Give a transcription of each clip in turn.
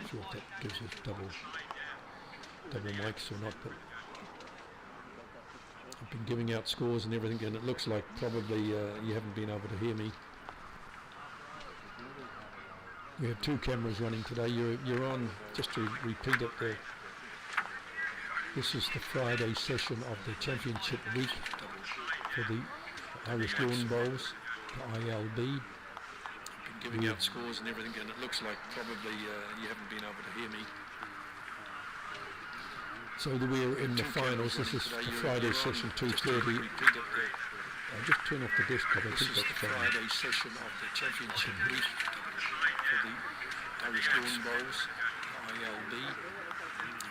sure if that gives us double mics or not, but I've been giving out scores and everything, and it looks like probably you haven't been able to hear me. We have two cameras running today. You're on, just to repeat it, this is the Friday session of the championship week for the Irish Lawn Bowls, the ILB. Been giving out scores and everything, and it looks like probably you haven't been able to hear me. So we're in the finals. This is the Friday session, 2:30. I'll just turn off the desktop. I think that's the Friday session of the championship week for the Irish Lawn Bowls, the ILB.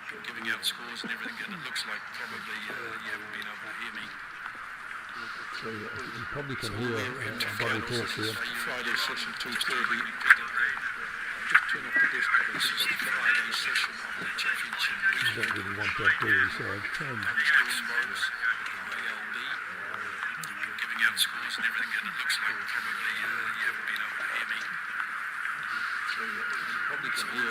Been giving out scores and everything, and it looks like probably you haven't been able to hear me. So you probably can hear double talk here. Friday session 2:30. Just turn off the desktop. This is the Friday session of the championship. You don't really want that, do you? So I'll try and... Giving out scores and everything, and it looks like probably you haven't been able to hear me. So you probably can hear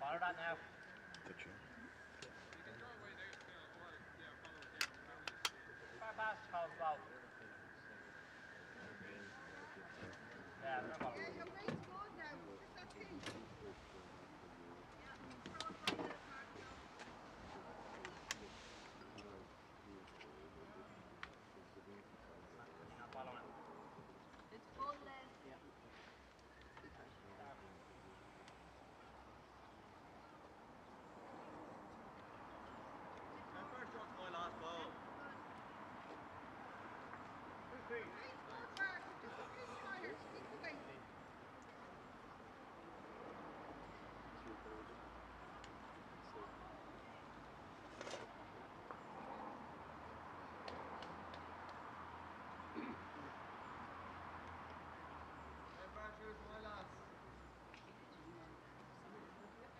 Follow that now. Far past calls about. Yeah, no problem.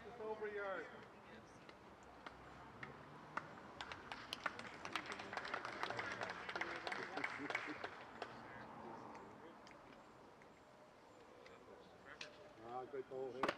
Just over a yard. Great ball here.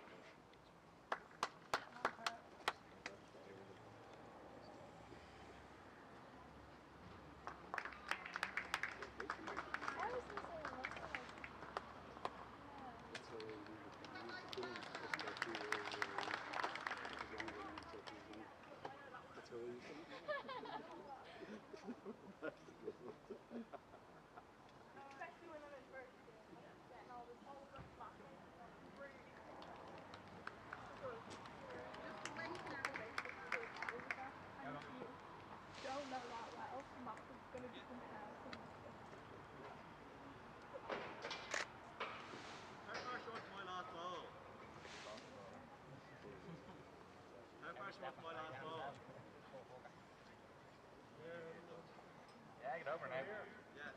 Yeah, get over now. Yeah.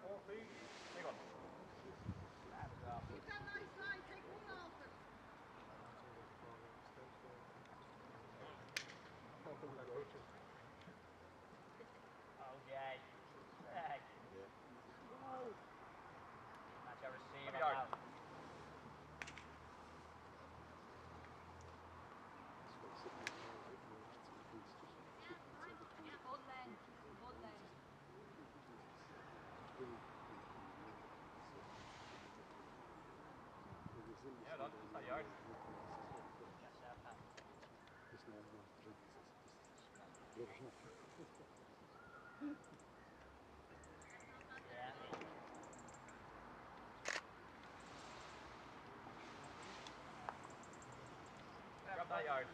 4 feet. Big one. Okay. Hey. Match your receiver now. Yeah, look, it's not yours. Yes, yeah. Grab that yard.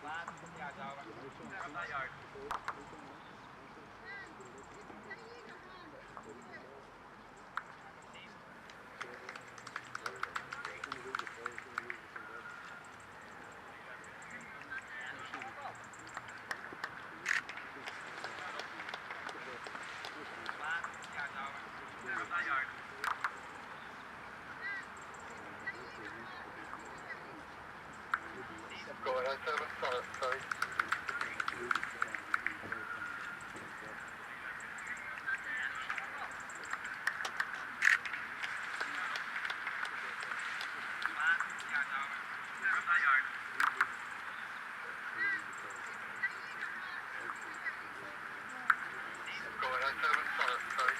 Flat, yards over. Grab that yard. Go ahead, 7, sorry. Go ahead, 7, sorry.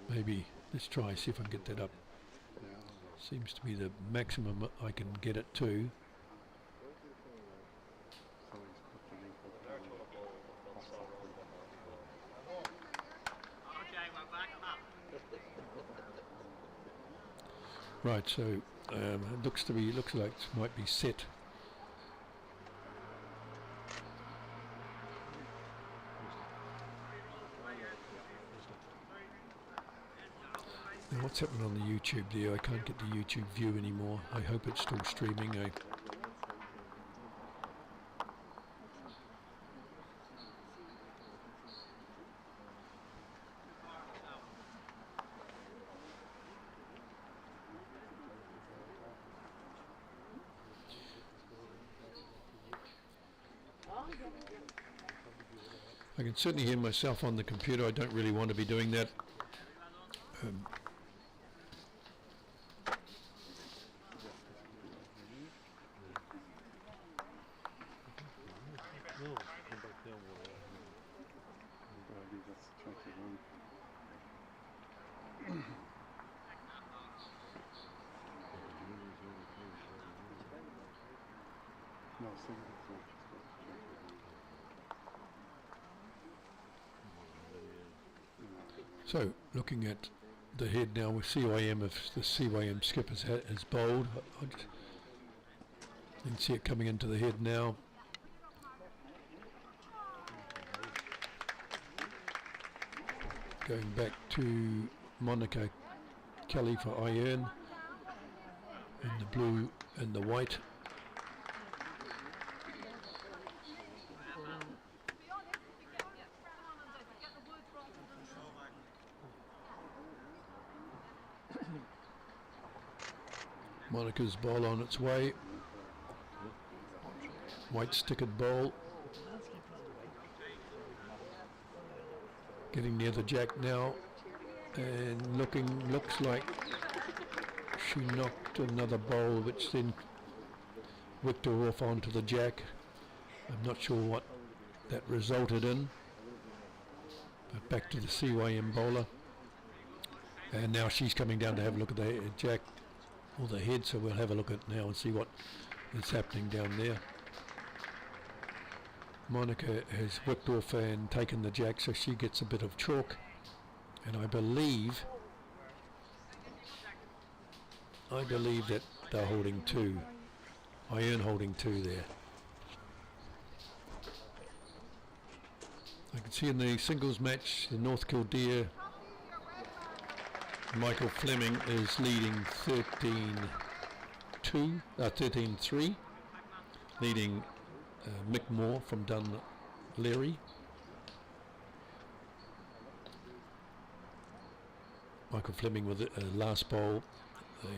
Maybe let's try see if I can get that up. Seems to be the maximum I can get it to. Right, so it looks like it might be set. Now what's happening on the YouTube there? I can't get the YouTube view anymore. I hope it's still streaming. I can certainly hear myself on the computer. I don't really want to be doing that. So, looking at the head now with CYM, if the CYM skip is bowled, I just can see it coming into the head now. Going back to Monica Kelly for iron, in the blue and the white. Monica's ball on its way. White stickered ball. Getting near the jack now, and looks like she knocked another bowl, which then whipped her off onto the jack. I'm not sure what that resulted in. But back to the CYM bowler, and now she's coming down to have a look at the jack or the head. So we'll have a look at it now and see what is happening down there. Monica has whipped off and taken the jack, so she gets a bit of chalk, and I believe that they're holding two. Iron holding two there. I can see in the singles match, the North Kildare, Michael Fleming is leading 13-3, leading Mick Moore from Dunleary. Michael Fleming with the last bowl.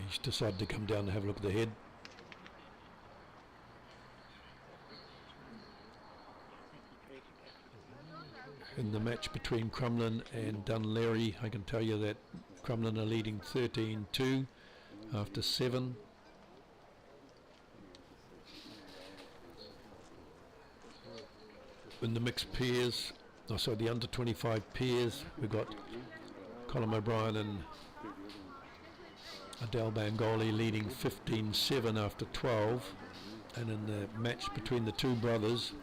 He's decided to come down and have a look at the head. In the match between Crumlin and Dunleary, I can tell you that Crumlin are leading 13-2 after 7. In the mixed pairs, the under 25 pairs, we've got Colin O'Brien and Adele Bangoli leading 15-7 after 12. And in the match between the two brothers,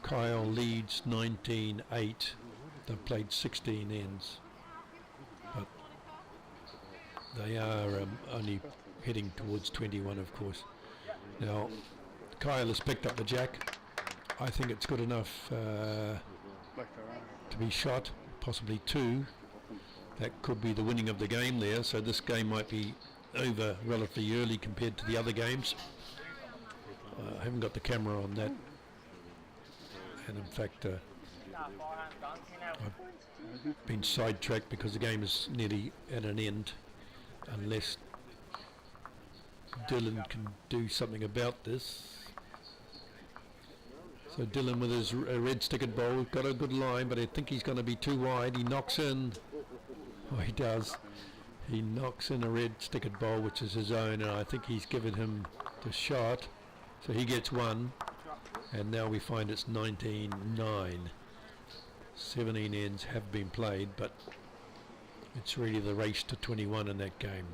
Kyle leads 19-8. They've played 16 ends, but they are only heading towards 21, of course. Now, Kyle has picked up the jack. I think it's good enough to be shot, possibly two. That could be the winning of the game there, so this game might be over relatively early compared to the other games. I haven't got the camera on that, and in fact I've been sidetracked because the game is nearly at an end, unless Dylan can do something about this. So Dylan with his red stickered bowl got a good line, but I think he's going to be too wide. He knocks in. Oh, he does. He knocks in a red stickered bowl, which is his own, and I think he's given him the shot. So he gets one, and now we find it's 19-9. 17 ends have been played, but It's really the race to 21 in that game.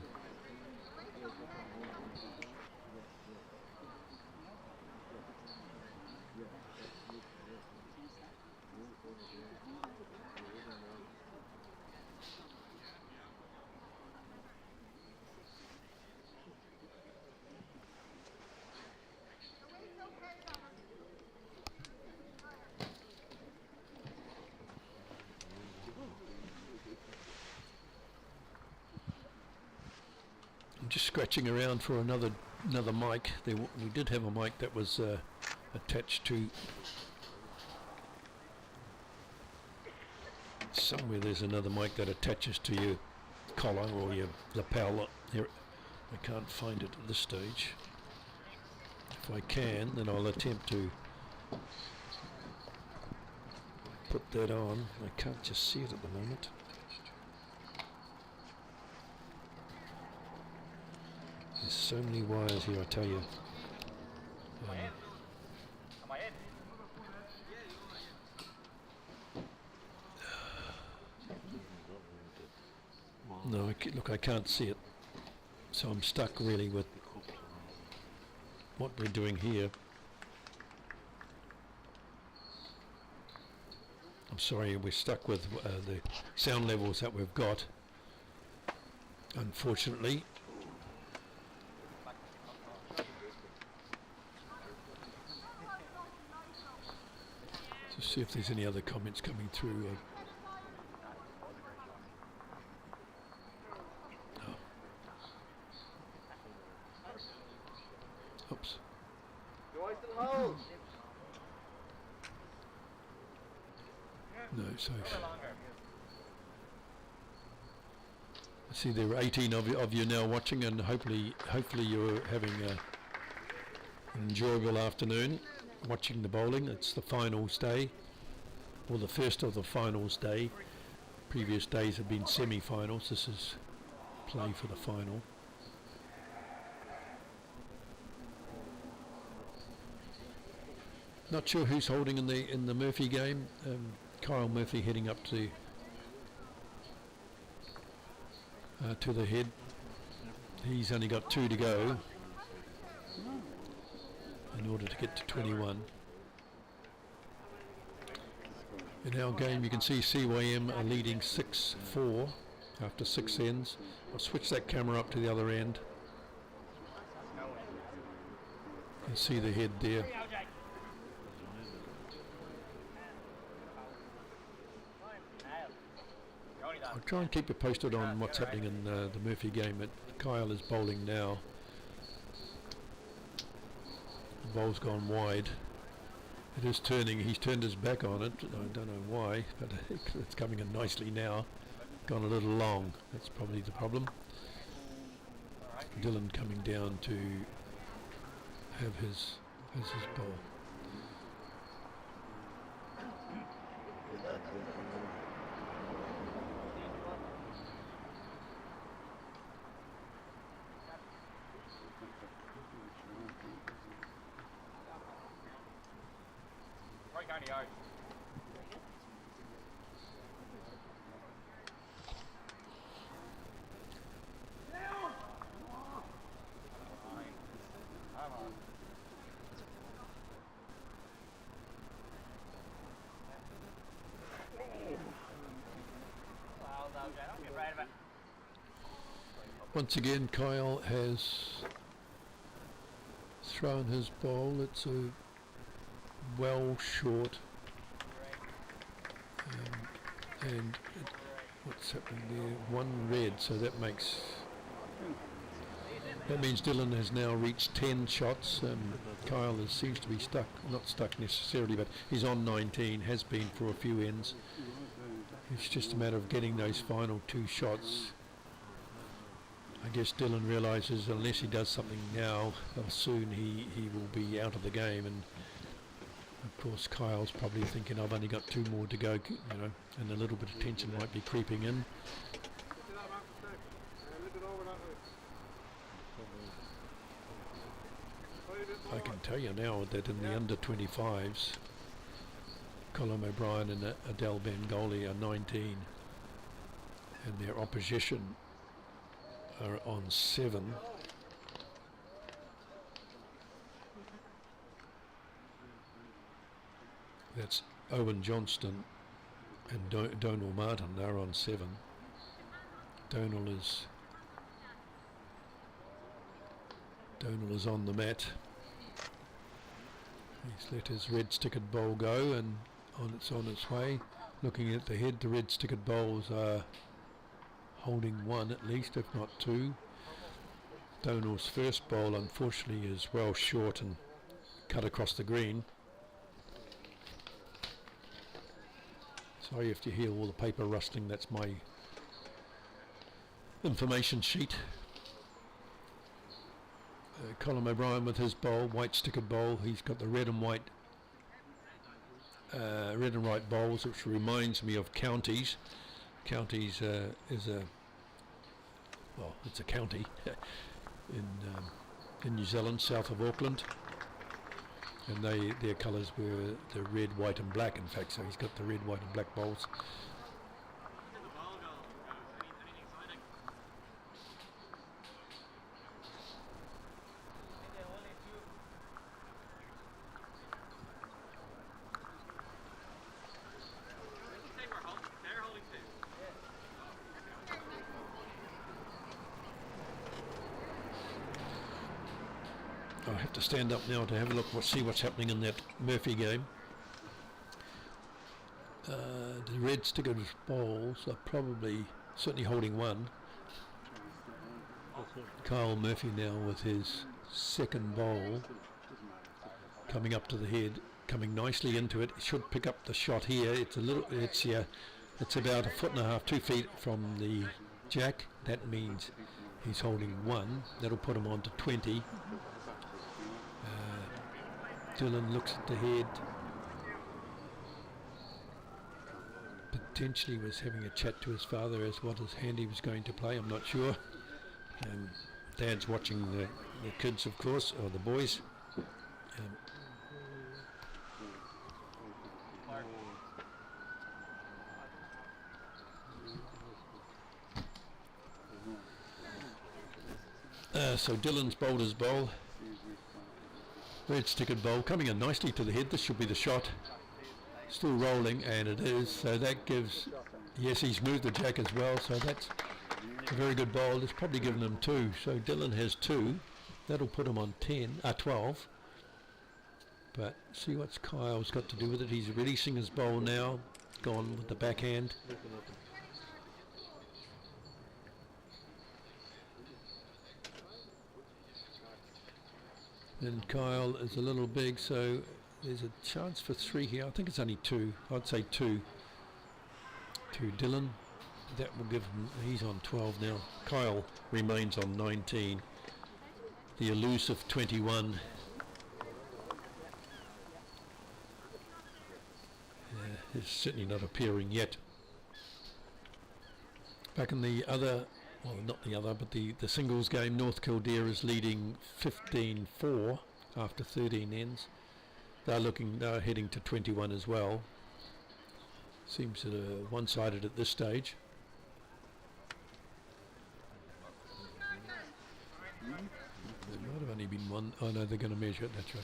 I'm just scratching around for another mic. We did have a mic that was attached to somewhere. There's another mic that attaches to your collar or your lapel. Here, I can't find it at this stage. If I can, then I'll attempt to put that on. I can't just see it at the moment. There's so many wires here, I tell you. Am I in? No, look, I can't see it. So I'm stuck really with what we're doing here. I'm sorry, we're stuck with the sound levels that we've got, unfortunately. To see if there's any other comments coming through. Oops. Do I still hold? No, so I see there are 18 of you now watching, and hopefully you're having an enjoyable afternoon watching the bowling. It's the finals day, or the first of the finals day. Previous days have been semi-finals. This is play for the final. Not sure who's holding in the Murphy game. Kyle Murphy heading up to the head. He's only got 2 to go in order to get to 21. In our game, you can see CYM are leading 6-4 after 6 ends. I'll switch that camera up to the other end. You can see the head there. I'll try and keep you posted on what's happening in the Murphy game. But Kyle is bowling now. The ball's gone wide. It is turning. He's turned his back on it. I don't know why, but it's coming in nicely now. Gone a little long. That's probably the problem. Dylan coming down to have his ball. Right down the yard. Come on. Well, no, don't get right about. Once again, Kyle has thrown his ball. It's a well short, and what's happening there? 1 red, so that means Dylan has now reached 10 shots. Kyle seems to be stuck, not stuck necessarily, but he's on 19, has been for a few ends. It's just a matter of getting those final 2 shots. I guess Dylan realises unless he does something now, soon he will be out of the game, and of course Kyle's probably thinking, I've only got 2 more to go, and a little bit of tension might be creeping in. I can tell you now that in the under 25s, Colin O'Brien and Adele Bengoli are 19, and their opposition are on 7. That's Owen Johnston and Donal Martin. They're on 7. Donal is on the mat. He's let his red stickered bowl go, and it's on its way. Looking at the head, the red stickered bowls are holding 1 at least, if not 2. Donal's first bowl, unfortunately, is well short and cut across the green. Sorry if you hear all the paper rustling, that's my information sheet. Colin O'Brien with his bowl, white stickered bowl. He's got the red and white bowls, which reminds me of counties. Counties it's a county in New Zealand, south of Auckland, and their colours were the red, white and black, in fact, so he's got the red, white and black bowls. I have to stand up now to have a look, see what's happening in that Murphy game. The red stickered bowls are certainly holding 1. Kyle Murphy now with his second bowl, coming up to the head, coming nicely into it. He should pick up the shot here. It's about 1.5 foot, 2 feet from the jack. That means he's holding 1. That'll put him on to 20. Dylan looks at the head. Potentially was having a chat to his father as what his hand he was going to play. I'm not sure. Dad's watching the kids, of course, or the boys. So Dylan's bowled his bowl. Red stickered bowl coming in nicely to the head. This should be the shot. Still rolling, and it is. So that gives, yes, he's moved the jack as well. So that's a very good bowl. It's probably given him 2. So Dylan has 2. That'll put him on 12. But see what's Kyle's got to do with it. He's releasing his bowl now. Gone with the backhand. And Kyle is a little big, so there's a chance for 3 here. I think it's only 2. I'd say 2 to Dylan. That will give him, he's on 12 now. Kyle remains on 19. The elusive 21. Is certainly not appearing yet. Back in the other, well, not the other, but the singles game, North Kildare is leading 15-4 after 13 ends. They're heading to 21 as well. Seems one-sided at this stage. There might have only been one. Oh no, they're going to measure it. That's right.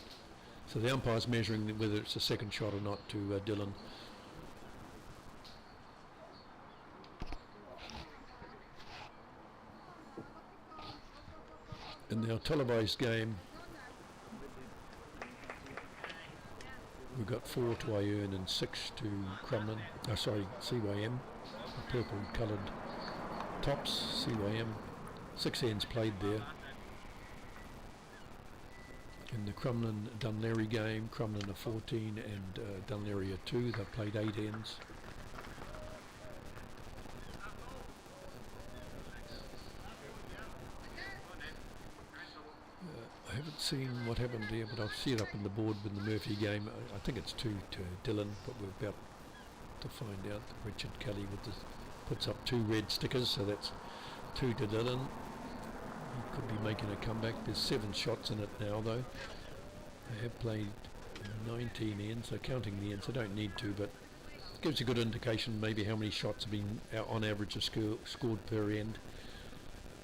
So the umpire's measuring whether it's a second shot or not to Dylan. In our televised game, we've got 4 to Iron and 6 to Crumlin. CYM, the purple coloured tops, CYM. 6 ends played there. In the Crumlin Dunleary game, Crumlin are 14 and Dunleary are 2. They've played 8 ends. I haven't seen what happened here, but I'll see it up on the board with the Murphy game. I think it's 2 to Dylan, but we're about to find out. Richard Kelly puts up 2 red stickers, so that's 2 to Dylan. He could be making a comeback. There's 7 shots in it now, though. They have played 19 ends, so counting the ends, I don't need to, but gives a good indication maybe how many shots have been on average scored per end.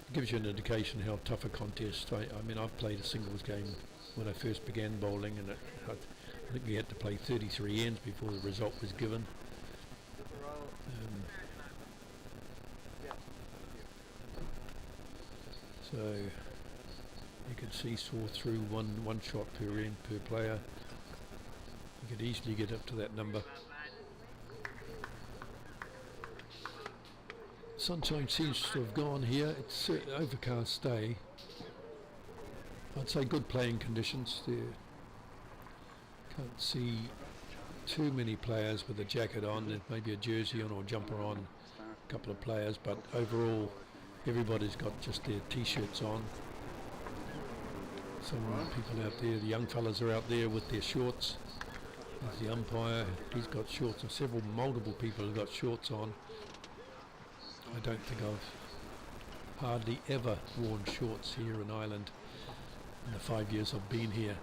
It gives you an indication how tough a contest. I mean, I've played a singles game when I first began bowling, and I think we had to play 33 ends before the result was given. So you could see saw through one shot per end per player. You could easily get up to that number. Sunshine seems to have gone here. It's an overcast day. I'd say good playing conditions there. Can't see too many players with a jacket on. There's maybe a jersey on or jumper on, a couple of players, but overall everybody's got just their t-shirts on. Some people out there, the young fellas are out there with their shorts. There's the umpire, he's got shorts, and multiple people have got shorts on. I don't think I've hardly ever worn shorts here in Ireland in the 5 years I've been here.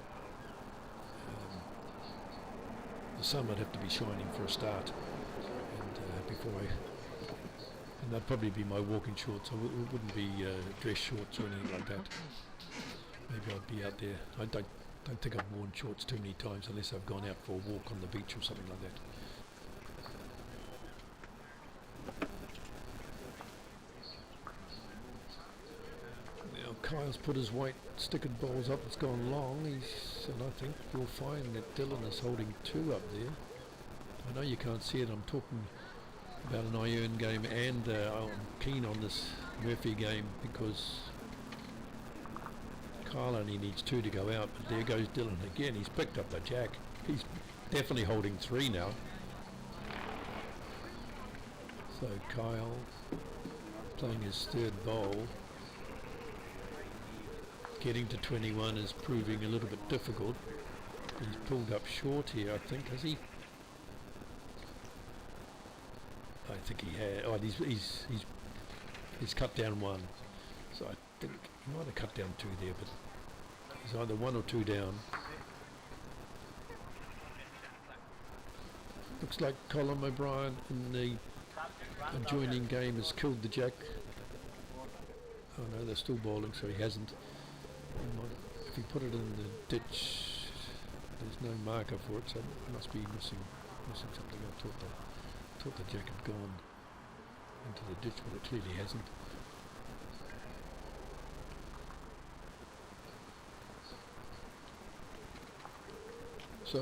The sun would have to be shining for a start, and and that'd probably be my walking shorts. It wouldn't be dress shorts or anything like that. Maybe I'd be out there. I don't think I've worn shorts too many times unless I've gone out for a walk on the beach or something like that. Kyle's put his white stickered balls up. It's gone long. And I think you'll find that Dylan is holding 2 up there. I know you can't see it. I'm talking about an iron game, and I'm keen on this Murphy game because Kyle only needs 2 to go out. But there goes Dylan again. He's picked up the jack. He's definitely holding 3 now. So Kyle playing his 3rd bowl. Getting to 21 is proving a little bit difficult. He's pulled up short here, I think, has he? I think he had. Oh, he's cut down 1. So I think he might have cut down 2 there, but he's either 1 or 2 down. Looks like Colin O'Brien in the adjoining game has killed the jack. Oh no, they're still bowling, so he hasn't. If he put it in the ditch, there's no marker for it, so it must be missing something. I thought the jack had gone into the ditch, but it clearly hasn't. So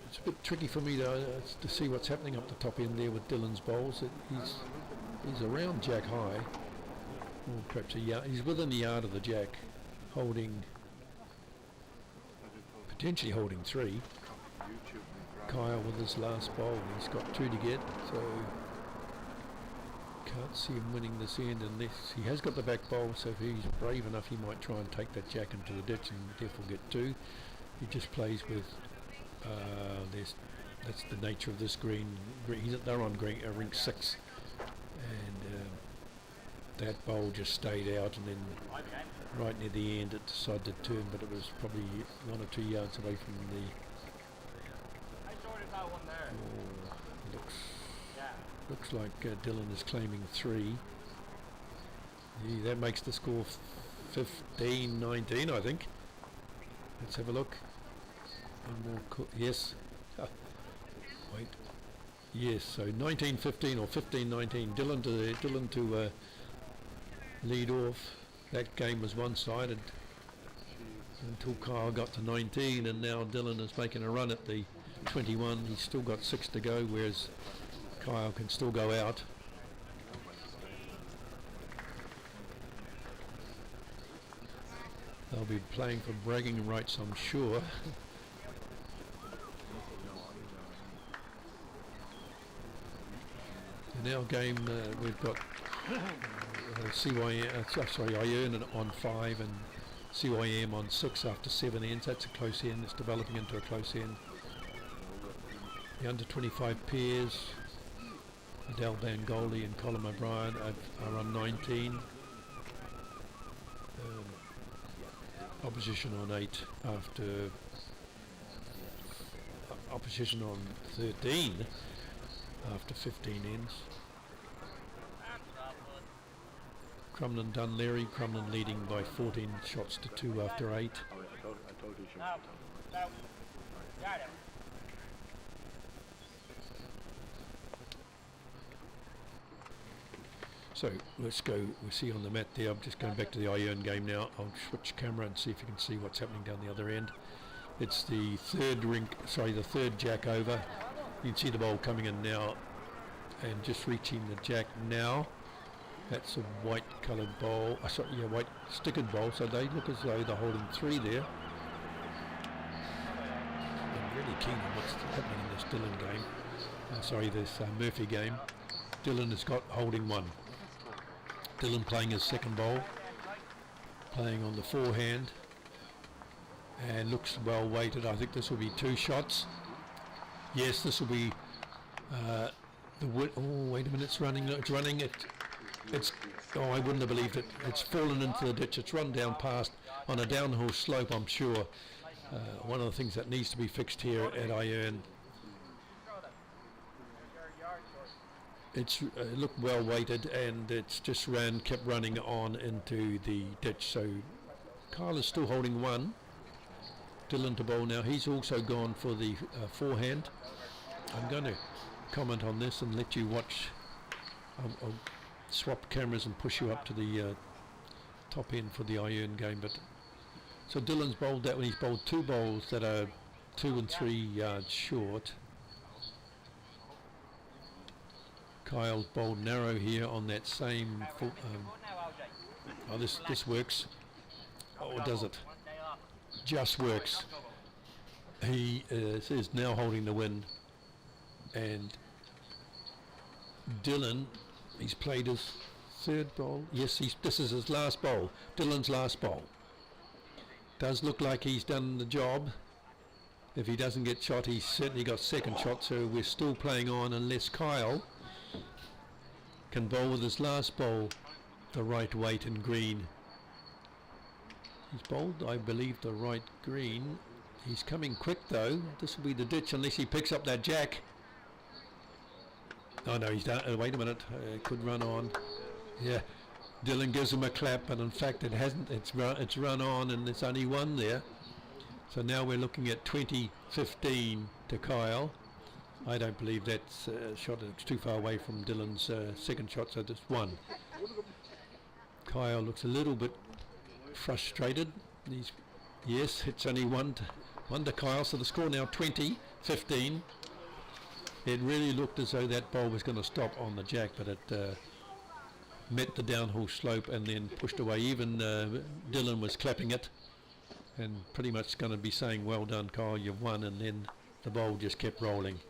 it's a bit tricky for me to see what's happening up the top end there with Dylan's bowls. He's around jack high, or perhaps he's within the yard of the jack, potentially holding 3. Kyle with his last bowl, he's got 2 to get, so can't see him winning this end unless he has got the back bowl. So if he's brave enough, he might try and take that jack into the ditch and therefore get 2. He just plays with. That's the nature of this green. They're on rink 6, and that bowl just stayed out, and then right near the end it decided to turn, but it was probably 1 or 2 yards away from the. Looks like Dylan is claiming 3. Yeah, that makes the score 15-19, I think. Let's have a look. One more yes. Wait. Yes. So 19-15 or 15-19. Dylan to lead off. That game was one-sided until Kyle got to 19, and now Dylan is making a run at the 21. He's still got 6 to go, whereas Kyle can still go out. They'll be playing for bragging rights, I'm sure. In our game, we've got Iron on 5 and CYM on 6 after 7 ends. That's a close end. It's developing into a close end. The under 25 pairs, Adele Bangoli and Colin O'Brien are on 19. opposition on 8 after opposition on 13 after 15 ends. Crumlin Dunleary, Crumlin leading by 14 shots to 2 after 8. I told you she was Got him. So let's go, we see on the mat there, I'm just going back to the iron game now. I'll switch camera and see if you can see what's happening down the other end. It's the the third jack over. You can see the ball coming in now and just reaching the jack now. That's a white coloured ball, white stickered ball, so they look as though they're holding 3 there. I'm really keen on what's happening in this Dillon game. This Murphy game. Dillon has got holding 1. Dillon playing his second ball, playing on the forehand, and looks well weighted. I think this will be 2 shots. Yes, this will be the win. Oh, wait a minute, it's running. I wouldn't have believed it. It's fallen into the ditch. It's run down past on a downhill slope, I'm sure. One of the things that needs to be fixed here at Iron. It's looked well weighted, and it's just kept running on into the ditch. So Kyle is still holding 1. Dillon to bowl now. He's also gone for the forehand. I'm going to comment on this and let you watch. I'll swap cameras and push you up to the top end for the iron game. But so Dillon's bowled that one. He's bowled 2 bowls that are 2 and 3 yards short. Kyle's bowled narrow here on that same full, this works. Oh, does it? Just works. He is now holding the win, and Dillon, he's played his 3rd bowl. Yes, this is his last bowl. Dillon's last bowl. Does look like he's done the job. If he doesn't get shot, he's certainly got second shot, so we're still playing on unless Kyle can bowl with his last bowl the right weight and green. He's bowled, I believe, the right green. He's coming quick though. This will be the ditch unless he picks up that jack. Oh no, he's done. Wait a minute, could run on. Yeah, Dillon gives him a clap, but in fact it hasn't. It's run on, and there's only 1 there. So now we're looking at 20-15 to Kyle. I don't believe that's shot. It's too far away from Dillon's second shot, so just 1. Kyle looks a little bit frustrated. Yes, it's only 1 to Kyle, so the score now 20-15. It really looked as though that ball was going to stop on the jack, but it met the downhill slope and then pushed away. Even Dillon was clapping it and pretty much going to be saying, well done Kyle, you've won, and then the ball just kept rolling.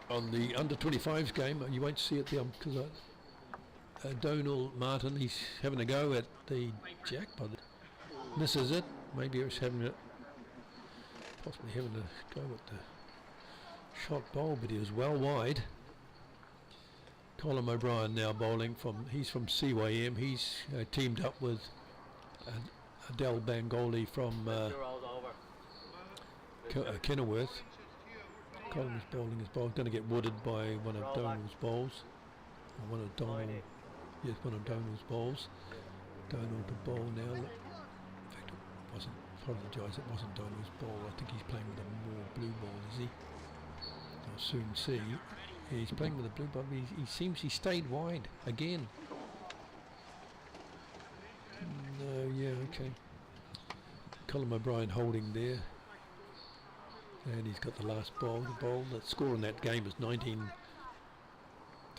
On the under 25s game, you won't see it there because Donal Martin, he's having a go at the jack, but misses it. Maybe he's possibly having a go at the shot bowl, but he was well wide. Colin O'Brien now bowling he's from CYM. He's teamed up with Adele Bangoli from Kenilworth. Colin's bowling his bowl, going to get wooded by one of Donal's bowls. One of Donal's bowls. Donal to bowl now. In fact, it wasn't. Apologise, it wasn't Donal's bowl. I think he's playing with a more blue ball, is he? I'll soon see. Yeah, he's playing with a blue ball. He seems he stayed wide again. No, yeah, okay. Colin O'Brien holding there. And he's got the last bowl. The score in that game is 19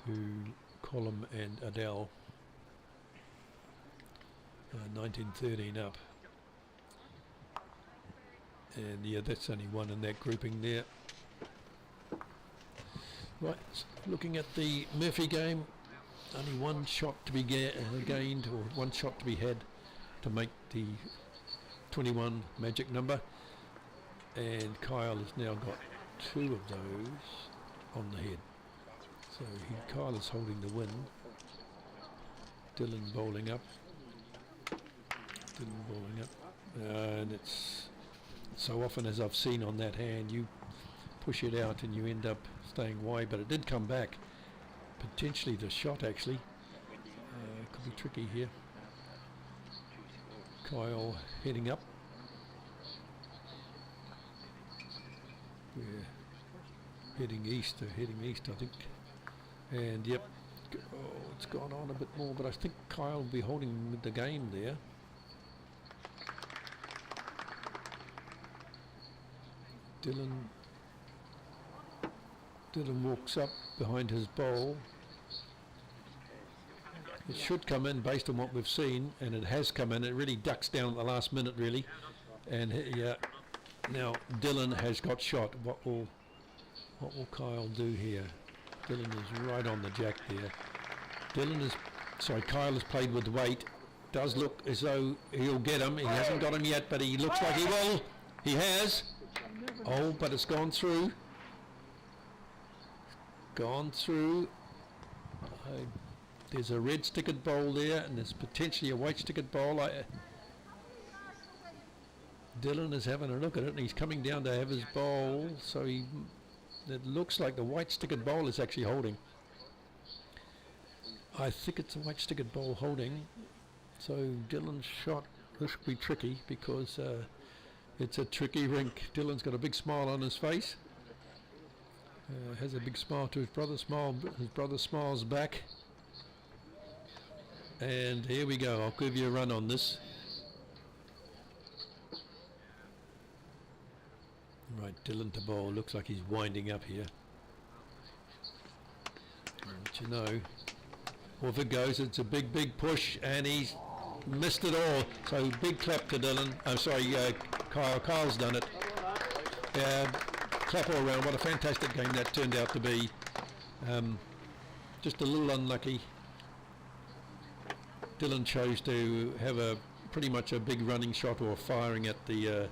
to Colin and Adele. 19-13 up. And yeah, that's only 1 in that grouping there. Right, looking at the Murphy game, only 1 shot to be gained, or 1 shot to be had to make the 21 magic number, and Kyle has now got 2 of those on the head. So Kyle is holding the win. Dylan bowling up. And it's so often, as I've seen on that hand, you push it out and you end up staying wide, but it did come back. Potentially the shot actually could be tricky here. Kyle heading up. We're heading east, I think. And yep, it's gone on a bit more, but I think Kyle will be holding the game there. Dylan walks up behind his bowl. It should come in based on what we've seen, and it has come in. It really ducks down at the last minute, really. And now Dylan has got shot. What will Kyle do here? Dylan is right on the jack there. Kyle has played with weight. Does look as though he'll get him. He hasn't got him yet, but he looks like he will. He has. Oh, but it's gone through. There's a red stickered bowl there, and there's potentially a white stickered bowl. Dylan is having a look at it, and he's coming down to have his bowl. So it looks like the white stickered bowl is actually holding. I think it's a white stickered bowl holding. So Dylan's shot, this could be tricky because it's a tricky rink. Dylan's got a big smile on his face. Has a big smile to his brother. His brother smiles back. And here we go. I'll give you a run on this. Right, Dylan to bowl. Looks like he's winding up here. But you know, off it goes. It's a big push, and he's missed it all. So big clap to Dylan. I'm sorry, Kyle. Kyle's done it. Clap all around. What a fantastic game that turned out to be. Just a little unlucky. Dylan chose to have pretty much a big running shot or firing at the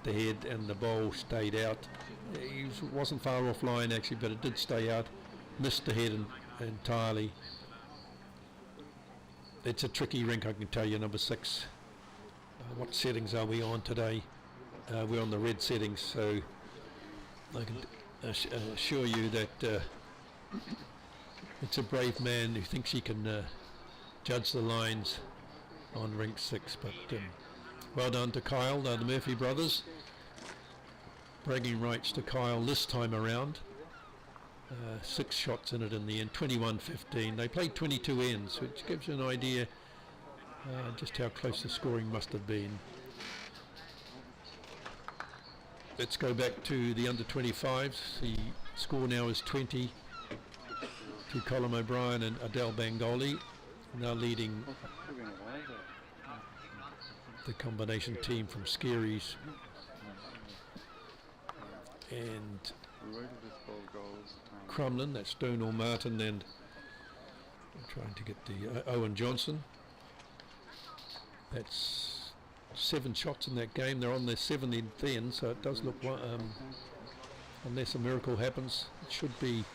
head, and the ball stayed out. He wasn't far offline actually, but it did stay out. Missed the head entirely. It's a tricky rink, I can tell you. Number 6. What settings are we on today? We're on the red settings, so I can assure you that it's a brave man who thinks he can judge the lines on rink 6. But well done to Kyle, the Murphy brothers. Bragging rights to Kyle this time around. 6 shots in it in the end, 21-15. They played 22 ends, which gives you an idea just how close the scoring must have been. Let's go back to the under 25s. The score now is 20 to Colin O'Brien and Adele Bangoli, now leading the combination team from Scaries. And Crumlin, that's Donal Martin, and I'm trying to get the Owen Johnson. That's 7 shots in that game. They're on their 7th end, so it does look, unless a miracle happens, it should be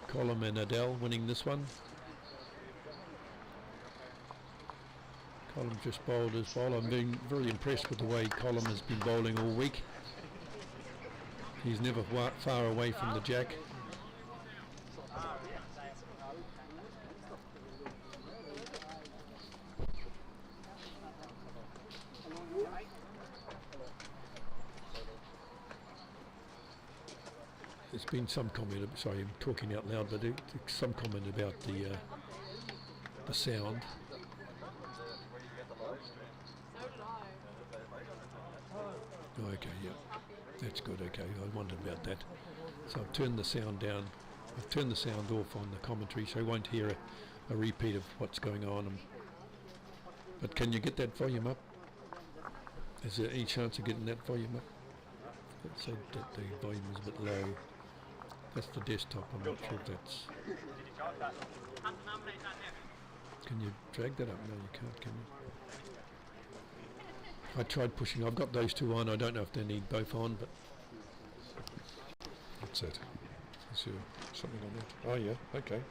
Colin and Adele winning this one. Colin just bowled his bowl. I'm being very impressed with the way Colin has been bowling all week. He's never far away from the jack. There's been some comment, sorry I'm talking out loud, but some comment about the sound. Okay, yeah, that's good, okay, I wondered about that. So I've turned the sound down, I've turned the sound off on the commentary, so I won't hear a repeat of what's going on. But can you get that volume up? Is there any chance of getting that volume up? It said that the volume was a bit low. That's the desktop, I'm not sure if that's... Can you drag that up? No, you can't, can you? I tried pushing. I've got those two on. I don't know if they need both on, but What's that? Is there something on that? Oh yeah, okay.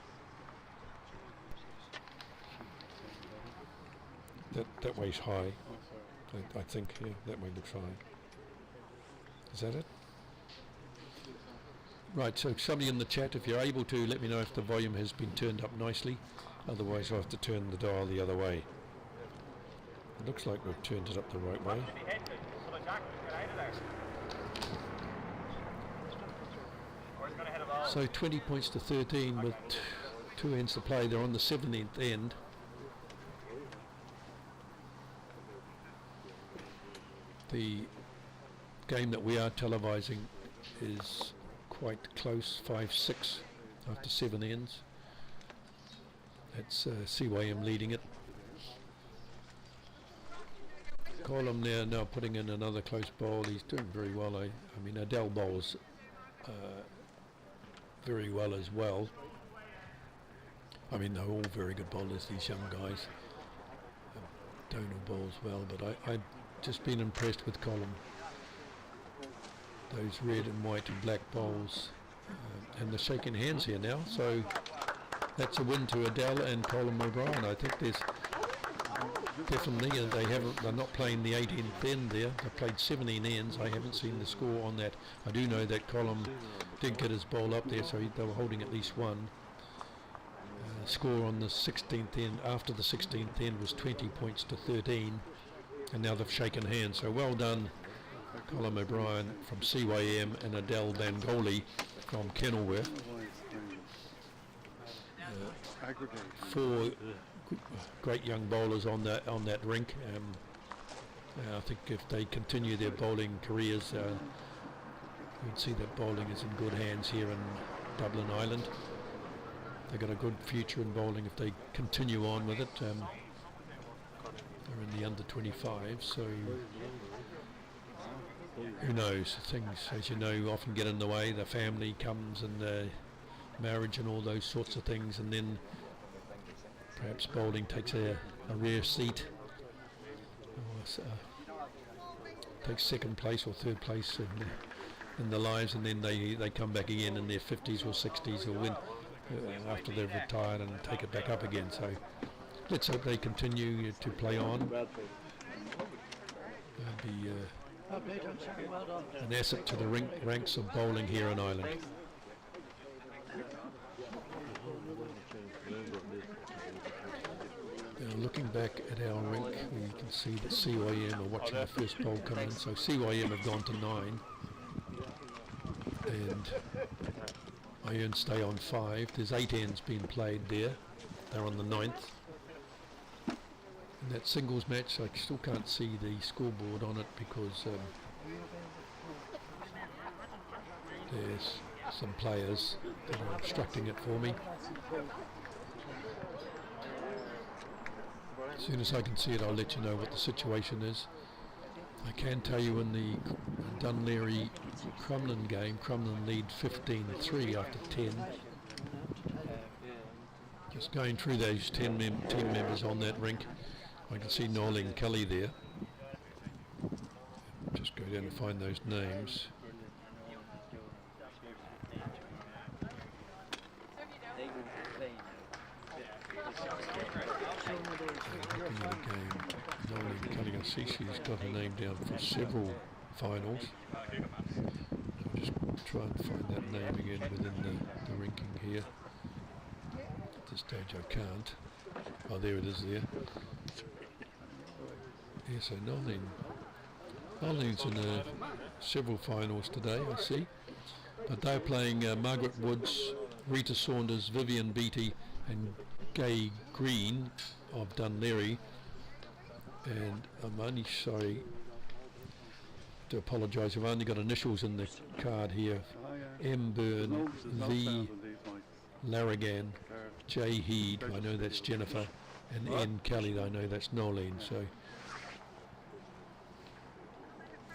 That way's high. I think, yeah, that way looks high. Is that it? right. So somebody in the chat, if you're able to, let me know if the volume has been turned up nicely. Otherwise, I'll have to turn the dial the other way. It looks like we've turned it up the right way. So 20 points to 13 with 2 ends to play. They're on the 17th end. The game that we are televising is quite close, 5-6 after 7 ends. That's CYM leading it. Colum now putting in another close bowl. He's doing very well. I mean, Adele bowls very well as well. I mean, they're all very good bowlers, these young guys. Donal bowls well, but I've just been impressed with Colum. Those red and white and black bowls. And they're shaking hands here now, so that's a win to Adele and Colum O'Brien. I think there's definitely, and they're not playing the 18th end there. They played 17 ends. I haven't seen the score on that. I do know that Colum did get his bowl up there, so they were holding at least one. Score on the 16th end, after the 16th end, was 20 points to 13, and now they've shaken hands. So well done, Colum O'Brien from CYM and Adele Bangoli from Kenilworth. 4 great young bowlers on that rink. I think if they continue their bowling careers, you'd see that bowling is in good hands here in Dublin, Ireland. They've got a good future in bowling if they continue on with it. They're in the under 25, so who knows? Things, as you know, often get in the way. The family comes and the marriage and all those sorts of things, and then perhaps bowling takes a rare seat, or takes second place or third place in their lives, and then they come back again in their 50s or 60s or win after they've retired and take it back up again. So let's hope they continue to play on. They'll be an asset to the ranks of bowling here in Ireland. Now looking back at our rink, we can see that CYM are watching the first bowl come in. So CYM have gone to 9, and Iron stay on 5. There's 8 ends being played there. They're on the 9th. In that singles match, I still can't see the scoreboard on it because there's some players that are obstructing it for me. As soon as I can see it, I'll let you know what the situation is. I can tell you in the Dunleary-Crumlin game, Crumlin lead 15-3 after 10. Just going through those 10 team members on that rink, I can see Nolan Kelly there. Just go down and find those names. Looking at the game, Nolan Kelly, I see she's got her name down for several finals. I'll just try and find that name again within the ranking here. At this stage I can't. Oh, there it is there. Yeah, so Nolan's in several finals today, I see. But they're playing Margaret Woods, Rita Saunders, Vivian Beattie and Gay Green of Dunleary. And I'm only sorry to apologise, I've only got initials in the card here. M. Byrne, V. Larrigan, J. Heed, I know that's Jennifer, and N. Kelly, I know that's Nolene. So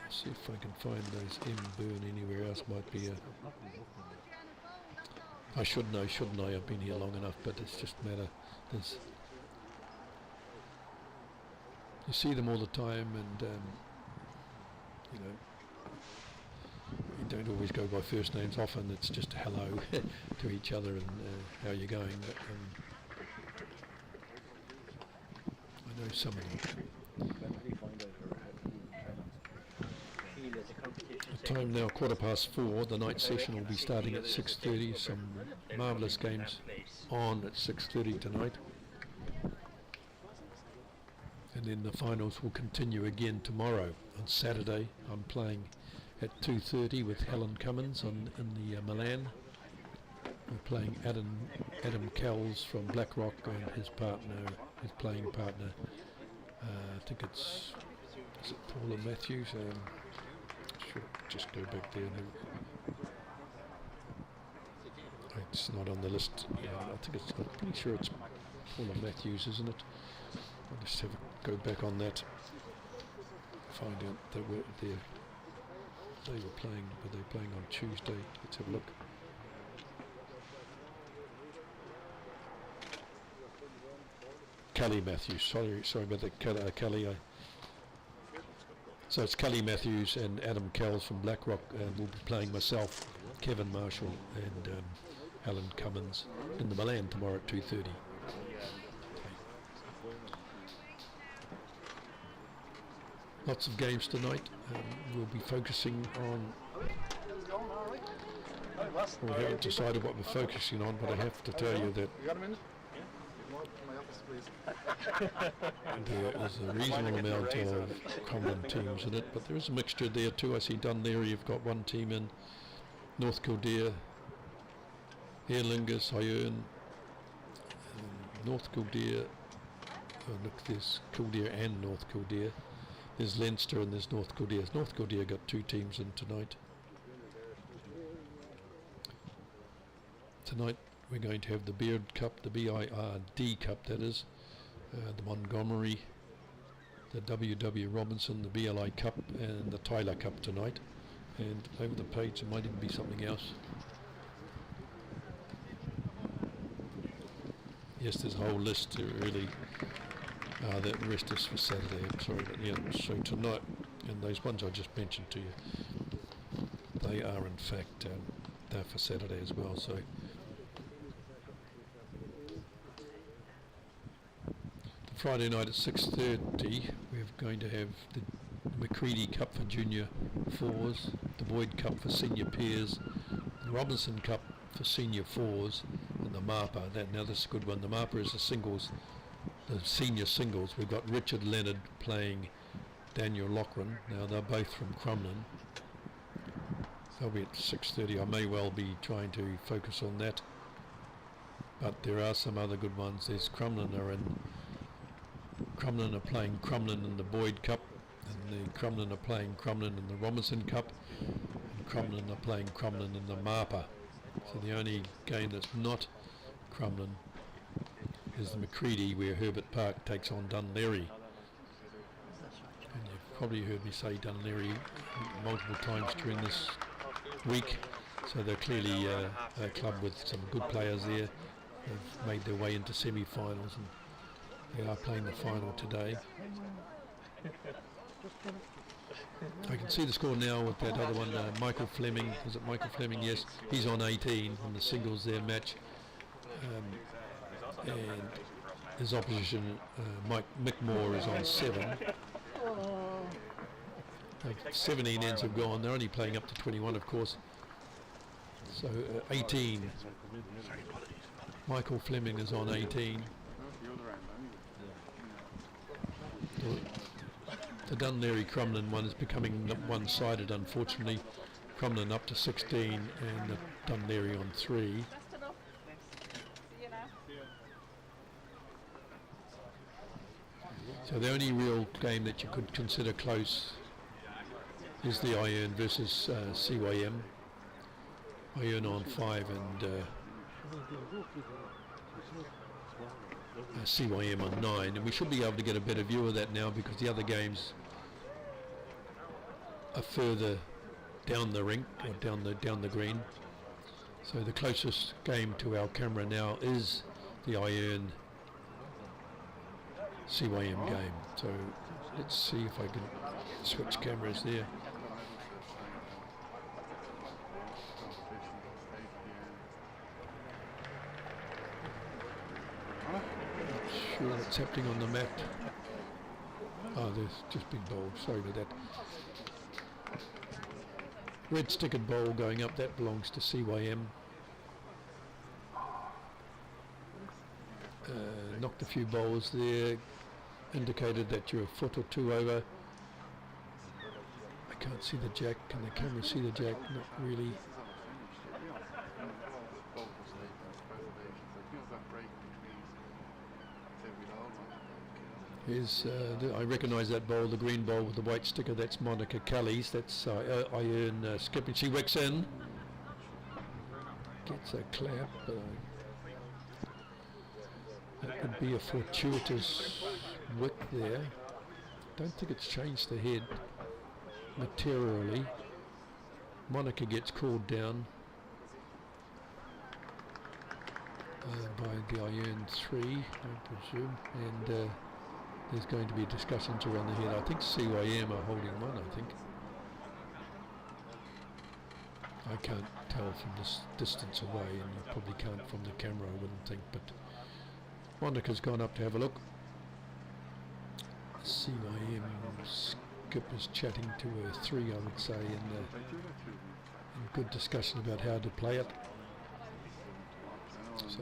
let's see if I can find those M. Byrne anywhere else. Might be I should know, shouldn't I? I've been here long enough, but it's just a matter. There's you see them all the time, and you know, you don't always go by first names. Often it's just hello to each other and how you're going. But, I know some of them. The time now 4:15. The night session will be starting at 6:30. Some marvellous games on at 6:30 tonight. And then the finals will continue again tomorrow. On Saturday, I'm playing at 2:30 with Helen Cummins in the Milan. We're playing Adam Kells from Blackrock and his playing partner. I think is it Paula Matthews? Should just go back there. It's not on the list. Yeah, I think I'm pretty sure it's Paula Matthews, isn't it? I'll just have a go back on that. Find out they were playing. Were they playing on Tuesday? Let's have a look. Kelly Matthews. Sorry about that, Kelly. So it's Kelly Matthews and Adam Kells from Blackrock, and we'll be playing myself, Kevin Marshall, and Helen Cummins in the Milan tomorrow at 2:30. Lots of games tonight. We'll be focusing on. We haven't decided what we're focusing on, but I have to tell you that there is a reasonable amount of common teams in it, but there is a mixture there too. I see Dunleary, you've got one team in, North Kildare, Aer Lingus, Hyern, North Kildare. Oh, look, there's Kildare and North Kildare. There's Leinster and there's North Kildare. North Kildare got two teams in tonight. Tonight we're going to have the Beard Cup, the BIRD Cup that is, the Montgomery, the WW Robinson, the BLI Cup and the Tyler Cup tonight. And over the page there might even be something else. Yes, there's a whole list really. The rest is for Saturday, I'm sorry, but yeah, so tonight, and those ones I just mentioned to you, they are in fact, they're for Saturday as well, so. Friday night at 6:30, we're going to have the McCready Cup for Junior 4s, the Boyd Cup for Senior Pairs, the Robinson Cup for Senior 4s, and the MAPA. Now this is a good one. The MAPA is the singles. The senior singles. We've got Richard Leonard playing Daniel Loughran. Now they're both from Crumlin. They'll be at 6:30. I may well be trying to focus on that, but there are some other good ones. There's Crumlin are playing Crumlin in the Boyd Cup, and the Crumlin are playing Crumlin in the Robinson Cup, and Crumlin are playing Crumlin in the MAPA. So the only game that's not Crumlin is the McCready, where Herbert Park takes on Dunleary. And you've probably heard me say Dunleary multiple times during this week, so they're clearly a club with some good players there. They've made their way into semi-finals and they are playing the final today. I can see the score now with that other one, Michael Fleming. Is it Michael Fleming? Yes, he's on 18 on the singles there match. And his opposition, Mick Moore, is on 7. 17 ends have gone. They're only playing up to 21, of course. So 18. Michael Fleming is on 18. The Dunleary Crumlin one is becoming one-sided, unfortunately. Crumlin up to 16 and the Dunleary on 3. So the only real game that you could consider close is the Hyern versus CYM. Hyern on 5 and CYM on 9, and we should be able to get a better view of that now because the other games are further down the rink or down the green. So the closest game to our camera now is the Hyern CYM game. So let's see if I can switch cameras there. Not sure what's happening on the mat. Oh, there's just been bowled. Sorry about that. Red stickered bowl going up. That belongs to CYM. Knocked a few bowls there. Indicated that you're a foot or two over. I can't see the jack. Can the camera see the jack? Not really. Here's, I recognise that bowl, the green bowl with the white sticker. That's Monica Kelly's. That's Iron skipping. She wicks in. Gets a clap. That would be a fortuitous wick there. Don't think it's changed the head materially. Monica gets called down by the Iron 3, I presume, and there's going to be discussions around the head. I think CYM are holding one, I think. I can't tell from this distance away, and you probably can't from the camera, I wouldn't think, but Monica's gone up to have a look. CYM skipper's chatting to her 3, I would say, in good discussion about how to play it. So,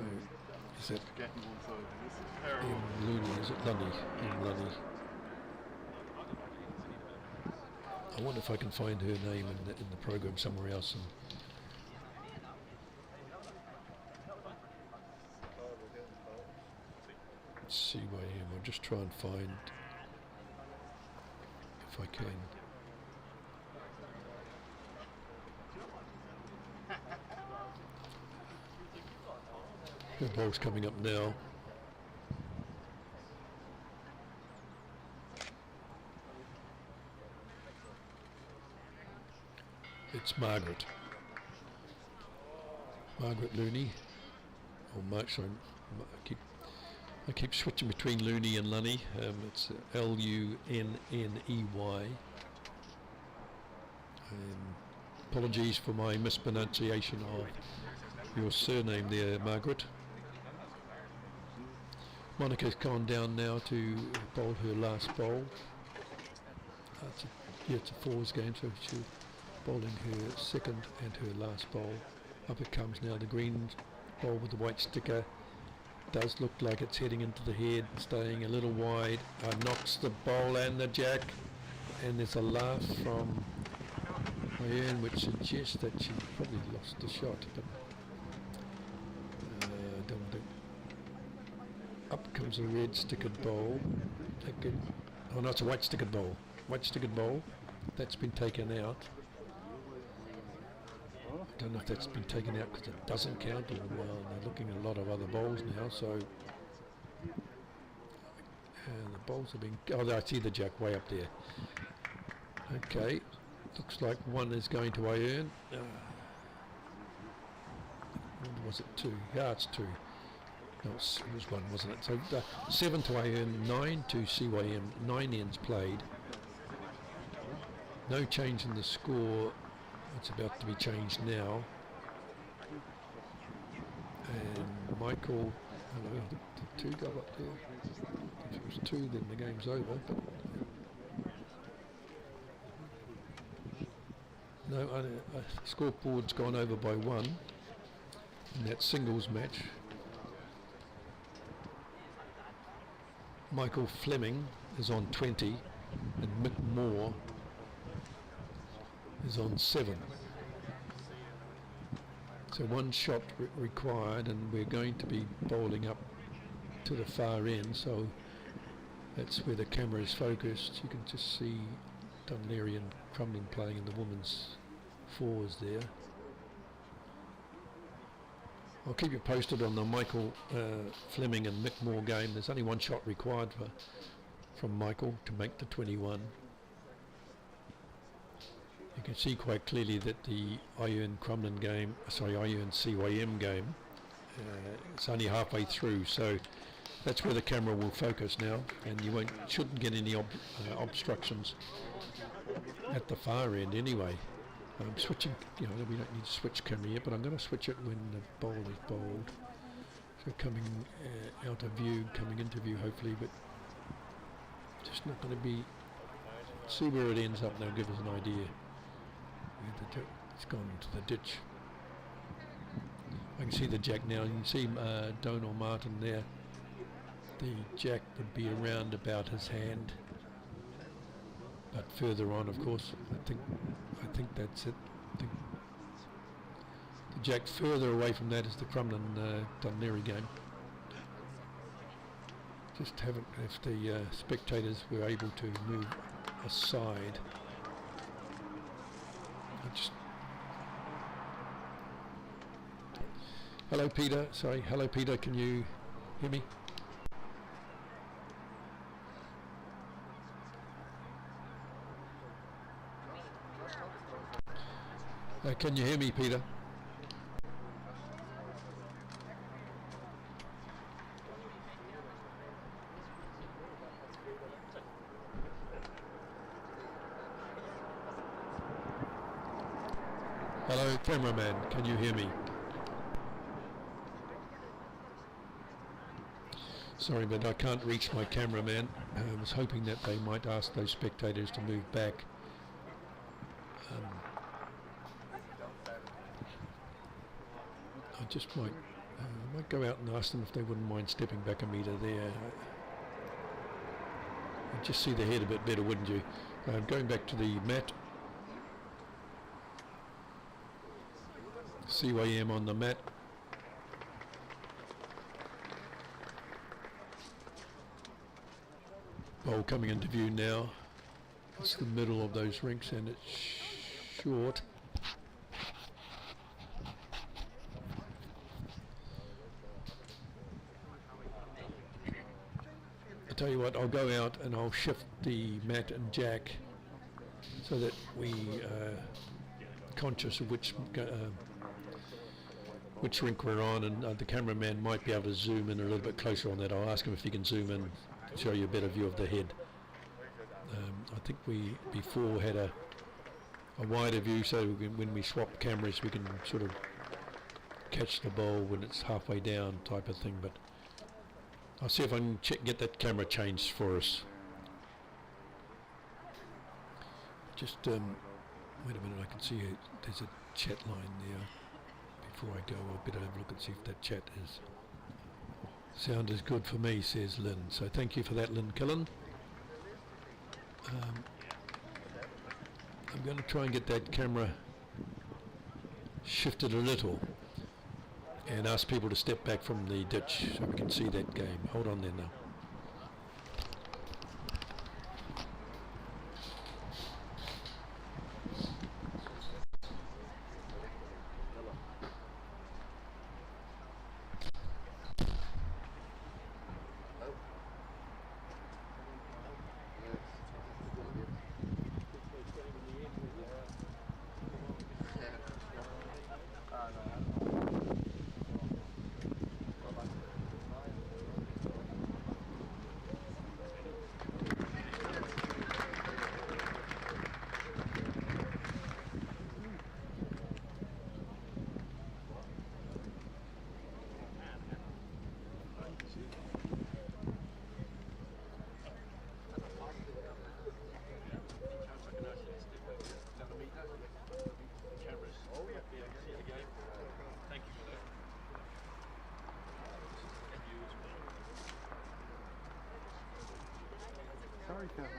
is it Looney? Is it Lunny? Lunny. I wonder if I can find her name in the program somewhere else. And CYM. I'll just try and find if I can. The ball's coming up now. It's Margaret Looney, or Mark. Sorry, I keep switching between Looney and Lunny. It's L-U-N-N-E-Y. Apologies for my mispronunciation of your surname there, Margaret. Monica's gone down now to bowl her last bowl. It's a fours game, so she's bowling her second and her last bowl. Up it comes now, the green bowl with the white sticker. Does look like it's heading into the head, staying a little wide. Knocks the bowl and the jack, and there's a laugh from Ian, which suggests that she probably lost the shot, but don't think. Up comes a red stickered bowl. Oh no, it's a white stickered bowl. White stickered bowl. That's been taken out. I don't know if that's been taken out because it doesn't count, or they're looking at a lot of other bowls now, so and the bowls are being, oh, I see the jack way up there. Okay, looks like one is going to Iron. Was it 2? Yeah, it's 2. No, it was 1, wasn't it? So 7 to Iron, 9 to CYM, 9 ends played. No change in the score. It's about to be changed now. And Michael, hello, did 2 go up there? If it was 2, then the game's over. But no, scoreboard's gone over by 1 in that singles match. Michael Fleming is on 20 and Mick Moore is on 7. So 1 shot required, and we're going to be bowling up to the far end, so that's where the camera is focused. You can just see Dunleary and Crumlin playing in the women's 4s there. I'll keep you posted on the Michael Fleming and Mick Moore game. There's only 1 shot required from Michael to make the 21. You can see quite clearly that the Iron Crumlin game, sorry, Iron CYM game, it's only halfway through, so that's where the camera will focus now, and you shouldn't get any obstructions at the far end anyway. I'm switching, we don't need to switch camera yet, but I'm going to switch it when the bowl is bowled. So coming out of view, coming into view hopefully, but just not going to be, see where it ends up and they'll give us an idea. It's gone to the ditch. I can see the jack now. You can see Donal Martin there. The jack would be around about his hand, but further on, of course. I think that's it. The jack further away from that is the Crumlin Dunleary game. Just haven't. If the spectators were able to move aside, Hello Peter, hello Peter, can you hear me? Can you hear me, Peter? Hello, cameraman, can you hear me? Sorry, but I can't reach my cameraman. I was hoping that they might ask those spectators to move back. I just might go out and ask them if they wouldn't mind stepping back a metre there. You'd just see the head a bit better, wouldn't you? Going back to the mat. CYM on the mat. Bowl coming into view now. It's the middle of those rinks and it's short. I'll tell you what, I'll go out and I'll shift the mat and jack so that we conscious of which rink we're on, and the cameraman might be able to zoom in a little bit closer on that. I'll ask him if he can zoom in, show you a better view of the head. I think we before had a wider view, so when we swap cameras we can sort of catch the bowl when it's halfway down type of thing, but I'll see if I can get that camera changed for us. Just wait a minute, I can see there's a chat line there. Before I go, I better have a look and see if that chat is. Sound is good for me, says Lynn. So thank you for that, Lynn Killen. I'm going to try and get that camera shifted a little and ask people to step back from the ditch so we can see that game. Hold on there now. Sorry, Kevin.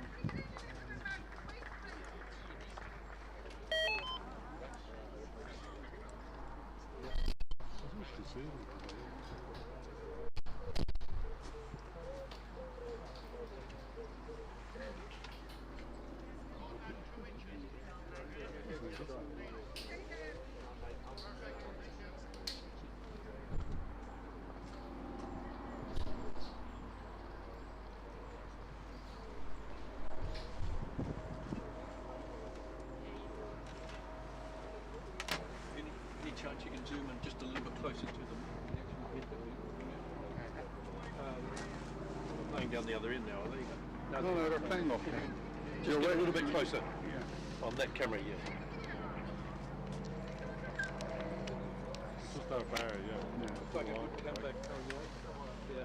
Chance you can zoom in just a little bit closer to the actual head that we playing down the other end now, are they? No, they're playing off there. Just get a little bit closer. On that camera, yeah. Just out there, yeah. Come back, yeah.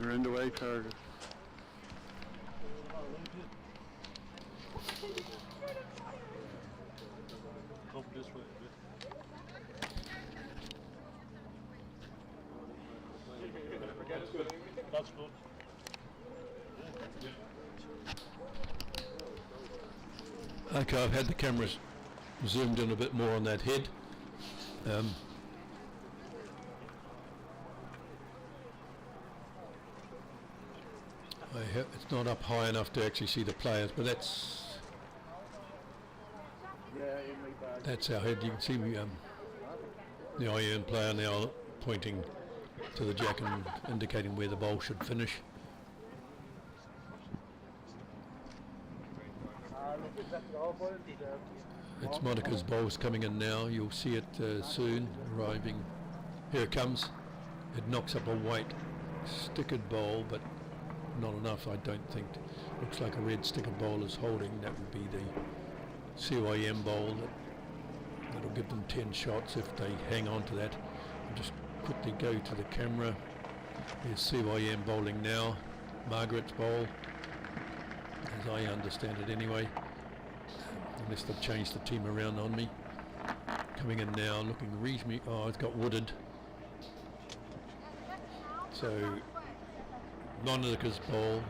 You're in the way, target. Come this way a bit. That's good. Okay, I've had the cameras zoomed in a bit more on that head. It's not up high enough to actually see the players, but that's our head. You can see the iron player now pointing to the jack and indicating where the bowl should finish. It's Monica's bowls coming in now. You'll see it soon arriving. Here it comes. It knocks up a white stickered bowl, but not enough, I don't think. Looks like a red stickered bowl is holding. That would be the CYM bowl. That'll give them 10 shots if they hang on to that. I'll just quickly go to the camera. There's CYM bowling now. Margaret's bowl, as I understand it anyway. Unless they've changed the team around on me. Coming in now, looking reasonably. Oh, it's got wooded. So Monica's ball.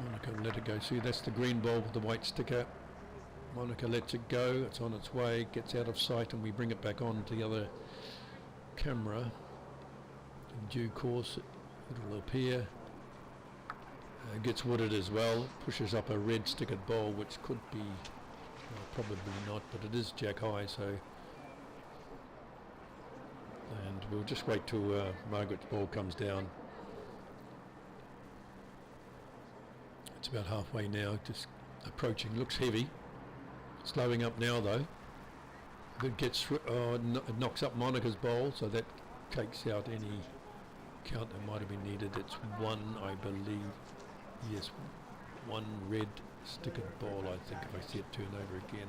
Monica let it go. See, that's the green ball with the white sticker. Monica lets it go. It's on its way. Gets out of sight, and we bring it back on to the other camera. In due course, it will appear. Gets wooded as well. Pushes up a red stickered ball, which could be, well, probably not, but it is jack high. So. And we'll just wait till Margaret's ball comes down. It's about halfway now, just approaching. Looks heavy. Slowing up now though. If it gets it knocks up Monica's bowl, so that takes out any count that might have been needed. It's one, I believe. Yes, one red stickered ball, I think, if I see it turn over again.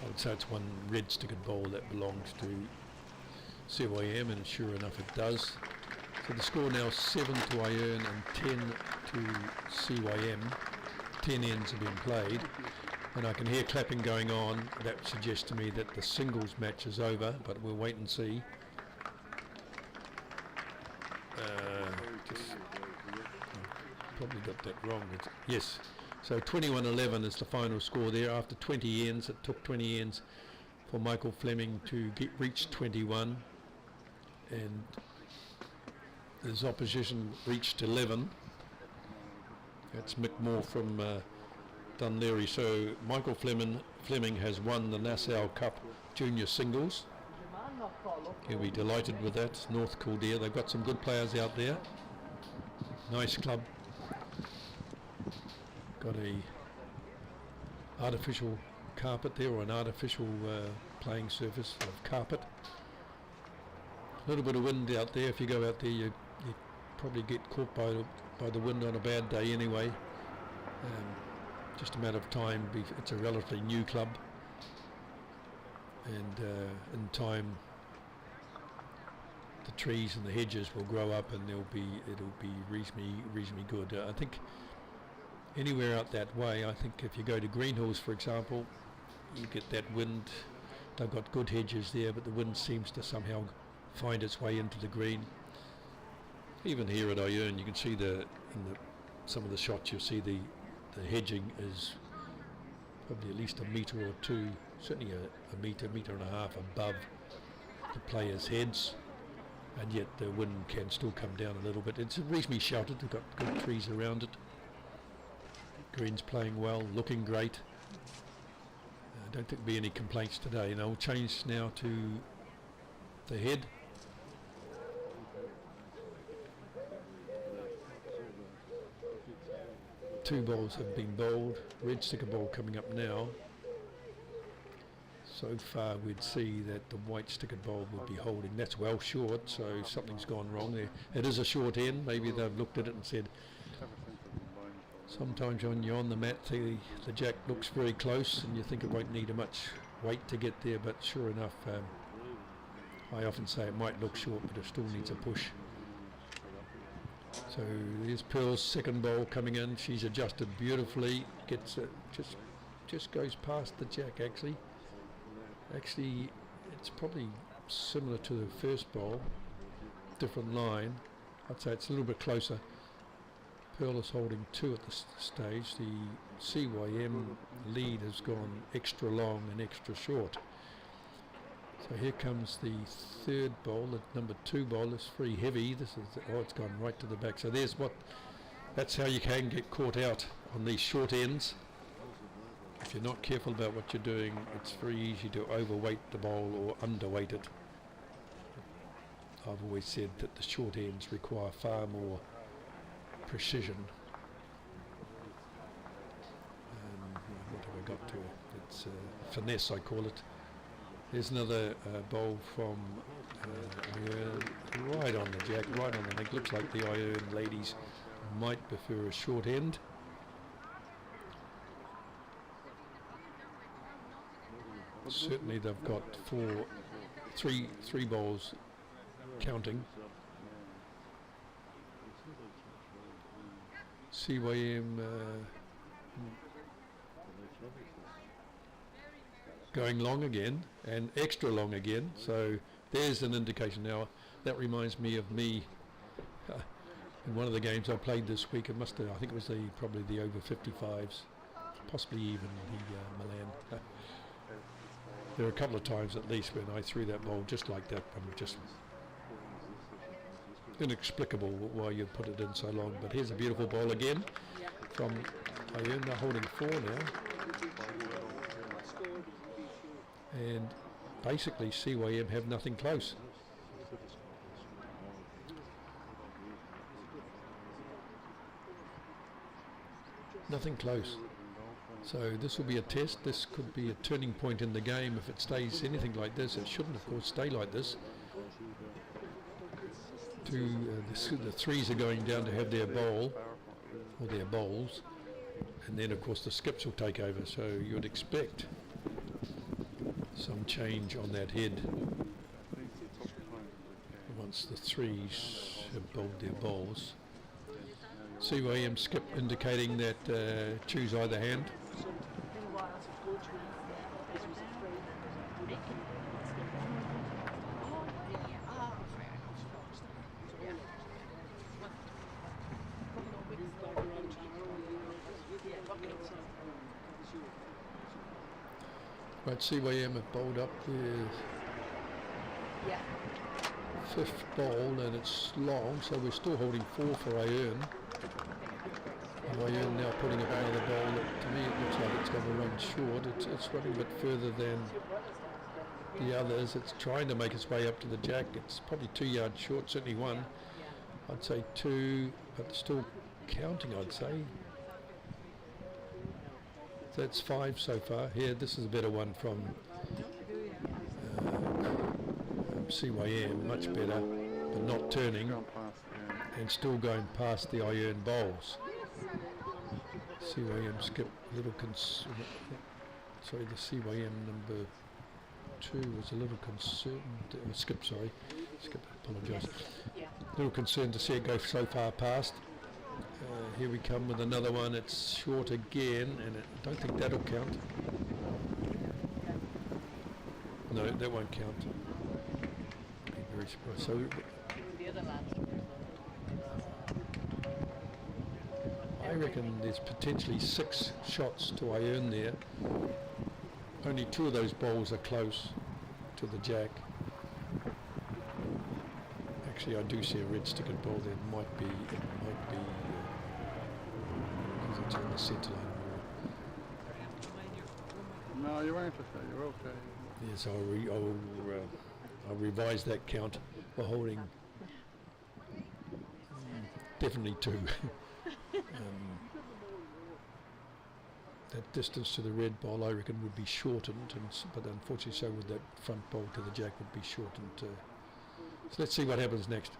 I would say it's one red stickered ball that belongs to CYM, and sure enough it does. So the score now 7 to Iron and 10 to CYM. 10 ends have been played, and I can hear clapping going on. That suggests to me that the singles match is over, but we'll wait and see. Probably got that wrong. Yes, so 21-11 is the final score there. After 20 ends, it took 20 ends for Michael Fleming to reach 21, and his opposition reached 11. That's Mick Moore from Dunleary. So Michael Fleming has won the Nassau Cup Junior Singles. He'll be delighted with that. North Kildare, they've got some good players out there. Nice club. Got a artificial carpet there, or an artificial playing surface of carpet. A little bit of wind out there. If you go out there, you probably get caught by the wind on a bad day anyway. Just a matter of time. It's a relatively new club, and in time the trees and the hedges will grow up, and it'll be reasonably good. I think anywhere out that way, I think if you go to Green Hills, for example, you get that wind. They've got good hedges there, but the wind seems to somehow find its way into the green. Even here at Iron, you can see some of the shots. You'll see the hedging is probably at least a metre or two, certainly a metre and a half above the players' heads, and yet the wind can still come down a little bit. It's reasonably sheltered. They've got good trees around it. Green's playing well, looking great. don't think there'll be any complaints today. And I'll change now to the head. Two bowls have been bowled. Red sticker bowl coming up now. So far we'd see that the white stickered bowl would be holding. That's well short, so something's gone wrong there. It is a short end. Maybe they've looked at it and said, sometimes when you're on the mat, the jack looks very close and you think it won't need much weight to get there, but sure enough, I often say it might look short, but it still needs a push. So there's Pearl's second bowl coming in. She's adjusted beautifully. Gets it, just goes past the jack actually. Actually, it's probably similar to the first bowl, different line. I'd say it's a little bit closer. Pearl is holding 2 at this stage. The CYM lead has gone extra long and extra short. So here comes the third bowl, the number 2 bowl is very heavy. This is, it's gone right to the back. So that's how you can get caught out on these short ends. If you're not careful about what you're doing, it's very easy to overweight the bowl or underweight it. I've always said that the short ends require far more precision. What have I got to? It's finesse, I call it. There's another bowl from Iron, right on the jack, right on the neck. Looks like the Iron ladies might prefer a short end. Certainly they've got three bowls counting. CYM going long again and extra long again, so there's an indication. Now that reminds me of me in one of the games I played this week. It must have, I think it was probably the over 55s, possibly even the Milan. There were a couple of times at least when I threw that ball just like that. I'm just inexplicable why you put it in so long. But here's a beautiful ball again from Iron. They're holding 4 now. And basically CYM have nothing close. Nothing close. So this will be a test. This could be a turning point in the game if it stays anything like this. It shouldn't, of course, stay like this. The threes are going down to have their bowl, or their bowls, and then, of course, the skips will take over. So you'd expect some change on that head once the threes have bowled their bowls. CYM skip indicating that choose either hand. Right, CYM have bowled up their 5th bowl and it's long, so we're still holding 4 for Iron. Iron now putting up another bowl that to me it looks like it's going to run short. It's running a bit further than the others. It's trying to make its way up to the jack. It's probably 2 yards short, certainly 1. I'd say 2, but still counting, I'd say. That's 5 so far. Here, this is a better one from CYM, much better, but not turning and still going past the Iron bowls. CYM skip a little sorry, the CYM number 2 was a little concerned, skip, apologise. A little concerned to see it go so far past. Here we come with another one. It's short again, and I don't think that'll count. No, that won't count. Be very surprised. So I reckon there's potentially 6 shots to Iron there. Only 2 of those bowls are close to the jack. Actually, I do see a red stickered ball there. It might be because it's on the centre line. No, you weren't okay. You're okay. Yes, I'll revise that count. We're holding definitely 2. That distance to the red ball, I reckon, would be shortened, but unfortunately so would that front ball to the jack would be shortened. So let's see what happens next.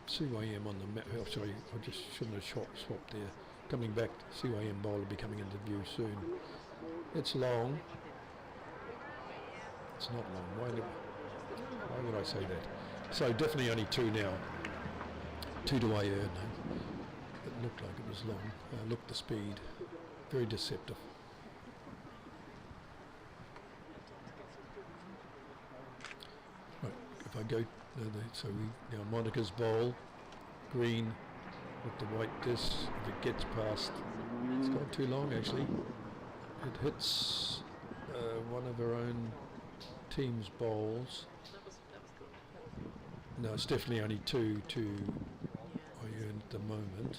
CYM on the map. Oh, sorry, I just shouldn't have swapped there. Coming back, CYM ball will be coming into view soon. It's long. It's not long. Why would I say that? So definitely only 2 now. 2 to Iron. It looked like it was long. Look the speed. Very deceptive. Right, if I go, so now Monica's ball, green with the white disc. If it gets past, it's gone too long actually. It hits one of her own team's bowls. No, it's definitely only 2 to Iron at the moment.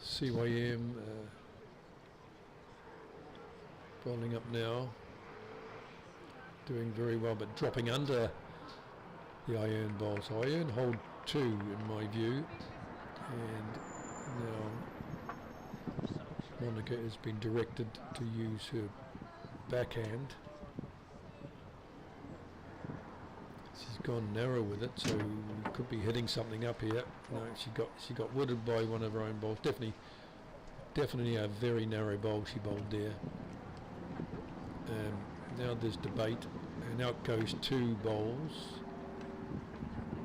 CYM bowling up now, doing very well, but dropping under the Iron bowl. So Iron hold 2 in my view, and now Monica has been directed to use her backhand. She's gone narrow with it, so could be hitting something up here. No, she got wooded by one of her own bowls. Definitely a very narrow bowl she bowled there. Now there's debate, and out goes 2 bowls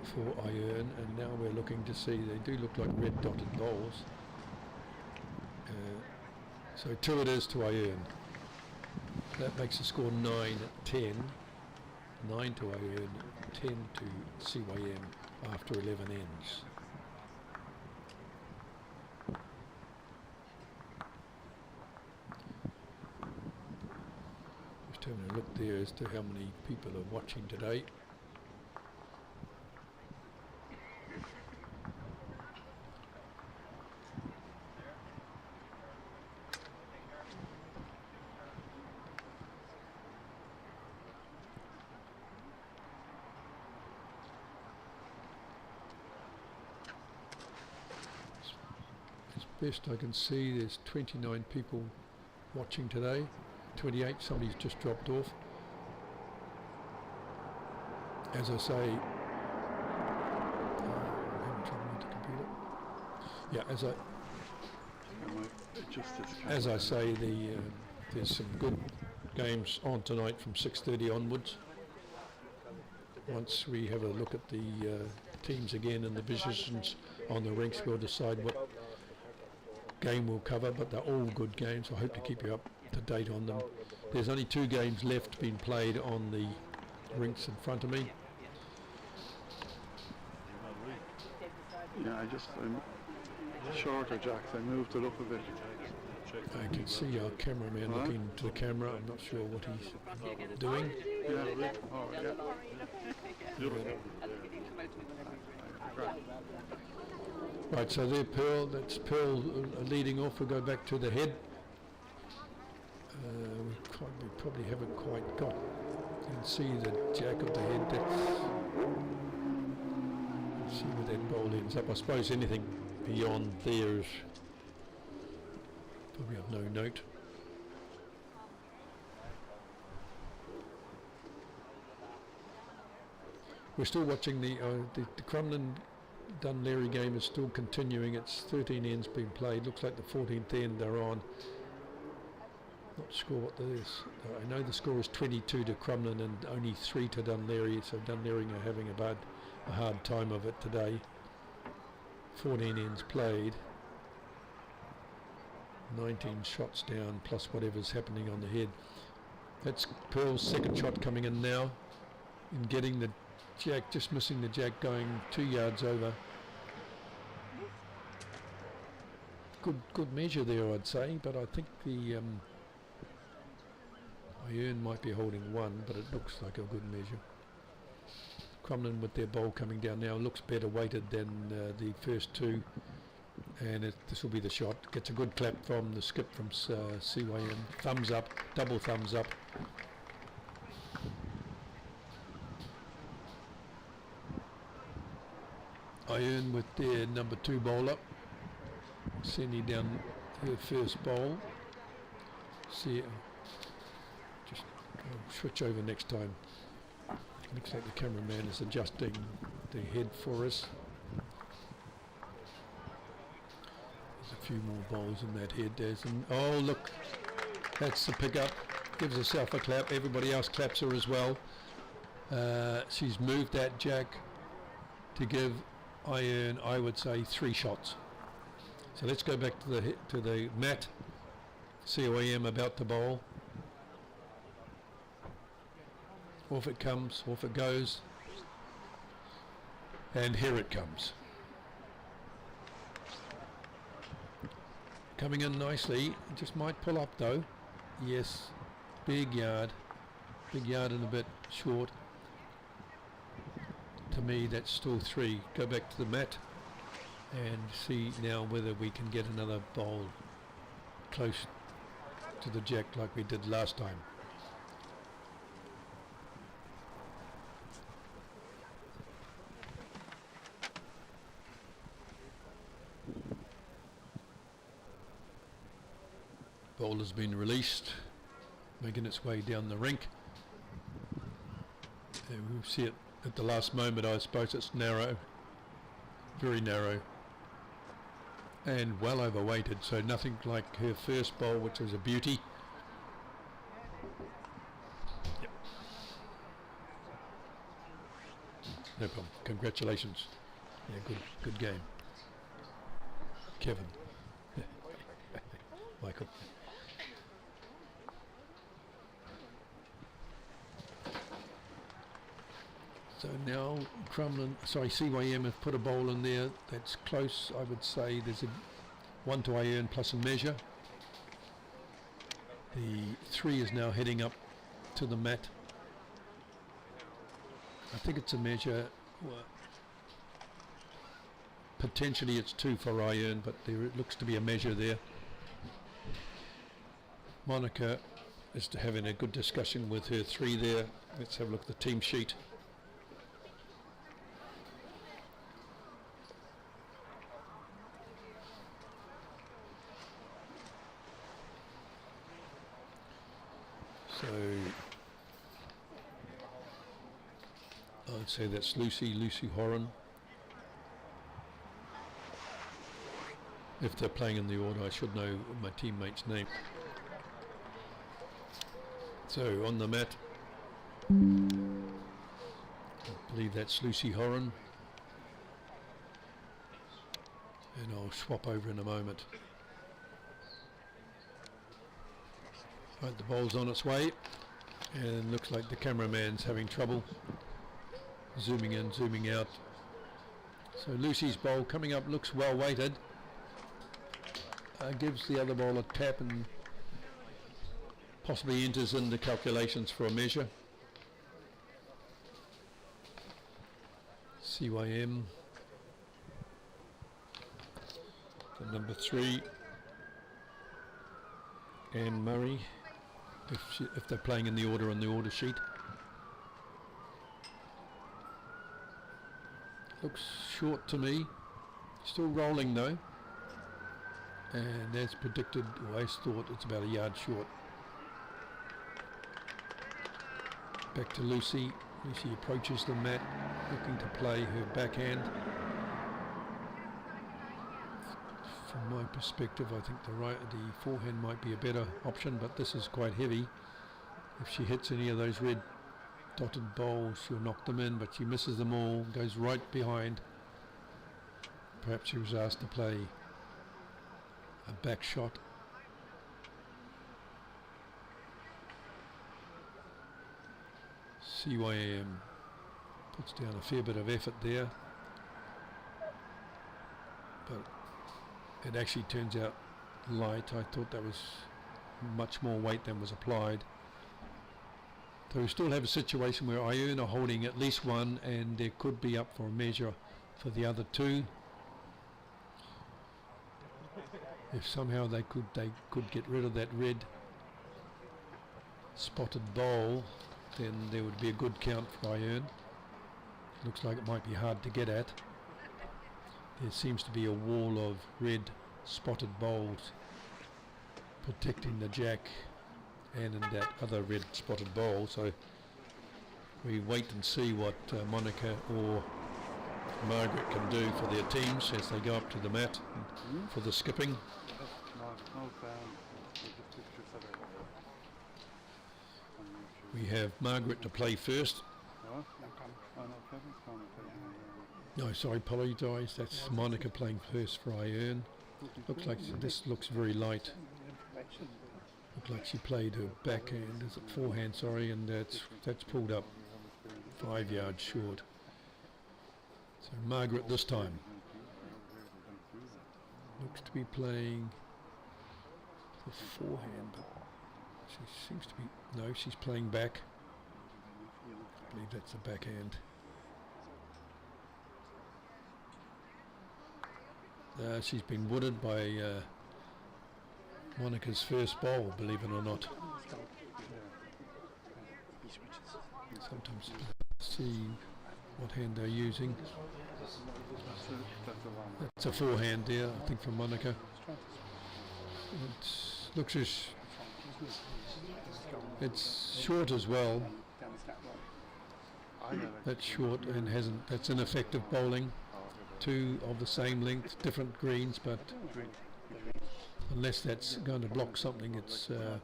for Iron, and now we're looking to see, they do look like red dotted bowls. So 2 it is to Iron. That makes the score 9-10. 9 to Iron, 10 to CYM after 11 ends. Just having a look there as to how many people are watching today. Best I can see, there's 29 people watching today. 28, somebody's just dropped off. As I say, yeah, as I say, there's some good games on tonight from 6:30 onwards. Once we have a look at the teams again and the positions on the rinks, we'll decide what game we'll cover, but they're all good games. I hope to keep you up to date on them. There's only 2 games left being played on the rinks in front of me. Yeah, I'm shorter, Jack. I moved it up a bit. I can see our cameraman looking to the camera. I'm not sure what he's doing. Yeah. Oh, yeah. Right, so there Pearl, that's Pearl leading off. We'll go back to the head. We probably haven't quite got, you can see the jack of the head. Let's see where that ball ends up. I suppose anything beyond there is probably of no note. We're still watching the Crumlin Dunleary game is still continuing. It's 13 ends being played. Looks like the 14th end they're on. Not sure what that is. I know the score is 22 to Crumlin and only 3 to Dunleary, so Dunleary are having a hard time of it today. 14 ends played. 19 shots down plus whatever's happening on the head. That's Pearl's second shot coming in now, and getting the jack, just missing the jack, going 2 yards over. Good measure there, I'd say, but I think the Iron might be holding 1, but it looks like a good measure. Crumlin with their bowl coming down now. Looks better weighted than the first two. And this will be the shot. Gets a good clap from the skip from CYM. Thumbs up, double thumbs up. Iron with their number 2 bowler, sending down her first bowl. See, just switch over next time. Looks like the cameraman is adjusting the head for us. There's a few more bowls in that head. Oh look, that's the pickup. Gives herself a clap. Everybody else claps her as well. She's moved that jack to give Iron, I would say, 3 shots. So let's go back to the mat. COAM about to bowl. Off it comes, off it goes. And here it comes. Coming in nicely. Just might pull up though. Yes. Big yard. Big yard and a bit short. To me that's still 3. Go back to the mat and see now whether we can get another bowl close to the jack like we did last time. Ball has been released, making its way down the rink. And we'll see it at the last moment. I suppose it's narrow, very narrow, and well overweighted, so nothing like her first bowl, which was a beauty. Yep. No problem. Congratulations. Yeah, good game. Kevin. Michael. So now CYM have put a bowl in there that's close. I would say there's a 1 to Iron plus a measure. The 3 is now heading up to the mat. I think it's a measure. Well, potentially it's 2 for Iron, but there it looks to be a measure there. Monica is having a good discussion with her 3 there. Let's have a look at the team sheet. So I'd say that's Lucy Horan. If they're playing in the order, I should know my teammate's name. So on the mat, I believe that's Lucy Horan. And I'll swap over in a moment. Right, the ball's on its way, and looks like the cameraman's having trouble zooming in, zooming out. So Lucy's bowl coming up looks well weighted. Gives the other ball a tap and possibly enters in the calculations for a measure. CYM, the number 3, and Murray, if they're playing in the order on the order sheet. Looks short to me, still rolling though, and as predicted, or as thought, it's about a yard short. Back to Lucy. Lucy approaches the mat, looking to play her backhand. From my perspective, I think the forehand might be a better option, but this is quite heavy. If she hits any of those red dotted bowls, she'll knock them in, but she misses them all, goes right behind. Perhaps she was asked to play a back shot. CYM puts down a fair bit of effort there, but it actually turns out light. I thought that was much more weight than was applied. So we still have a situation where Ioun are holding at least one, and there could be up for a measure for the other two. If somehow they could get rid of that red spotted bowl, then there would be a good count for Ioun. Looks like it might be hard to get at. There seems to be a wall of red spotted bowls protecting the jack and in that other red spotted bowl, so we wait and see what Monica or Margaret can do for their teams as they go up to the mat for the skipping. We have Margaret to play first. No, sorry, apologise. That's Monica playing first for Ioun. Looks like this looks very light. Looks like she played her backhand, is it forehand, sorry, and that's pulled up 5 yards short. So Margaret this time looks to be playing the forehand, but she seems to be, no, she's playing back. I believe that's the backhand. She's been wooded by Monica's first bowl, believe it or not. Sometimes see what hand they're using. That's a forehand there, I think, from Monica. It looks as it's short as well. That's short and hasn't. That's ineffective bowling. Two of the same length, different greens, but unless that's going to block something, it's an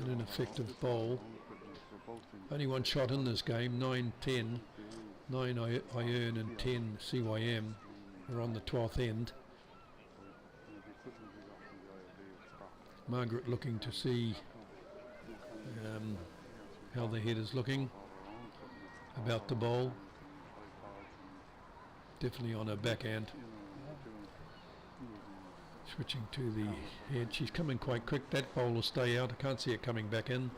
ineffective bowl. Only one shot in this game, 9-10. 9 Ioun and 10 CYM. We're on the 12th end. Margaret looking to see how the head is looking about the bowl. Definitely on her backhand. Switching to the head. She's coming quite quick. That bowl will stay out. I can't see it coming back in.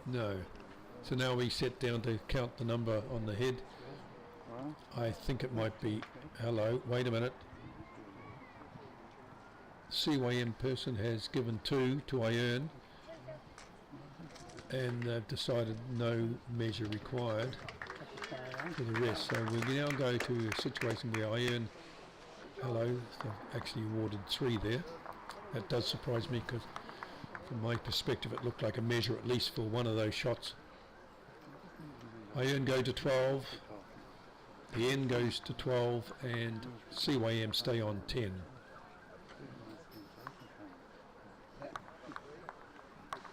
No. So now we set down to count the number on the head. I think it might be, hello, wait a minute. CYM person has given 2 to Ioun, and they've decided no measure required for the rest. So we now go to a situation where Ioun, hello, they've actually awarded 3 there. That does surprise me, because from my perspective it looked like a measure at least for one of those shots. Ioun go to 12, the end goes to 12, and CYM stay on 10.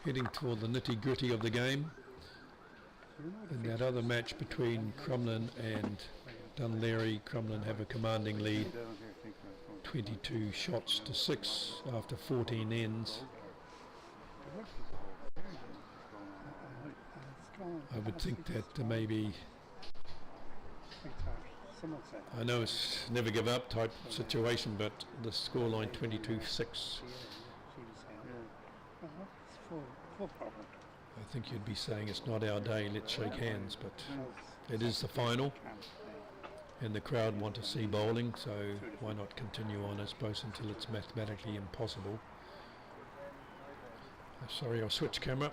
Heading toward the nitty-gritty of the game. In that other match between Crumlin and Dunleary, Crumlin have a commanding lead, 22 shots to 6 after 14 ends. I would think that maybe, I know it's never give up type situation, but the scoreline 22-6. I think you'd be saying it's not our day, let's shake hands, but it is the final and the crowd want to see bowling, so why not continue on, I suppose, until it's mathematically impossible. Sorry, I'll switch camera.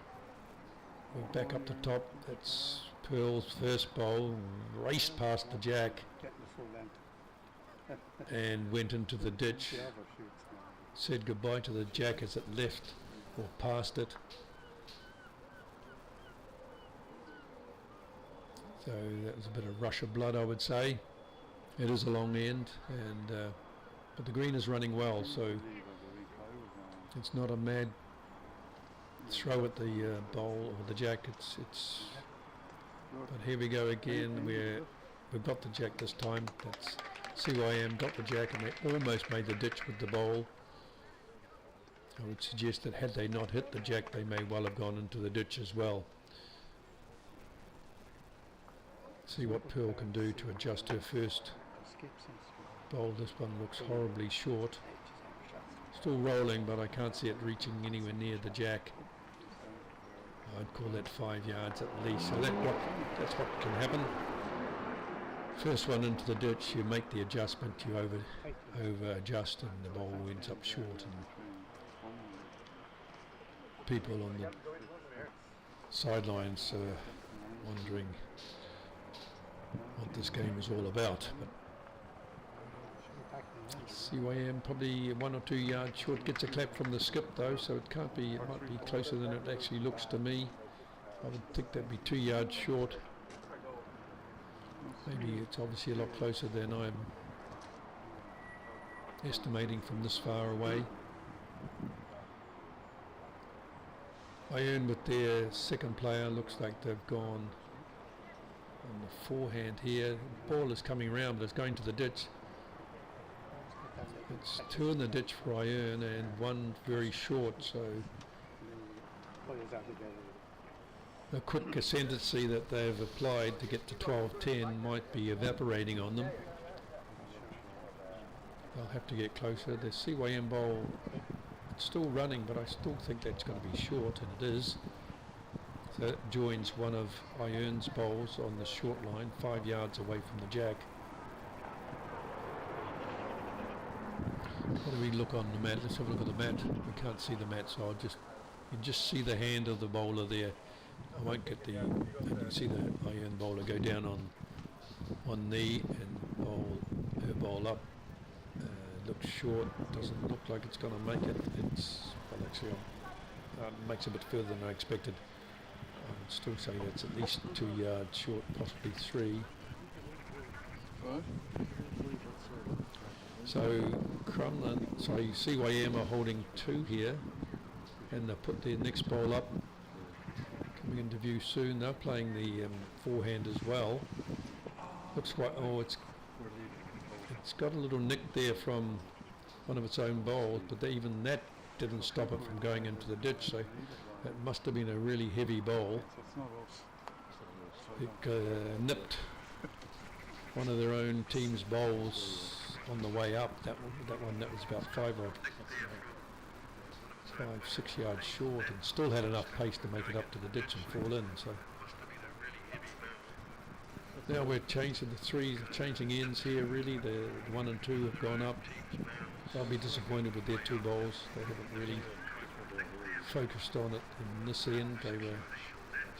We're back up the top. That's Pearl's first bowl, raced past the jack and went into the ditch, said goodbye to the jack as it left or past it. So that was a bit of rush of blood, I would say. It is a long end, and but the green is running well, so it's not a mad throw at the bowl or the jack. It's. But here we go again. We've got the jack this time. That's CYM got the jack, and they almost made the ditch with the bowl. I would suggest that had they not hit the jack, they may well have gone into the ditch as well. See what Pearl can do to adjust her first bowl. This one looks horribly short. Still rolling, but I can't see it reaching anywhere near the jack. I'd call that 5 yards at least. So that's what can happen. First one into the ditch, you make the adjustment, you over adjust, and the ball ends up short, and people on the sidelines wondering what this game is all about. But CYM probably 1 or 2 yards short, gets a clap from the skip though, so it can't be, it might be closer than it actually looks to me. I would think that'd be 2 yards short. Maybe it's obviously a lot closer than I'm estimating from this far away. Iron with their second player, looks like they've gone on the forehand here. The ball is coming round, but it's going to the ditch. It's 2 in the ditch for Iron and 1 very short, so the quick ascendancy that they've applied to get to 12-10 might be evaporating on them. They'll have to get closer. The CYM bowl, it's still running, but I still think that's going to be short, and it is. So that joins one of Iron's bowls on the short line, 5 yards away from the jack. What do we look on the mat? Let's have a look at the mat. We can't see the mat, so you just see the hand of the bowler there. I won't get the, and you can see the Iron bowler go down on one knee and bowl her bowl up. Looks short, doesn't look like it's going to make it. It's, well, actually makes a bit further than I expected. I would still say that's at least 2 yards short, possibly 3. So Crumlin, sorry, CYM are holding 2 here, and they put their next bowl up. Coming into view soon. They're playing the forehand as well. Looks quite, oh, it's got a little nick there from one of its own bowls, but even that didn't stop it from going into the ditch, so that must have been a really heavy bowl. It nipped one of their own team's bowls on the way up. That was about 5 or 6 yards short, and still had enough pace to make it up to the ditch and fall in. So now we're changing the 3, changing ends here. Really, the 1 and 2 have gone up. They'll be disappointed with their 2 bowls. They haven't really focused on it in this end. They were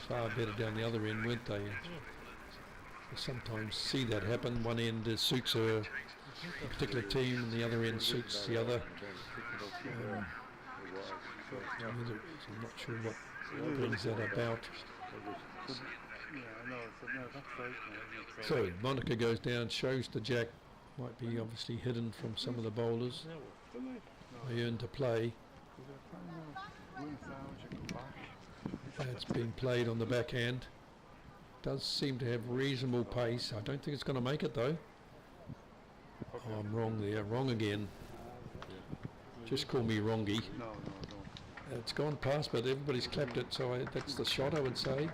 far better down the other end, weren't they? You sometimes see that happen. One end suits a particular team, and the other end suits the other. I'm not sure what brings that about. So Monica goes down, shows the jack, might be obviously hidden from some of the bowlers. They earn to play. It's been played on the backhand. Does seem to have reasonable pace. I don't think it's going to make it though. Oh, I'm wrong there. Wrong again. Just call me wrongy. It's gone past, but everybody's clapped it, so that's the shot, I would say.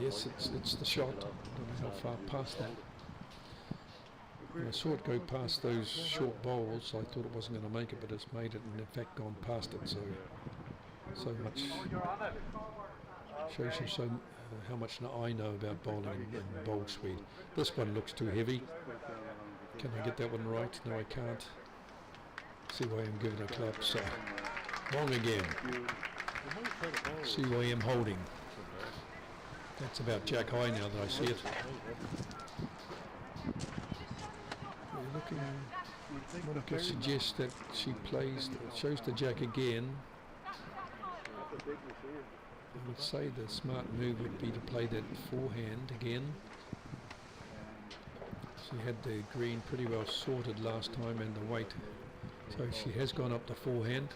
Yes, it's the shot. I don't know how far past that. When I saw it go past those short bowls, I thought it wasn't going to make it, but it's made it, and in fact gone past it. So much shows you how much I know about bowling and bowl speed. This one looks too heavy. Can I get that one right? No, I can't. See why I'm giving a clap. So wrong again. See why I'm holding. That's about jack high now that I see it. We're looking. Monica suggests that she shows the jack again. I would say the smart move would be to play that forehand again. She had the green pretty well sorted last time and the weight. So she has gone up the forehand.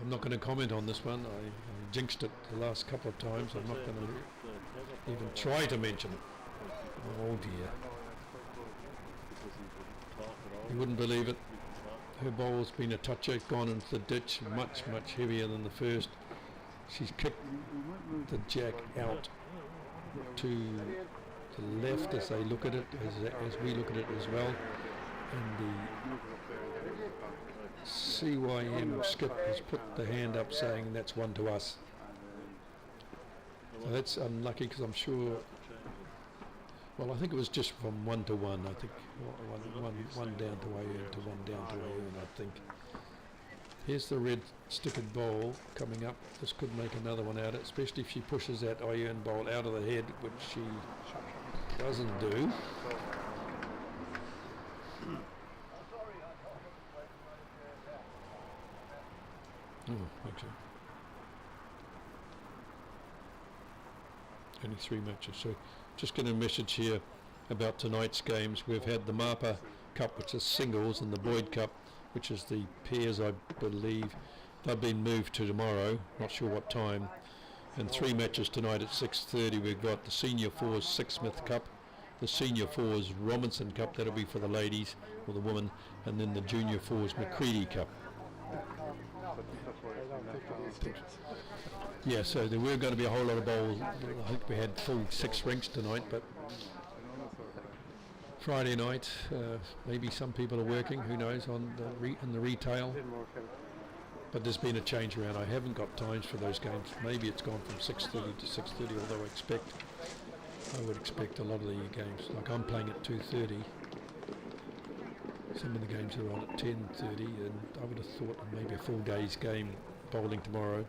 I'm not going to comment on this one. I jinxed it the last couple of times. I'm not going to even try to mention it. Oh dear. You wouldn't believe it. Her bowl's been a toucher, gone into the ditch, much heavier than the first. She's kicked the jack out to the left as they look at it, as we look at it as well. And the CYM skip has put the hand up saying that's one to us. So that's unlucky because I'm sure. Well, I think it was just from 1 to 1. I think one down to Ayern to 1 down to Ayern. I think. Here's the red stickered bowl coming up. This could make another one out, especially if she pushes that Ayern bowl out of the head, which she doesn't do. Oh, actually. Only 3 matches. So just getting a message here about tonight's games. We've had the Mapa Cup, which is singles, and the Boyd Cup, which is the pairs, I believe. They've been moved to tomorrow, not sure what time. And 3 matches tonight at 6:30. We've got the Senior Fours Sixsmith Cup, the Senior Fours Robinson Cup, that'll be for the ladies or the women, and then the Junior Fours McCready Cup. Yeah, so there were going to be a whole lot of bowls. I think we had full 6 rinks tonight, but Friday night, maybe some people are working, who knows, on in the retail. But there's been a change around. I haven't got times for those games. Maybe it's gone from 6:30 to 6:30, although I would expect a lot of the games. Like I'm playing at 2:30. Some of the games are on at 10:30, and I would have thought maybe a full day's game bowling tomorrow.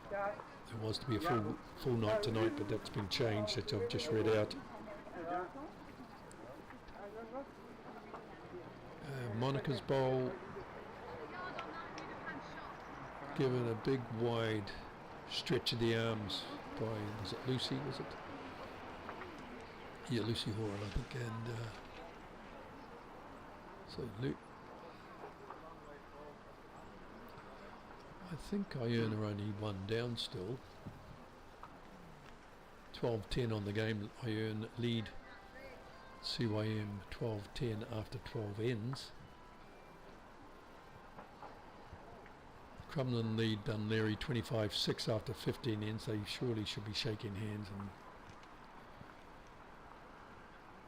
There was to be a full night tonight, but that's been changed, that I've just read out. Monica's bowl, given a big wide stretch of the arms by, was it Lucy, was it? Yeah, Lucy Horan, I think, and so I think Ayern are only 1 down still. 12-10 on the game. Ayern lead CYM 12-10 after 12 ends. Crumlin lead Dunleary 25-6 after 15 ends. They surely should be shaking hands and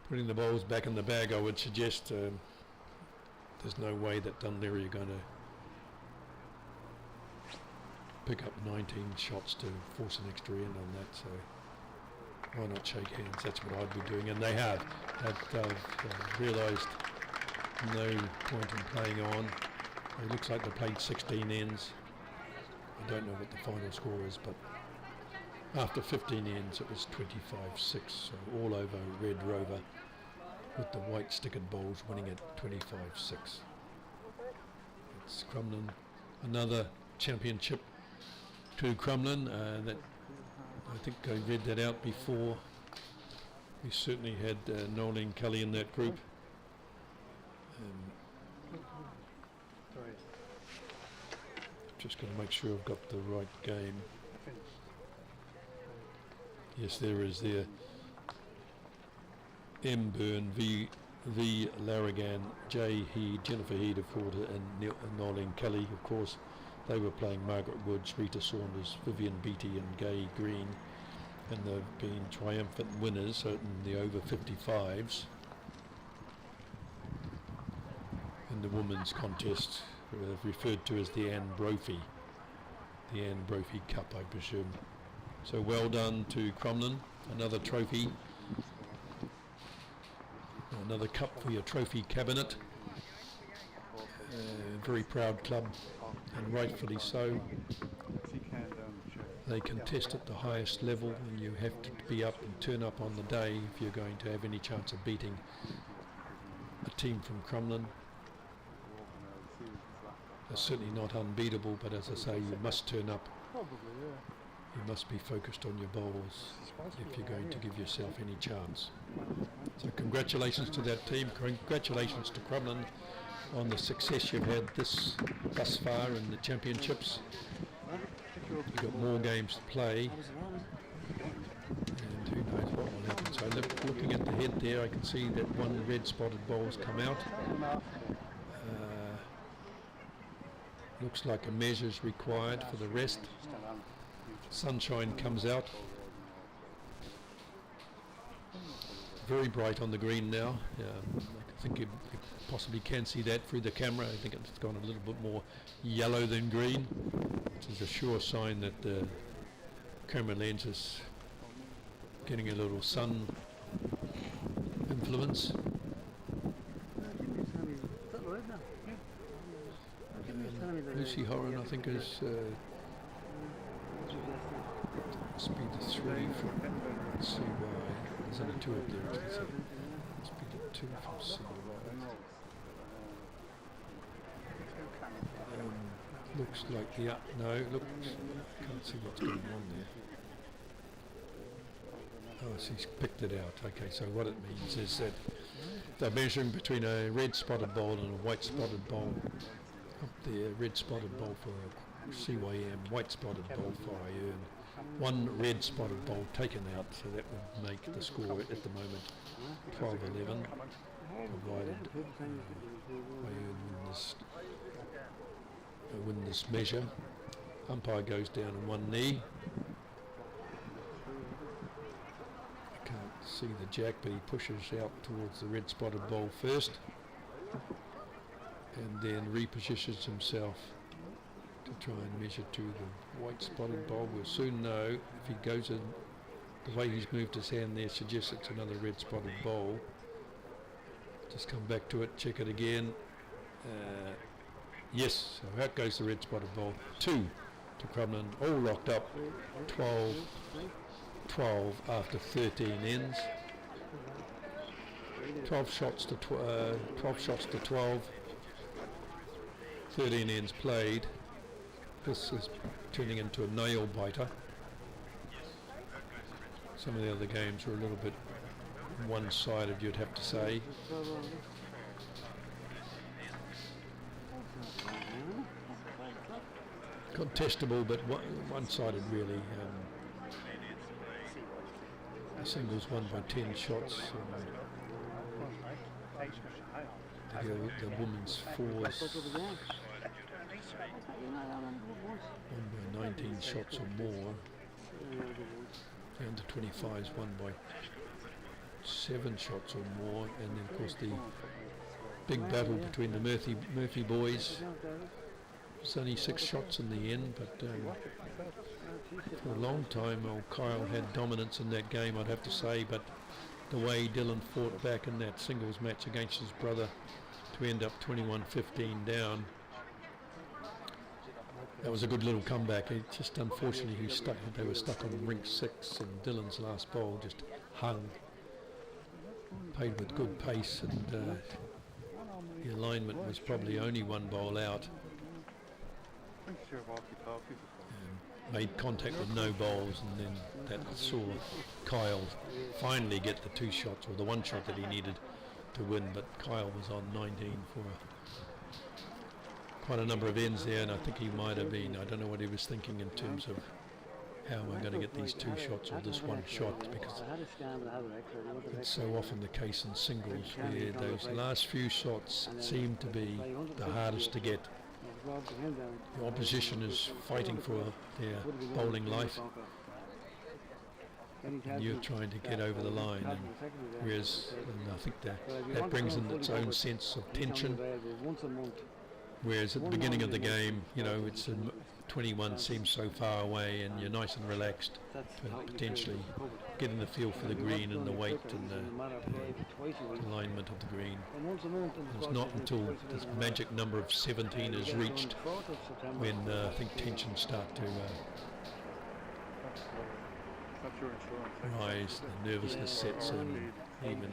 putting the bowls back in the bag. I would suggest there's no way that Dunleary are going to pick up 19 shots to force an extra end on that, so why not shake hands? That's what I'd be doing, and they have. They've realised no point in playing on. It looks like they played 16 ends. I don't know what the final score is, but after 15 ends it was 25-6, so all over Red Rover, with the white stickered bowls winning at 25-6. It's Crumlin, another championship to Crumlin. That I think I read that out before. We certainly had Noeline Kelly in that group. Just going to make sure I've got the right game. Yes, there is there. M. Byrne, V. Larrigan, J. Heed, Jennifer Heed, of course, and Noeline Kelly, of course. They were playing Margaret Woods, Rita Saunders, Vivian Beattie and Gay Green, and they've been triumphant winners in the over 55s in the women's contest, referred to as the Anne Brophy Cup, I presume. So well done to Crumlin, another trophy, another cup for your trophy cabinet. Very proud club, and rightfully so. They contest at the highest level, and you have to be up and turn up on the day if you're going to have any chance of beating a team from Crumlin. They're certainly not unbeatable, but as I say, you must turn up. You must be focused on your bowls if you're going to give yourself any chance. So congratulations to that team. Congratulations to Crumlin on the success you've had thus far in the championships. You've got more games to play, and who knows what will happen. So looking at the head there, I can see that one red spotted bowl's come out. Looks like a measure's required for the rest. Sunshine comes out. very bright on the green now. I think you possibly can see that through the camera. I think it's gone a little bit more yellow than green, which is a sure sign that the camera lens is getting a little sun influence. Lucy Horan, I think, is speed of 3 from CY. There's only 2 up there. So speed of 2 from CY. Looks like the can't see what's going on there. Oh, she's picked it out. Okay, so what it means is that they're measuring between a red spotted bowl and a white spotted bowl. Up there, red spotted bowl for CYM, white spotted bowl for IERN. One red spotted bowl taken out, so that would make the score at the moment 12-11, provided IERN win this measure. Umpire goes down on one knee. I can't see the jack, but he pushes out towards the red spotted bowl first, and then repositions himself to try and measure to the white spotted bowl. We'll soon know if he goes in. The way he's moved his hand there suggests it's another red spotted bowl. Just come back to it, check it again. Yes, so out goes the red spotted bowl. 2 to Crumlin, all locked up. 12 after 13 ends. 12 shots to 12. 13 ends played. This is turning into a nail biter. Some of the other games are a little bit one-sided, you'd have to say. Contestable, but one-sided really. The singles won by 10 shots. The women's fours won by 19 shots or more. The under 25s won by 7 shots or more, and then of course the big battle between the Murphy boys. It's only 6 shots in the end, but for a long time old Kyle had dominance in that game, I'd have to say, but the way Dylan fought back in that singles match against his brother to end up 21-15 down, that was a good little comeback. It just unfortunately they were stuck on rink 6, and Dylan's last bowl just hung. Played with good pace, and the alignment was probably only 1 bowl out. Made contact with no bowls, and then that saw Kyle finally get the 2 shots, or the 1 shot that he needed to win, but Kyle was on 19 for quite a number of ends there, and I think he might have been, I don't know what he was thinking in terms of how we're going to get these 2 shots or this 1 shot, because it's so often the case in singles where those last few shots seem to be the hardest to get. The opposition is fighting for their bowling life, and you're trying to get over the line, and I think that brings in its own sense of tension. Whereas at the beginning of the game, it's 21 seems so far away, and you're nice and relaxed, potentially getting the feel for the green and the weight and the alignment of the green. And it's not until this magic number of 17 is reached when I think tensions start to rise, the nervousness sets in. Even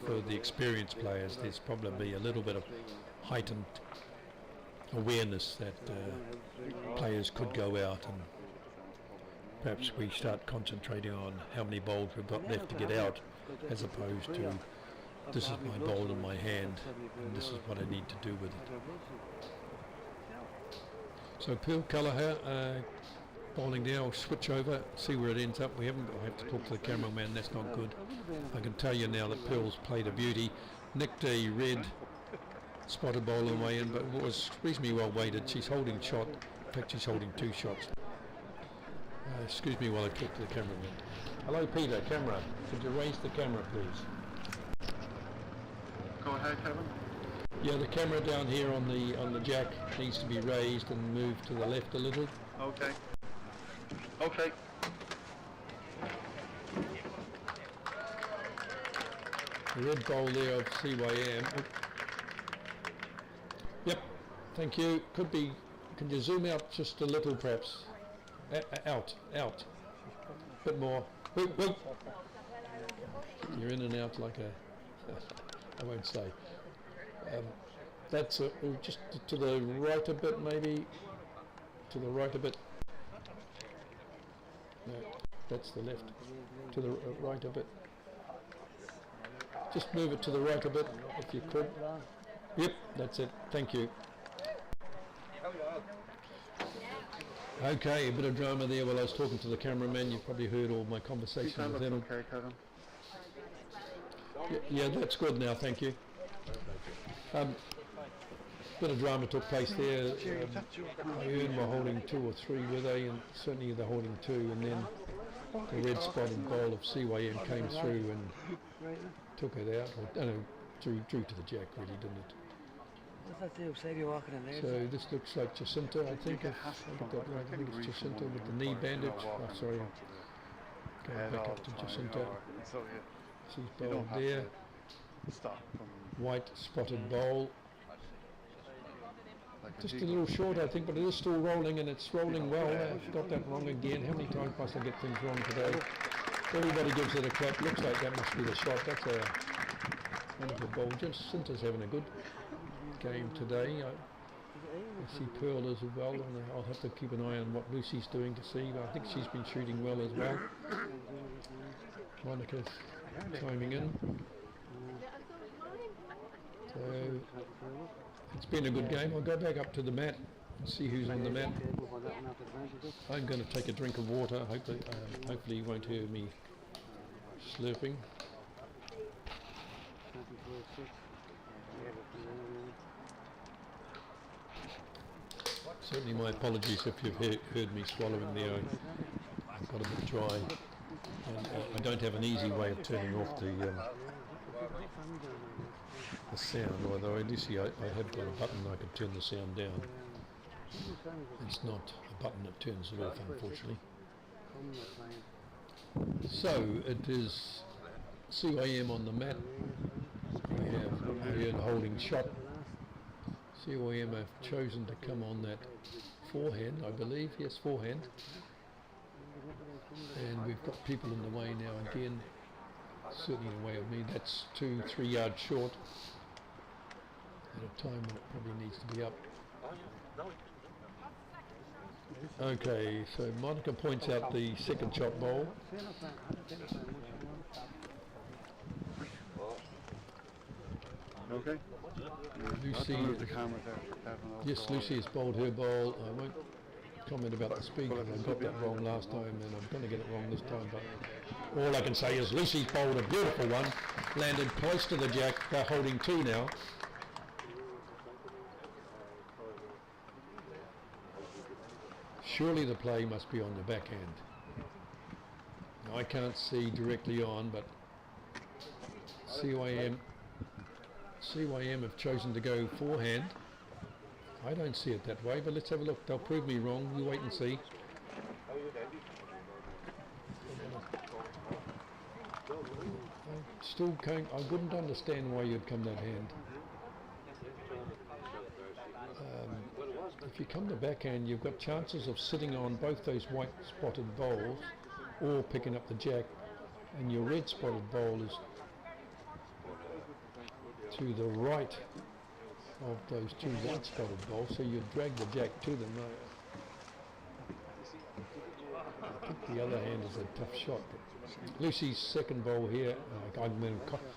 for the experienced players, there's probably a little bit of heightened awareness that players could go out, and perhaps we start concentrating on how many bowls we've got left to get out, as opposed to this is my bowl in my hand and this is what I need to do with it. So Pearl Callagher bowling now. I'll switch over, see where it ends up. I have to talk to the cameraman, that's not good. I can tell you now that Pearl's played a beauty. Nicked a red spotted bowl on the way in, but was reasonably well weighted. She's holding shot. In fact, she's holding 2 shots. Excuse me while I talk to the cameraman. Hello Peter, camera. Could you raise the camera please? Go ahead, Kevin. Yeah, the camera down here on the jack needs to be raised and moved to the left a little. Okay. Okay. The red bowl there of CYM. Oh. Yep, thank you. Could be, can you zoom out just a little perhaps? Out. Bit more. Whoop. You're in and out like a, I won't say. That's just to the right a bit maybe. To the right a bit. No, that's the left. To the right a bit. Just move it to the right a bit if you could. Yep, that's it. Thank you. Okay, a bit of drama there while I was talking to the cameraman. You probably heard all my conversation with him. Okay, Kevin. Yeah, that's good now, thank you. Bit of drama took place there. I earned my holding 2 or 3 were they, and certainly the holding 2, and then the red spotted bowl of CYM came through and took it out. Drew to the jack really, didn't it? So this looks like Jacinta, I think. If I got that right, I think it's Jacinta with the knee bandage. Oh, sorry. Going back up to Jacinta. She's bowled there. White spotted bowl. Just a little short, I think, but it is still rolling, and it's rolling well. I've got that wrong again. How many times must I get things wrong today? Everybody gives it a clap. Looks like that must be the shot. That's a wonderful bowl. Jacinta's having a good game today. I see Pearl as well, and I'll have to keep an eye on what Lucy's doing to see, but I think she's been shooting well as well. Monica's chiming in. So it's been a good game. I'll go back up to the mat and see who's on the mat. I'm going to take a drink of water. Hopefully you won't hear me slurping. Certainly my apologies if you've heard me swallowing there. I've got a bit dry, and I don't have an easy way of turning off the sound, although at least I have got a button I can turn the sound down. It's not a button that turns it off, unfortunately. So it is CYM on the mat. We have Ian holding shot. CYM have chosen to come on that forehand, I believe. Yes, forehand. And we've got people in the way now again. Certainly in the way of me. That's 2-3 yards short at a time when it probably needs to be up. Okay, so Monica points out the second shot bowl. Okay. Lucy, The camera there for Kevin. yes, Lucy has bowled her bowl. I won't comment about the speed because I got that wrong last time, and I'm going to get it wrong this time. But all I can say is Lucy's bowled a beautiful one, landed close to the jack. They're holding 2 now. Surely the play must be on the backhand. Now, I can't see directly on, but CYM have chosen to go forehand. I don't see it that way, but let's have a look. They'll prove me wrong. You wait and see. I wouldn't understand why you'd come that hand. If you come the backhand, you've got chances of sitting on both those white spotted bowls or picking up the jack, and your red spotted bowl is to the right of those 2 white spotted bowls, so you drag the jack to them. I think the other hand is a tough shot. Lucy's second bowl here,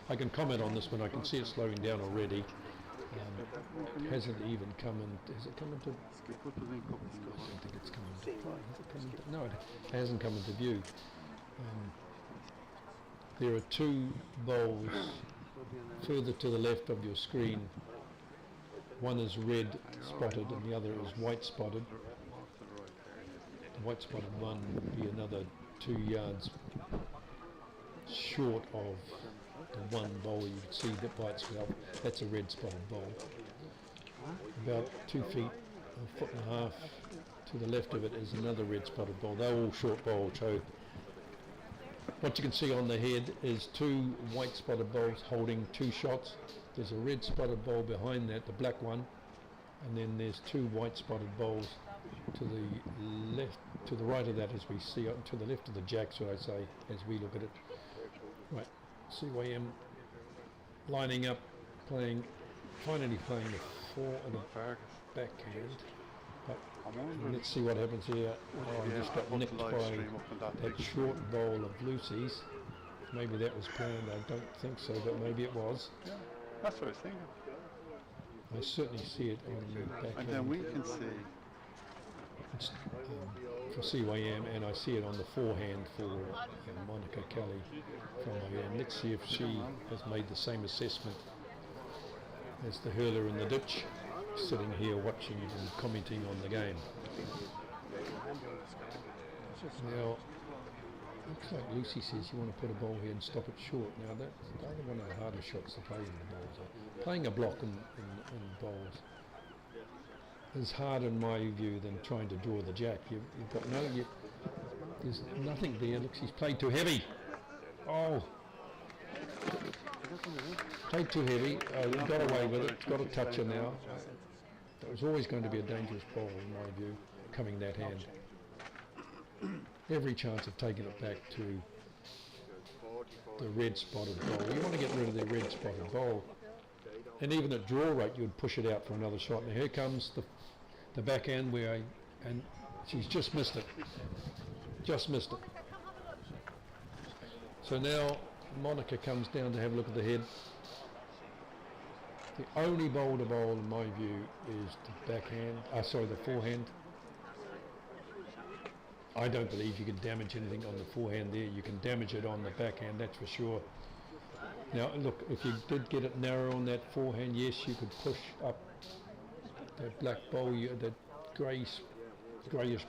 I can comment on this one. I can see it slowing down already. Hasn't even come in. Has it come into? I don't think it's come into play. No, it hasn't come into view. There are 2 bowls further to the left of your screen. One is red spotted and the other is white spotted. white spotted one would be another 2 yards short of the one bowl you can see that by itself. That's a red spotted bowl. About 2 feet, a foot and a half to the left of it is another red spotted bowl. They're all short bowls, so what you can see on the head is 2 white spotted bowls holding 2 shots. There's a red spotted bowl behind that, the black one, and then there's 2 white spotted bowls to the left, to the right of that, as we see, to the left of the jack, should I say, as we look at it. Right, CYM lining up, finally playing the 4 and a backhand. But let's see what happens here. Oh, I just got nicked by that short bowl of Lucy's. Maybe that was planned, I don't think so, but maybe it was. Yeah, that's what I was thinking. I certainly see it on the backhand. And then we can see. It's, for CYM, and I see it on the forehand for Monica Kelly from IM. Let's see if she has made the same assessment as the hurler in the ditch, sitting here watching it and commenting on the game. Now, looks like Lucy says you want to put a ball here and stop it short. Now, that's one of the harder shots to play in the bowls. Playing a block in bowls is harder in my view than trying to draw the jack. You've got there's nothing there. Looks, he's played too heavy. Oh, played too heavy. He got away with it. Got a toucher now. That was always going to be a dangerous ball in my view, coming that hand. Every chance of taking it back to the red spotted bowl. You want to get rid of the red spotted bowl. And even at draw rate, you'd push it out for another shot. Now here comes the backhand and she's just missed it. Just missed it. So now Monica comes down to have a look at the head. The only bowl to bowl, in my view, is the backhand. The forehand. I don't believe you can damage anything on the forehand there. You can damage it on the backhand, that's for sure. Now look, if you did get it narrow on that forehand, yes, you could push up that black bowl, that greyish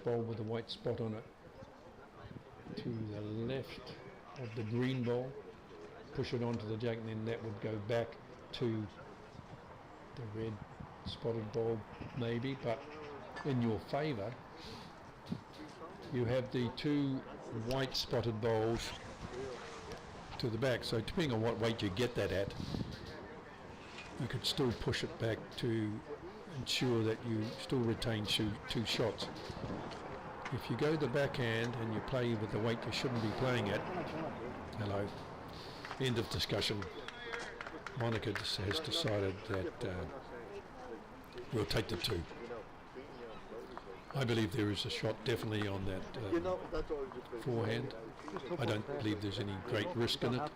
bowl with a white spot on it to the left of the green bowl, push it onto the jack, and then that would go back to the red spotted bowl maybe, but in your favour you have the 2 white spotted bowls to the back, so depending on what weight you get that at, you could still push it back to ensure that you still retain 2 shots. If you go the backhand and you play with the weight you shouldn't be playing at, hello, end of discussion. Monica has decided that we'll take the 2. I believe there is a shot definitely on that forehand. I don't believe there's any great risk in it.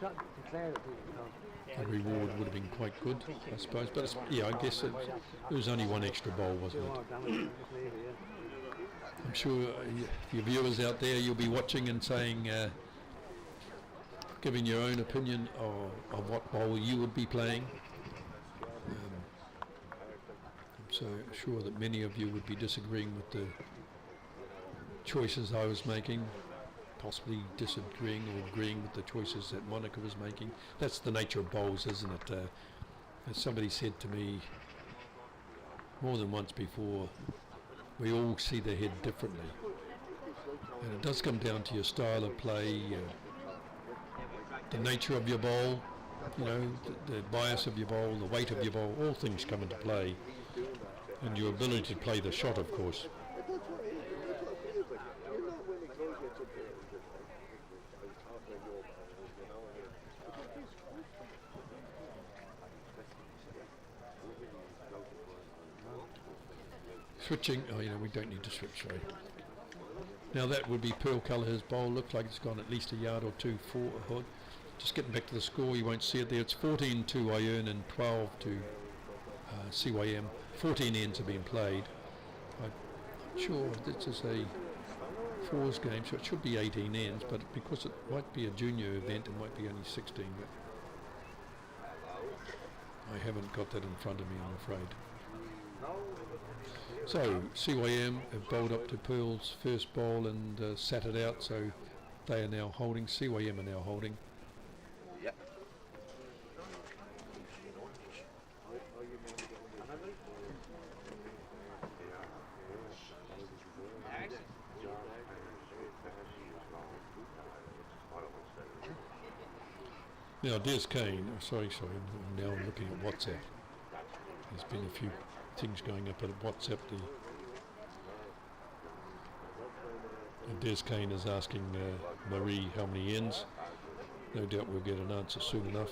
The reward would have been quite good, I suppose. But I guess there was only 1 extra bowl, wasn't it? I'm sure your viewers out there, you'll be watching and saying, giving your own opinion of what bowl you would be playing. I'm so sure that many of you would be disagreeing with the choices I was making, possibly disagreeing or agreeing with the choices that Monica was making. That's the nature of bowls, isn't it? As somebody said to me more than once before, we all see the head differently. And it does come down to your style of play, the nature of your bowl, the bias of your bowl, the weight of your bowl, all things come into play. And your ability to play the shot, of course. Switching, we don't need to switch, sorry. Now that would be Pearl Callagher's bowl. Looks like it's gone at least a yard or 2 forward. Just getting back to the score, you won't see it there. It's 14-2 Iron and 12-2 CYM. 14 ends have been played. I'm sure this is a 4s game, so it should be 18 ends, but because it might be a junior event, it might be only 16. But I haven't got that in front of me, I'm afraid. So CYM have bowled up to Pearl's first bowl and sat it out, so they are now holding. CYM are now holding. Yep. Now Des Kane, sorry, I'm now looking at WhatsApp. There's been a few things going up at WhatsApp. Des Kane is asking Marie how many ends. No doubt we'll get an answer soon enough.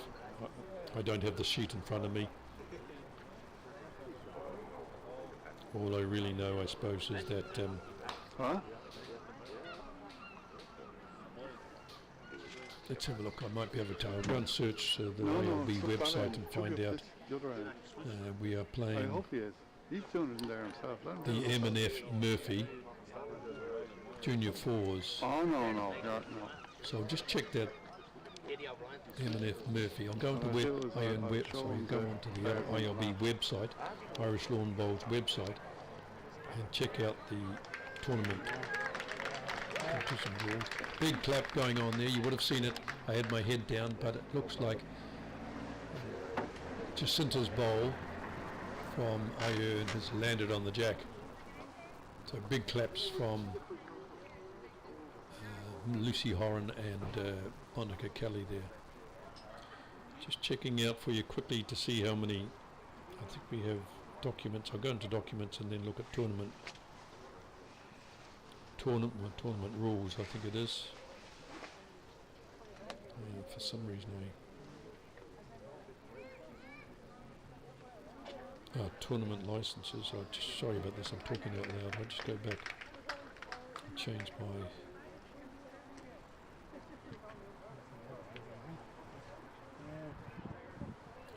I don't have the sheet in front of me. All I really know, I suppose, is that Huh? let's have a look. I might be able to. I'll go and search the No, ILB it's not website that and end. find Look at out. this, the other end. We are I playing hope he is. He's doing it in there himself. Let him the do it. M&F Murphy Junior Fours. Oh, no. Yeah, no. So I'll just check that M&F Murphy. I'll go onto What I'll do is I'll show him go the onto the ILB website, Irish Lawn Bowls website, and check out the tournament competition rules. Big clap going on there. You would have seen it. I had my head down, but it looks like Jacinta's bowl from Ayern has landed on the jack. So big claps from Lucy Horan and Monica Kelly there. Just checking out for you quickly to see how many. I think we have documents. I'll go into documents and then look at tournament rules. I think it is. For some reason tournament licenses. Sorry about this. I'm talking out loud. I'll just go back and change my.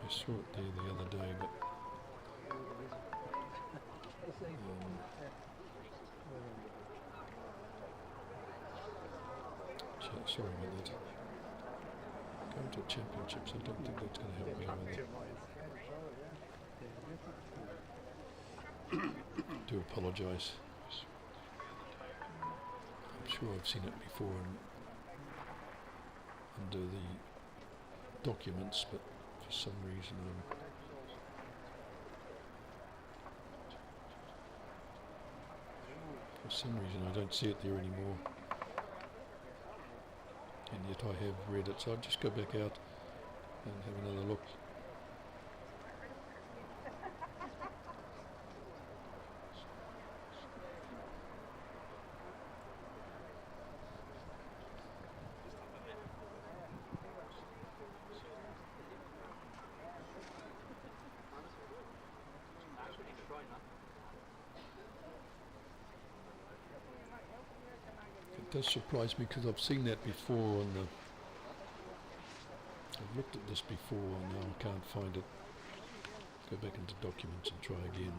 I saw it there the other day, but sorry about that. Going to championships, I don't think that's going to help me either. I do apologise. I'm sure I've seen it before under the documents, but for some reason I don't see it there anymore. And yet I have read it, so I'll just go back out and have another look. It does surprise me because I've seen that before on the. I've looked at this before and now I can't find it. Go back into documents and try again.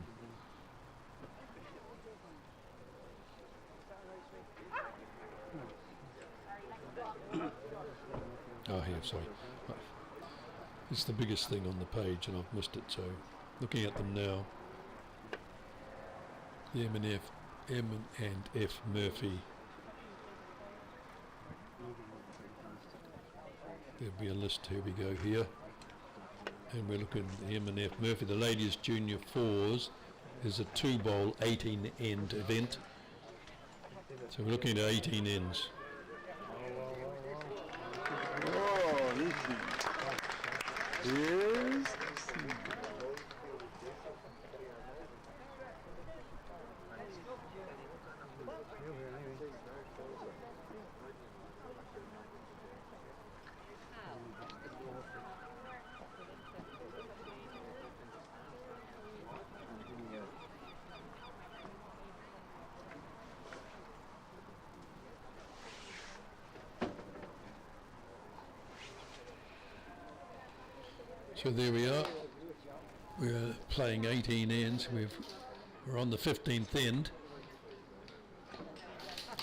Oh, here, sorry. It's the biggest thing on the page and I've missed it, so looking at them now. The M&F Murphy. There'll be a list, here we go here. And we're looking at the M&F Murphy. The ladies junior fours is a 2-bowl 18 end event. So we're looking at 18 ends. Oh, yes. So there we are. We're playing 18 ends. We're on the 15th end.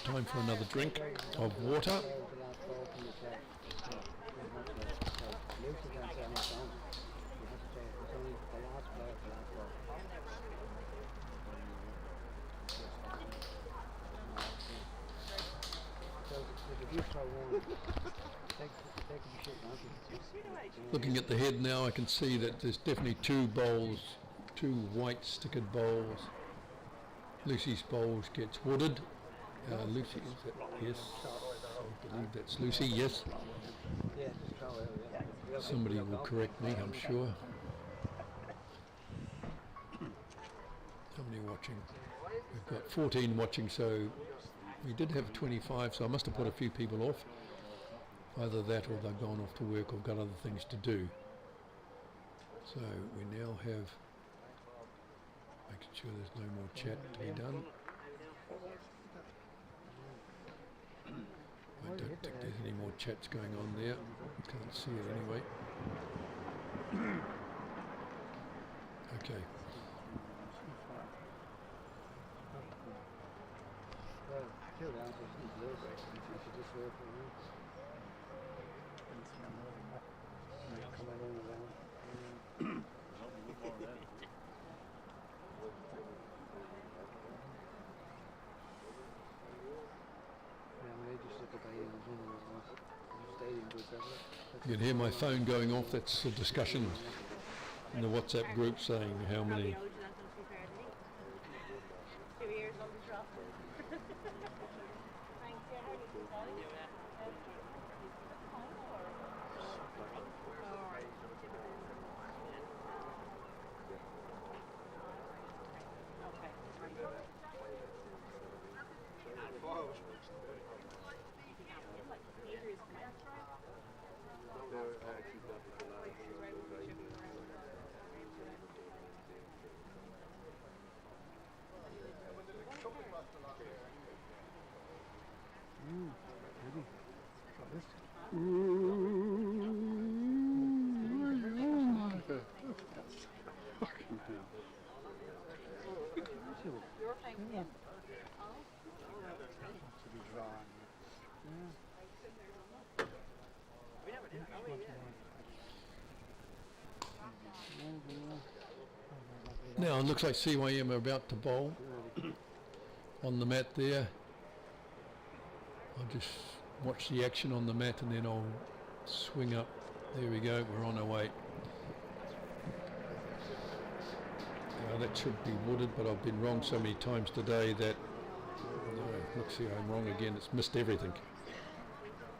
Time for another drink of water. Looking at the head now, I can see that there's definitely two bowls, two white stickered bowls. Lucy's bowls gets wooded. Lucy, is that? Yes, I believe that's Lucy, yes. Somebody will correct me, I'm sure. How many watching? We've got 14 watching, so we did have 25, so I must have put a few people off. Either that or they've gone off to work or got other things to do. So we now have, making sure there's no more chat to be done. I don't think there's any more chats going on there. Can't see it anyway. Okay. You can hear my phone going off. That's a discussion in the WhatsApp group saying how many. Now it looks like CYM are about to bowl on the mat there. I'll just watch the action on the mat and then I'll swing up. There we go, we're on our way. That should be wooded, but I've been wrong so many times today that, no, look, see, I'm wrong again. It's missed everything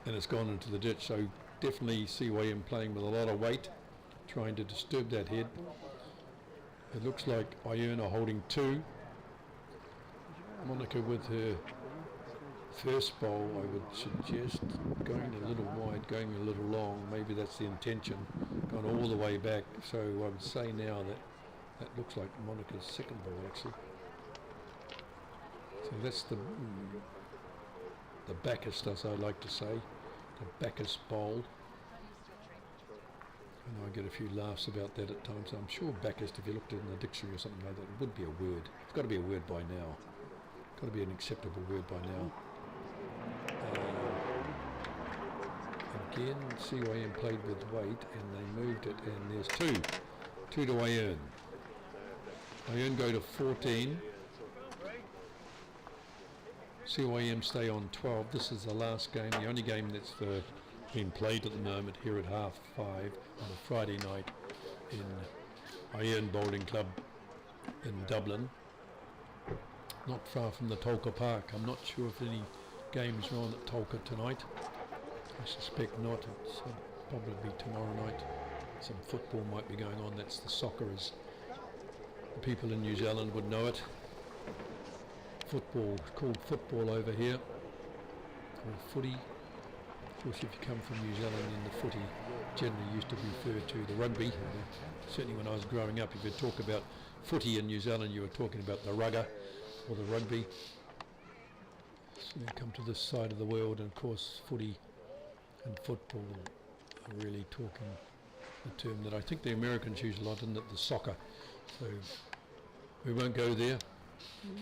and it's gone into the ditch. So definitely CYM playing with a lot of weight, trying to disturb that head. It looks like Iron are holding two. Monica with her first bowl, I would suggest going a little wide, going a little long. Maybe that's the intention. Gone all the way back. So I would say now that looks like Monica's second bowl actually. So that's the backest, as I like to say, the backest bowl. And I get a few laughs about that at times. I'm sure backest, if you looked in the dictionary or something like that, it would be a word. It's got to be a word by now. Got to be an acceptable word by now. Again, CYM played with weight and they moved it, and there's two to Iron. Iron go to 14. CYM stay on 12. This is the last game, the only game that's being played at the moment here at 5:30 on a Friday night in Iron Bowling Club in Dublin, not far from the Tolka Park. I'm not sure if any games are on at Tolka tonight. I suspect not. It's probably be tomorrow night. Some football might be going on. That's the soccer, as the people in New Zealand would know it. Football, called football over here, or footy. Of course, if you come from New Zealand, then the footy generally used to be referred to the rugby. Certainly when I was growing up, if you talk about footy in New Zealand, you were talking about the rugger or the rugby. So you come to this side of the world, and of course footy and football are really talking the term that I think the Americans use a lot, isn't it, the soccer. So we won't go there.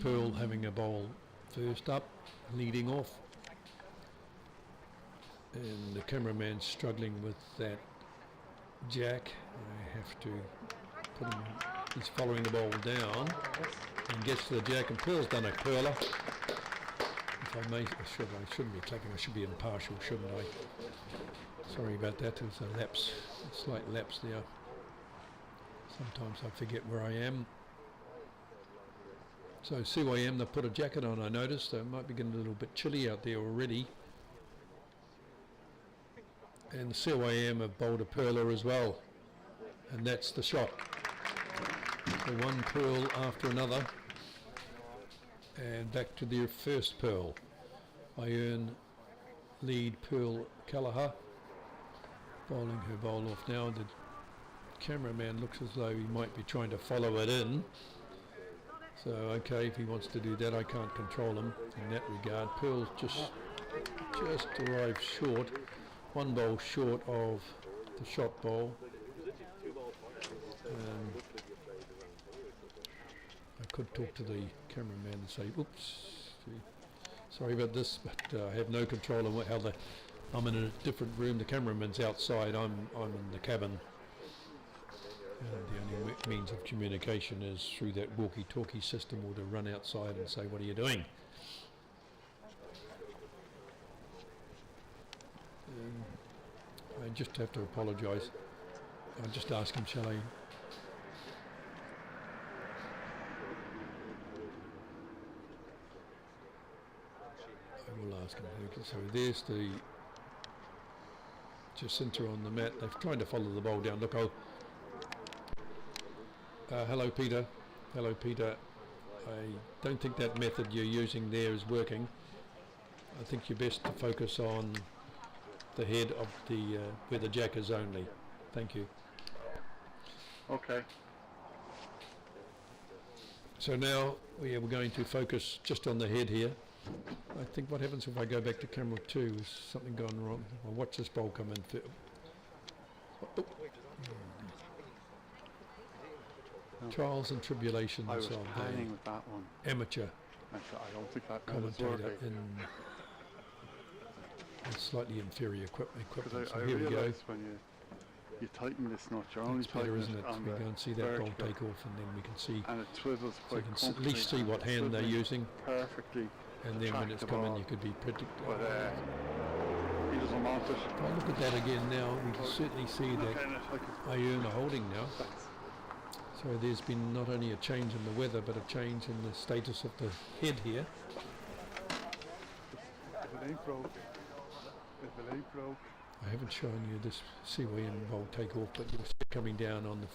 Pearl having a bowl first up, leading off. And the cameraman's struggling with that jack. I have to put him, he's following the ball down and gets to the jack, and Pearl's done a curler. If I shouldn't be clapping, I should be impartial, shouldn't I? Sorry about that, there's a lapse, a slight lapse there. Sometimes I forget where I am. So CYM, they put a jacket on, I noticed, so it might be getting a little bit chilly out there already. And the CYM have bowled a pearler as well, and that's the shot. So one pearl after another, and back to their first pearl. I earn lead Pearl Callagher, bowling her bowl off now. The cameraman looks as though he might be trying to follow it in. So okay, if he wants to do that, I can't control him in that regard. Pearl's just arrived short, one bowl short of the shot bowl. I could talk to the cameraman and say, oops, sorry about this, but I have no control on how I'm in a different room, the cameraman's outside, I'm in the cabin. The only means of communication is through that walkie-talkie system, or to run outside and say, what are you doing? I just have to apologise. I'll just ask him, shall I? I will ask him. So there's the Jacinta on the mat. They're trying to follow the ball down. Look, hello Peter. Hello Peter. I don't think that method you're using there is working. I think you're best to focus on the head of the where the jack is only. Thank you. Okay. So now we're going to focus just on the head here. I think what happens if I go back to camera 2, is something gone wrong? I'll watch this ball come in. Trials and tribulations I was of planning with that one. amateur I don't think that was commentator working. in slightly inferior equipment. Because So I here we go. realised when you tighten this nut, you're only It's better, tightening isn't it it? on We the go and see that ball vertical, take off, and then we can see. and it swivels So you quite can at least see comfortably, what and hand they're swiveling using, perfectly. and then when track it's the coming, ball. you could be predicting. But he doesn't want it. If I look at that again now, we can certainly see that Kind of like I earn a holding now. that's So there's been not only a change in the weather, but a change in the status of the head here. if it ain't broke. If it ain't broke. I haven't shown you this CYM bowl take off, but you'll see it coming down on the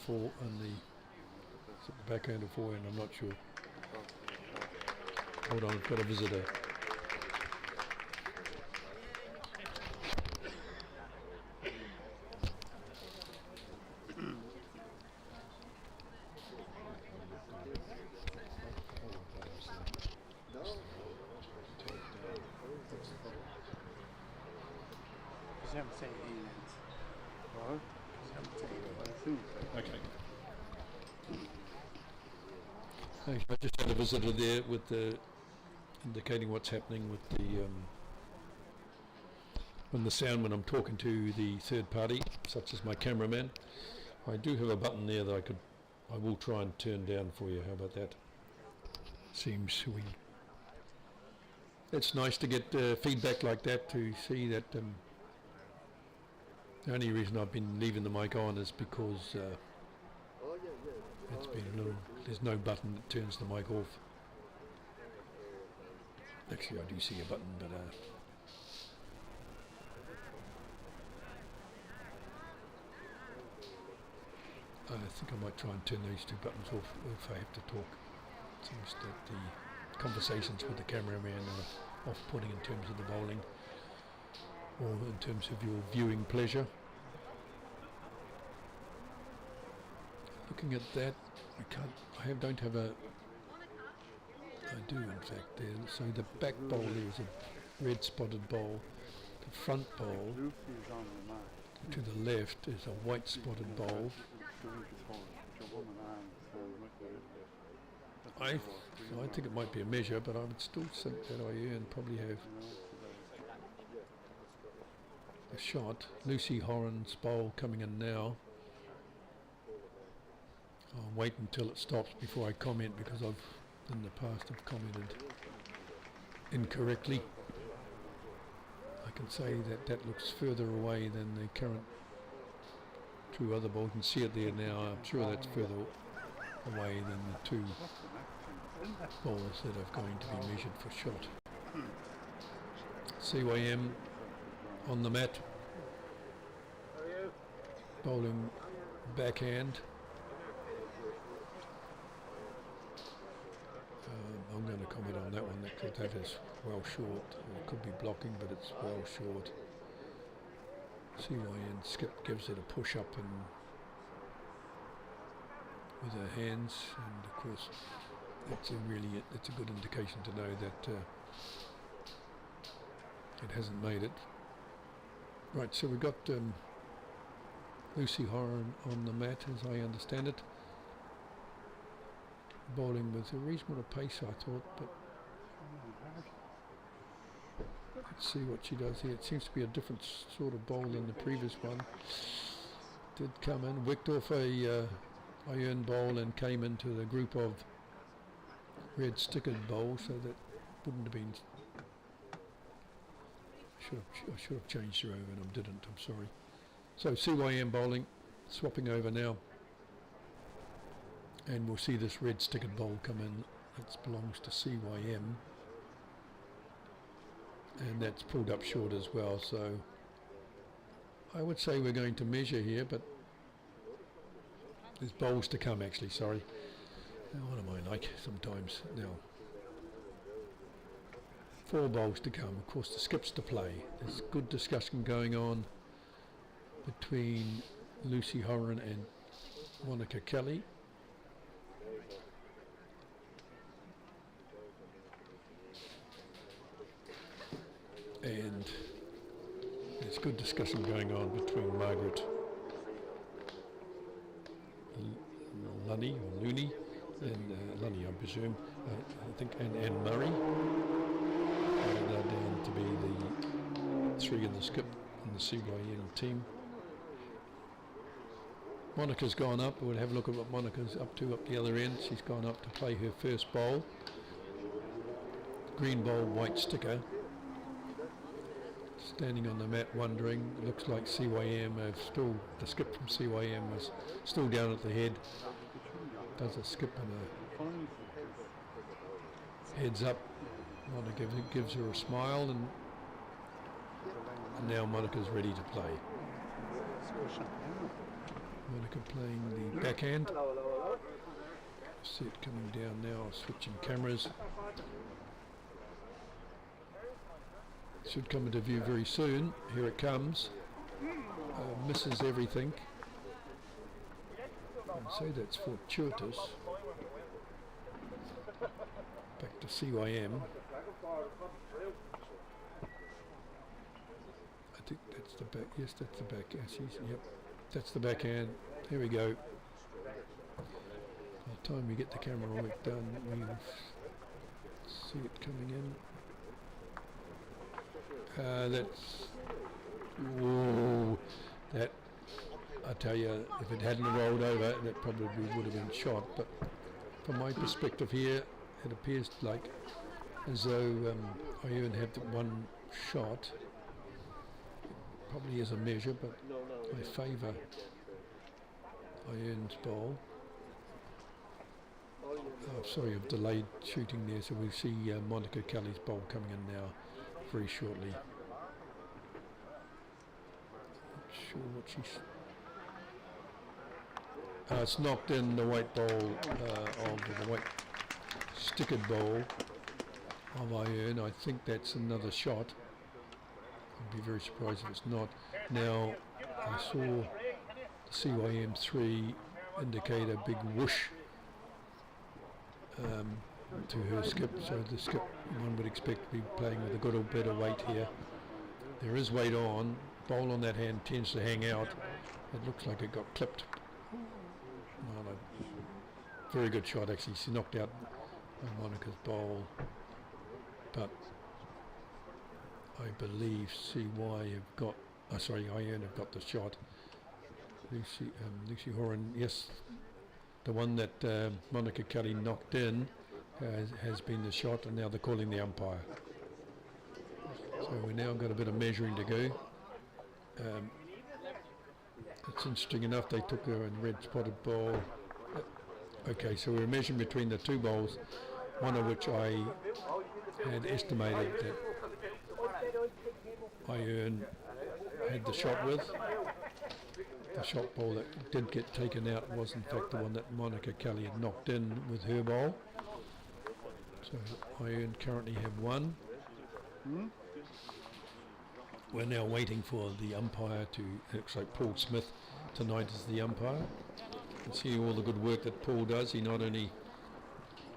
backhand of forehand, I'm not sure. Hold on, I've got a visitor. What? I think so. Okay. I just had a visitor there with the indicating what's happening with the when the sound when I'm talking to the third party, such as my cameraman. I do have a button there that I will try and turn down for you. How about that? Seems it's nice to get feedback like that, to see that. The only reason I've been leaving the mic on is because it's been a little. There's no button that turns the mic off. Actually, I do see a button, but I think I might try and turn those two buttons off if I have to talk. It seems that the conversations with the cameraman are off-putting in terms of the bowling, or in terms of your viewing pleasure. Looking at that, don't have a. I do, in fact. There. So the back bowl there is a red spotted bowl. The front bowl Lucy is on the mat. to the left is a white spotted bowl. I think it might be a measure, but I would still think that I probably have a shot. Lucy Horan's bowl coming in now. I'll wait until it stops before I comment, because I've in the past have commented. incorrectly. I can say that that looks further away than the current two other balls. You can see it there now. I'm sure that's further away than the two balls that are going to be measured for shot. CYM on the mat, bowling backhand. I'm going to comment on that one, that is well short. It could be blocking, but it's well short. CYN skip gives it a push up and with her hands, and of course it's a good indication to know that it hasn't made it. Right, so we've got Lucy Horan on the mat, as I understand it, bowling with a reasonable pace, I thought, but let's see what she does here. It seems to be a different sort of bowl than the previous one. Did come in, wicked off a iron bowl and came into the group of red stickered bowls, so that wouldn't have been. I should have changed her over and I didn't, I'm sorry. So CYM bowling, swapping over now. And we'll see this red stickered bowl come in. That belongs to CYM. And that's pulled up short as well, so I would say we're going to measure here, but there's bowls to come actually, sorry. Now, what am I like sometimes now? 4 bowls to come. Of course, the skips to play. There's good discussion going on between Lucy Horan and Monica Kelly. And there's good discussion going on between Margaret Lunny, or Looney, and Lunny, I presume, I think, and Murray. They're down to be the 3 in the skip in the CYN team. Monica's gone up. We'll have a look at what Monica's up to up the other end. She's gone up to play her first bowl. Green bowl, white sticker. Standing on the mat wondering. It looks like CYM have still, the skip from CYM was still down at the head. Does a skip and a heads up. Monica gives her a smile, and now Monica's ready to play. Monica playing the backhand. See it coming down now, switching cameras. Should come into view very soon. Here it comes. Misses everything. I'd say that's fortuitous. Back to CYM. I think that's the back. Yes, that's the back. Yep, that's the backhand. Here we go. By the time we get the camera work done, we'll see it coming in. That's, whoa, that, I tell you, if it hadn't rolled over, that probably would have been shot. But from my perspective here, it appears like as though I even have the one shot. Probably is a measure, but I favour Iron's bowl. Oh, sorry, I've delayed shooting there, so we'll see Monica Kelly's bowl coming in now very shortly. Not sure what she's... it's knocked in the white bowl of the white stickered bowl of Iron. I think that's another shot. I'd be very surprised if it's not. Now, I saw the CYM3 indicate a big whoosh to her skip, so the skip one would expect to be playing with a good or better weight here. There is weight on. Bowl on that hand tends to hang out. It looks like it got clipped. Well, a very good shot actually. She knocked out Monica's bowl, but I believe CY have got, Iron have got the shot. Lucy Horan, yes, the one that Monica Kelly knocked in has been the shot, and now they're calling the umpire. So we now got a bit of measuring to go. It's interesting enough, they took a red spotted bowl. Okay, so we were measuring between the two bowls, one of which I had estimated that Iron had the shot with. The shot bowl that did get taken out was in fact the one that Monica Kelly had knocked in with her bowl. So Iron currently have one. We're now waiting for the umpire to, looks like Paul Smith tonight is the umpire. You can see all the good work that Paul does. He not only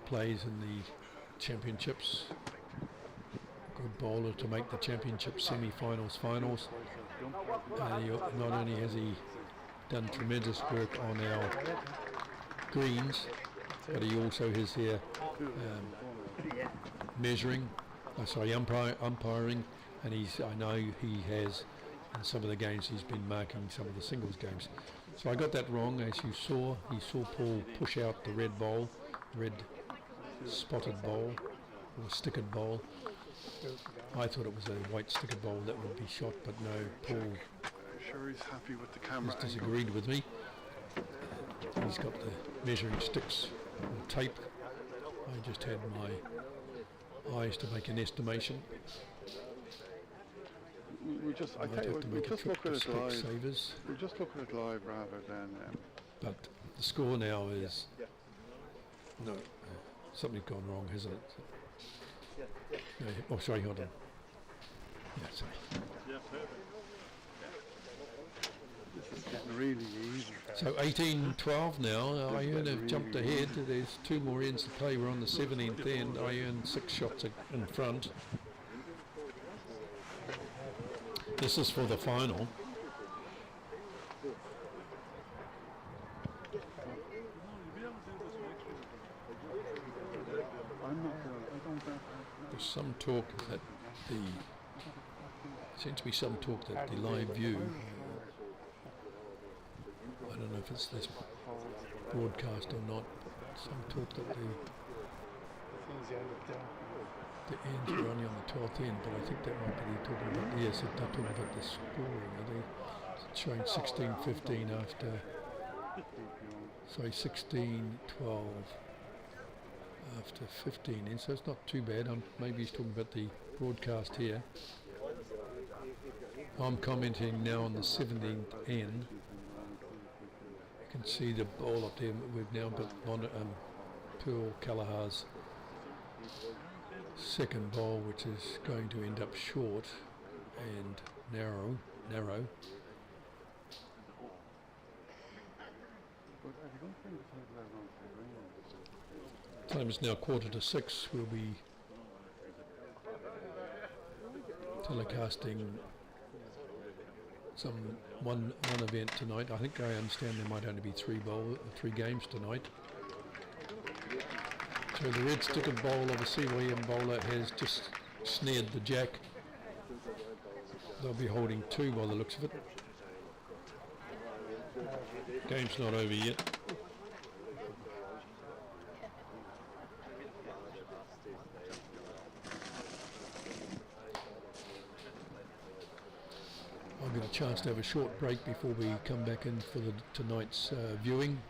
plays in the championships, good bowler to make the championship semi-finals, finals. Not only has he done tremendous work on our greens, but he also has here measuring, umpiring, and I know he has in some of the games he's been marking some of the singles games. So I got that wrong, as you saw. He saw Paul push out the red spotted bowl or stickered bowl. I thought it was a white stickered bowl that would be shot, but no, Paul Sure he's happy with the camera has disagreed with me. He's got the measuring sticks and tape. I just had my eyes to make an estimation. We just, I Might tell you have what, to we'll make a just trip look at to it live. Specsavers. We'll just look at it live rather than. But the score now is no, something's gone wrong, hasn't it? No, oh, sorry, hold on. Yeah, sorry. This is getting really easy. So 18-12 now. Iron have jumped ahead. There's two more ends to play. We're on the 17th end. Iron 6 shots in front. This is for the final. There's some talk that seems to be some talk that the live view, I don't know if it's this broadcast or not, some talk that the ends are only on the 12th end, but I think that might be talking about, yes, they're talking about the scoring, are they? It's showing 16-15 after, sorry, 16-12 after 15 in, so it's not too bad. Maybe he's talking about the broadcast here. I'm commenting now on the 17th end. You can see the ball up there. We've now got Pearl Callaghar's second ball, which is going to end up short and narrow. Time is now 5:45. We'll be telecasting one event tonight. I think I understand there might only be three games tonight. So the red stickered bowl of a CYM bowler has just snared the jack. They'll be holding two by the looks of it. Game's not over yet. I'll get a chance to have a short break before we come back in for tonight's viewing.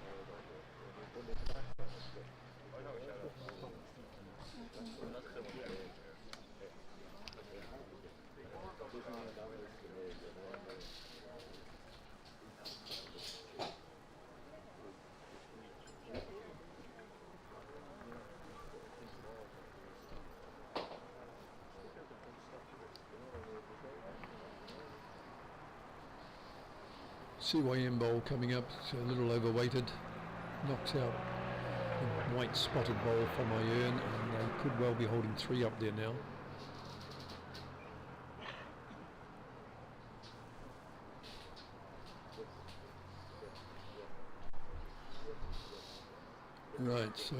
CYM bowl coming up, it's a little overweighted, knocks out the white spotted bowl from Iron, and they could well be holding three up there now. Right, so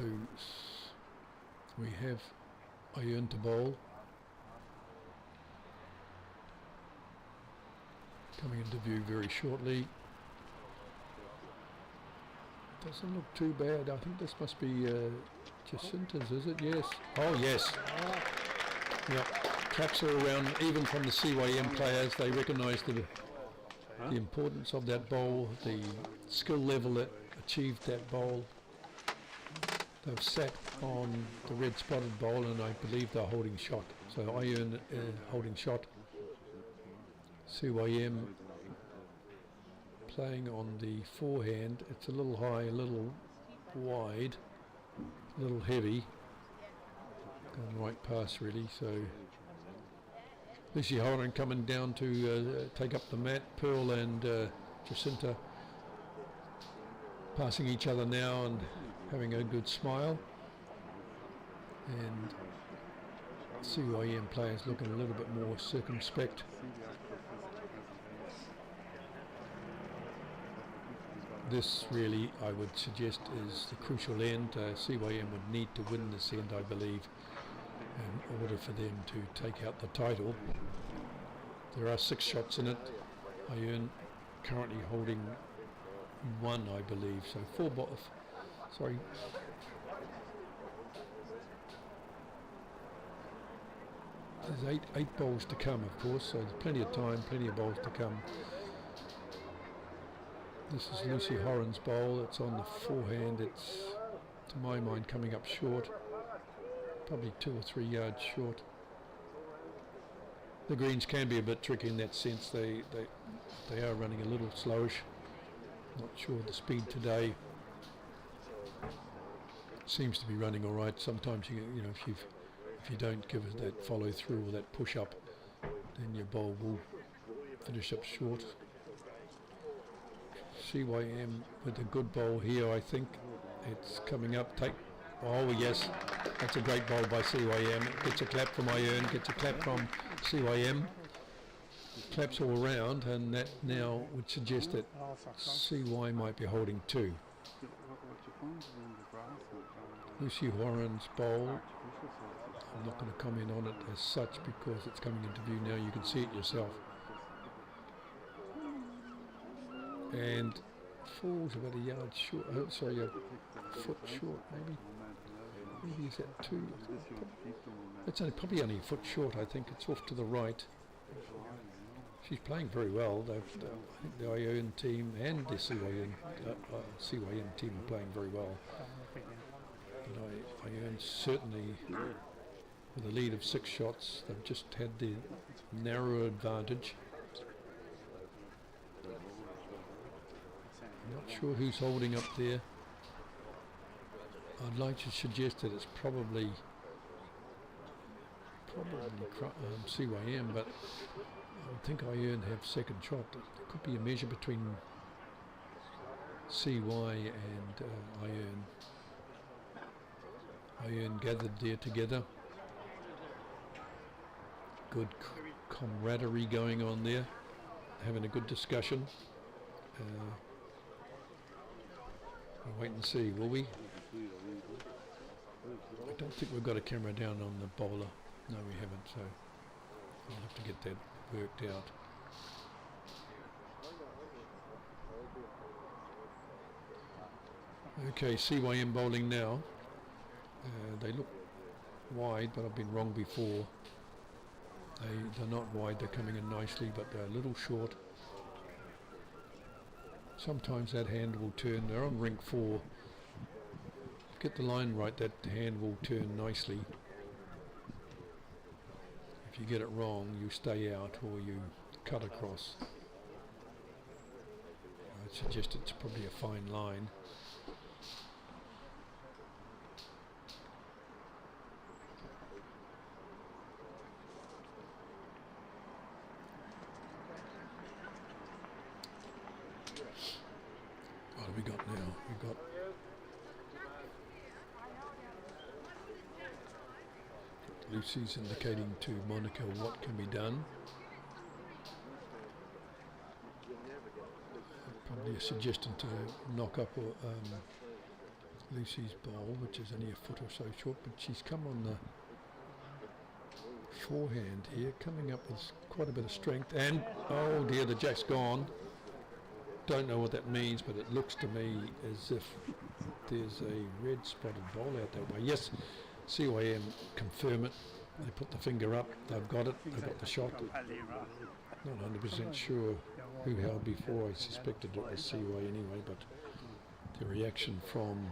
we have Iron to bowl. Coming into view very shortly. Doesn't look too bad. I think this must be Jacinta's, is it? Yes. Oh, yes. Yep. claps all around, even from the CYM players. They recognise the importance of that bowl, the skill level that achieved that bowl. They've sat on the red spotted bowl, and I believe they're holding shot. So Iron holding shot. CYM playing on the forehand. It's a little high, a little wide, a little heavy. Going right past really. So Lucy Horan coming down to take up the mat. Pearl and Jacinta passing each other now and having a good smile. And CYM players looking a little bit more circumspect. This really, I would suggest, is the crucial end. CYM would need to win this end, I believe, in order for them to take out the title. There are 6 shots in it. Iron currently holding 1, I believe. So 4 balls. Sorry. There's eight bowls to come, of course. So there's plenty of time, plenty of bowls to come. This is Lucy Horan's bowl. It's on the forehand. It's, to my mind, coming up short. Probably 2 or 3 yards short. The greens can be a bit tricky in that sense. They are running a little slowish. Not sure the speed today. Seems to be running all right. Sometimes you know if you don't give it that follow through or that push up, then your bowl will finish up short. CYM with a good bowl here, I think. It's coming up. Oh yes, that's a great bowl by CYM. Gets a clap from Iron, gets a clap from CYM. Claps all around, and that now would suggest that CY might be holding 2. Lucy Horan's bowl. I'm not going to comment on it as such because it's coming into view now. You can see it yourself. And falls about a yard short. Oh, sorry, a foot short maybe. Maybe is that 2? It's probably only a foot short. I think it's off to the right. She's playing very well. I think the Iron team and the CYM team are playing very well. But Iron certainly, with a lead of 6 shots, they've just had the narrow advantage. I'm not sure who's holding up there. I'd like to suggest that it's probably CYM, but I would think Iron have second shot. There could be a measure between CY and Iron. Iron gathered there together. Good camaraderie going on there. Having a good discussion. We'll wait and see, will we? I don't think we've got a camera down on the bowler. No, we haven't, so I'll have to get that worked out. Okay, CYM bowling now. They look wide, but I've been wrong before. They're not wide, they're coming in nicely, but they're a little short. Sometimes that hand will turn. They're on rink 4. Get the line right, that hand will turn nicely. If you get it wrong, you stay out or you cut across. I'd suggest it's probably a fine line. What have we got now? We've got Lucy's indicating to Monica what can be done. Probably a suggestion to knock up Lucy's ball, which is only a foot or so short, but she's come on the forehand here, coming up with quite a bit of strength, and oh dear, the jack's gone. Don't know what that means, but it looks to me as if there's a red spotted ball out that way. Yes, CYM confirm it. They put the finger up, they've got it, they've got the shot. Not 100% sure who held before. I suspected it was Seaway anyway, but the reaction from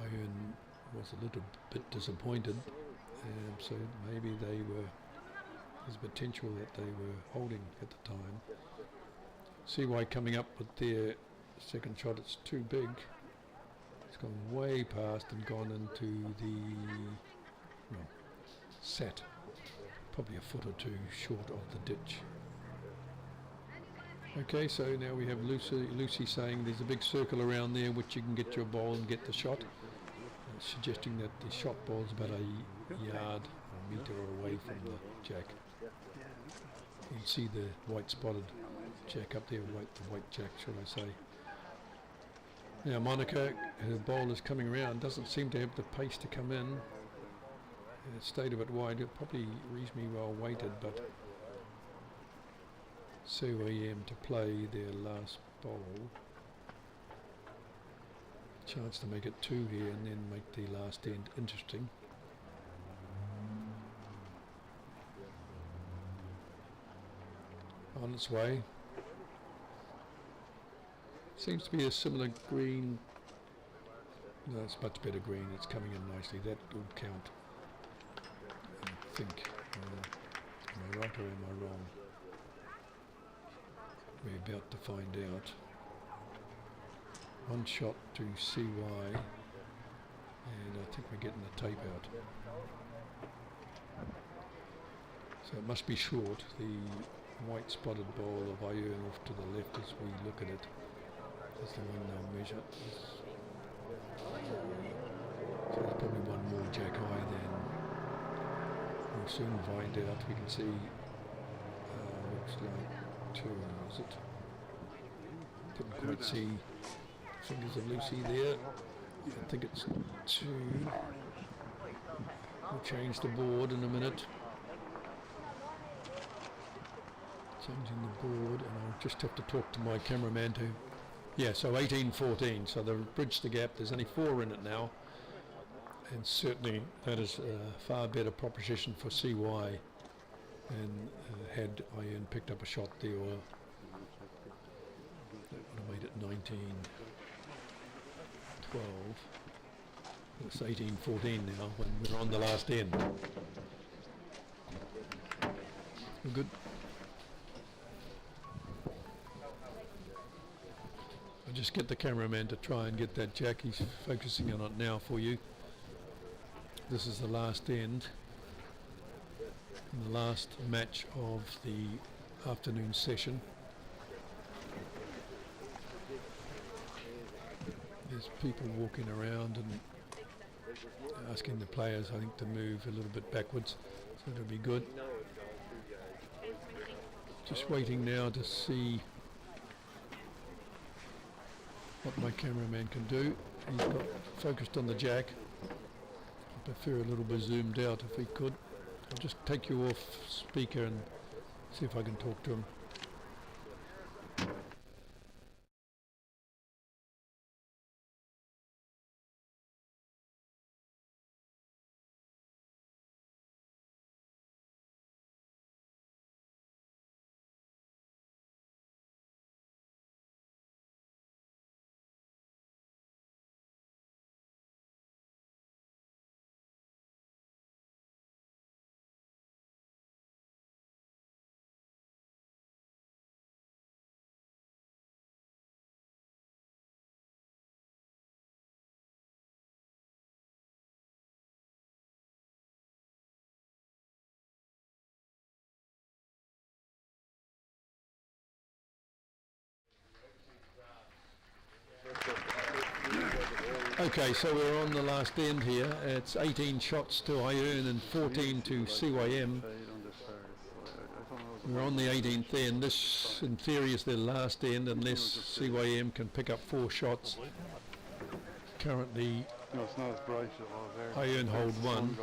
Iron was a little bit disappointed, so maybe there's potential that they were holding at the time. Seaway coming up with their second shot. It's too big. It's gone way past and gone into the sat probably a foot or two short of the ditch. Okay, so now we have Lucy saying there's a big circle around there which you can get your ball and get the shot, suggesting that the shot ball is about a yard or a metre away from the jack. You can see the white spotted jack up there, the white jack should I say. Now Monica, her ball is coming around, doesn't seem to have the pace to come in. It stayed a bit wide, it probably reasonably well weighted, but COEM to play their last bowl. Chance to make it 2 here and then make the last end interesting. On its way. Seems to be a similar green. No, it's much better green. It's coming in nicely. That will count. I think. Am I right or am I wrong? We're about to find out. One shot to CY, and I think we're getting the tape out. So it must be short. The white spotted ball of Iron off to the left as we look at it is the one they'll measure. So there's probably one more jack high then. We'll soon find out. We can see looks like 2, is it? Didn't quite see the fingers of Lucy there. I think it's 2. We'll change the board in a minute. Changing the board, and I'll just have to talk to my cameraman to... Yeah, so 18-14, so they've bridged the gap. There's only 4 in it now, and certainly that is a far better proposition for CY. And had Iron picked up a shot there, or that would have made it 19-12. It's 18-14 now when we're on the last end. We're good. I'll just get the cameraman to try and get that jack. He's focusing on it now for you. This is the last end. The last match of the afternoon session. There's people walking around and asking the players, I think, to move a little bit backwards, so it'll be good. Just waiting now to see what my cameraman can do. He's got focused on the jack. I prefer a little bit zoomed out if he could. I'll just take you off speaker and see if I can talk to him. Okay, so we're on the last end here. It's 18 shots to Iron and 14 to CYM. We're on the 18th end. This, in theory, is their last end unless CYM can pick up 4 shots. Currently, No, it's not as bright as it was there. Iron hold 1.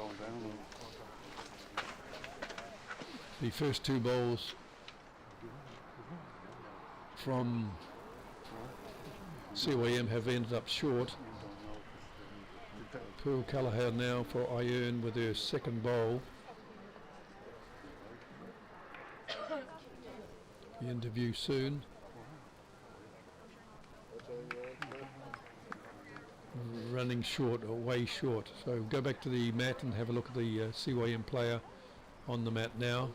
The first 2 bowls from CYM have ended up short. Pearl Callagher now for Iron with her second bowl. The interview soon. Running short or way short. So go back to the mat and have a look at the CYM player on the mat now.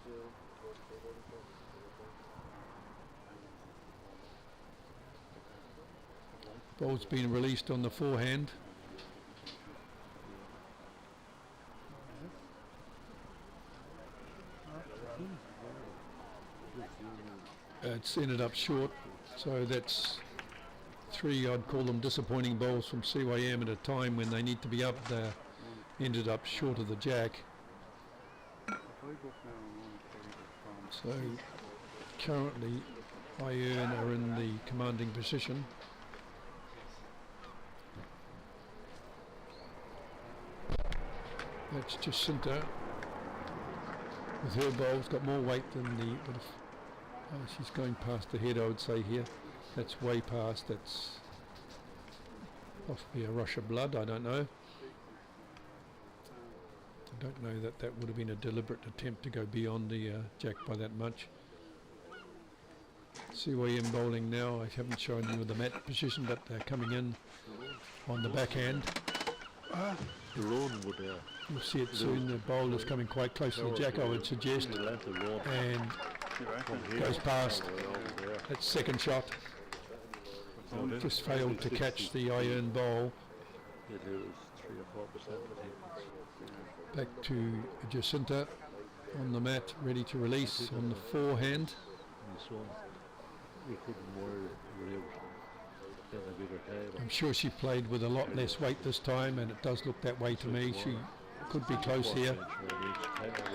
Ball's been released on the forehand. It's ended up short, so that's three, I'd call them disappointing bowls from CYM at a time when they need to be up. They ended up short of the jack. So currently Iron are in the commanding position. That's Jacinta with her bowls, got more weight than the, but if, she's going past the head, I would say here. That's way past, that's possibly a rush of blood, I don't know. I don't know that that would have been a deliberate attempt to go beyond the jack by that much. CYM bowling now, I haven't shown you the mat position, but they're coming in on the backhand. The lawn would You'll see it soon, the bowl is coming quite close to the jack, I would suggest, and goes past. That second shot just failed to catch the Iron bowl. Back to Jacinta on the mat, ready to release on the forehand. I'm sure she played with a lot less weight this time, and it does look that way to me. She could be close here,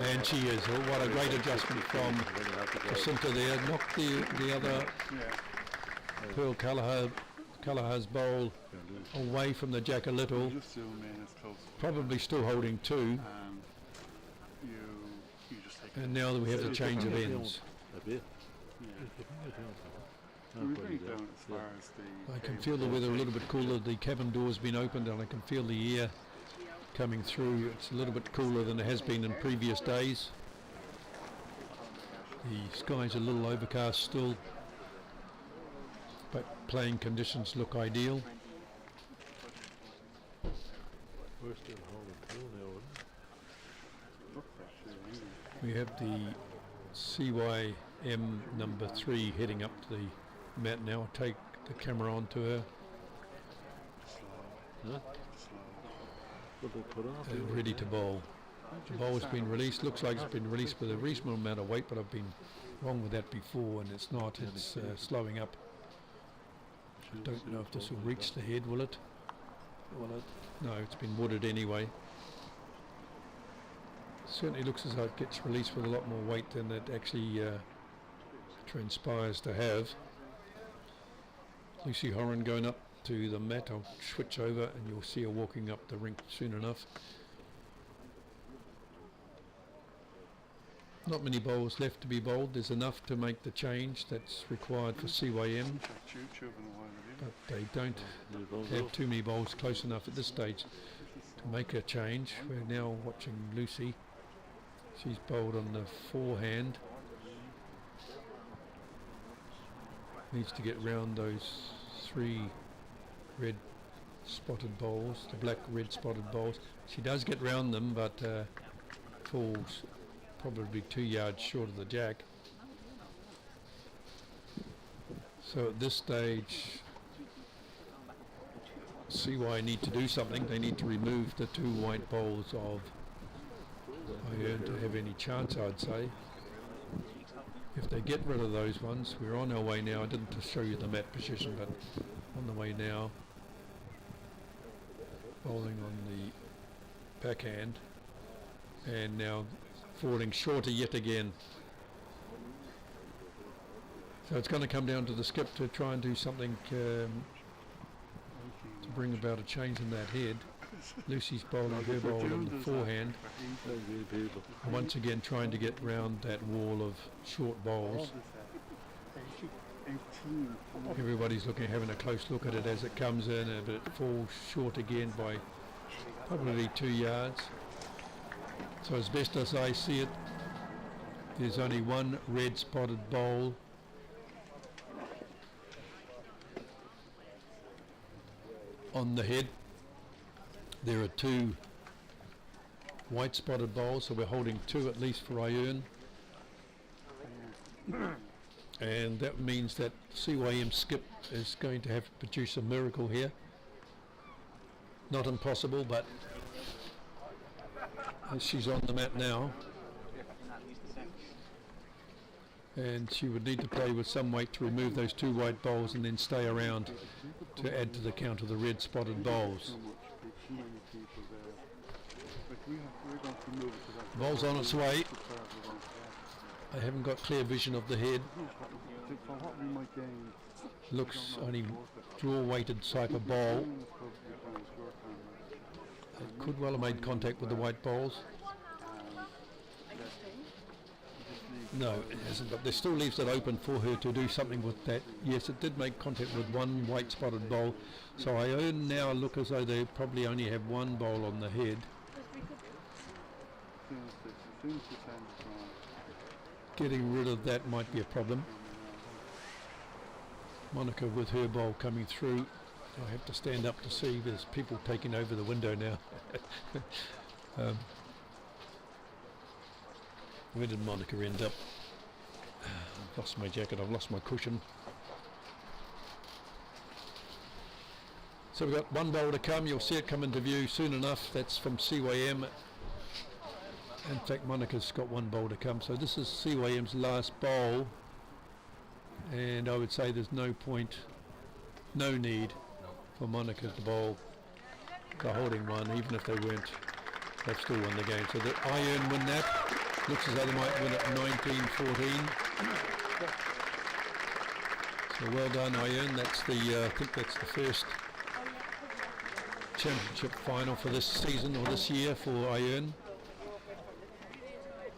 and she is. Oh, what a great adjustment from Jacinta there. Knocked the other Pearl Callagher's bowl away from the jack a little. Probably still holding two. And now that we have the change of ends. I can feel the weather a little bit cooler. The cabin door's been opened and I can feel the air coming through. It's a little bit cooler than it has been in previous days. The sky's a little overcast still, but playing conditions look ideal. We have the CYM number 3 heading up to the mat now. I'll take the camera on to her. Ready to bowl. The bowl's been released. Looks like it's been released with a reasonable amount of weight, but I've been wrong with that before, and it's not. It's slowing up. I don't know if this will reach the head, will it? No, it's been wooded anyway. Certainly looks as though it gets released with a lot more weight than it actually transpires to have. Lucy Horan going up to the mat. I'll switch over and you'll see her walking up the rink soon enough. Not many bowls left to be bowled. There's enough to make the change that's required for CYM, but they don't have too many bowls close enough at this stage to make a change. We're now watching Lucy. She's bowled on the forehand. Needs to get round those 3 red spotted bowls, the black red spotted bowls. She does get round them, but falls probably 2 yards short of the jack. So at this stage CY need to do something. They need to remove the 2 white bowls of Iron to have any chance, I'd say. If they get rid of those ones, we're on our way now. I didn't show you the mat position, but on the way now. Bowling on the backhand, and now falling shorter yet again. So it's going to come down to the skip to try and do something to bring about a change in that head. Lucy's bowling her bowl on the forehand. Once again trying to get round that wall of short bowls. Everybody's having a close look at it as it comes in, but it falls short again by probably 2 yards. So as best as I see it, there's only one red spotted bowl. On the head. There are 2 white spotted bowls, so we're holding 2 at least for Iron. And that means that CYM Skip is going to have to produce a miracle here. Not impossible, but she's on the mat now. And she would need to play with some weight to remove those 2 white bowls and then stay around to add to the count of the red spotted bowls. The bowl's on its way. I haven't got clear vision of the head. Looks only draw weighted type of bowl. It could well have made contact with the white bowls. No, it hasn't, but there still leaves it open for her to do something with that. Yes, it did make contact with one white spotted bowl, so I now look as though they probably only have one bowl on the head. Getting rid of that might be a problem. Monica with her bowl coming through. I have to stand up to see. There's people taking over the window now. Where did Monica end up? I've lost my jacket, I've lost my cushion. So we've got one bowl to come. You'll see it come into view soon enough. That's from CYM. In fact, Monica's got one bowl to come. So this is CYM's last bowl. And I would say there's no point, no need for Monica to bowl. They're holding one, even if they weren't, they've still won the game. So the Iron win that. Looks as though they might win it 19-14. So well done, Iron. That's the, I think that's the first championship final for this season or this year for Iron.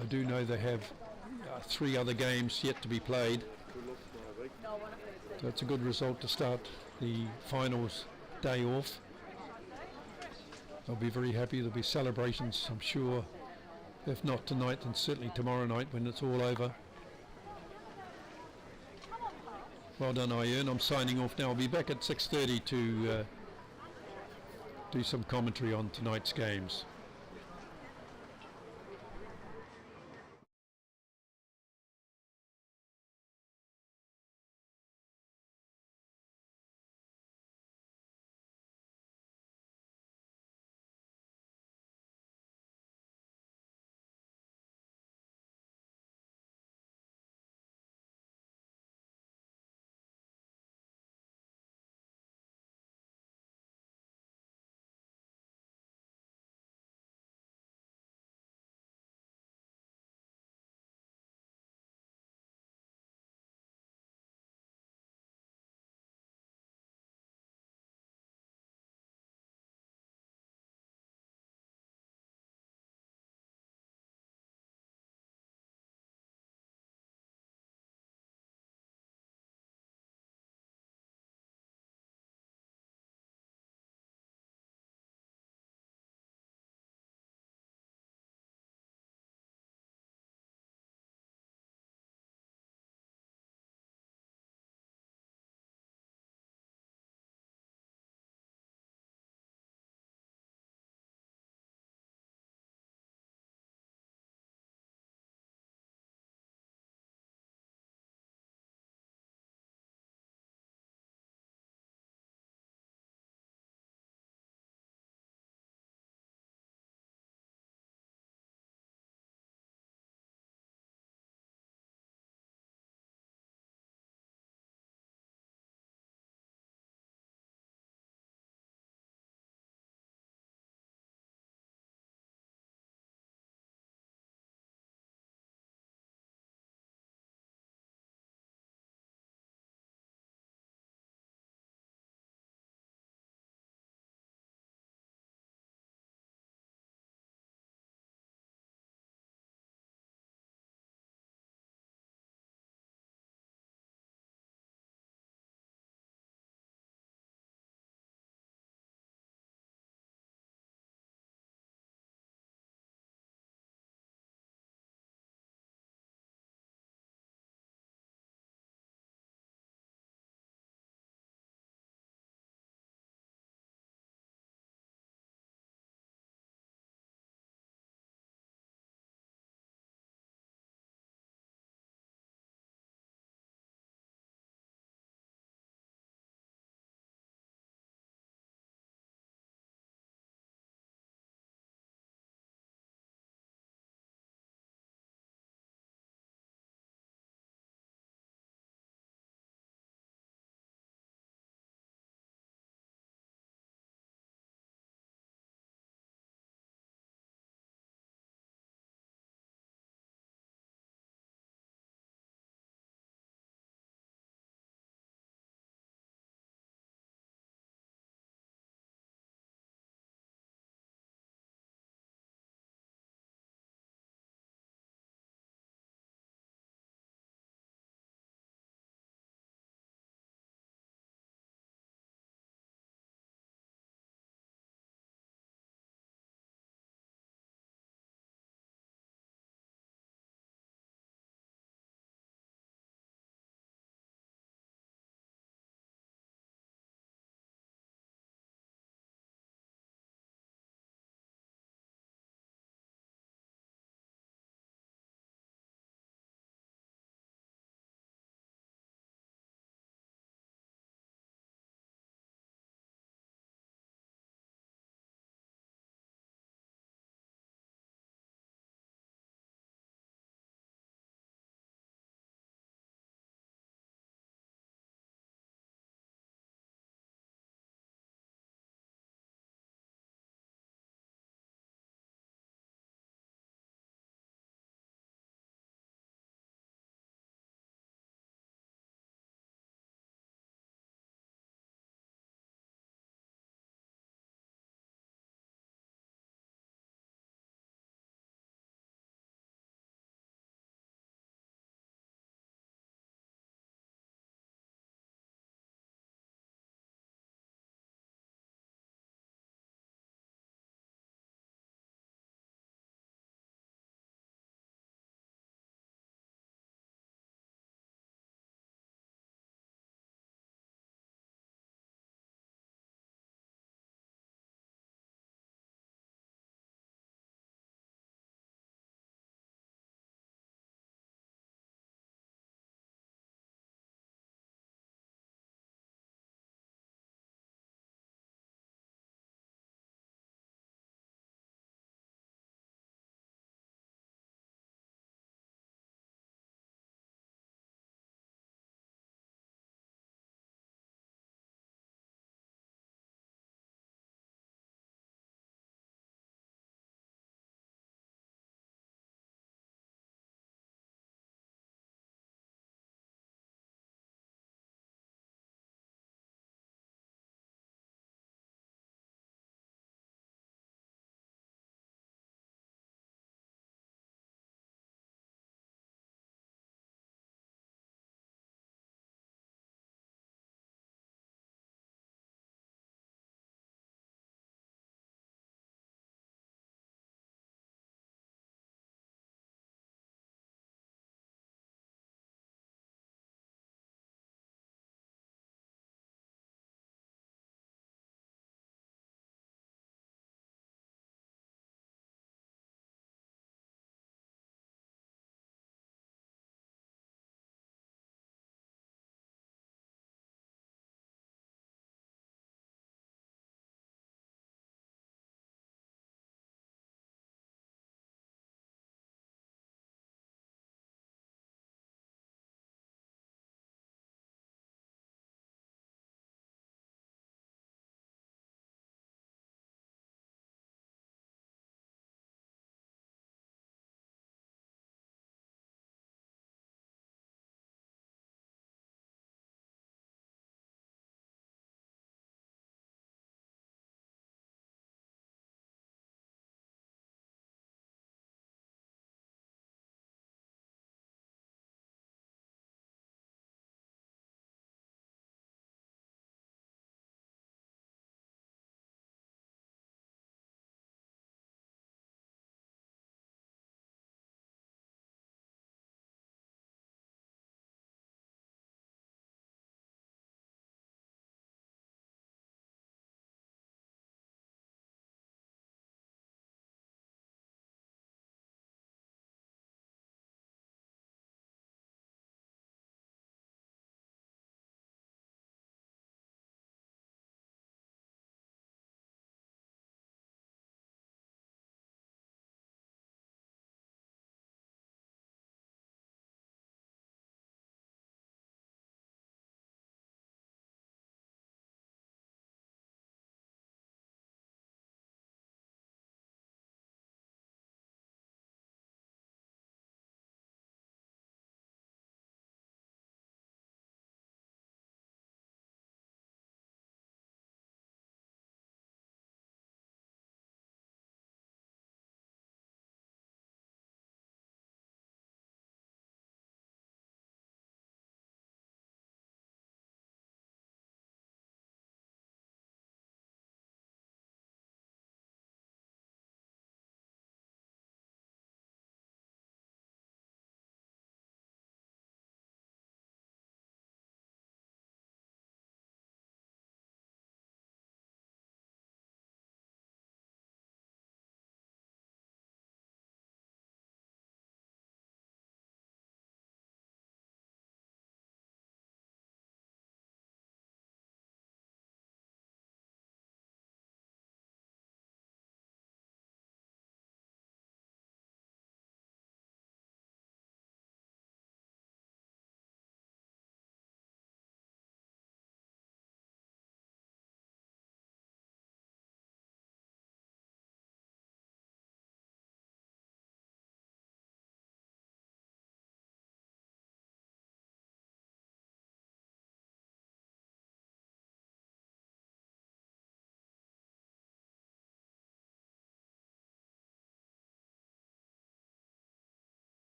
I do know they have 3 other games yet to be played. So it's a good result to start the finals day off. They'll be very happy. There'll be celebrations, I'm sure. If not tonight, then certainly tomorrow night when it's all over. Well done, Iron. I'm signing off now. I'll be back at 6:30 to do some commentary on tonight's games.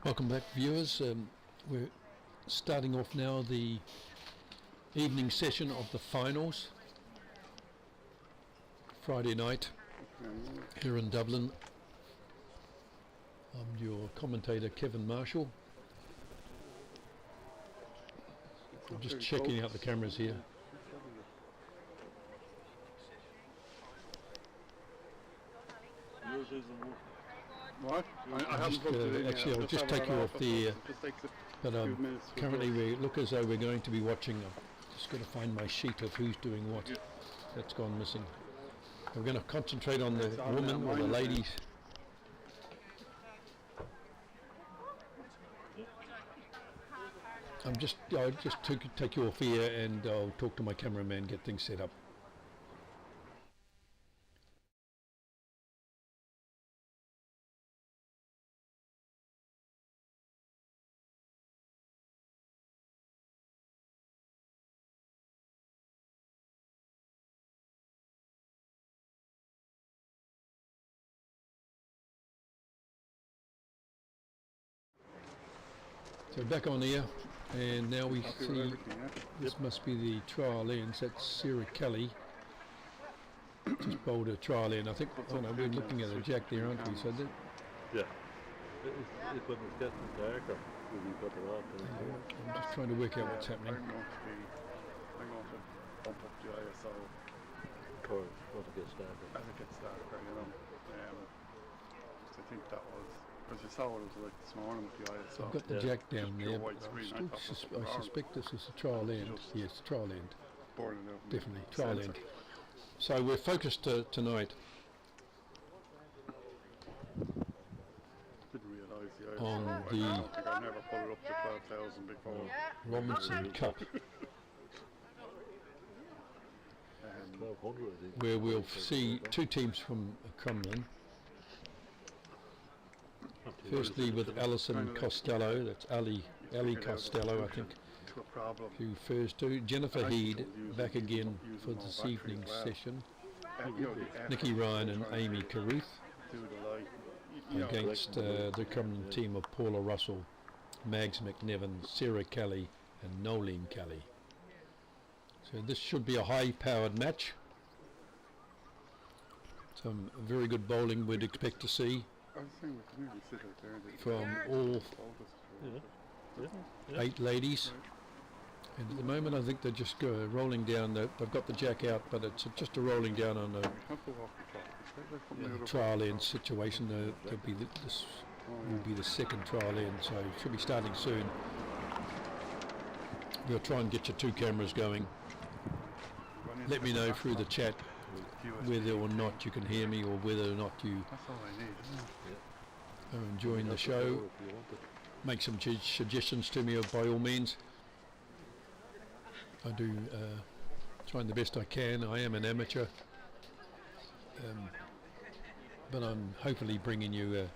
Welcome back, viewers. We're starting off now the evening session of the finals. Friday night here in Dublin. I'm your commentator, Kevin Marshall. I'm just checking out the cameras here. What? I haven't Just, booked it in yet. actually, I'll just take you off the... But currently we look as though we're going to be watching. I'm just going to find my sheet of who's doing what. That's gone missing. We're going to concentrate on the women or the ladies. I'll just take you off here and I'll talk to my cameraman, get things set up. So back on here, and now we see this must be the trial ends. That's Sarah Kelly. Just bowled a trial end. I think we're looking at a jack there, aren't we? So that, yeah. It's when it's getting darker, we'll be better off. I'm just trying to work out what's happening. I'm going to bump up the ISO Or want to get started. as it gets darker, you know. I think that was, as you saw what it was like this morning with the ISO. I've got the jack down Pure there. white But screen. I suspect this is a trial end. Yes, trial end. Boarding out. Definitely, trial end. So we're focused tonight Didn't realise the ISO. on I the don't think I've never put it up to 12,000 before. Robinson Cup, 1200, I think. where we'll see two teams from Crumlin. Firstly with Alison Costello, that's Ali Costello, I think, To a problem. who first to Jennifer Heed back again for this evening's session. Nikki Ryan and Amy Carruth against the Crumlin team of Paula Russell, Mags McNevin, Sarah Kelly and Nolene Kelly. So this should be a high-powered match. Some very good bowling we'd expect to see I was saying we can really sit out there and from all Yeah. 8 ladies. And at the moment I think they're just rolling down. They've got the jack out, but it's just a rolling down on a trial end situation. This will be the second trial end, so it should be starting soon. We'll try and get your 2 cameras going. Let me know through the chat whether or not you can hear me or whether or not you That's all I need, isn't it? are enjoying the show. Make some suggestions to me by all means. I do trying the best I can. I am an amateur, but I'm hopefully bringing you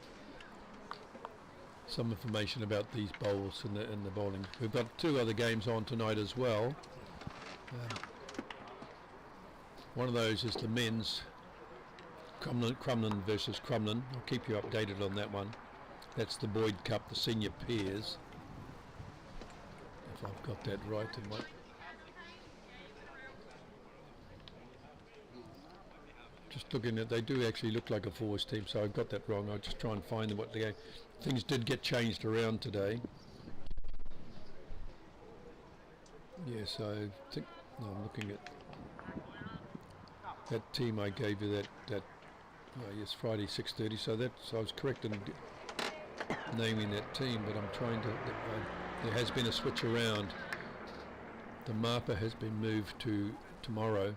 some information about these bowls and the bowling. We've got 2 other games on tonight as well. One of those is the men's Crumlin versus Crumlin. I'll keep you updated on that one. That's the Boyd Cup, the senior pairs. If I've got that right in my... Just looking at, they do actually look like a fours team, so I've got that wrong. I'll just try and find them what the game. Things did get changed around today. Yes, I think I'm looking at that team I gave you. Yes, Friday 6:30. So I was correct in naming that team, but I'm trying to. There has been a switch around. The Marpa has been moved to tomorrow,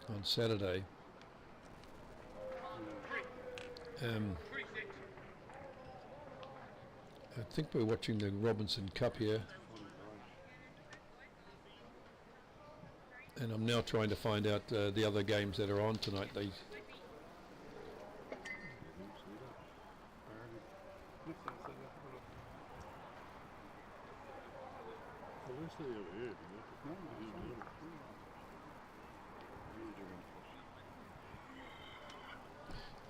on Saturday. I think we're watching the Robinson Cup here, and I'm now trying to find out the other games that are on tonight.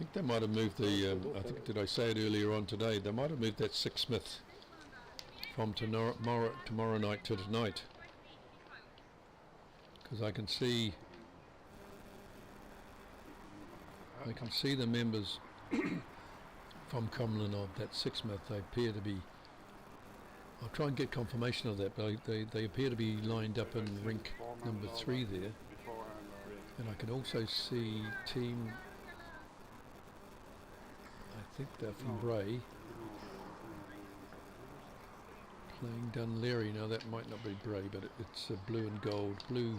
think they might have moved the, I think, did I say it earlier on today, they might have moved that Six Smith from tomorrow night to tonight. Because I can see the members from Crumlin of that Six Smith. They appear to be, I'll try and get confirmation of that, but they appear to be lined up in rink number 3 there. And I can also see team, I think they're from Bray, playing Dunleary. Now that might not be Bray, but it's a blue and gold, blue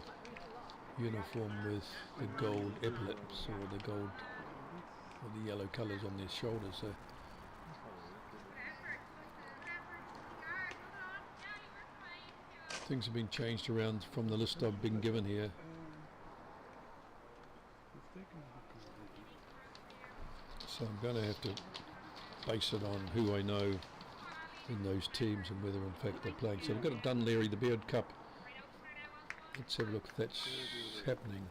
uniform with the gold epaulets or the gold or the yellow colours on their shoulders. So things have been changed around from the list I've been given here. So I'm going to have to base it on who I know in those teams and whether in fact they're playing. So we've got a Dunleary, the Beard Cup. Let's have a look if that's happening.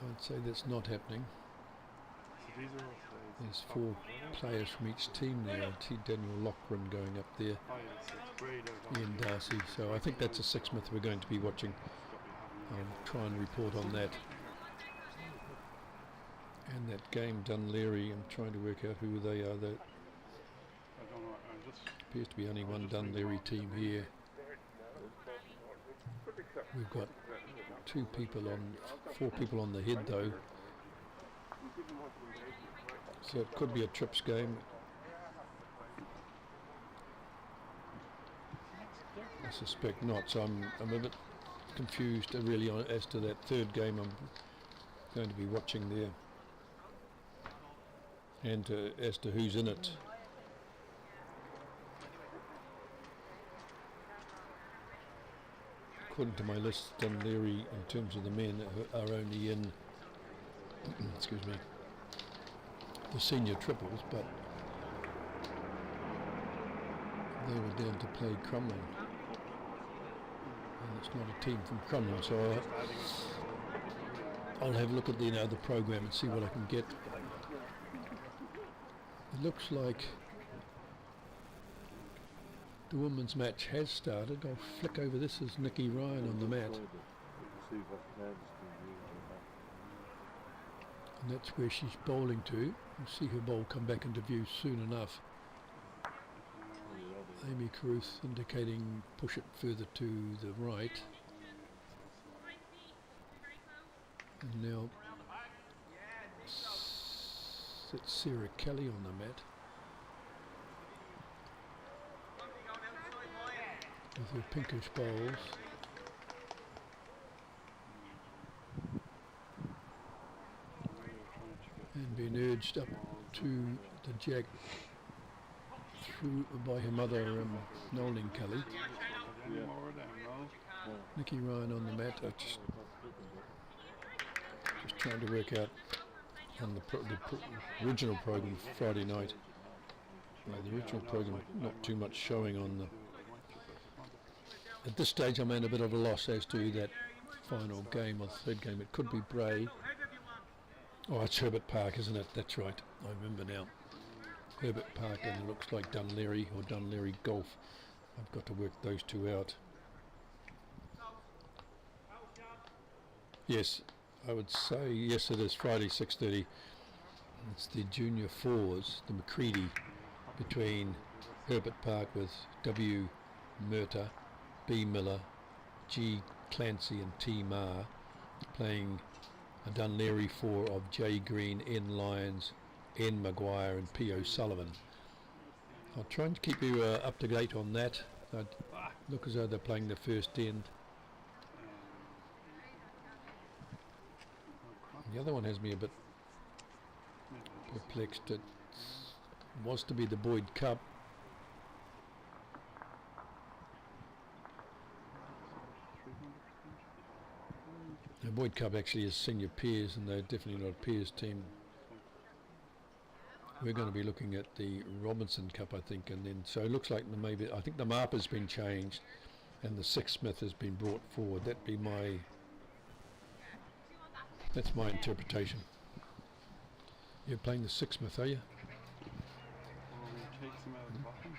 I'd say that's not happening. There's 4 players from each team there. I see Daniel Loughran going up there, Ian Darcy. So I think that's a Six Smith we're going to be watching. I'll try and report on that. And that game Dunleary, I'm trying to work out who they are. That appears to be only one Dunleary team here. We've got 4 people on the head though. So it could be a trips game. I suspect not. So I'm a bit confused really as to that third game I'm going to be watching there, and as to who's in it. According to my list, Dunleary in terms of the men are only in excuse me, the senior triples, but they were down to play Crumlin, and it's not a team from Crumlin, so I'll have a look at the program and see what I can get. It looks like the women's match has started. I'll flick over. This is Nikki Ryan on the mat, and that's where she's bowling to. You'll see her bowl come back into view soon enough. Amy Caruth indicating push it further to the right. And now that's Sarah Kelly on the mat with her pinkish bowls. And being urged up to the jack through by her mother, Nolan Kelly. Nikki Ryan on the mat. Just trying to work out on the original program Friday night. The original program, not too much showing on the. At this stage, I'm at a bit of a loss as to that final game or third game. It could be Bray. Oh, it's Herbert Park, isn't it? That's right. I remember now. Herbert Park, and it looks like Dunleary or Dunleary Golf. I've got to work those two out. Yes, I would say yes. It is Friday 6:30. It's the junior fours, the McCready, between Herbert Park with W. Murta, B. Miller, G. Clancy and T. Marr, playing a Dunleary 4 of J. Green, N. Lyons, N. Maguire and P. O'Sullivan. I'll try and keep you up to date on that. I'd look as though they're playing the first end. The other one has me a bit perplexed. It was to be the Boyd Cup. The Boyd Cup actually is senior peers, and they're definitely not a peers team. We're going to be looking at the Robinson Cup, I think, and then so it looks like maybe I think the MAP has been changed, and the Six Smith has been brought forward. That'd be my That's my interpretation. You're playing the Sixsmith, are you? Or we takes him out of the bottom.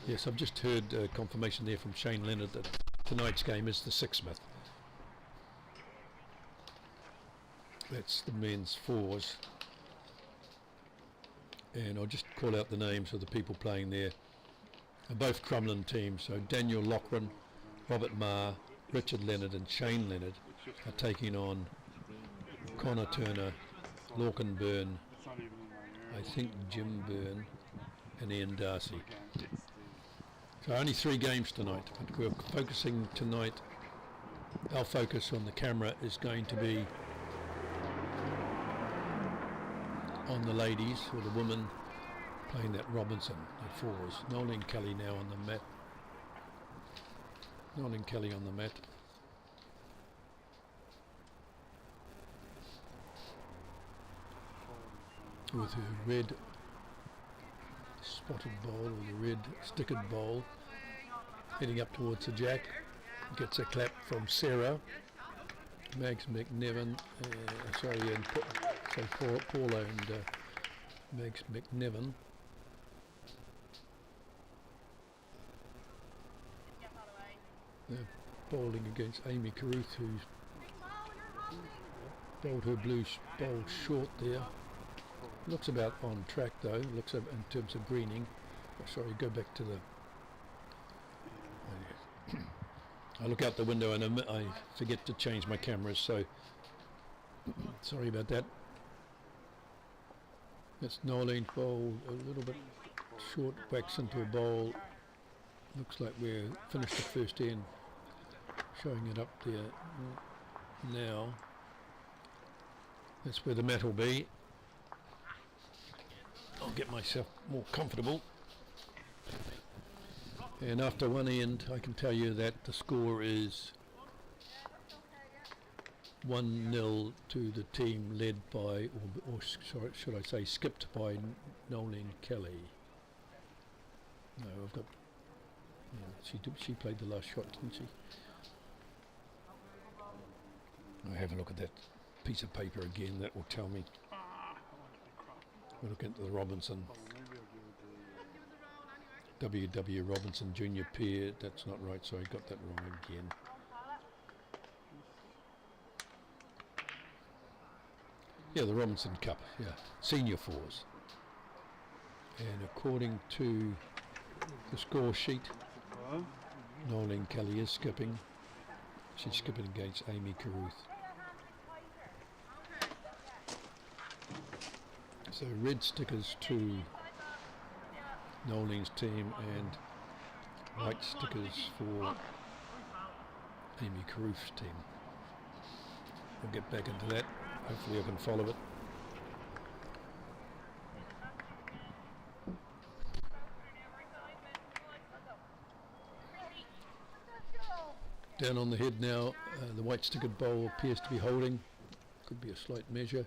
Yes, I've just heard confirmation there from Shane Leonard that tonight's game is the Sixsmith. That's the men's fours. And I'll just call out the names of the people playing there. They're both Crumlin teams, so Daniel Loughran, Robert Marr, Richard Leonard and Shane Leonard are taking on Connor Turner, Lorcan Byrne, It's not even in my I area. think Jim Byrne and Ian Darcy. Again, it's the So only 3 games tonight, but we're focusing tonight. Our focus on the camera is going to be on the ladies or the women playing that Robinson at fours. Nolene Kelly now on the mat. Nolene Kelly on the mat. With her red spotted bowl or the red stickered bowl, heading up towards the jack. Gets a clap from Sarah. Mags McNevin, Paula and Mags McNevin. They're bowling against Amy Carruth, who's bowled her blue bowl short there. Looks about on track though, looks in terms of greening. Oh, sorry, go back to the... I look out the window and I forget to change my cameras, so sorry about that. That's Nolene's bowl, a little bit short, wax into a bowl. Looks like we're finished the first end, showing it up there now. That's where the mat will be. I'll get myself more comfortable. And after one end, I can tell you that the score is 1-0 to the team led by, or should I say, skipped by Nolene Kelly. No, I've got. Yeah, she played the last shot, didn't she? I'll have a look at that piece of paper again. That will tell me. We're looking at the Robinson. W.W. Robinson Junior Peer. That's not right, so I got that wrong again. Yeah, the Robinson Cup. Yeah, senior fours. And according to the score sheet, Nolene Kelly is skipping. She's skipping against Amy Carruth. So red stickers to Nolene's team and white stickers for Amy Carruth's team. We'll get back into that. Hopefully I can follow it. Down on the head now, the white stickered bowl appears to be holding. Could be a slight measure.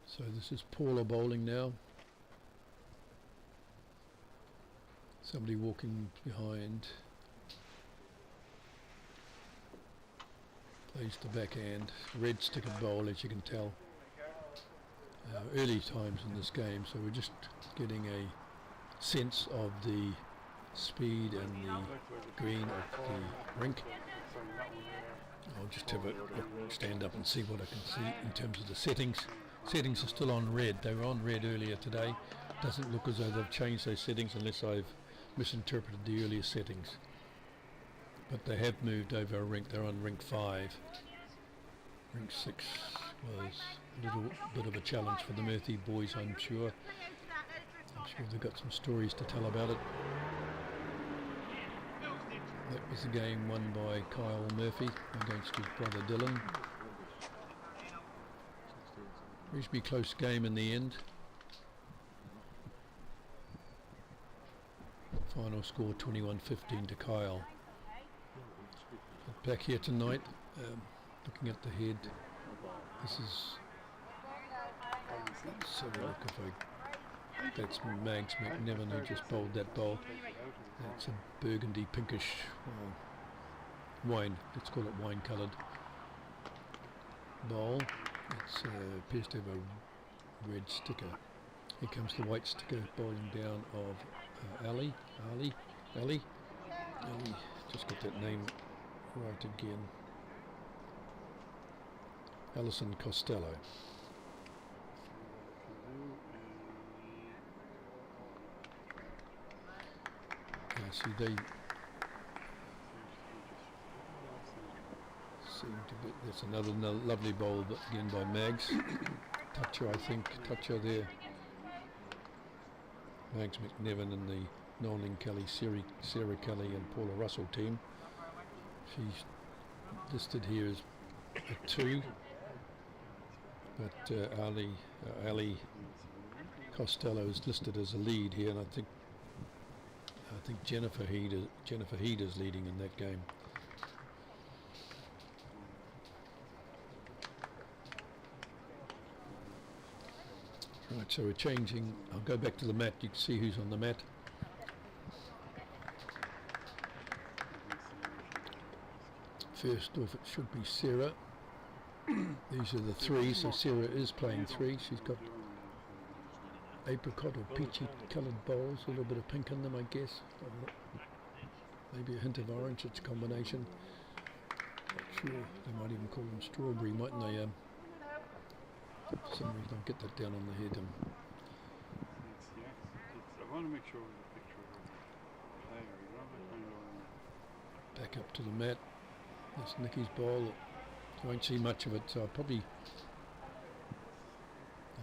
So this is Paula bowling now. Somebody walking behind. Plays the backhand. Red stickered bowl, as you can tell. Early times in this game, so we're just getting a sense of the speed and the green of the rink. I'll just have a look, stand up and see what I can see in terms of the settings. Settings are still on red. They were on red earlier today. Doesn't look as though they've changed those settings unless I've misinterpreted the earlier settings. But they have moved over a rink. They're on rink 5. Rink 6 was a little bit of a challenge for the Murphy boys, I'm sure. I'm sure they've got some stories to tell about it. That was the game won by Kyle Murphy against his brother Dylan. Reasonably close game in the end. Final score 21-15 to Kyle. Back here tonight, looking at the head. This is. Let's have a look if I. That's Mags McNevin who just bowled that bowl. That's a burgundy pinkish wine. Let's call it wine coloured. bowl. It appears to have a red sticker. Here comes the white sticker bowling down of Ali. Just get that name right again. Alison Costello. See, they seem to be. That's another lovely bowl, but again by Mags. Toucher, I think. Toucher there. Mags McNevin and the Nolan Kelly, Sarah Kelly and Paula Russell team. She's listed here as a 2, but Ali Costello is listed as a lead here, and I think Jennifer Heeder's leading in that game. Right, so we're changing. I'll go back to the mat. You can see who's on the mat. First off, it should be Sarah. These are the 3, so Sarah is playing 3. She's got apricot or peachy coloured bowls, a little bit of pink in them, I guess. Maybe a hint of orange. It's a combination. Not sure. They might even call them strawberry, mightn't they? For some reason, I'll get that down on the head. I want to make sure the picture of the player. You don't have Back up to the mat. That's Nikki's bowl. You won't see much of it, so I'll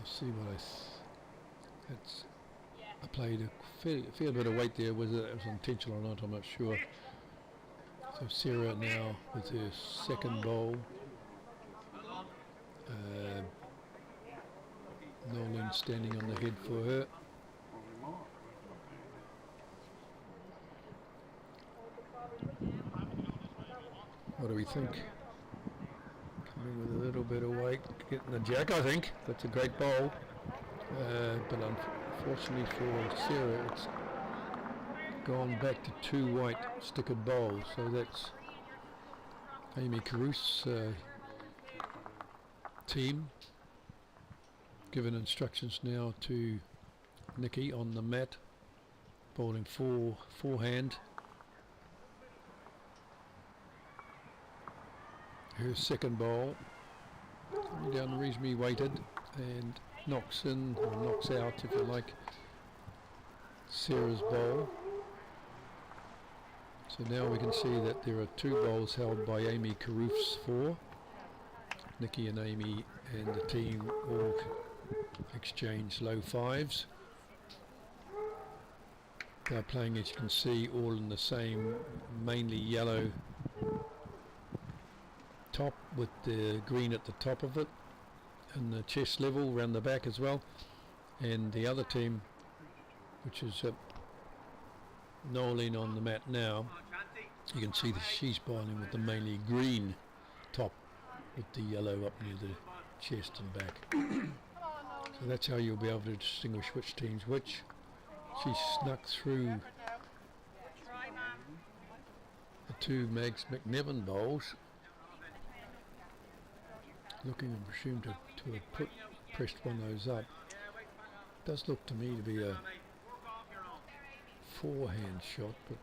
see what I played a fair bit of weight there. Whether it was intentional or not, I'm not sure. So Sarah now with her second bowl. Nolan standing on the head for her. What do we think? Coming with a little bit of weight, getting the jack, I think. That's a great bowl. But unfortunately for Sarah, it's gone back to 2 white stickered bowls. So that's Amy Caruth's team. Given instructions now to Nikki on the mat, bowling forehand. Her second bowl, coming down reasonably weighted, and knocks in or knocks out, if you like, Sarah's bowl. So now we can see that there are 2 bowls held by Amy Caruth's 4. Nikki and Amy and the team all exchange low 5s. They're playing, as you can see, all in the same mainly yellow top with the green at the top of it, and the chest level around the back as well. And the other team, which is Noeline on the mat now, you can see that she's bowling with the mainly green top with the yellow up near the chest and back. So that's how you'll be able to distinguish which team's which. She snuck through the 2 Mags McNevin bowls, looking and presumed to have pressed one of those up. Does look to me to be a forehand shot, but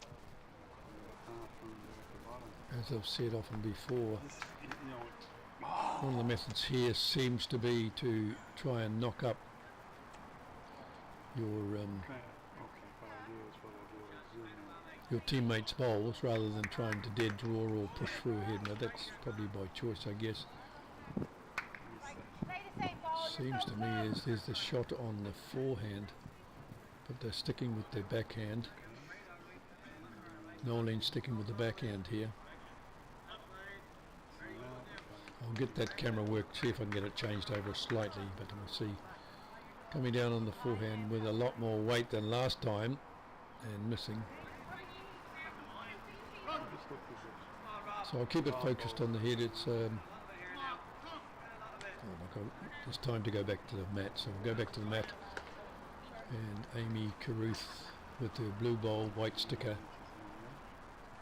as I've said often before, one of the methods here seems to be to try and knock up your teammates' bowls rather than trying to dead draw or push through ahead. Now that's probably by choice, I guess. Seems to me as there's the shot on the forehand, but they're sticking with their backhand. Noeline sticking with the backhand here. I'll get that camera work, see if I can get it changed over slightly, but we'll see. Coming down on the forehand with a lot more weight than last time and missing. So I'll keep it focused on the head. It's oh my God, it's time to go back to the mat. So we'll go back to the mat, and Amy Caruth with her blue bowl, white sticker,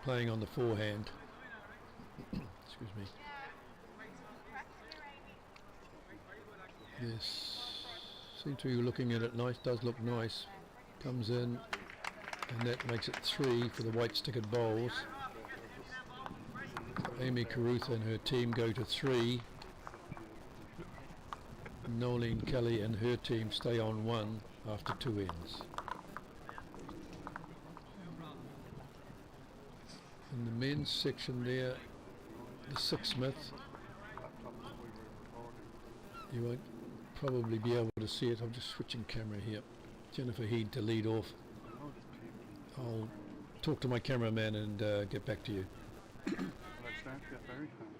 playing on the forehand. Excuse me. This seems to be looking at it nice, does look nice. Comes in, and that makes it 3 for the white stickered bowls. Amy Carruth and her team go to 3. Nolene Kelly and her team stay on 1 after 2 ends. In the men's section there, the Sixsmith, you won't probably be able to see it. I'm just switching camera here. Jennifer Heed to lead off. I'll talk to my cameraman and get back to you. Well, I start to get very fancy.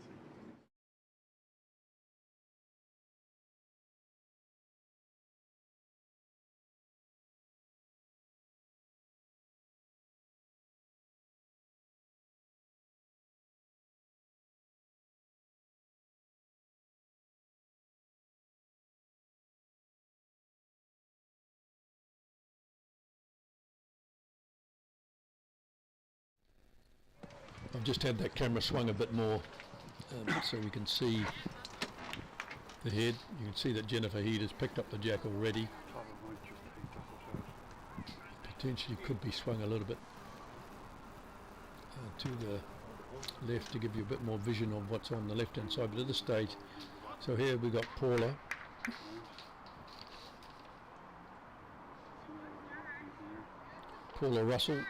I've just had that camera swung a bit more so we can see the head. You can see that Jennifer Heed has picked up the jack already. Thought I might just pick that up. Potentially could be swung a little bit to the left to give you a bit more vision of what's on the left hand side, but at this stage, so here we've got Paula. Paula Russell.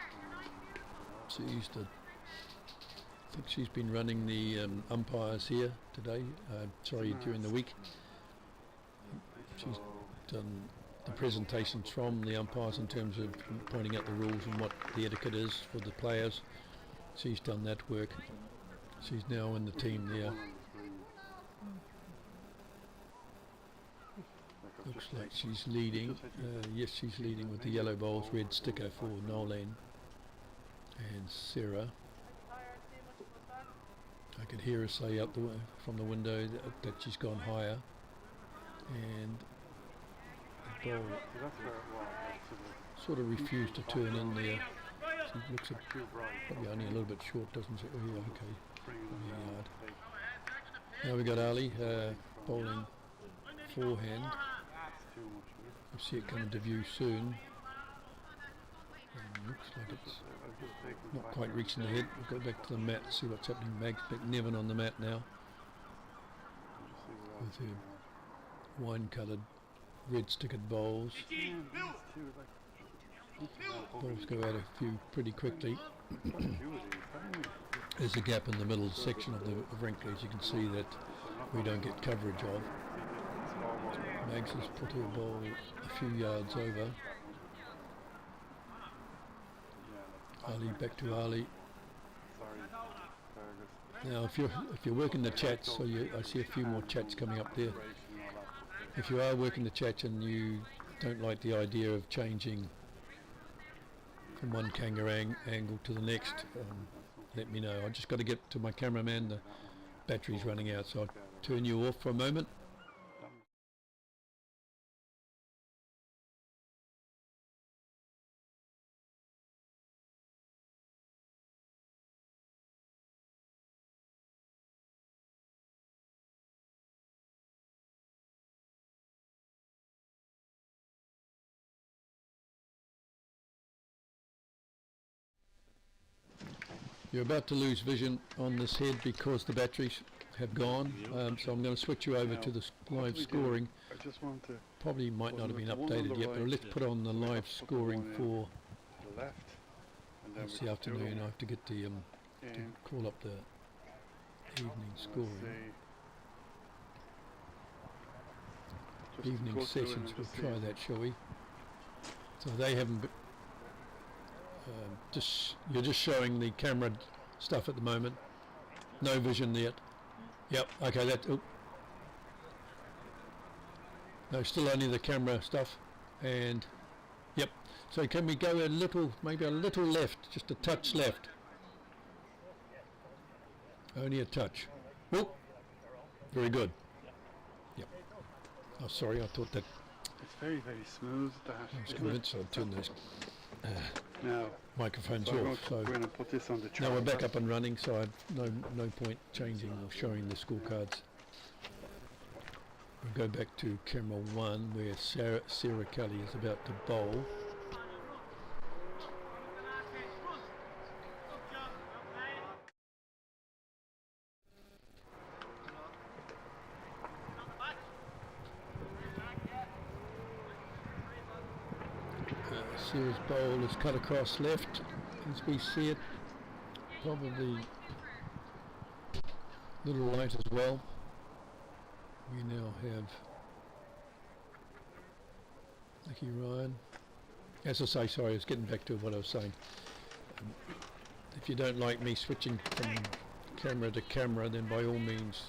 She's the, I think she's been running the umpires here today, during the week. She's done the presentations from the umpires in terms of pointing out the rules and what the etiquette is for the players. She's done that work. She's now in the team there. Looks like she's leading. Yes, she's leading with the yellow bowls, red sticker for Nolene and Sarah. I could hear her say out from the window that she's gone higher, and the ball sort of refused to turn in there. She looks probably only a little bit short, doesn't she? Oh yeah, okay. Now we got Ali bowling forehand. We'll see it come into view soon. And looks like it's not quite reaching the head. We'll go back to the mat, see what's happening. Mags McNevin on the mat now with her wine-coloured, red-stickered bowls. Balls go out a few pretty quickly. There's a gap in the middle section of the wrinkle, as you can see, that we don't get coverage of. Mags has put her ball a few yards over. Ali, back to Ali. Now, if you're working the chats, so I see a few more chats coming up there. If you are working the chats and you don't like the idea of changing from one kangaroo angle to the next, let me know. I've just got to get to my cameraman. The battery's running out, so I'll turn you off for a moment. You're about to lose vision on this head because the batteries have gone, so I'm going to switch you over to the live scoring. I just want to Probably might not have been updated yet, but let's put on the live scoring for the left, and then this afternoon. I have to get the to call up the evening scoring. Evening sessions, we'll try that, shall we? So they haven't you're just showing the camera stuff at the moment. No vision yet. Yep, okay, no, still only the camera stuff. And yep, so can we go a little, maybe a little left, just a touch left. Only a touch. Oh, very good. Yep. Oh, sorry, I thought that. It's very, very smooth. I was convinced I'd turn those Now, microphones so off. So we're going to put this on the chart. now we're back up and running, so I've no point changing or showing the scorecards. We'll go back to camera 1 where Sarah Kelly is about to bowl. Sarah's bowl is cut across left as we see it, probably a little light as well. We now have Nicky Ryan. As I say, sorry, I was getting back to what I was saying. If you don't like me switching from camera to camera, then by all means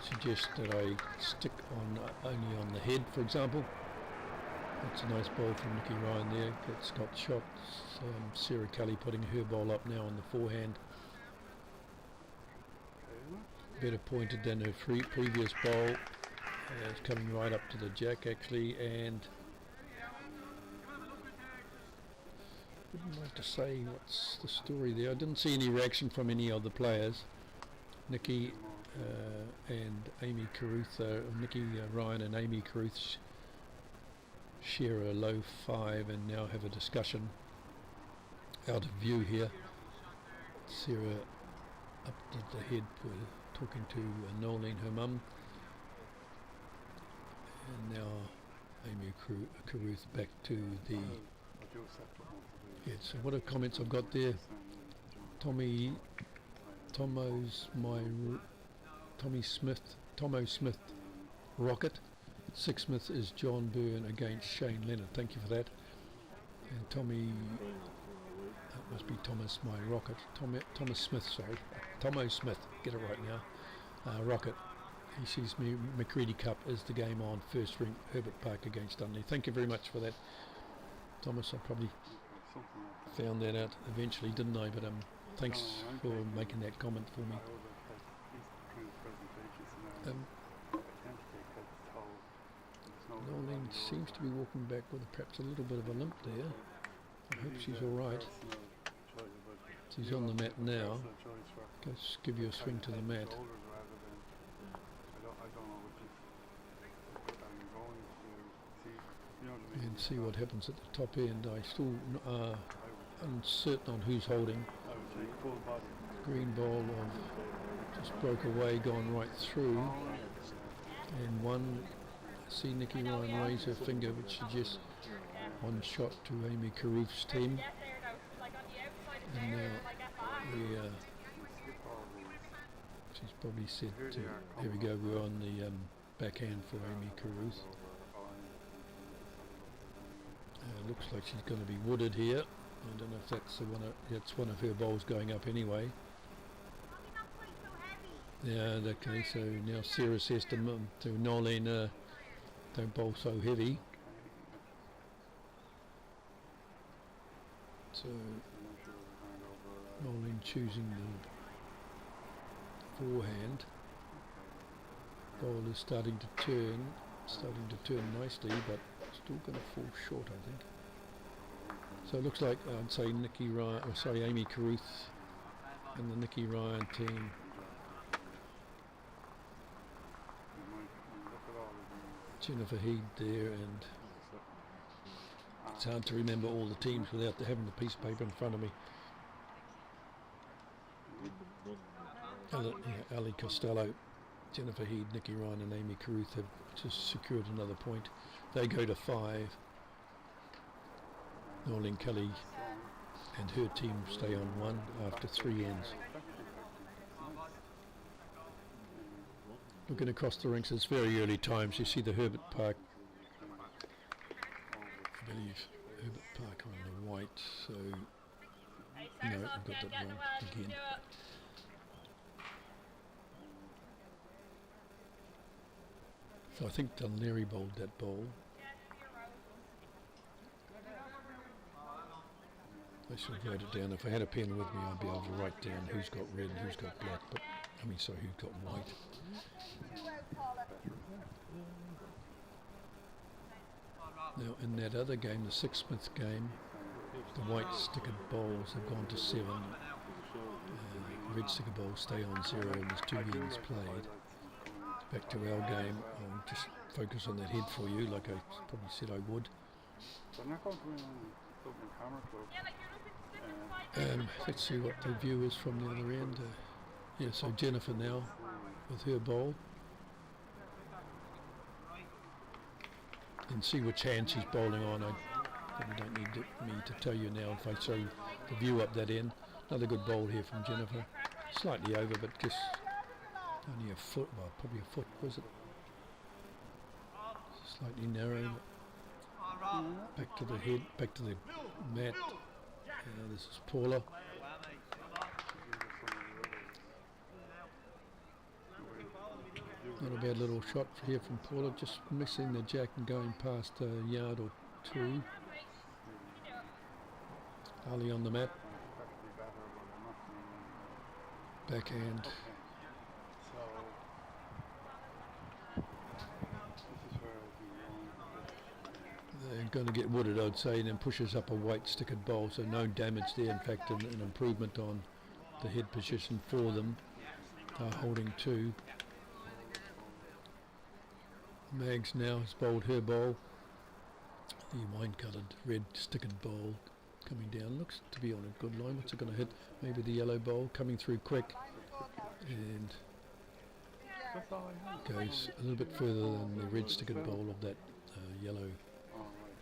suggest that I stick on only on the head, for example. That's a nice ball from Nicky Ryan there. Gets got shots. Sarah Kelly putting her ball up now on the forehand. Better pointed than her previous ball. It's coming right up to the jack actually, and wouldn't like to say what's the story there. I didn't see any reaction from any of the players. Nicky and Amy Carruth, Nicky Ryan and Amy Carruth share a low 5 and now have a discussion out of view here. Sarah up at the head talking to Nolene, her mum, and now Amy Carruth back to the so what are comments I've got there? Tomo Smith Rocket. Sixsmith is John Byrne against Shane Leonard. Thank you for that. And Tommy, that must be Thomas my Rocket. Thomas Smith, sorry. Tomo Smith, get it right now. Rocket. He sees me McCready Cup is the game on first ring, Herbert Park against Dundee. Thank you very much for that, Thomas. I probably found that out eventually, didn't I? But thanks for making that comment for me. Nolene seems to be walking back with perhaps a little bit of a limp there. I hope she's alright. She's on the mat now. Just give you a swing to the mat. And see what happens at the top end. I still uncertain on who's holding. Green ball of just broke away, gone right through. And one, see Nicky Ryan raise her finger, which suggests one shot to Amy Carruth's team. And now she's probably said, there we go, we're on the backhand for Amy Carruth. Looks like she's going to be wooded here. I don't know if that's one of her bowls going up anyway. Yeah, okay, so now Sarah says to Nolene, don't bowl so heavy. So Nolene choosing the forehand. Ball is starting to turn nicely, but still going to fall short, I think. So it looks like I'd say Nicky Ryan, or sorry, Amy Carruth and the Nicky Ryan team. Jennifer Heed there, and it's hard to remember all the teams without having the piece of paper in front of me. Ali Costello, Jennifer Heed, Nicky Ryan and Amy Carruth have just secured another point. They go to 5. Nolene Kelly and her team stay on 1 after 3 ends. Looking across the rinks, it's very early times. You see the Herbert Park, I believe Herbert Park on the white, so no, I've got that wrong again. So I think Dunleary bowled that bowl. I should write it down. If I had a pen with me, I'd be able to write down who's got red and who's got black. But I mean, sorry, who's got white. Now, in that other game, the Sixsmith game, the white stickered bowls have gone to 7. Red sticker bowls stay on 0, and there's 2 ends played. back to our game. I'll just focus on that head for you, like I probably said I would. They're not going to win Dublin Camera Club. Let's see what the view is from the other end. Yeah, so Jennifer now with her bowl. And see which hand she's bowling on. I probably don't need me to tell you now if I show the view up that end. Another good bowl here from Jennifer. Slightly over, but just only a foot, well, probably a foot, was it? Slightly narrow. Back to the head, back to the mat. This is Paula. Not a bad little shot here from Paula, just missing the jack and going past a yard or two. Ali on the mat. Backhand. They're going to get wooded, I'd say, and then pushes up a white stickered bowl, so no damage there. In fact, an improvement on the head position for them. They're holding two. Mags now has bowled her bowl. The wine-coloured red stickered bowl coming down. Looks to be on a good line. What's it going to hit? Maybe the yellow bowl coming through quick. And goes a little bit further than the red stickered bowl of that yellow.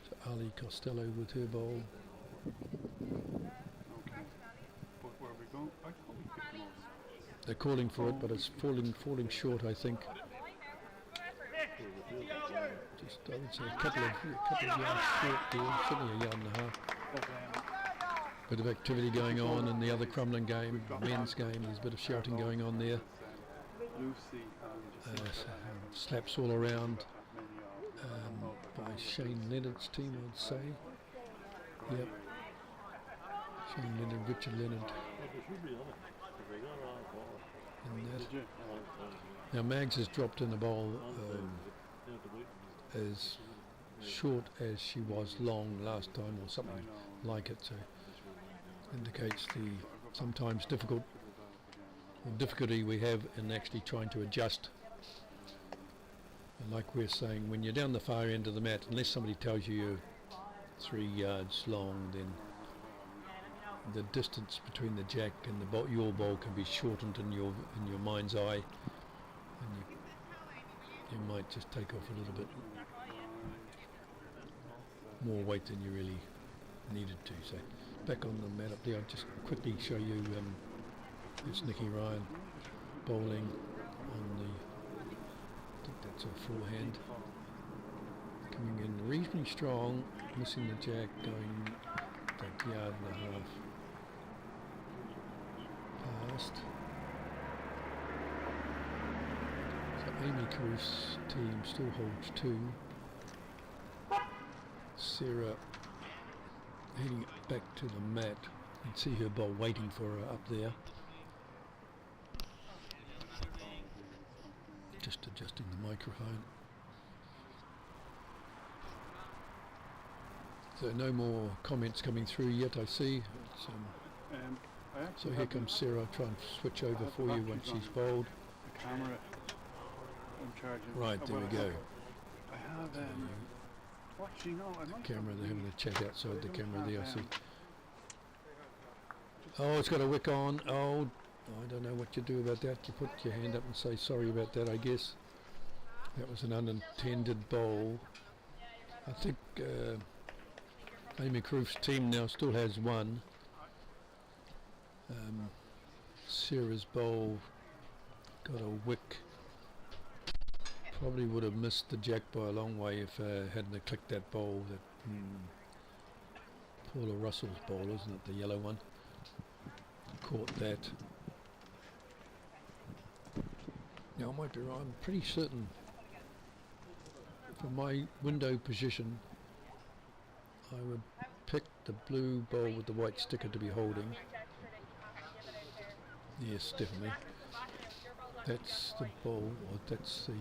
So Ali Costello with her bowl. They're calling for it, but it's falling short, I think. Just, I would say, a couple of yards short there, certainly a yard and a half. Bit of activity going on in the other Crumlin game, men's game. There's a bit of shouting going on there. Slaps all around by Shane Leonard's team, I'd say. Yep. Shane Leonard, Richard Leonard. And that. Now Mags has dropped in the bowl as short as she was long last time, or something like it. So indicates the sometimes difficulty we have in actually trying to adjust. And like we're saying, when you're down the far end of the mat, unless somebody tells you you're 3 yards long, then the distance between the jack and the your ball can be shortened in your mind's eye, and you might just take off a little bit more weight than you really needed to. So back on the mat up there, I'll just quickly show you it's Nikki Ryan bowling on the, I think that's a forehand, coming in reasonably strong, missing the jack, going that yard and a half past. So Amy Caruth's team still holds two. Sarah heading back to the mat. You can see her bowl waiting for her up there. Just adjusting the microphone. So no more comments coming through yet, I see. It's, so here comes Sarah. I'll try and switch over for you once she's bowled. The camera I'm charging. Right, there we go. I have what do you know? The camera, they're having a chat outside the camera there, I see. Oh, it's got a wick on. Oh, I don't know what you do about that. You put your hand up and say sorry about that, I guess. That was an unintended bowl. I think Amy Caruth's team now still has one. Sarah's bowl got a wick. Probably would have missed the jack by a long way if hadn't have clicked that bowl. That Paula Russell's bowl, isn't it? The yellow one. Caught that. Now I might be wrong. I'm pretty certain from my window position I would pick the blue bowl with the white sticker to be holding. Yes, definitely. That's the bowl, or that's the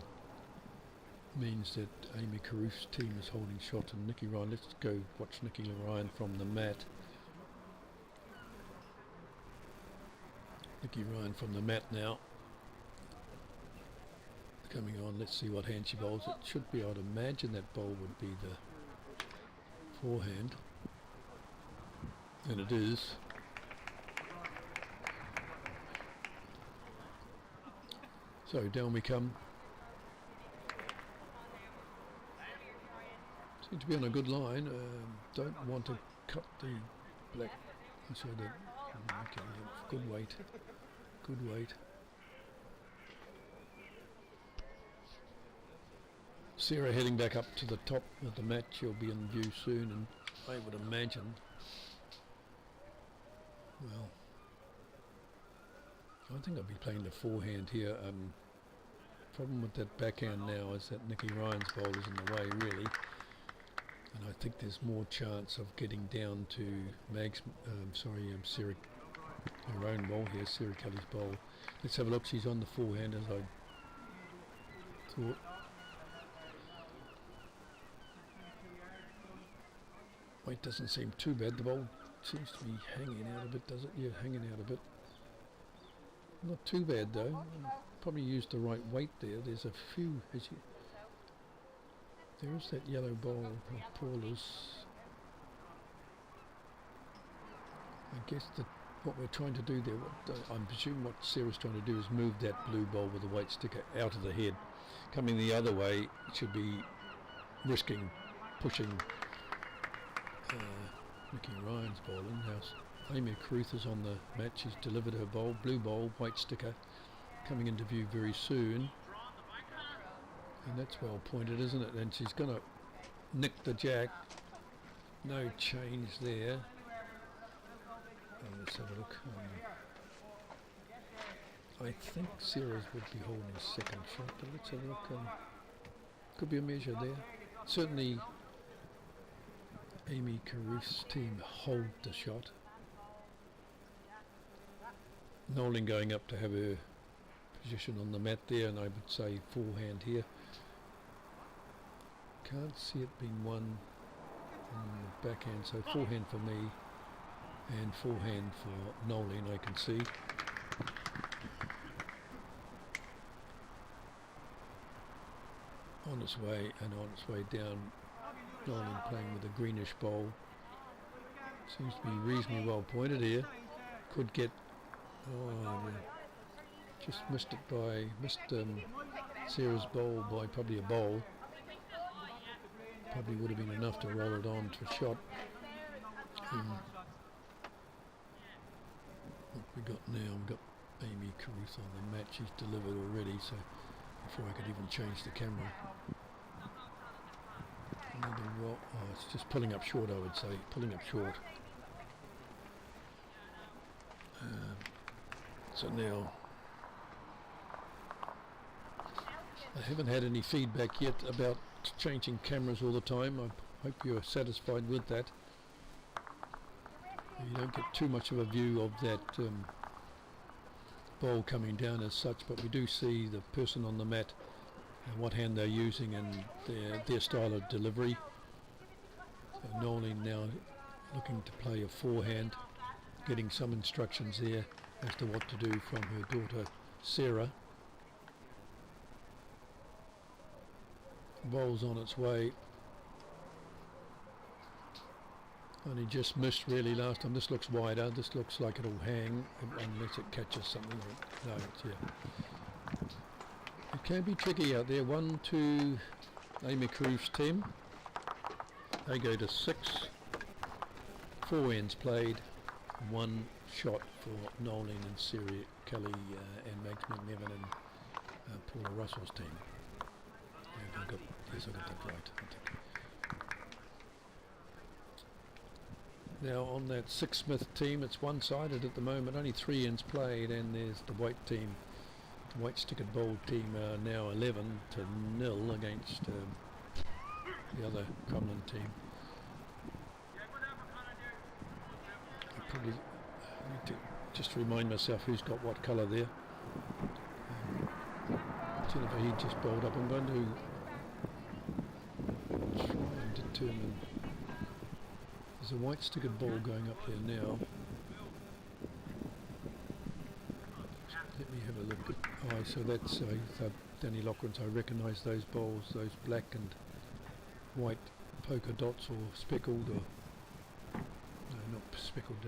means that Amy Caruth's team is holding shot, and Nikki Ryan. Let's go watch Nikki Ryan from the mat. Nikki Ryan from the mat now. coming on. Let's see what hand she bowls. It should be, I'd imagine that bowl would be the forehand. And it is. So down we come. Seem to be on a good line. Don't want to cut the black. So that, okay, yeah, good weight. Good weight. Sarah heading back up to the top of the match. She'll be in view soon, and I would imagine, well, I think I'll be playing the forehand here. Problem with that backhand now is that Nikki Ryan's bowl is in the way, really, and I think there's more chance of getting down to Sarah, her own bowl here, Sarah Kelly's bowl. Let's have a look. She's on the forehand, as I thought. Weight doesn't seem too bad. The bowl seems to be hanging out a bit, does it? Yeah, hanging out a bit. Not too bad though. Probably used the right weight there. There's a few. There is that yellow bowl of Paula's. I guess that what we're trying to do there, I'm presuming what Sarah's trying to do is move that blue bowl with the weight sticker out of the head. Coming the other way, it should be risking pushing Nikki Ryan's bowling. Now Amy Carruth is on the match. She's delivered her bowl, blue bowl, white sticker, coming into view very soon. And that's well pointed, isn't it? And she's going to nick the jack. No change there. Let's have a look. I think Sarah's would be holding a second shot, but let's have a look. Could be a measure there. Certainly Amy Carruth's team hold the shot. Nolan going up to have her position on the mat there, and I would say forehand here. Can't see it being won on the backhand, so forehand for me and forehand for Nolan, I can see. On its way and on its way down, Nolan playing with a greenish bowl. Seems to be reasonably well pointed here. Could get, just missed Sarah's bowl by probably a bowl. Probably would have been enough to roll it on to a shot. What we got now, we've got Amy Carruth on the match. She's delivered already, so before I could even change the camera. Another roll. Oh, it's just pulling up short, I would say. Pulling up short. So now, I haven't had any feedback yet about changing cameras all the time. I hope you're satisfied with that. You don't get too much of a view of that ball coming down as such, but we do see the person on the mat and what hand they're using and their style of delivery. So Nolan now looking to play a forehand, getting some instructions there as to what to do from her daughter Sarah. Ball's on its way. Only just missed really last time. This looks wider. This looks like it'll hang unless it catches something. No, it's, yeah. It can be tricky out there. 1-2 Amy Carruth's team. They go to 6. 4 ends played. 1 shot for Nolan and Sarah Kelly and Max McNevin and Paula Russell's team. Yeah, yes, I got that right. I think. Now on that Six Smith team, it's one-sided at the moment. Only 3 ends played, and there's the white team. The white stickered bowl team are now 11-0 against the other Crumlin team. I probably need to just remind myself who's got what colour there. Jennifer, he just bowled up. I'm going to try and determine. There's a white stickered ball going up there now. Let me have a look at. Oh, so that's Danny Loughran's. I recognise those bowls, those black and white polka dots or speckled, or no, not speckled. I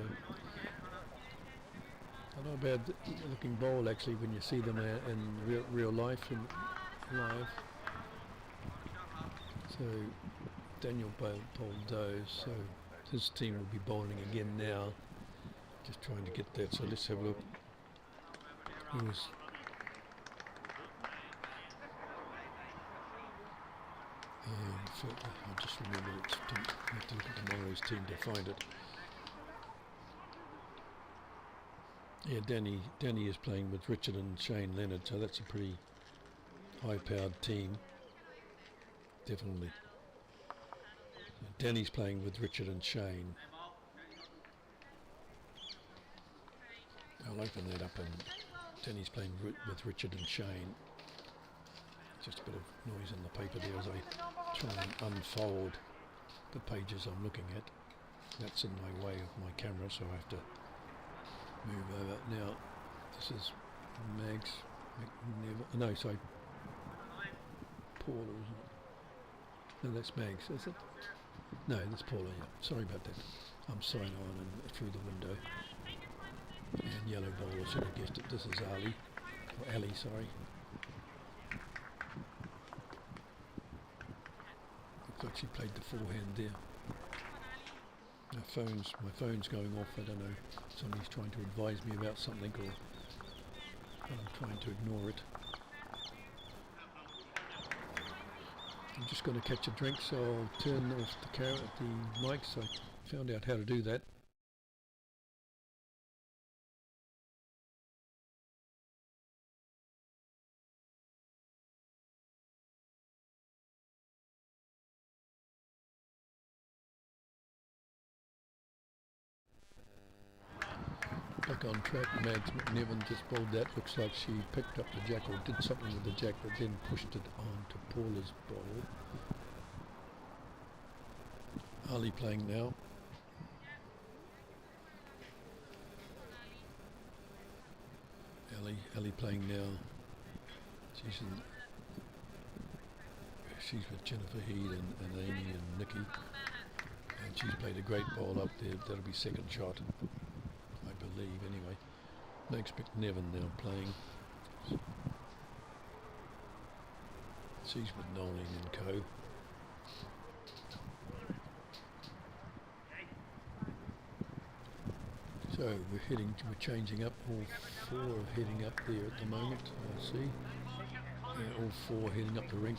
don't know about looking bowl actually when you see them in real life and live. So Daniel bowled those. So his team will be bowling again now. Just trying to get that. So let's have a look. It was I just remember it. I have to look at tomorrow's team to find it. Yeah, Danny is playing with Richard and Shane Leonard, so that's a pretty high-powered team. Definitely. Danny's playing with Richard and Shane. I'll open that up, and Danny's playing with Richard and Shane. Just a bit of noise in the paper there as I try and unfold the pages I'm looking at. That's in my way of my camera, so I have to move over. Now, this is Mags McNeville. No, sorry, Paula, isn't it? No, that's Mags, is it? No, that's Paula, yeah. Sorry about that. I'm signed on and through the window. And yellow bowler, should have guessed it. This is Ali, or Ali, sorry. Looks like she played the forehand there. My phone's going off. I don't know. Somebody's trying to advise me about something, or I'm trying to ignore it. I'm just going to catch a drink, so I'll turn off the mic. So I found out how to do that. Back on track. Mags McNevin just bowled that. Looks like she picked up the jack or did something with the jack, but then pushed it on to Paula's bowl. Ali playing now. Ali playing now. She's with Jennifer Heed and Amy and Nikki, and she's played a great ball up there. That'll be second shot, I believe, anyway. Mags McNevin now playing. She's with Nolan and Co. So we're changing up. All four are heading up there at the moment, I see. Yeah, all four heading up the rink.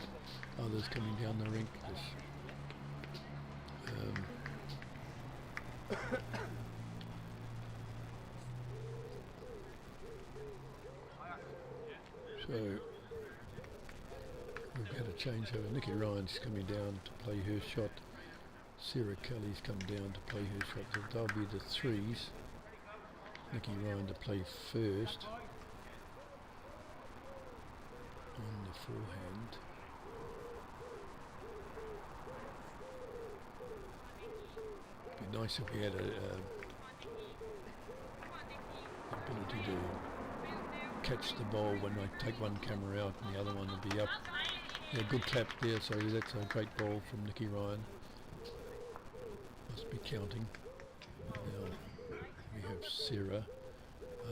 Others coming down the rink. So we've got to change over. Nikki Ryan's coming down to play her shot. Sarah Kelly's come down to play her shot. So they'll be the threes. Nikki Ryan to play first on the forehand. It'd be nice if we had a ability to catch the ball when I take one camera out and the other one will be up. Yeah, good clap there, so that's a great ball from Nikki Ryan. Must be counting. Now we have Sarah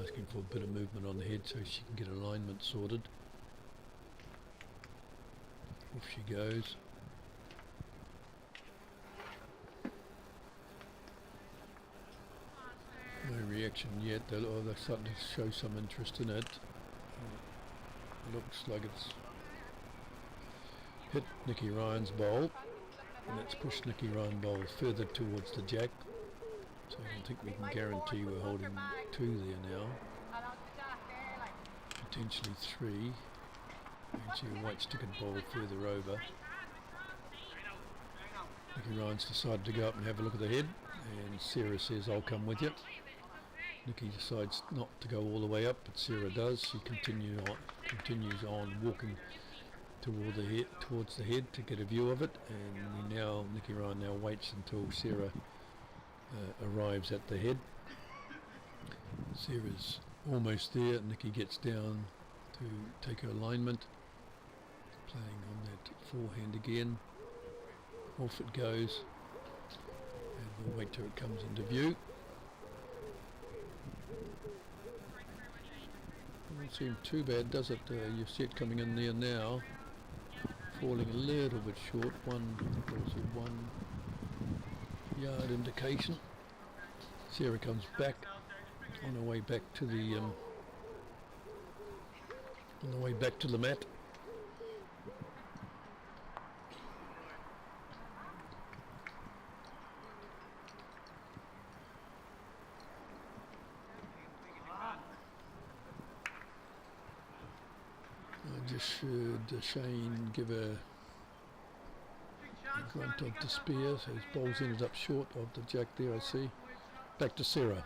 asking for a bit of movement on the head so she can get alignment sorted. Off she goes. No reaction yet. They're starting to show some interest in it. Looks like it's hit Nikki Ryan's bowl. And let's push Nikki Ryan bowl further towards the jack. So I don't think we can guarantee we're holding 2 there now. Potentially 3. And see a white stick and ball further over. Nikki Ryan's decided to go up and have a look at the head, and Sarah says, "I'll come with you." Nikki decides not to go all the way up, but Sarah does. She continues on walking towards the head to get a view of it, and Nikki Ryan now waits until Sarah arrives at the head. Sarah's Almost there. Nikki gets down to take her alignment. Playing on that forehand again. Off it goes. And we'll wait till it comes into view. Doesn't seem too bad, does it? You see it coming in there now. Falling a little bit short. Also 1 yard indication. Sarah comes back on her way back to the mat. I just should Shane give a grunt of despair, so his ball's ended up short of the jack there, I see. Back to Sarah.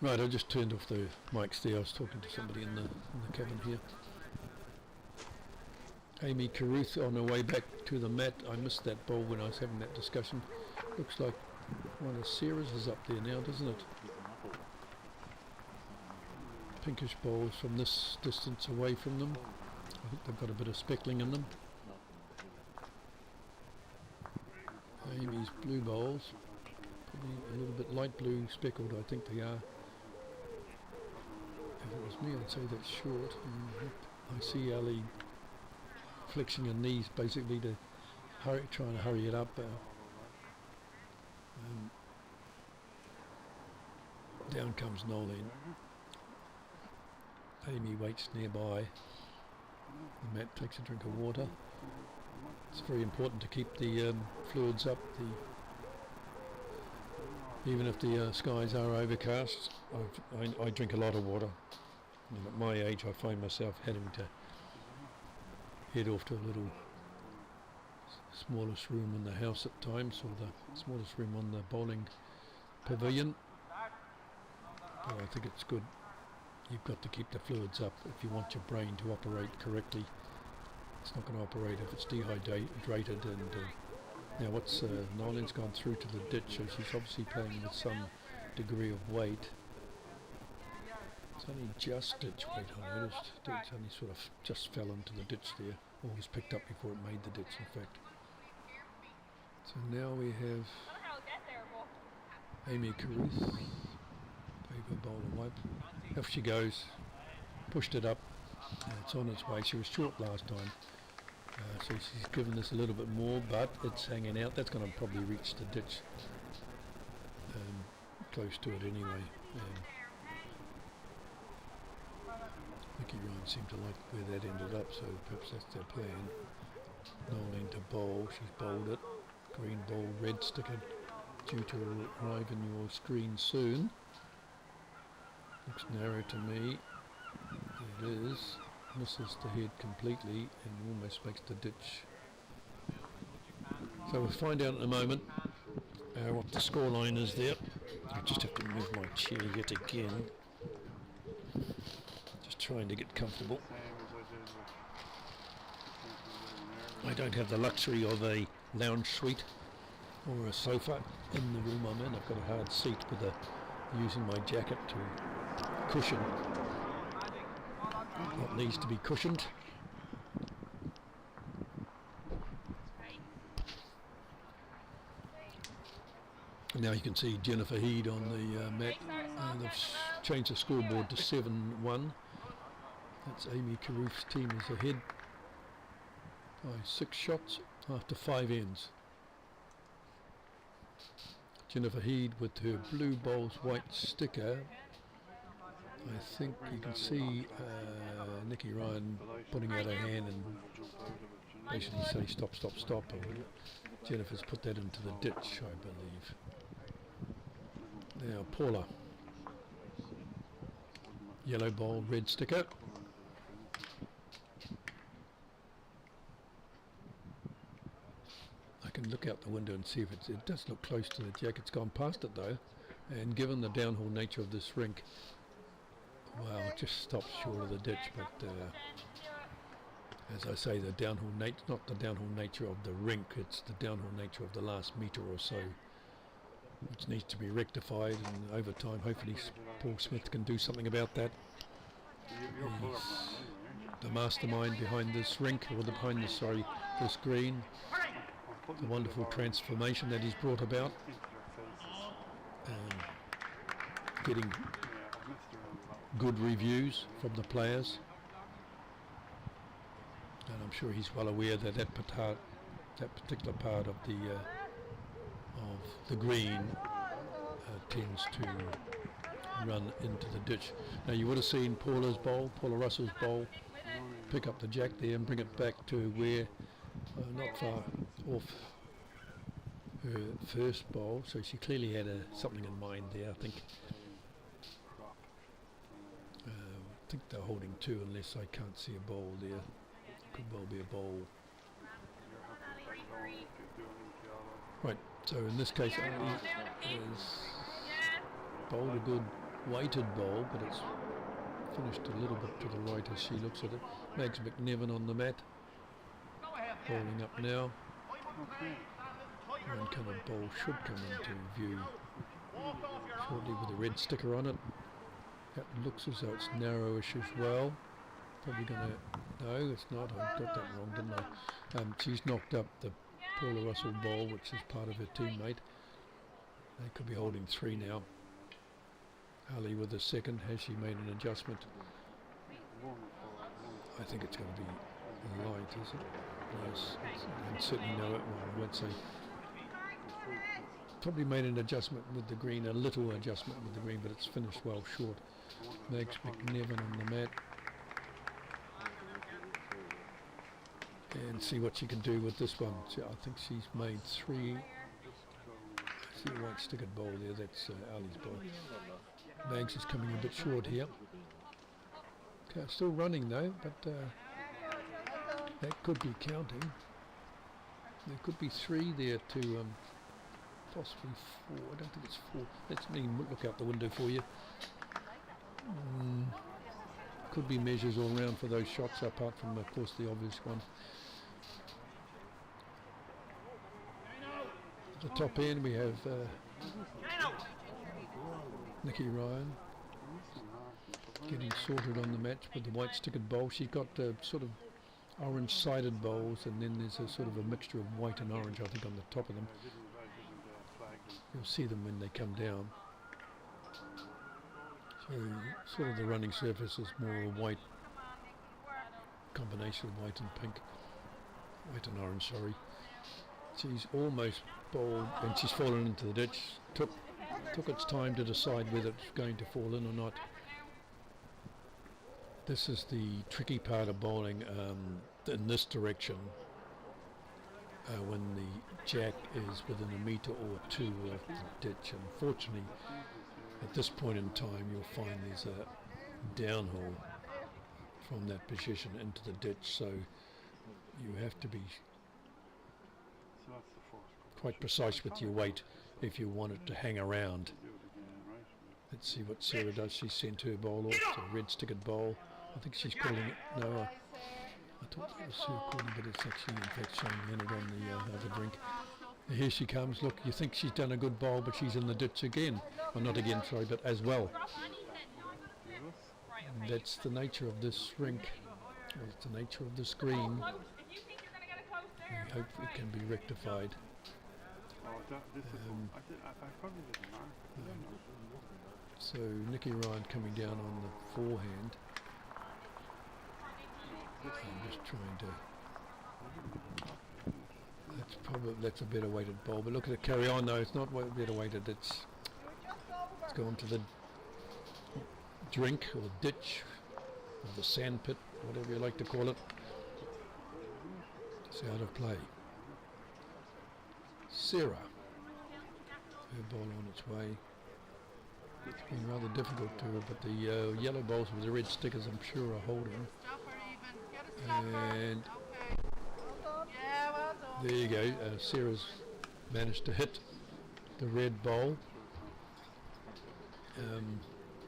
Right, I just turned off the mics there. I was talking to somebody in the cabin here. Amy Carruth on her way back to the mat. I missed that ball when I was having that discussion. Looks like one of Sarah's is up there now, doesn't it? Pinkish balls from this distance away from them. I think they've got a bit of speckling in them. Amy's blue bowls. Probably a little bit light blue speckled, I think they are. If it was me, I'd say that's short. I see Ali flexing her knees basically to trying to hurry it up. Down comes Nolene. Amy waits nearby. The mat takes a drink of water. It's very important to keep the fluids up. Even if the skies are overcast, I drink a lot of water. And at my age, I find myself having to head off to a little smallest room in the house at times, or the smallest room on the bowling pavilion. But I think it's good. You've got to keep the fluids up if you want your brain to operate correctly. It's not going to operate if it's dehydrated. And now what's Nolan's gone through to the ditch, so she's obviously playing with some degree of weight. It's only just ditch weight, I noticed. It's only sort of just fell into the ditch there, or was picked up before it made the ditch, in fact. So now we have Amy Carruth, paper bowler wipe. Off she goes, pushed it up, and it's on its way. She was short last time, so she's given this a little bit more, but it's hanging out. That's going to probably reach the ditch, close to it anyway. Nikki Ryan seemed to like where that ended up, so perhaps that's their plan. Nolan to bowl, she's bowled it. Green ball, red sticker, due to arrive in your screen soon. Looks narrow to me. It is. Misses the head completely and almost makes the ditch. So we'll find out in a moment what the scoreline is there. I just have to move my chair yet again. Just trying to get comfortable. I don't have the luxury of a lounge suite or a sofa in the room I'm in. I've got a hard seat with using my jacket to cushion what needs to be cushioned. And now you can see Jennifer Heed on the mat. They've changed the scoreboard to 7-1. That's Amy Carruth's team is ahead by 6 shots after 5 ends. Jennifer Heed with her blue bowls white sticker. I think you can see Nikki Ryan putting out her hand and basically say stop, stop, stop. And Jennifer's put that into the ditch, I believe. Now Paula. Yellow bowl, red sticker. I can look out the window and see if it does look close to the jack. It's gone past it though, and given the downhill nature of this rink, well, it just stops short of the ditch. But as I say, the downhill not the downhill nature of the rink, it's the downhill nature of the last metre or so, which needs to be rectified, and over time hopefully Paul Smith can do something about that. He's the mastermind behind this rink, or this green, the wonderful transformation that he's brought about, getting good reviews from the players, and I'm sure he's well aware that that particular part of the green tends to run into the ditch. Now you would have seen Paula Russell's bowl, pick up the jack there and bring it back to where, not far off her first bowl, so she clearly had something in mind there. I think they're holding two, unless I can't see a bowl there. Could well be a bowl. Right, so in this case Ali has bowled a good weighted bowl, but it's finished a little bit to the right as she looks at it. Mags McNevin on the mat, bowling up now. One kind of bowl should come into view shortly with a red sticker on it. That looks as though it's narrowish as well. Probably going to... No, it's not. I got that wrong, didn't I? She's knocked up the Paula Russell ball, which is part of her teammate. They could be holding three now. Ali with the second. Has she made an adjustment? I think it's going to be light, is it? Yes, and certainly no, well, I won't say. Probably made an adjustment with the green, a little adjustment with the green, but it's finished well short. Mags McNevin on the mat. And see what she can do with this one. So I think she's made three. See a white stickered ball there, that's Ali's ball. Mags is coming a bit short here. Okay, still running though, but that could be counting. There could be three there to possibly four. I don't think it's four. Let's look out the window for you. Could be measures all round for those shots, apart from of course the obvious one. At the top end we have Nikki Ryan getting sorted on the match with the white stickered bowl. She's got sort of orange sided bowls, and then there's a sort of a mixture of white and orange I think on the top of them. You'll see them when they come down. So sort of the running surface is more a white combination of white and pink, white and orange, sorry. She's almost bowled and she's fallen into the ditch. Took its time to decide whether it's going to fall in or not. This is the tricky part of bowling in this direction. When the jack is within a metre or two of the ditch. Unfortunately, at this point in time, you'll find there's a downhill from that position into the ditch, so you have to be quite precise with your weight if you want it to hang around. Let's see what Sarah does. She sent her bowl off, a red stickered bowl. I think she's calling it, no, I thought that was her calling, but it's actually in fact showing Leonard on the other drink. Here she comes. Look, you think she's done a good bowl, but she's in the ditch again. Well, not again, sorry, but as well. And that's the nature of this rink. Well, it's the nature of this green. We hope it can be rectified. So Nikki Ryan coming down on the forehand. I'm just trying to... That's a better weighted ball, but look at it carry on. No, it's not better weighted. It's gone to the drink or ditch or the sand pit, whatever you like to call it. It's out of play. Sarah, her ball on its way. It's been rather difficult to her, but the yellow balls with the red stickers I'm sure are holding. And There you go. Sarah's managed to hit the red bowl.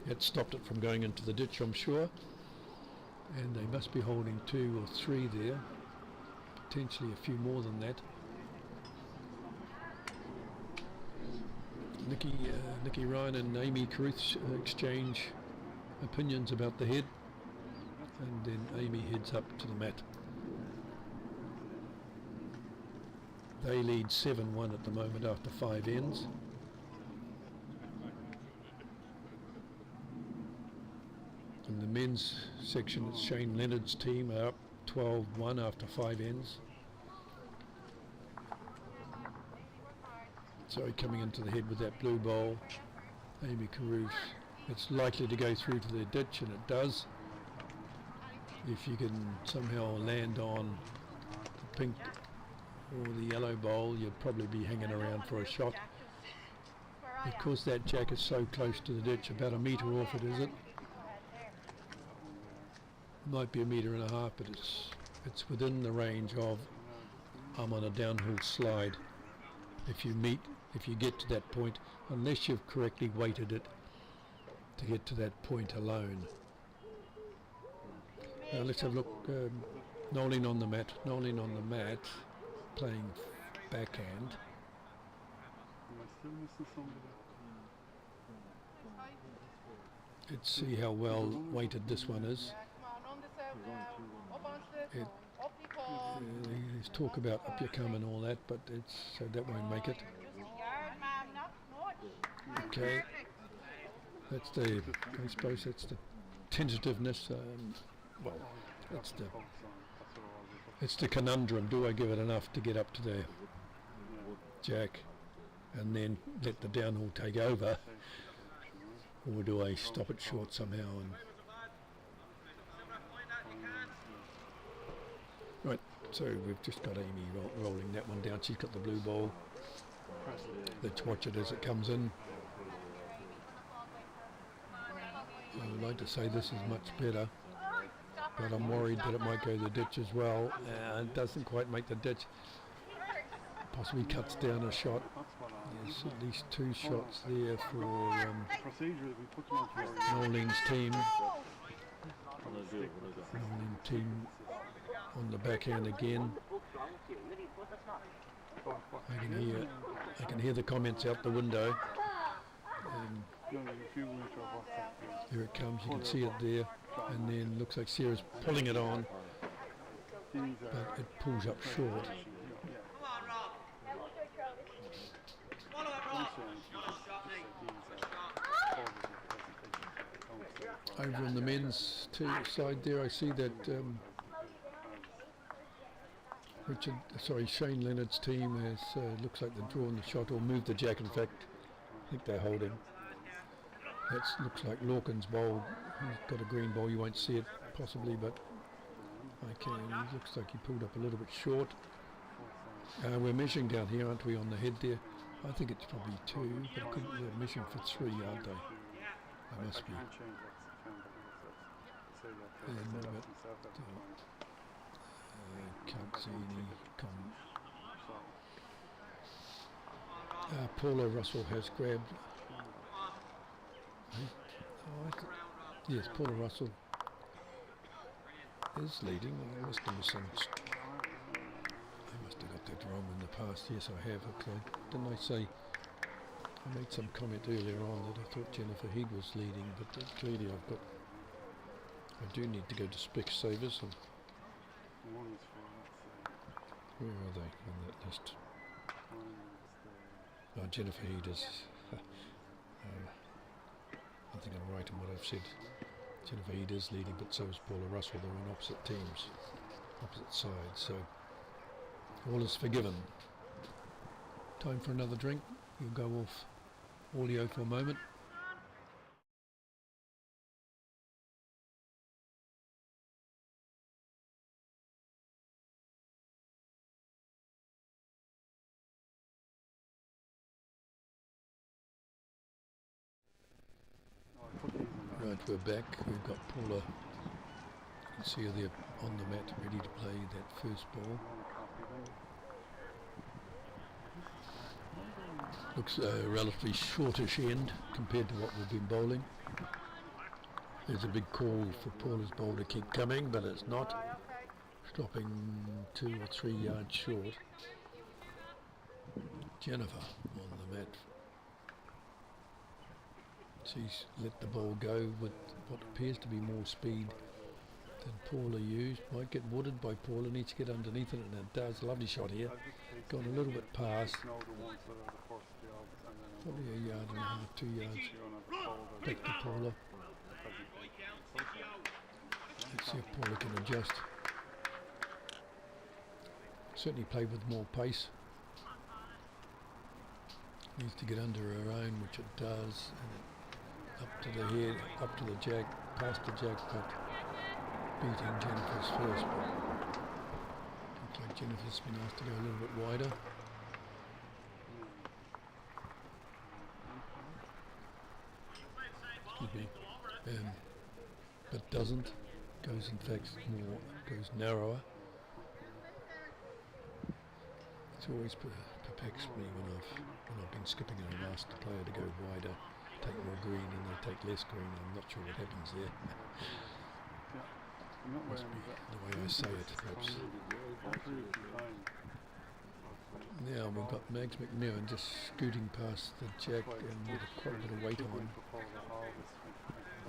It stopped it from going into the ditch, I'm sure. And they must be holding 2 or 3 there. Potentially a few more than that. Nikki Ryan and Amy Carruth exchange opinions about the head, and then Amy heads up to the mat. They lead 7-1 at the moment after 5 ends. In the men's section, it's Shane Leonard's team are up 12-1 after 5 ends. So coming into the head with that blue bowl, Amy Carruth. It's likely to go through to the ditch, and it does. If you can somehow land on the pink or the yellow bowl, you'd probably be hanging around for a shot. Because that jack is so close to the ditch, about a metre off it, is it? Might be 1.5 metres, but it's within the range of I'm on a downhill slide. If you get to that point, unless you've correctly weighted it to get to that point alone. Now let's have a look. Nolan on the mat, playing backhand. Let's see how well weighted this one is. There's talk about up you come and all that, but so that won't make it. Okay, I suppose that's the tentativeness. Well, it's the conundrum. Do I give it enough to get up to the jack and then let the downhill take over, or do I stop it short somehow? And right, so we've just got Amy rolling that one down. She's got the blue ball. Let's watch it as it comes in. I would like to say this is much better, but I'm worried that it might go the ditch as well. It doesn't quite make the ditch. Possibly cuts down a shot. There's at least 2 shots there for Nolan's team. Nolan team on the backhand again. I can hear the comments out the window. Here it comes, you can see it there, and then looks like Sarah's pulling it on, but it pulls up short. Over on the men's side there, I see that Shane Leonard's team has looks like they're drawing the shot or moved the jack. In fact, I think they're holding. That looks like Lorcan's bowl. He's got a green bowl. You won't see it possibly, but he looks like he pulled up a little bit short. We're measuring down here, aren't we, on the head there? I think it's probably 2, but they're measuring for 3, aren't they? They must be. Can't see any Paula Russell has grabbed. Yes, Paula Russell is leading. I must have got that wrong in the past. Yes, I have. Okay. Didn't I say? I made some comment earlier on that I thought Jennifer Heed was leading, but clearly I do need to go to Specsavers. And where are they on that list? Jennifer Heed is. I think I'm right in what I've said. Jennifer Heed is leading, but so is Paula Russell. They're on opposite teams, opposite sides. So all is forgiven. Time for another drink. You'll go off audio for a moment. Right, we're back. We've got Paula. You can see her there on the mat, ready to play that first ball. Looks a relatively shortish end compared to what we've been bowling. There's a big call for Paula's bowl to keep coming, but it's not. Stopping 2 or 3 yards short. Jennifer on the mat. She's let the ball go with what appears to be more speed than Paula used. Might get wooded by Paula, needs to get underneath it, and it does. Lovely shot here. Gone a little bit past. Probably a yard and a half, 2 yards. Back to Paula. Let's see if Paula can adjust. Certainly play with more pace. Needs to get under her own, which it does. And up to the head, up to the jag, past the jackpot. Beating Jennifer's first, but looks like Jennifer's been asked to go a little bit wider. Excuse me. But doesn't. Goes in fact more, goes narrower. It's always perplexed me when I've been skipping and I've asked the player to go wider, take more green, and they take less green. I'm not sure what happens there. Must be the way I say it, perhaps. Now we've got Mags McNewan just scooting past the jack and with quite a bit of weight on.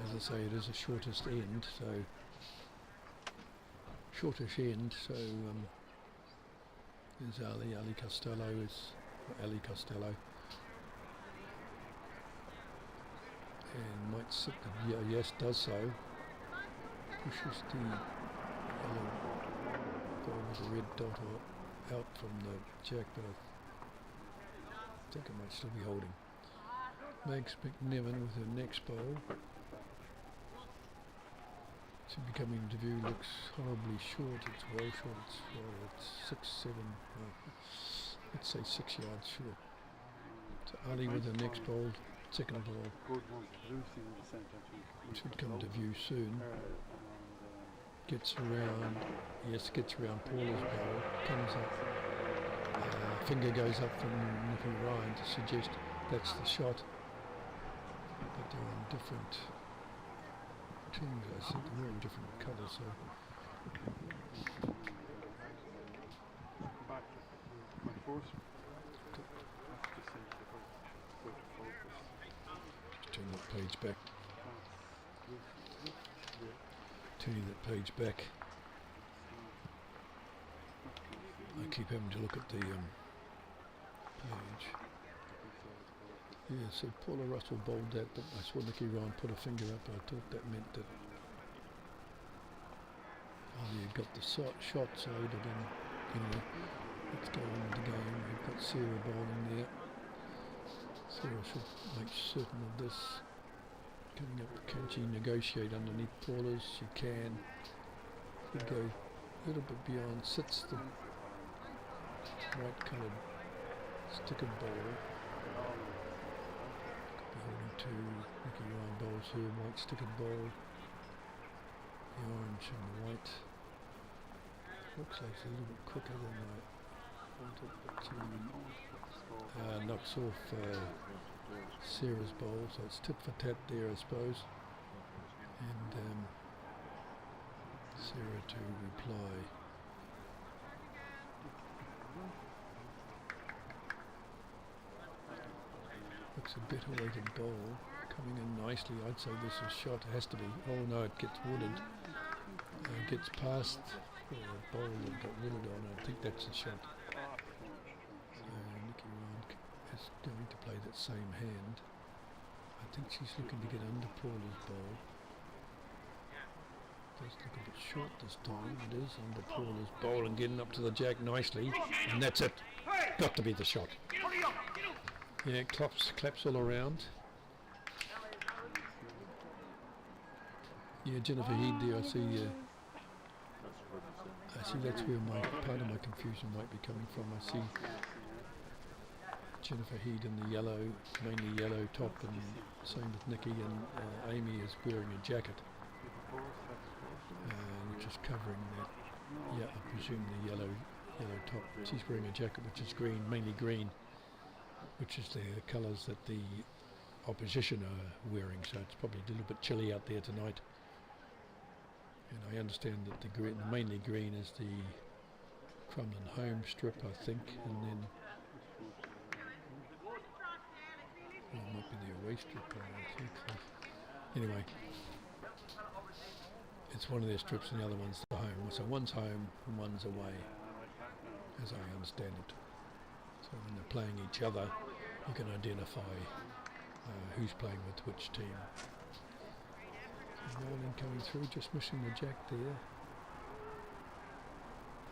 As I say, it is a shortest end, so shortish end. So there's Ali Costello is Ali Costello, and might sit the yes does so. Pushes the yellow ball with a red dot out from the jack, but I think it might still be holding. Mags McNevan with her next bowl. Should be coming into view. Looks horribly short. It's well short. It's 6, 7. Let's say 6 yards short. So Ali with the next bowl, second ball. Should come to view soon. Gets around. Yes, gets around Paula's bowl. Comes up. Finger goes up from Nicky Ryan to suggest that's the shot. But they're on different teams. I think they're in different colours. So. Just turn that page back. Turning that page back. I keep having to look at the page. Yeah, so Paula Russell bowled that, but I saw Nicky Ryan put a finger up, and I thought that meant that Ali had got the shot loaded, and anyway, let's go on with the game. We've got Sarah bowling there. Sarah should make certain of this. Coming up, can she negotiate underneath Paula's? She can. Could go a little bit beyond, sits the white coloured stickered ball. Holding to Nicky Ryan bowls her white stickered ball. The orange and the white. Looks like it's a little bit quicker than I wanted, but knocks off Sarah's bowl, so it's tit for tat there, I suppose. And Sarah to reply. Looks a better weighted bowl, coming in nicely. I'd say this is shot, it has to be. Oh no, it gets wooded. Gets past the bowl that got wooded on. I think that's a shot. So Nicky Ryan is going to play that same hand. I think she's looking to get under Paula's bowl. Does look a bit short this time. It is under Paula's bowl and getting up to the jack nicely. And that's it. Got to be the shot. Yeah, claps all around. Yeah, Jennifer Heed there, I see that's where part of my confusion might be coming from. I see Jennifer Heed in the yellow, mainly yellow top, and same with Nikki, and Amy is wearing a jacket, which is covering that, yeah, I presume the yellow top. She's wearing a jacket which is green, mainly green. which is the colours that the opposition are wearing, so it's probably a little bit chilly out there tonight. And I understand that the green, mainly green, is the Crumlin home strip, I think, and then it might be the away strip, I think. Anyway, it's one of their strips and the other one's the home. So one's home and one's away, as I understand it. So when they're playing each other, you can identify who's playing with which team. Nolan coming through, just missing the jack there.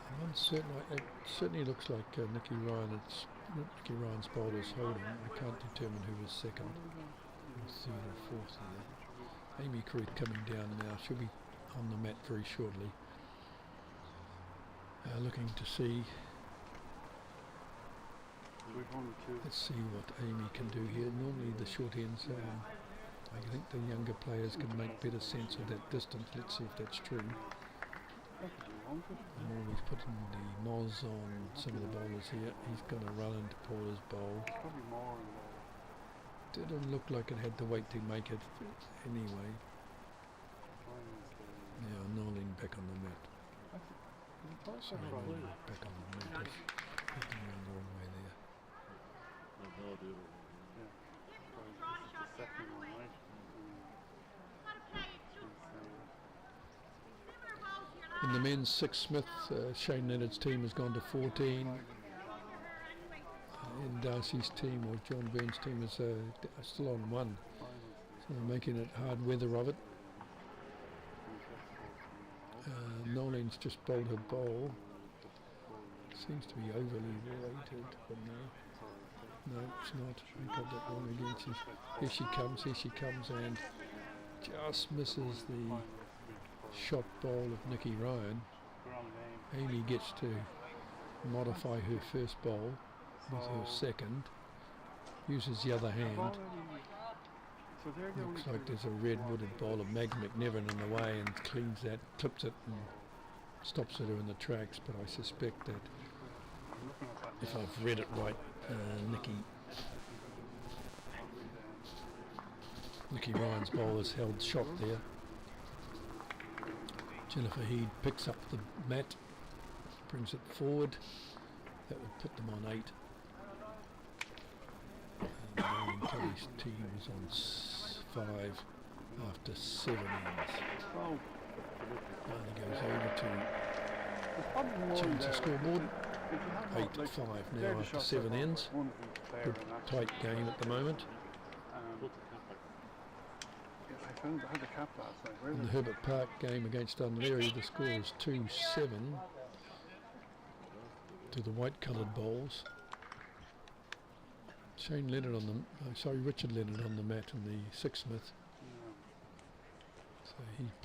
I'm uncertain. It certainly looks like Nicky Ryan. It's Nicky Ryan's bowler's holding. I can't determine who was second, or third or fourth there. Amy Creed coming down now. She'll be on the mat very shortly. Looking to see. Let's see what Amy can do here. Normally the short ends. I think the younger players can make better sense of that distance. Let's see if that's true. He's putting the moz on some of the bowlers here. He's going to run into Paula's bowl. Didn't look like it had the weight to make it anyway. Now Nolan back on the mat. Sorry, Nolan back on the mat. He's going the wrong way there. In the men's, Six Smith, Shane Leonard's team has gone to 14. And Darcy's team, or John Burns' team, is still on 1. So they're making it hard weather of it. Nolan's just bowled her bowl. Seems to be overly weighted, but no, it's not. I got that wrong again. Here she comes, and just misses the shot bowl of Nicky Ryan. Amy gets to modify her first bowl with her second, uses the other hand. Looks like there's a red-wooded bowl of Mag McNevin in the way, and cleans that, clips it and stops it in the tracks, but I suspect that if I've read it right, Nicky Ryan's bowl is held shot there. Jennifer Heed picks up the mat, brings it forward. That would put them on 8. And Norman Kelly's team is on 5 after 7 ends. Barney goes over to change the scoreboard. 8-5 now after 7 ends. Good tight game at the moment. I had the cap last night. In the Herbert Park game against Dunleary, the score is 2-7 to the white-coloured bowls. Shane Leonard on the, Richard Leonard on the mat in the Six Smith. So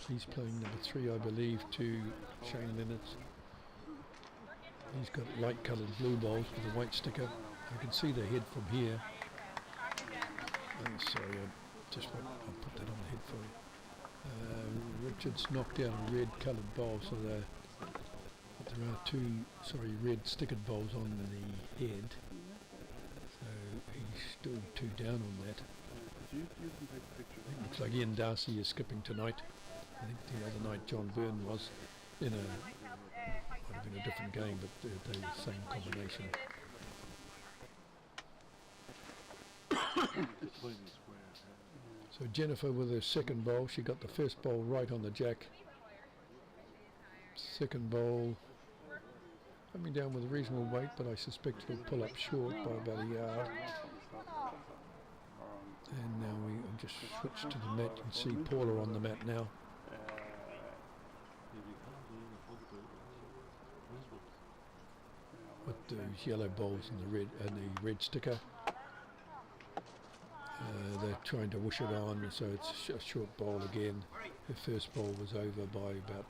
he's playing number 3, I believe, to Shane Leonard's. He's got light-coloured blue bowls with a white sticker. You can see the head from here. Oh, sorry, I'll put that on the head for you. Richard's knocked out a red-coloured bowl, so there are 2, red stickered bowls on the head. So he's still 2 down on that. It looks like Ian Darcy is skipping tonight. I think the other night John Byrne was in might have been a different game, but they were the same combination. So Jennifer with her second bowl, she got the first bowl right on the jack. Second bowl coming down with a reasonable weight, but I suspect it'll pull up short by about a yard. And now we just switch to the mat. You can see Paula on the mat now. With those yellow bowls and the red sticker. They're trying to whoosh it on, so it's a short bowl again. The first bowl was over by about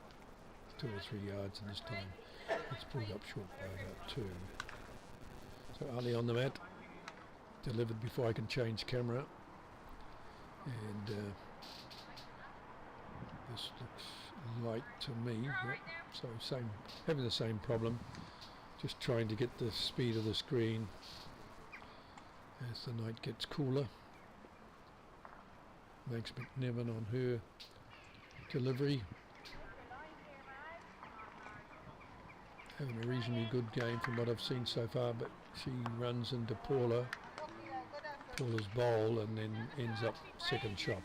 2 or 3 yards, and this time it's pulled up short by about 2. So Ali on the mat, delivered before I can change camera. And this looks light to me. Yep. So having the same problem, just trying to get the speed of the screen as the night gets cooler. Max McNevin on her delivery. Having a reasonably good game from what I've seen so far, but she runs into Paula's bowl and then ends up second shot.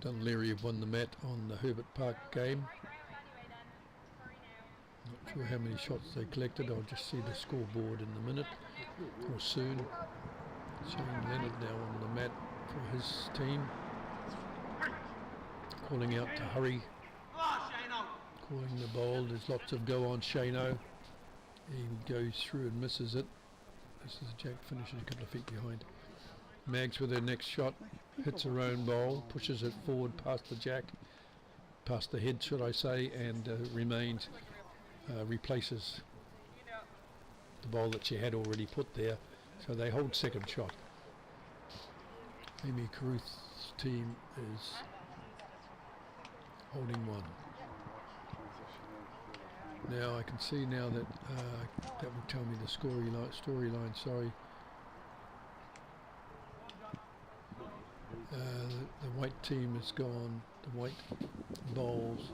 Dunleary have won the mat on the Herbert Park game. Not sure how many shots they collected. I'll just see the scoreboard in a minute or soon. Shane Leonard now on the mat for his team. Calling out to hurry. Calling the bowl. There's lots of go on Shano. He goes through and misses it. This is Jack finishes a couple of feet behind. Mags with her next shot. Hits her own bowl. Pushes it forward past the Jack. Past the head, should I say, and remains. Replaces the bowl that she had already put there, so they hold second shot. Amy Caruth's team is holding one. Now I can see now that that will tell me the storyline. Sorry, the white team is gone. The white bowls.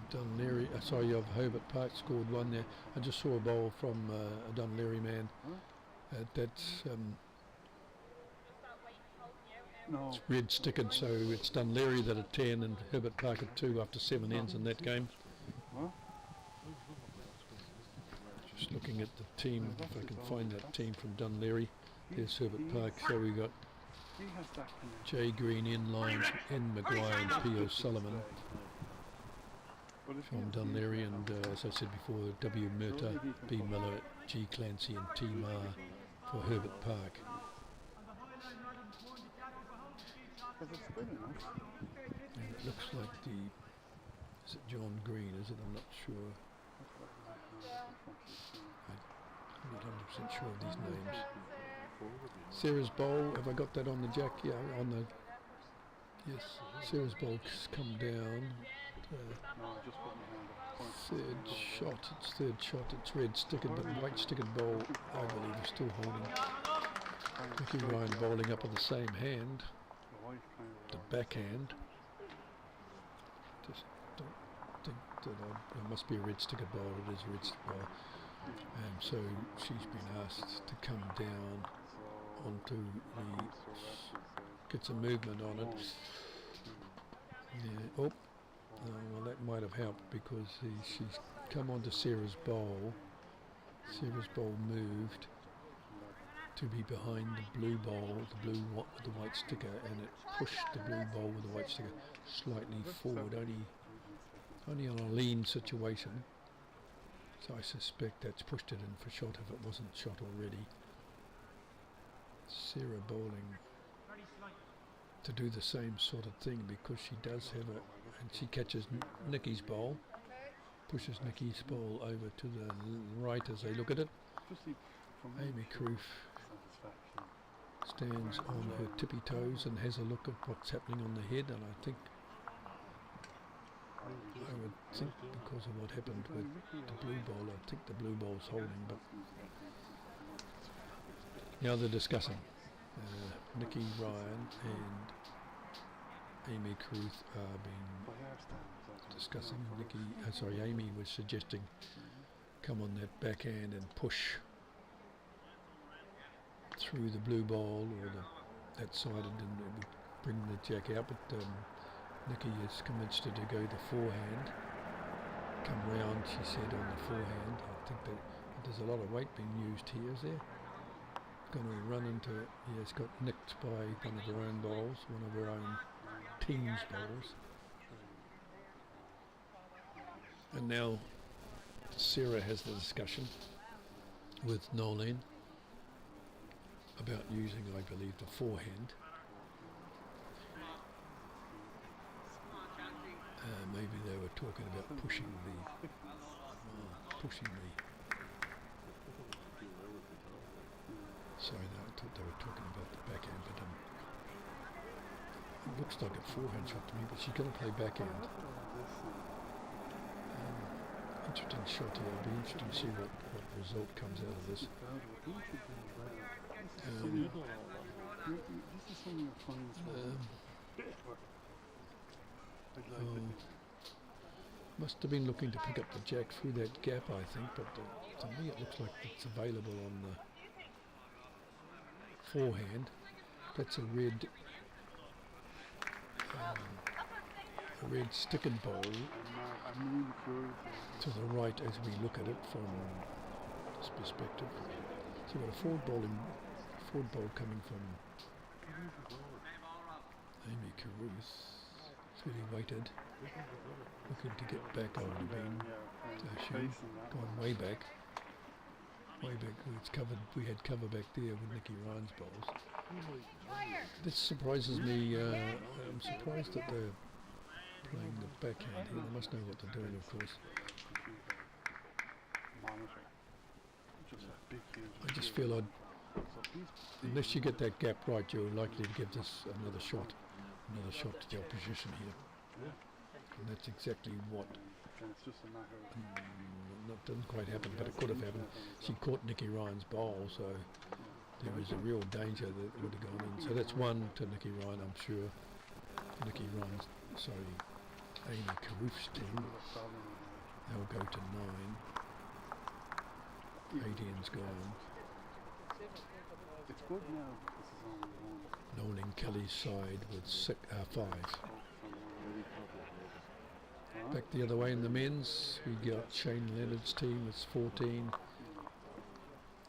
Dunleary, sorry, of Herbert Park scored one there. I just saw a bowl from a Dunleary man. That's it's red stickered, so it's Dunleary that are 10 and Herbert Park at 2 after 7 ends in that game. Just looking at the team, if I can find that team from Dunleary. There's Herbert Park, so we got Jay Green in lines, N Maguire and P. O'Sullivan from Dunleary, and as I said before, W. Murta, B. Miller, G. Clancy and T. Marr for Herbert Park. And it looks like is it John Green, is it? I'm not sure. I'm not 100% sure of these names. Sarah's bowl, have I got that on the Jack? Yeah, on the, yes, Sarah's bowl's come down. Third shot, it's red stickered, but white stickered bowl, I believe, is still holding. Nicky Ryan bowling up on the same hand, the backhand. Just don't think that it must be a red stickered bowl, it is a red stickered bowl. And so she's been asked to come down onto the, get some movement on it. Yeah, oh. Well, that might have helped because she's come onto Sarah's bowl. Sarah's bowl moved to be behind the blue bowl, the blue with the white sticker, and it pushed the blue bowl with the white sticker slightly forward, only on a lean situation. So I suspect that's pushed it in for shot if it wasn't shot already. Sarah bowling to do the same sort of thing because she does have and she catches Nicky's bowl, pushes Nicky's bowl over to the right as they look at it. Amy Caruth stands on her tippy toes and has a look at what's happening on the head, and I would think because of what happened with the blue bowl, I think the blue bowl's holding, but now they're discussing. Nicky Ryan and Amy Caruth are being discussing. Amy was suggesting come on that backhand and push through the blue bowl or that side, and then it would bring the Jack out, but Nicky has convinced her to go the forehand. Come round, she said, on the forehand. I think that there's a lot of weight being used here, is there? Going to run into it. Yeah, it's got nicked by one of her own bowls, one of her own team's bowls. And now Sarah has the discussion with Nolene about using, I believe, the forehand. Maybe they were talking about pushing the. Sorry, no, I thought they were talking about the backhand, but It looks like a forehand shot to me, but she's going to play backhand. Interesting shot here. It'll be interesting to see what result comes out of this. Must have been looking to pick up the jack through that gap, I think, but to me it looks like it's available on the forehand. That's a red stick and bowl to the right as we look at it from this perspective. So we've got a forward bowl coming from Amy Carruth. Really weighted, looking to get back on the beam. She's gone way back. It's covered. We had cover back there with Nikki Ryan's bowls. This surprises me. I'm surprised that they're playing the backhand here. They must know what they're doing, of course. I just feel unless you get that gap right, you're likely to give this another shot to the opposition here. And that's exactly what that didn't quite happen, but it could have happened. She caught Nikki Ryan's bowl, so there was a real danger that it would have gone in. So that's one to Nikki Ryan, I'm sure. Amy Carruth's team. They'll go to 9. 18's gone. It's good now. This is only one. Nolan Kelly's side with 5. Back the other way in the men's, we got Shane Leonard's team with 14.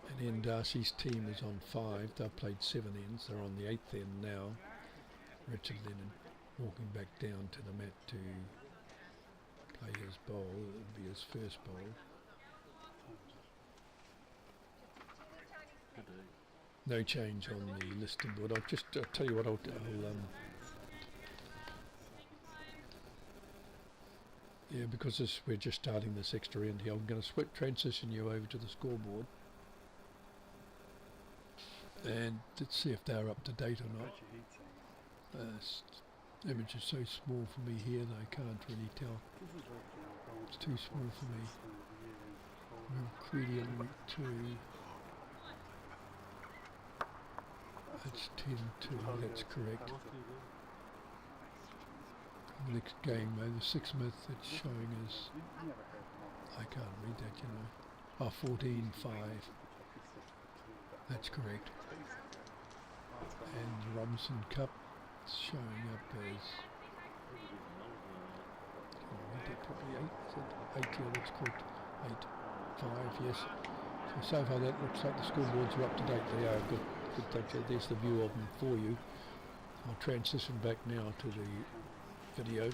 And then Darcy's team is on 5. They've played 7 ends. They're on the 8th end now. Richard Leonard walking back down to the mat to play his bowl. It would be his first bowl. No change on the listing board. I'll tell you what, because we're just starting this extra end here, I'm going to transition you over to the scoreboard and let's see if they're up to date or not. The image is so small for me here that I can't really tell. It's too small for me. McCready on week 2. That's 10-2, that's correct. The next game, though, the Sixsmith, it's showing us, I can't read that, 14-5. That's correct. And the Robinson Cup, it's showing up as, can I read that properly, 8, is it 8, yeah, that's correct, 8-5, yes. So far that looks like the scoreboards are up to date, they are good. There's the view of them for you. I'll transition back now to the video.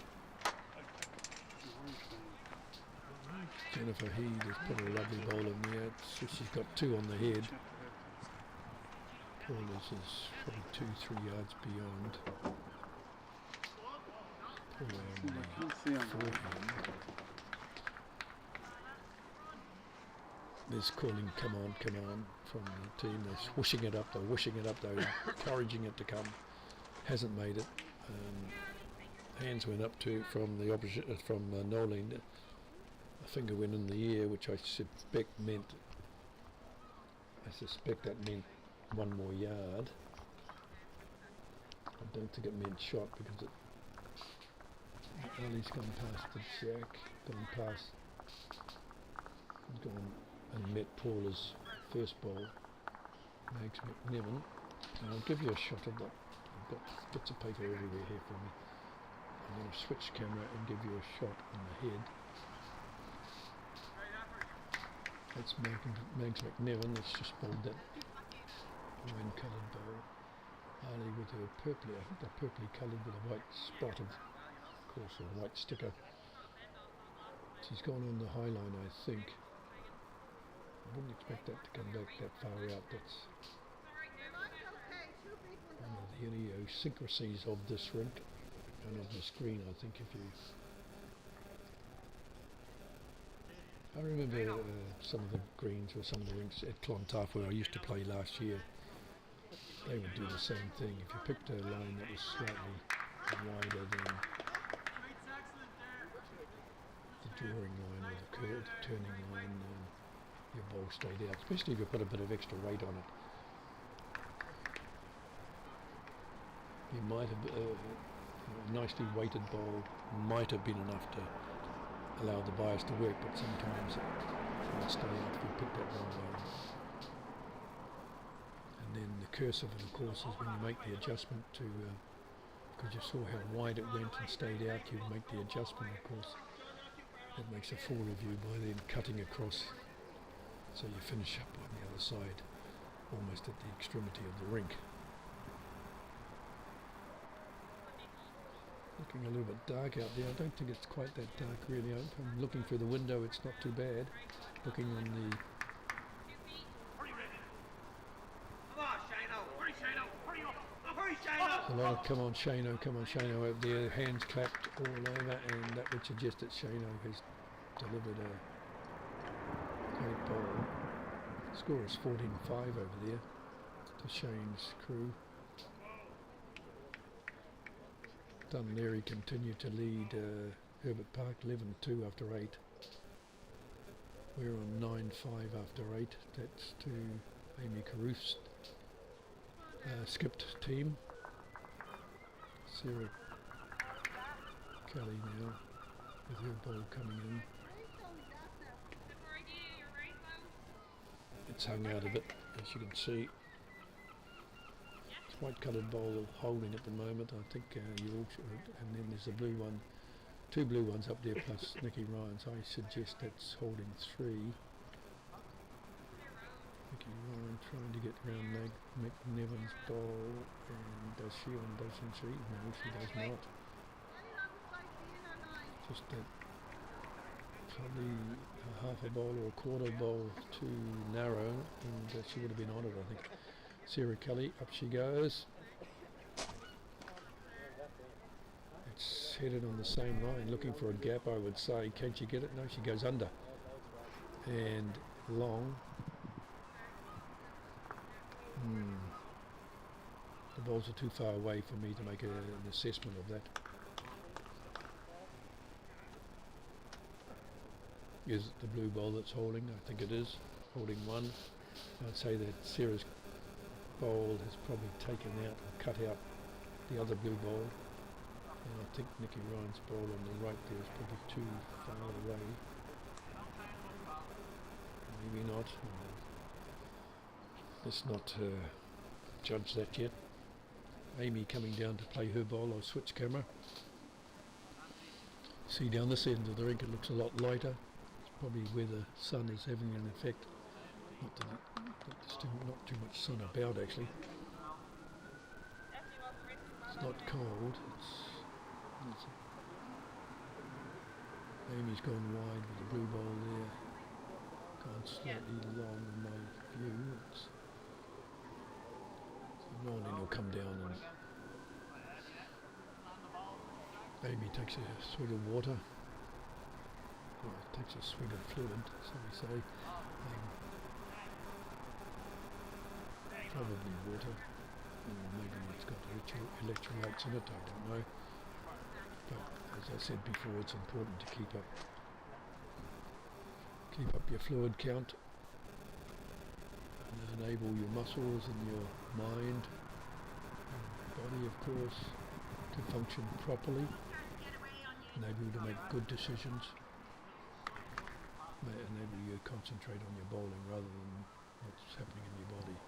Jennifer Heed has put a lovely bowl in there. She's got 2 on the head. Paula's is probably 2-3 yards beyond. Paula on the forehand. There's calling come on from the team. They're wishing it up, they're encouraging it to come. Hasn't made it. Hands went up from the opposite, from Nolan. A finger went in the air, which I suspect that meant 1 more yard. I don't think it meant shot because Ali's gone past the jack, gone and met Paula's first ball, Mags McNevin. And I'll give you a shot of that. I've got bits of paper everywhere here for me. I'm going to switch camera and give you a shot in the head. That's Mags McNevin, that's just bowled that wine coloured bowl. Ali with her purpley, I think they're purpley coloured with a white spot of course, a white sticker. She's gone on the high line, I think. I wouldn't expect that to come back that far out. That's one of the idiosyncrasies of this rink and of the screen, I think. I remember some of the greens or some of the rinks at Clontarf where I used to play last year. They would do the same thing. If you picked a line that was slightly wider than the drawing line or the curve, the turning line, your ball stayed out, especially if you put a bit of extra weight on it. You might have a nicely weighted ball might have been enough to allow the bias to work, but sometimes it might stay out if you pick that wrong way. And then the curse of it, of course, is when you make the adjustment to, because you saw how wide it went and stayed out, you make the adjustment, of course. That makes a full review by then cutting across, so you finish up on the other side, almost at the extremity of the rink. Looking a little bit dark out there. I don't think it's quite that dark really. I'm looking through the window, it's not too bad. Looking on the... A lot of come on Shano over there, hands clapped all over, and that would suggest that Shano has delivered a great ball. The score is 14-5 over there to Shane's crew. Dunleary continued to lead Herbert Park 11-2 after 8. We're on 9-5 after 8. That's to Amy Caruth's skipped team. Sarah Kelly now with her ball coming in. It's hung out a bit, as you can see. White coloured ball holding at the moment. I think you also, and then there's a blue one, two blue ones up there plus Nicky Ryan's. I suggest that's holding 3. Nicky Ryan trying to get round McNevon's ball, and does she or doesn't she? No, she does not. Just that probably a half a ball or a quarter ball too narrow, and she would have been on it, I think. Sarah Kelly, up she goes. It's headed on the same line, looking for a gap, I would say. Can't she get it? No, she goes under. And long. The balls are too far away for me to make an assessment of that. Is it the blue ball that's holding? I think it is. Holding 1. I'd say that Sarah's ball has probably taken out or cut out the other blue ball, and I think Nicky Ryan's ball on the right there is probably too far away. Maybe not. Let's not judge that yet. Amy coming down to play her ball. I'll switch camera. See down this end of the rink it looks a lot lighter. It's probably where the sun is having an effect. Not that there's not too much sun about actually. It's not cold. Amy's gone wide with the blue ball there. Gone slightly long in my view. So Nolan will come down and Amy takes a swig of water. Well, takes a swig of fluid, so we say. Probably water, or maybe it's got electrolytes in it, I don't know. But as I said before, it's important to keep up your fluid count and enable your muscles and your mind and body, of course, to function properly, enable you to make good decisions, enable you to concentrate on your bowling rather than what's happening in your body.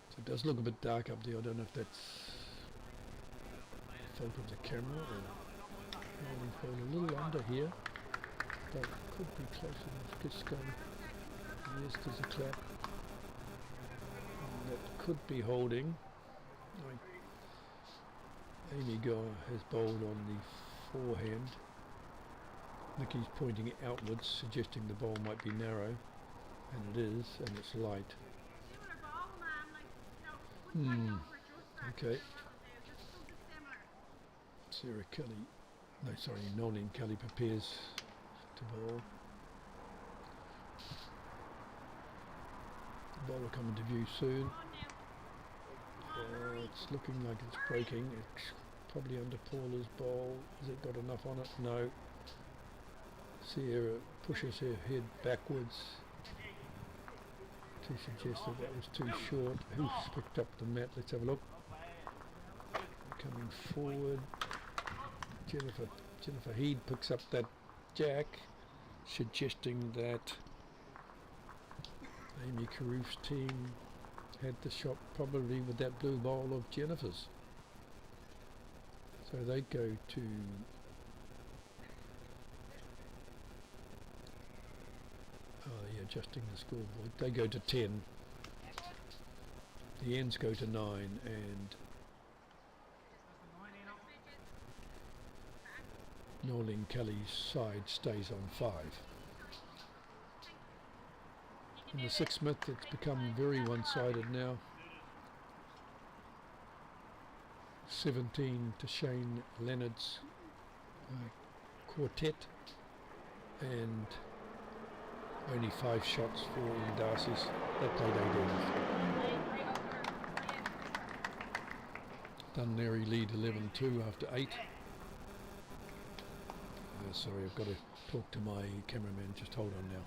So it does look a bit dark up there. I don't know if that's the fault of the camera or we've gone a little under here, but it could be close enough. Just gone. Yes, there's a clap. And that could be holding. Amy has bowled on the forehand. Nicky's pointing outwards, suggesting the ball might be narrow, and it is, and it's light. Okay. Sarah Kelly, no sorry, Nolene Kelly prepares to bowl. The ball will come into view soon. It's looking like it's breaking. It's probably under Paula's bowl. Has it got enough on it? No. Sierra pushes her head backwards to suggest that that was too short. Who's picked up the mat? Let's have a look. Coming forward. Jennifer Heed picks up that jack, suggesting that Amy Carouf's team had the shot probably with that blue bowl of Jennifer's. So they go to adjusting the scoreboard. They go to 10. The ends go to 9, and Norling Kelly's side stays on 5. In the Six Smith, it's become very one-sided now. 17 to Shane Leonard's quartet, and only 5 shots for Darcy's. That played 18. Dunleary lead 11-2 after 8. Sorry, I've got to talk to my cameraman. Just hold on now.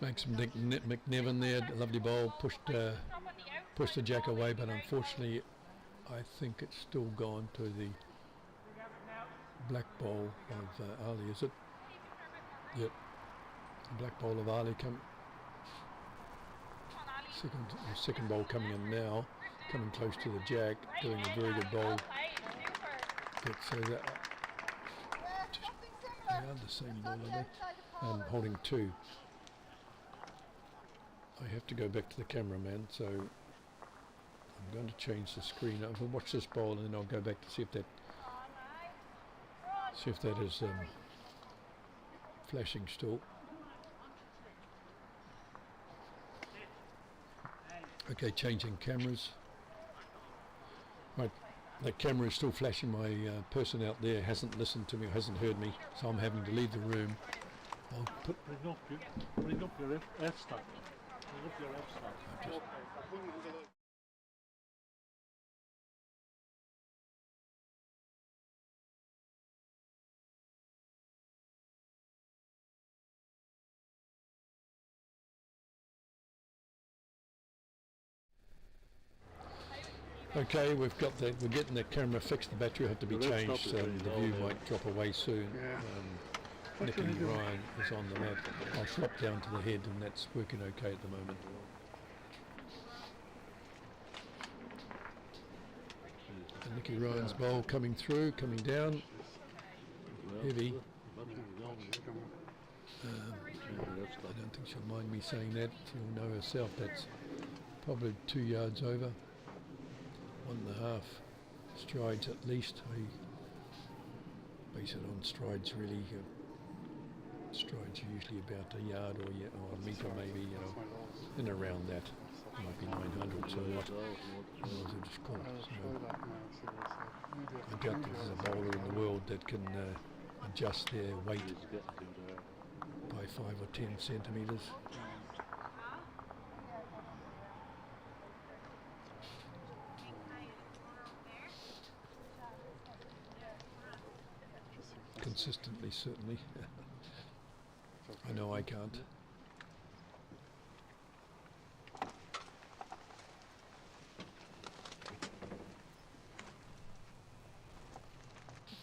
Makes Nick McNevin there, lovely bowl, pushed the jack away, but unfortunately I think it's still gone to the black bowl of Ali, is it? Yep, the black bowl of Ali second bowl coming in now, coming close to the jack, doing a very good bowl. But so that they are the same ball, are they? Holding 2. I have to go back to the cameraman, so I'm going to change the screen. I'll watch this bowl and then I'll go back to see if that is flashing still. Okay, changing cameras. Right, that camera is still flashing. My person out there hasn't listened to me, or hasn't heard me, so I'm having to leave the room. I'll put Bring up your F-stack. Okay, we're getting the camera fixed. The battery will have to be changed, and the view might drop away soon. Nicky Ryan is on the mat. I'll slop down to the head, and that's working okay at the moment. And Nicky Ryan's bowl coming through, coming down, heavy. I don't think she'll mind me saying that. She'll know herself that's probably 2 yards over. 1.5 strides at least. I base it on strides really. strides are usually about a yard or a metre maybe, you know, That's my lowest. and around that. Might be 900 or what. Otherwise they'll just call it. I'll So try that now, see what it's like. Maybe I after doubt 20 there's a hours bowler in I'll the go. world that can adjust their weight It's getting too dark. by 5 or 10 centimetres. Just see if that's Consistently, certainly. okay. I know I can't.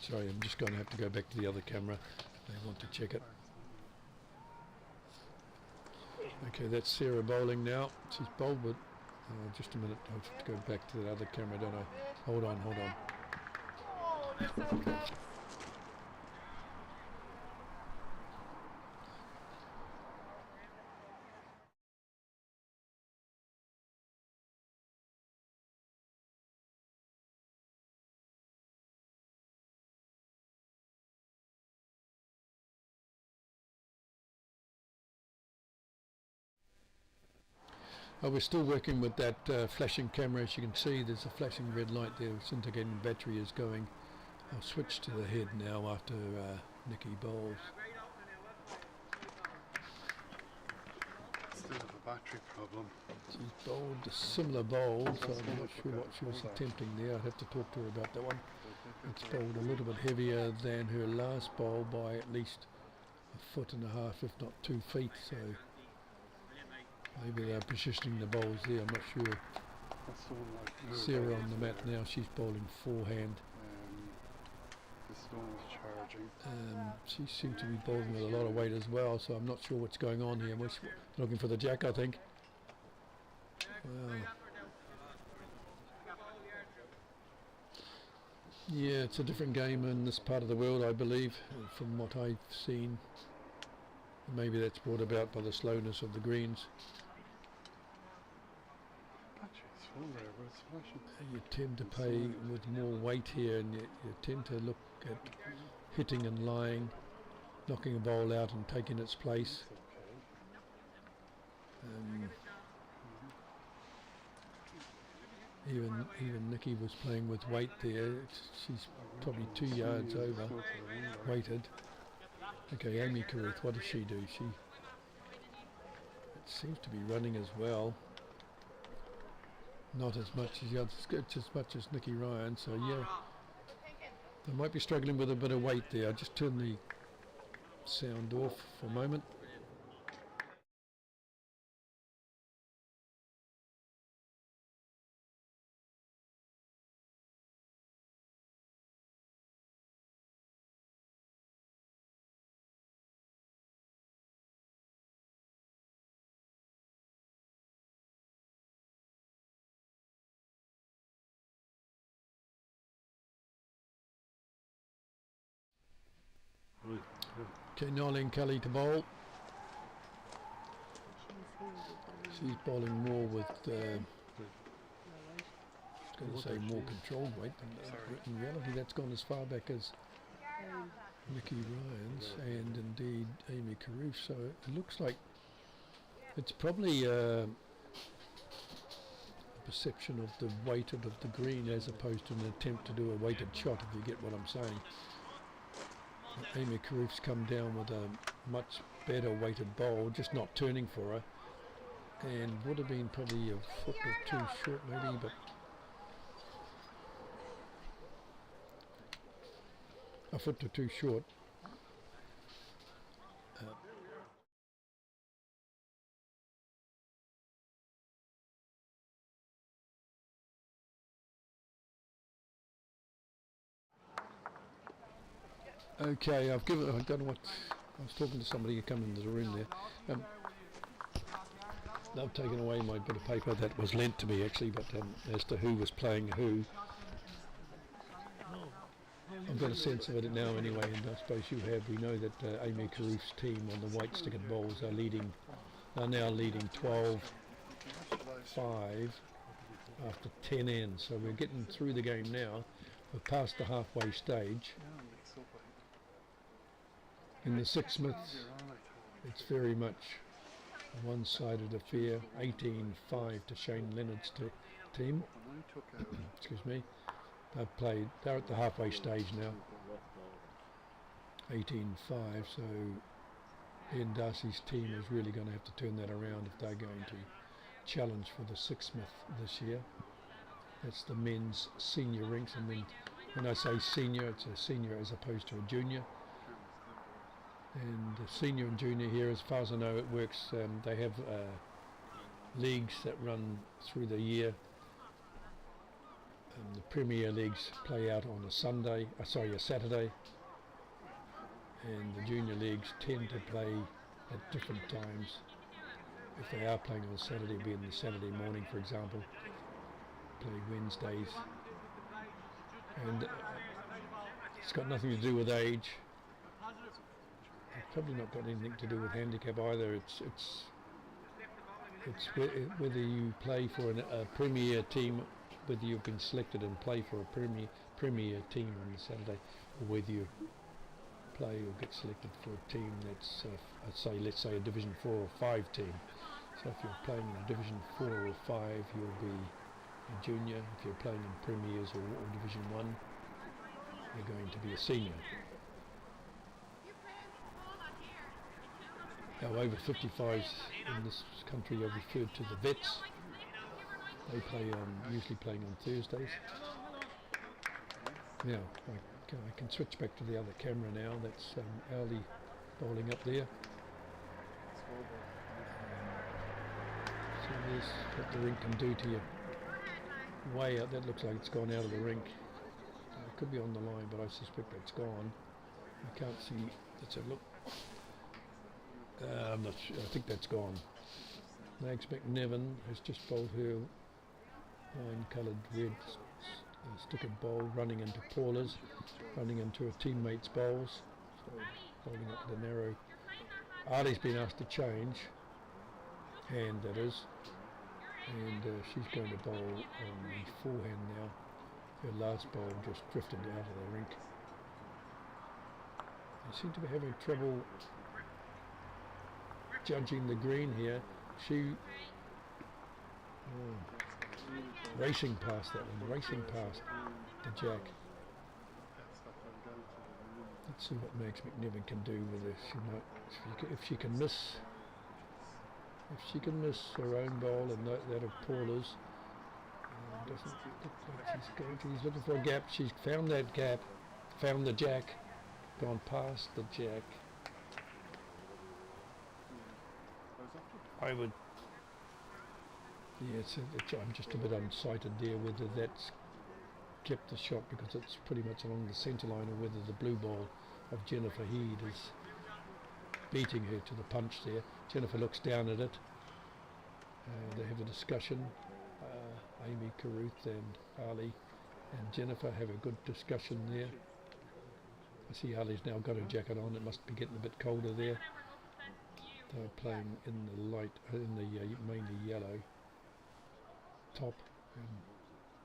Sorry, I'm just going to have to go back to the other camera. They want to check it. Okay, that's Sarah bowling now. She's bowled with... just a minute, I'll have to go back to the other camera, don't I? Hold on, hold on. Oh, that's so close. We're still working with that flashing camera. As you can see, there's a flashing red light there. It's indicating battery is going. I'll switch to the head now after Nikki bowls. Still have a battery problem. She's bowled a similar bowl, so I'm not sure what she was attempting there. I'd have to talk to her about that one. It's bowled a little bit heavier than her last bowl by at least 1.5 feet, if not 2 feet. So maybe they're positioning the bowls there. I'm not sure. That's the one like moved Sarah out on the mat there. now. She's bowling forehand. This stone is charging. She seemed to be bowling with a lot of weight as well, so I'm not sure what's going on here. We're looking for the jack, I think. Wow. Yeah, it's a different game in this part of the world, I believe, from what I've seen. Maybe that's brought about by the slowness of the greens. Battery's full there, but it's flashing. You tend to play with more weight here, and you tend to look at hitting and lying, knocking a bowl out and taking its place. Okay. Even Nikki was playing with weight there. She's probably 2 yards over weighted. Okay, Amy Carruth, what does she do? She seems to be running as well. Not as much as the others, as much as Nikki Ryan. So yeah, they might be struggling with a bit of weight there. I'll just turn the sound off for a moment. Okay, Nolene Kelly to bowl. She's bowling more with, I was going to say more controlled weight, but in reality that's gone as far back as Nikki Ryan's and indeed Amy Carruth. So it looks like it's probably a perception of the weighted of the green as opposed to an attempt to do a weighted shot, if you get what I'm saying. Amy Carruth's come down with a much better weighted bowl, just not turning for her, and would have been probably a foot or two short maybe, but a foot or two short. Okay, I don't know what, I was talking to somebody who came into the room there. They've taken away my bit of paper that was lent to me actually, but as to who was playing who, I've got a sense of it now anyway, and I suppose you have. We know that Amy Carruth's team on the white sticket bowls are now leading 12-5 after 10 ends. So we're getting through the game now. We're past the halfway stage. In the Six Smiths it's very much a one-sided affair. 18-5 to Shane Leonard's team. When I took out Excuse me. They're at the halfway stage now. 18-5, so Ian Darcy's team is really going to have to turn that around if they're going to challenge for the Sixsmith this year. That's the men's senior rinks, and then when I say senior, it's a senior as opposed to a junior. And the senior and junior here, as far as I know, it works. They have leagues that run through the year. The Premier Leagues play out on a Saturday, and the junior leagues tend to play at different times. If they are playing on Saturday, it'll be in the Saturday morning, for example. Play Wednesdays, and it's got nothing to do with age. It's probably not got anything to do with handicap either. It's whether you play for a Premier team, whether you've been selected and play for a Premier team on the Saturday, or whether you play or get selected for a team that's, let's say a Division 4 or 5 team. So if you're playing in a Division 4 or 5, you'll be a junior. If you're playing in Premiers or Division 1, you're going to be a senior. Now over 55s in this country are referred to the vets. They play usually playing on Thursdays. Now I can switch back to the other camera now. That's Ali bowling up there. So there's what the rink can do to you. Way out, that looks like it's gone out of the rink. It could be on the line, but I suspect it's gone. I can't see. Let's have a look. I'm not sure. I think that's gone. Mags McNevin has just bowled her wine-coloured red stickered bowl, running into Paula's, running into her teammates' bowls, so bowling up the narrow. Ali's been asked to change, hand that is, and she's going to bowl on the forehand now. Her last bowl just drifted out of the rink. They seem to be having trouble judging the green here. She racing past that one, racing past the jack. Let's see what Max McNevin can do with this. She might, if she can miss her own bowl and that of Paula's. Doesn't look like she's going to. She's looking for a gap. She's found that gap, found the jack, gone past the jack. I would. Yeah, I'm just a bit unsighted there whether that's kept the shot because it's pretty much along the centre line, or whether the blue ball of Jennifer Heed is beating her to the punch there. Jennifer looks down at it. They have a discussion. Amy Carruth and Ali and Jennifer have a good discussion there. I see Ali's now got her jacket on. It must be getting a bit colder there. They're playing in the light, mainly yellow top. And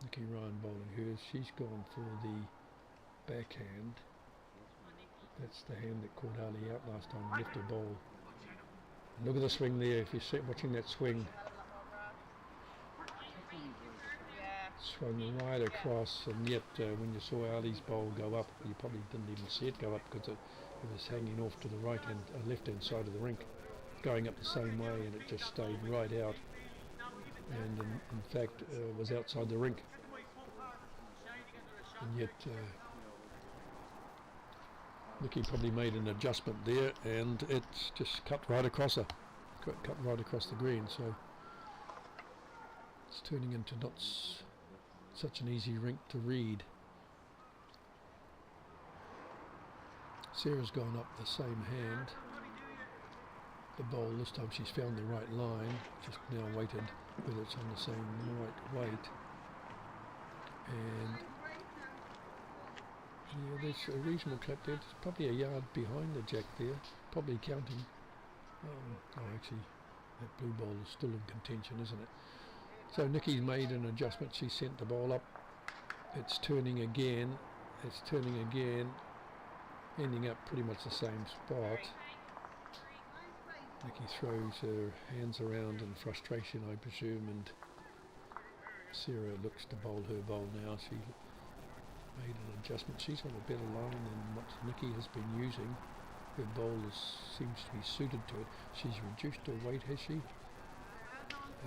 Nikki Ryan bowling hers. She's gone for the backhand. That's the hand that caught Ali out last time. Left her bowl. And look at the swing there. If you're watching that swing, swung right across, and yet when you saw Ali's bowl go up, you probably didn't even see it go up because it was hanging off to the right hand, left hand side of the rink, going up the same way, and it just stayed right out, and in fact was outside the rink, and yet Nikki probably made an adjustment there, and it's just cut right across her, cut right across the green, so it's turning into not such an easy rink to read. Sarah's gone up the same hand. The bowl this time she's found the right line, just now waited whether it's on the same right weight. And yeah, there's a reasonable clap there. It's probably a yard behind the jack there, probably counting. Actually, that blue ball is still in contention, isn't it? So Nikki's made an adjustment. She sent the ball up. It's turning again. It's turning again, ending up pretty much the same spot. Nikki throws her hands around in frustration, I presume, and Sarah looks to bowl her bowl now. She made an adjustment. She's on a better line than what Nikki has been using. Her bowl seems to be suited to it. She's reduced her weight, has she?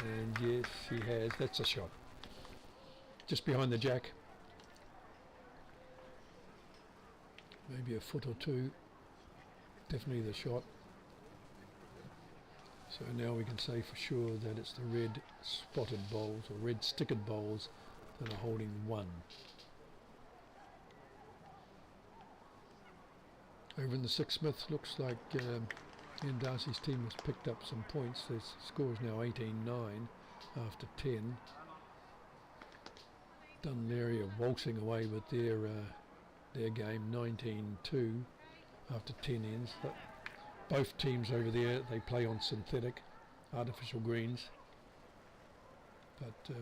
And yes, she has. That's a shot. Just behind the jack. Maybe a foot or two. Definitely the shot. So now we can say for sure that it's the red spotted bowls or red stickered bowls that are holding one. Over in the Six Smith, looks like Ian Darcy's team has picked up some points. The score is now 18-9 after 10. Dunleary are waltzing away with their game 19-2 after 10 ends. But both teams over there, they play on synthetic, artificial greens. But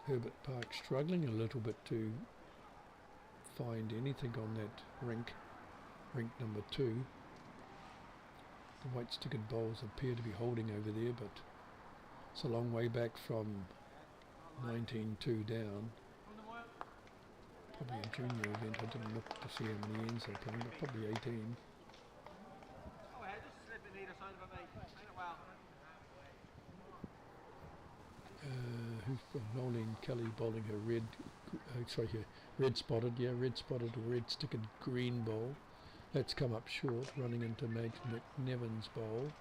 Herbert Park struggling a little bit to find anything on that rink number 2. The white stickered bowls appear to be holding over there, but it's a long way back from 19-2 down. Probably a junior event. I didn't look to see how many ends they're playing, but probably 18. Nolene Kelly bowling her red spotted or red stickered green bowl. That's come up short, running into Meg McNevins' bowl.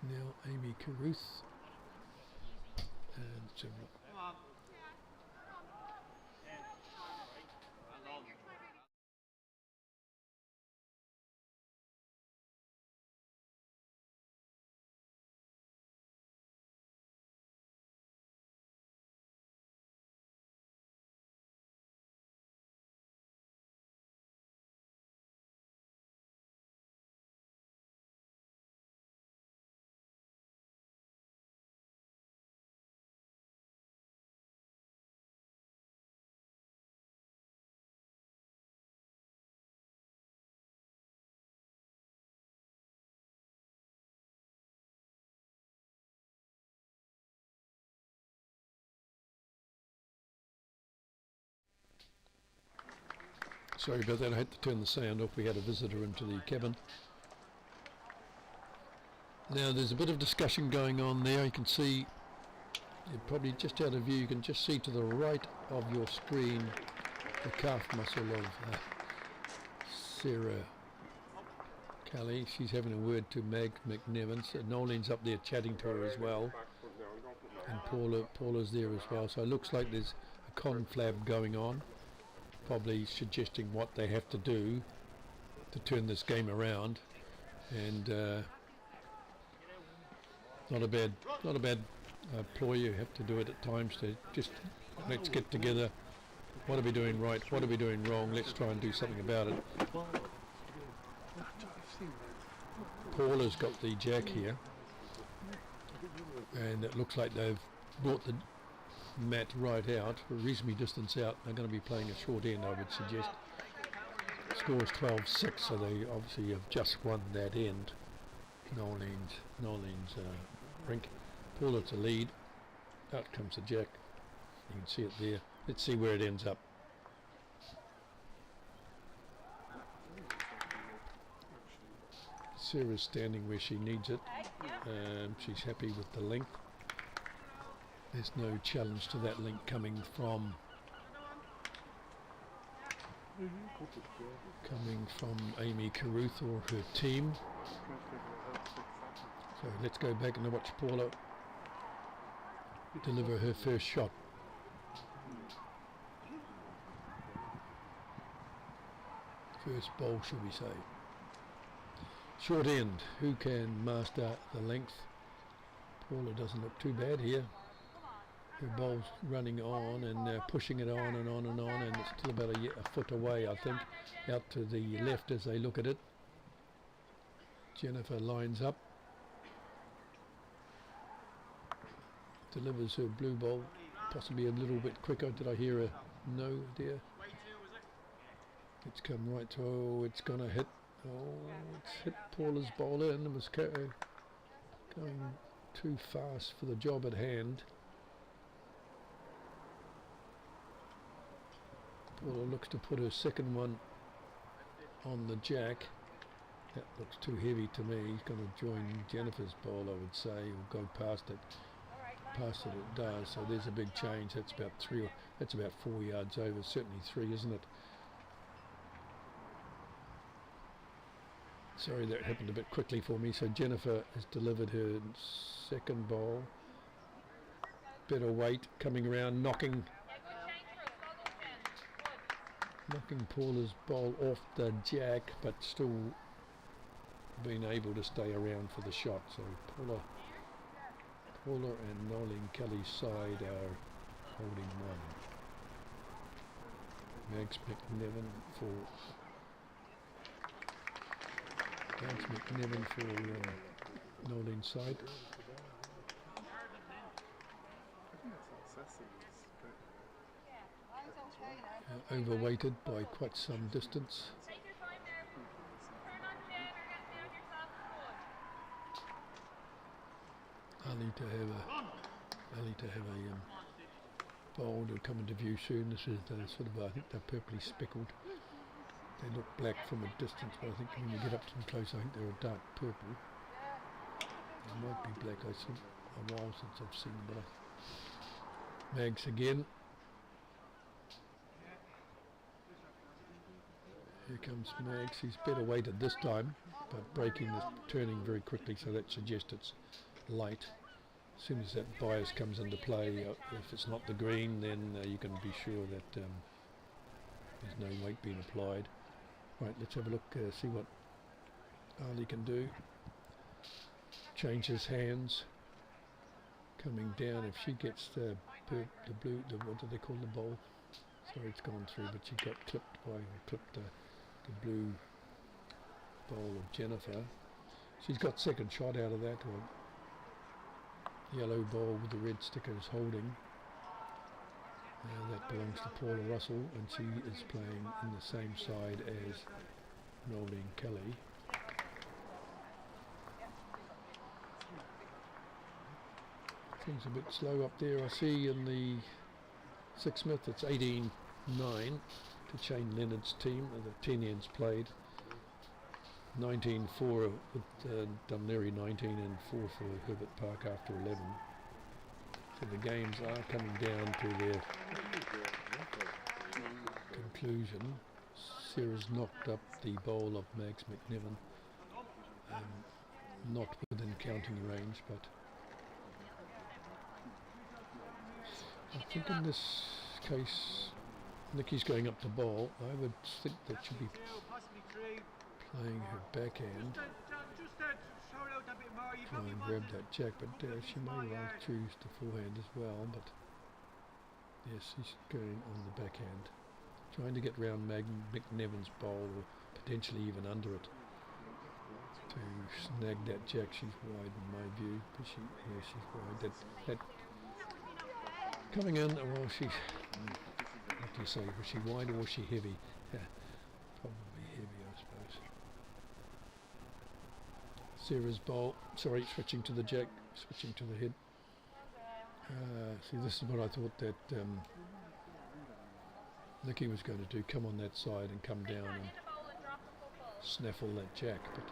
Now Amy Carruth and several. Sorry about that, I had to turn the sound off. We had a visitor into the cabin. Now there's a bit of discussion going on there. You can see, you're probably just out of view, you can just see to the right of your screen the calf muscle of Sarah Kelly. She's having a word to Meg McNevins. Nolene's up there chatting to her as well. And Paula's there as well. So it looks like there's a conflab going on, probably suggesting what they have to do to turn this game around. And not a bad ploy. You have to do it at times to just let's get together. What are we doing right? What are we doing wrong? Let's try and do something about it. Paula's got the jack here, and it looks like they've brought the mat right out, a reasonably distance out. They're going to be playing a short end, I would suggest. Score is 12-6, so they obviously have just won that end. Nolene's rink. Paula to lead. Out comes the jack. You can see it there. Let's see where it ends up. Sarah's standing where she needs it. She's happy with the length. There's no challenge to that length coming from Amy Carruth or her team. So let's go back and watch Paula deliver her first shot. First bowl, should we say. Short end. Who can master the length? Paula doesn't look too bad here. Her bowl's running on and pushing it on and on and on, and it's still about a foot away, I think, out to the left as they look at it. Jennifer lines up, delivers her blue bowl, possibly a little bit quicker. Did I hear a no there? It's come right to, oh, it's going to hit Oh, it's hit Paula's bowl in and was going too fast for the job at hand. Paula looks to put her second one on the jack. That looks too heavy to me. He's going to join Jennifer's bowl, I would say, or go past it. Past it, it does. So there's a big change. That's about 4 yards over. Certainly 3, isn't it? Sorry, that happened a bit quickly for me. So Jennifer has delivered her second bowl. Better weight coming around, knocking Paula's bowl off the jack, but still being able to stay around for the shot. So Paula and Nolene Kelly's side are holding one. Mags McNevin for Nolene's side. Overweighted by quite some distance. Ali to have a bowl to come into view soon. This is sort of, I think they're purpley speckled. They look black from a distance, but I think when you get up to them close, I think they're a dark purple. They might be black. It's a while since I've seen them. But Mags again. Here comes Mags. He's better weighted this time, but turning very quickly, so that suggests it's light. As soon as that bias comes into play, if it's not the green, then you can be sure that there's no weight being applied. Right, let's have a look, see what Ali can do. Changes hands. Coming down, if she gets the blue, what do they call the bowl? Sorry, it's gone through, but she got clipped the blue bowl of Jennifer. She's got second shot out of that, or yellow bowl with the red stickers holding. That belongs to Paula Russell, and she is playing in the same side as Nolene Kelly. Things a bit slow up there. I see in the Six Smith it's 18-9 to Shane Leonard's team. The 10 ends played. 19-4 with Dunleary, 19 and 4 for Herbert Park after 11. So the games are coming down to their conclusion. Sarah's knocked up the bowl of Mags McNevin. Not within counting range, but I think in this case Nikki's going up the bowl. I would think that she'll be playing her backhand. Try and grab that jack, but she may well choose the forehand as well, but yes, she's going on the backhand. Trying to get round McNevin's bowl, or potentially even under it, to snag that jack. She's wide in my view, but she's wide. That coming in, well, she's, what do you say, was she wide or was she heavy? Yeah, probably heavy, I suppose. Sarah's bowl, sorry, switching to the jack, switching to the head. See, this is what I thought that Nikki was going to do, come on that side and come down and snaffle that jack, but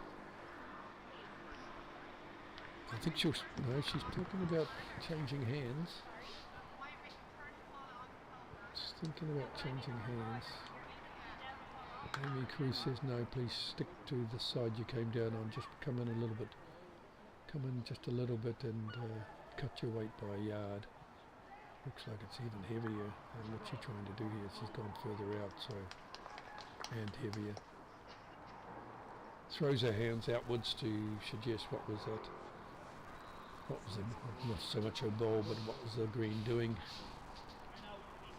I think she's talking about changing hands. She's thinking about changing hands. Amy Cruz says, no, please stick to the side you came down on. Just come in a little bit. Come in just a little bit and cut your weight by a yard. Looks like it's even heavier. What's she trying to do here? She's gone further out, so, and heavier. Throws her hands outwards to suggest what was that? What was it? Not so much her ball, but what was the green doing?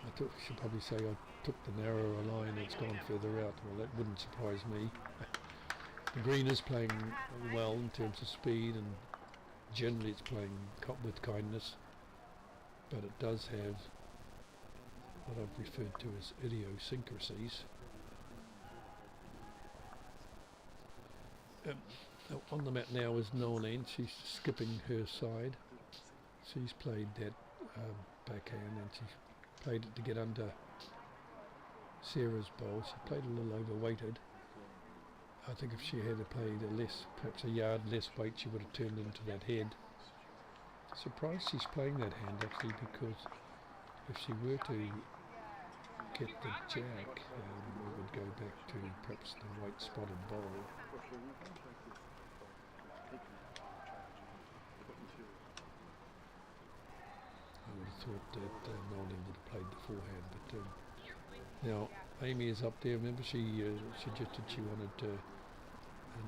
I should probably say I took the narrower line and it's gone further out. Well, that wouldn't surprise me. The green is playing well in terms of speed, and generally it's playing with kindness, but it does have what I've referred to as idiosyncrasies. on the mat now is Noeline. She's skipping her side. She's played that backhand, and she's played it to get under Sarah's bowl. She played a little overweighted. I think if she had played perhaps a yard less weight, she would have turned into that head. Surprised she's playing that hand actually, because if she were to get the jack, we would go back to perhaps the white spotted bowl. I would have thought that Noeline would have played the forehand, but now Amy is up there. Remember, she suggested she wanted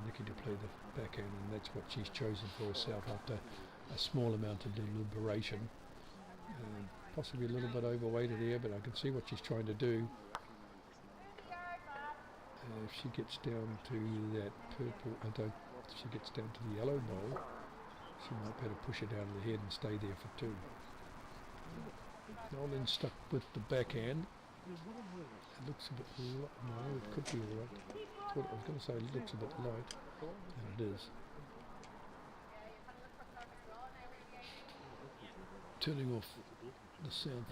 Nikki to play the backhand, and that's what she's chosen for herself after a small amount of deliberation. Possibly a little bit overweighted here, but I can see what she's trying to do. If she gets down to that purple, if she gets down to the yellow bowl, she might be able to push it out of the head and stay there for two. Noeline stuck with the backhand. It looks a bit light. No, it could be alright. I was going to say it looks a bit light, and it is. Turning off the sound.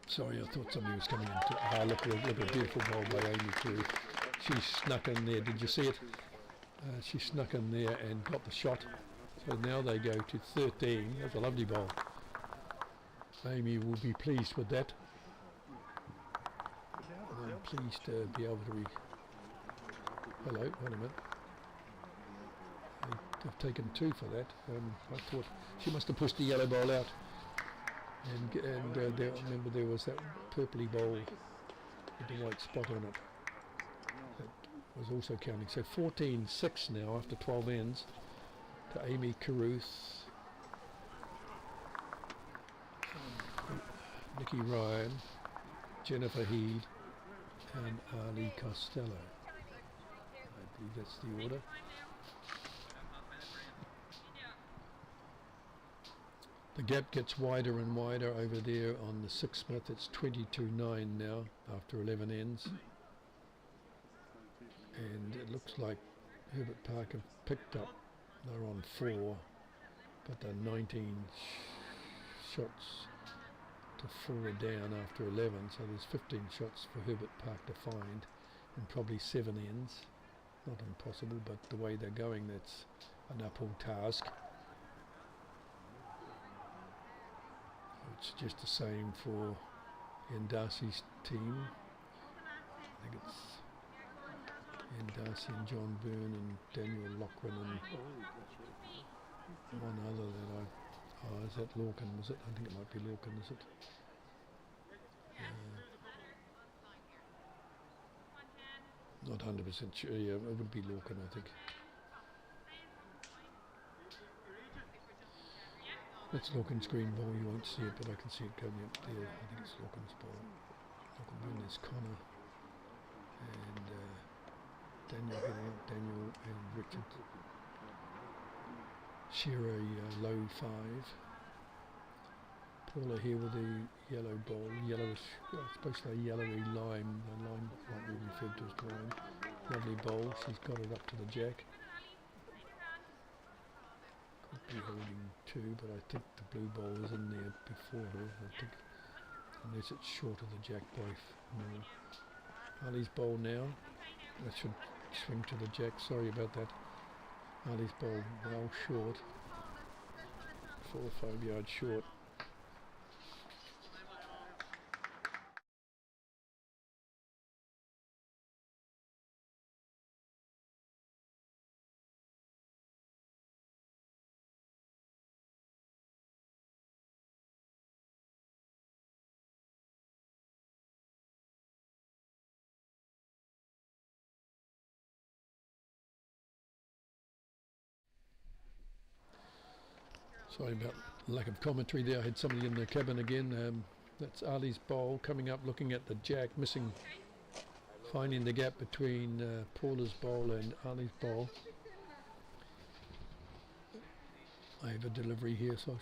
Sorry, I thought somebody was coming in. Look at a beautiful bowl by Amy too. She snuck in there. Did you see it? She snuck in there and got the shot. So now they go to 13. That's a lovely bowl. Amy will be pleased with that. I'm pleased to be able to Hello, wait a minute. I've taken two for that. I thought she must have pushed the yellow bowl out. And remember there was that purpley bowl with the white spot on it. That was also counting. So 14-6 now after 12 ends to Amy Carruth, Nikki Ryan, Jennifer Heed and Ali Costello. I believe that's the order. The gap gets wider and wider over there on the Six Smith. It's 22-9 now after 11 ends. And it looks like Herbert Park have picked up. They're on 4, but they're 19 shots to 4 down after 11. So there's 15 shots for Herbert Park to find, and probably 7 ends. Not impossible, but the way they're going, that's an uphill task. It's just the same for Ian Darcy's team. I think it's Ian Darcy and John Byrne and Daniel Loughran and one other that is that Lorcan, was it? I think it might be Lorcan, is it? Not 100% sure, yeah, it would be Lorcan, I think. That's Lorcan's green ball, you won't see it, but I can see it going up there. I think it's Lorcan's ball. Lorcan, there's Connor and Daniel getting up, Daniel and Richard. Shearer, low 5. Paula here with the yellow ball, yellowish, I suppose a yellowy lime, the lime might be referred to as lime. Lovely bowl, she's got it up to the jack. Could be holding 2, but I think the blue ball is in there before her, I think, unless it's short of the jack by more. Ali's bowl now, that should swing to the jack, sorry about that. Ali's bowl well short, 4 or 5 yards short. Sorry about lack of commentary there. I had somebody in the cabin again. That's Ali's bowl coming up, looking at the jack, missing, finding the gap between Paula's bowl and Ali's bowl. I have a delivery here, so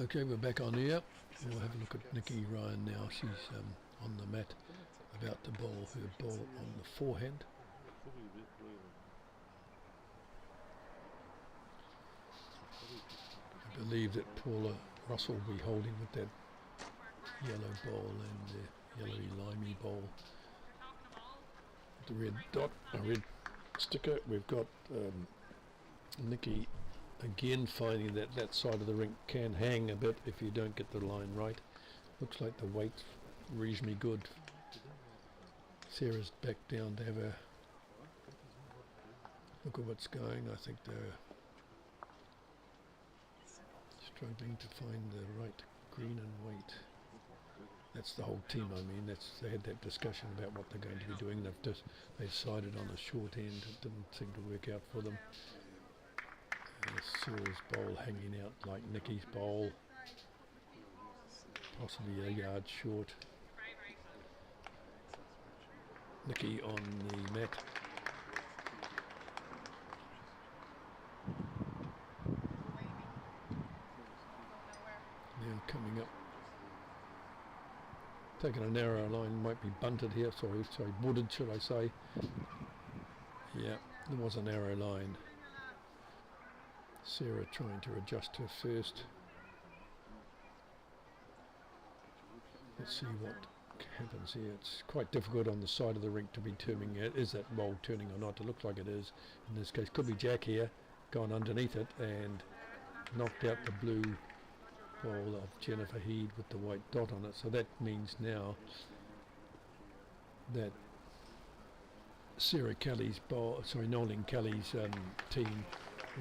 Okay, we're back on here. We'll have a look at Nikki Ryan now. She's on the mat about to bowl her ball on the forehand. Probably a bit later. I believe that Paula Russell will be holding with that yellow ball and the yellowy limey ball. The red dot, a red sticker. We've got Nikki again finding that that side of the rink can hang a bit if you don't get the line right. Looks like the weight's reasonably good. Sarah's back down to have a look at what's going. I think they're struggling to find the right green and white. That's the whole team. I mean, they had that discussion about what they're going to be doing. They decided on a short end. It didn't seem to work out for them. Sarah's bowl hanging out like Nikki's bowl, possibly a yard short. Nikki on the mat. Now coming up. Taking a narrow line, might be bunted here, sorry, wooded should I say. Yeah, there was a narrow line. Sarah trying to adjust her first. Let's see what happens here. It's quite difficult on the side of the rink to be turning it. Is that bowl turning or not? It looks like it is. In this case, could be Jack here, gone underneath it and knocked out the blue ball of Jennifer Heed with the white dot on it. So that means now that Sarah Kelly's ball, Nolan Kelly's team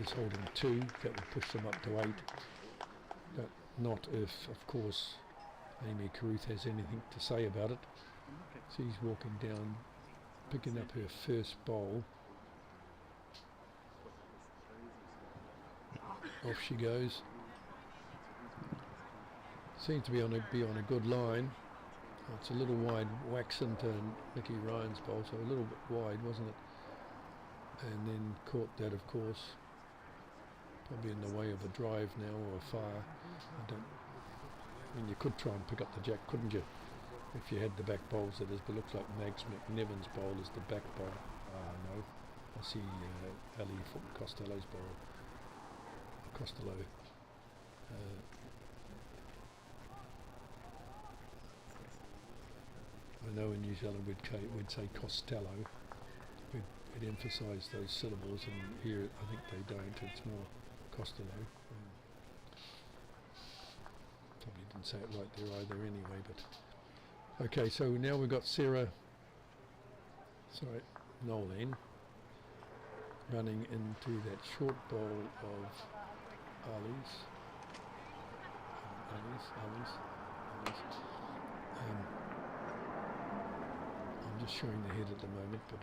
is holding 2. That will push them up to 8. But not if, of course, Amy Carruth has anything to say about it. She's walking down, picking up her first bowl. Off she goes. Seems to be on a good line. Oh, it's a little wide, wax into Nikki Ryan's bowl, so a little bit wide, wasn't it? And then caught that, of course, probably in the way of a drive now or a fire. I mean, you could try and pick up the jack, couldn't you? If you had the back bowls, that is, but looks like Mags McNevins' bowl is the back bowl. No, I see Ali Costello's bowl. Costello. I know in New Zealand we'd say Costello. We'd emphasise those syllables, and here I think they don't. It's more Costello. Probably didn't say it right there either anyway, but okay, so now we've got Nolan running into that short bowl of Ali's. I'm just showing the head at the moment, but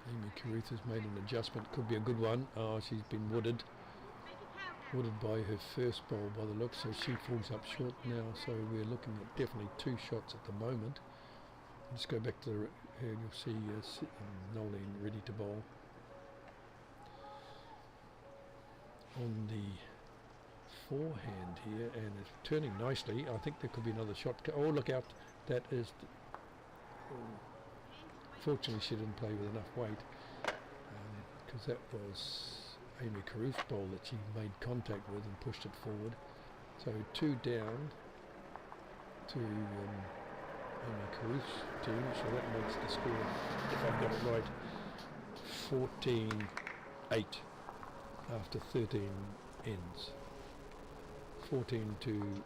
Amy Carruth has made an adjustment. Could be a good one. Oh, she's been wooded by her first bowl by the look, so she falls up short now. So we're looking at definitely 2 shots at the moment. Let's go back to her. You'll see Nolan ready to bowl. On the forehand here, and it's turning nicely. I think there could be another shot. Oh, look out. That is... Fortunately, she didn't play with enough weight, because that was Amy Carruth's ball that she made contact with and pushed it forward. So 2 down to Amy Carruth's team, so that makes the score, if I've got it right, 14-8 after 13 ends. 14 to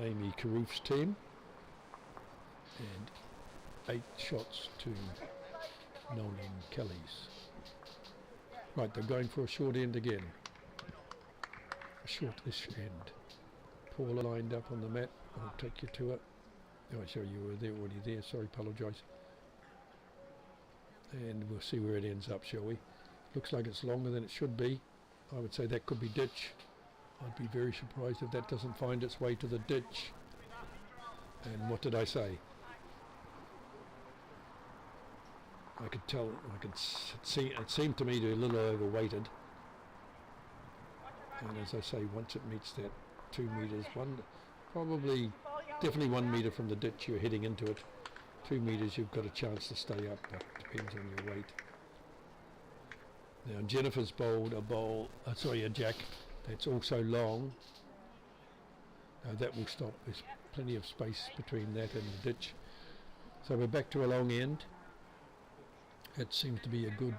Amy Carruth's team and 8 shots to Nolan Kelly's. Right, they're going for a short end again. A short-ish end. Paula lined up on the mat. I'll take you to it. Oh, sorry, you were there already there. Sorry, apologise. And we'll see where it ends up, shall we? Looks like it's longer than it should be. I would say that could be ditch. I'd be very surprised if that doesn't find its way to the ditch. And what did I say? I could tell, see, it seemed to me to be a little overweighted. And as I say, once it meets that 2 metres, definitely 1 metre from the ditch you're heading into it. 2 metres you've got a chance to stay up, but depends on your weight. Now Jennifer's bowled a jack that's also long. Now that will stop, there's plenty of space between that and the ditch. So we're back to a long end. It seems to be a good,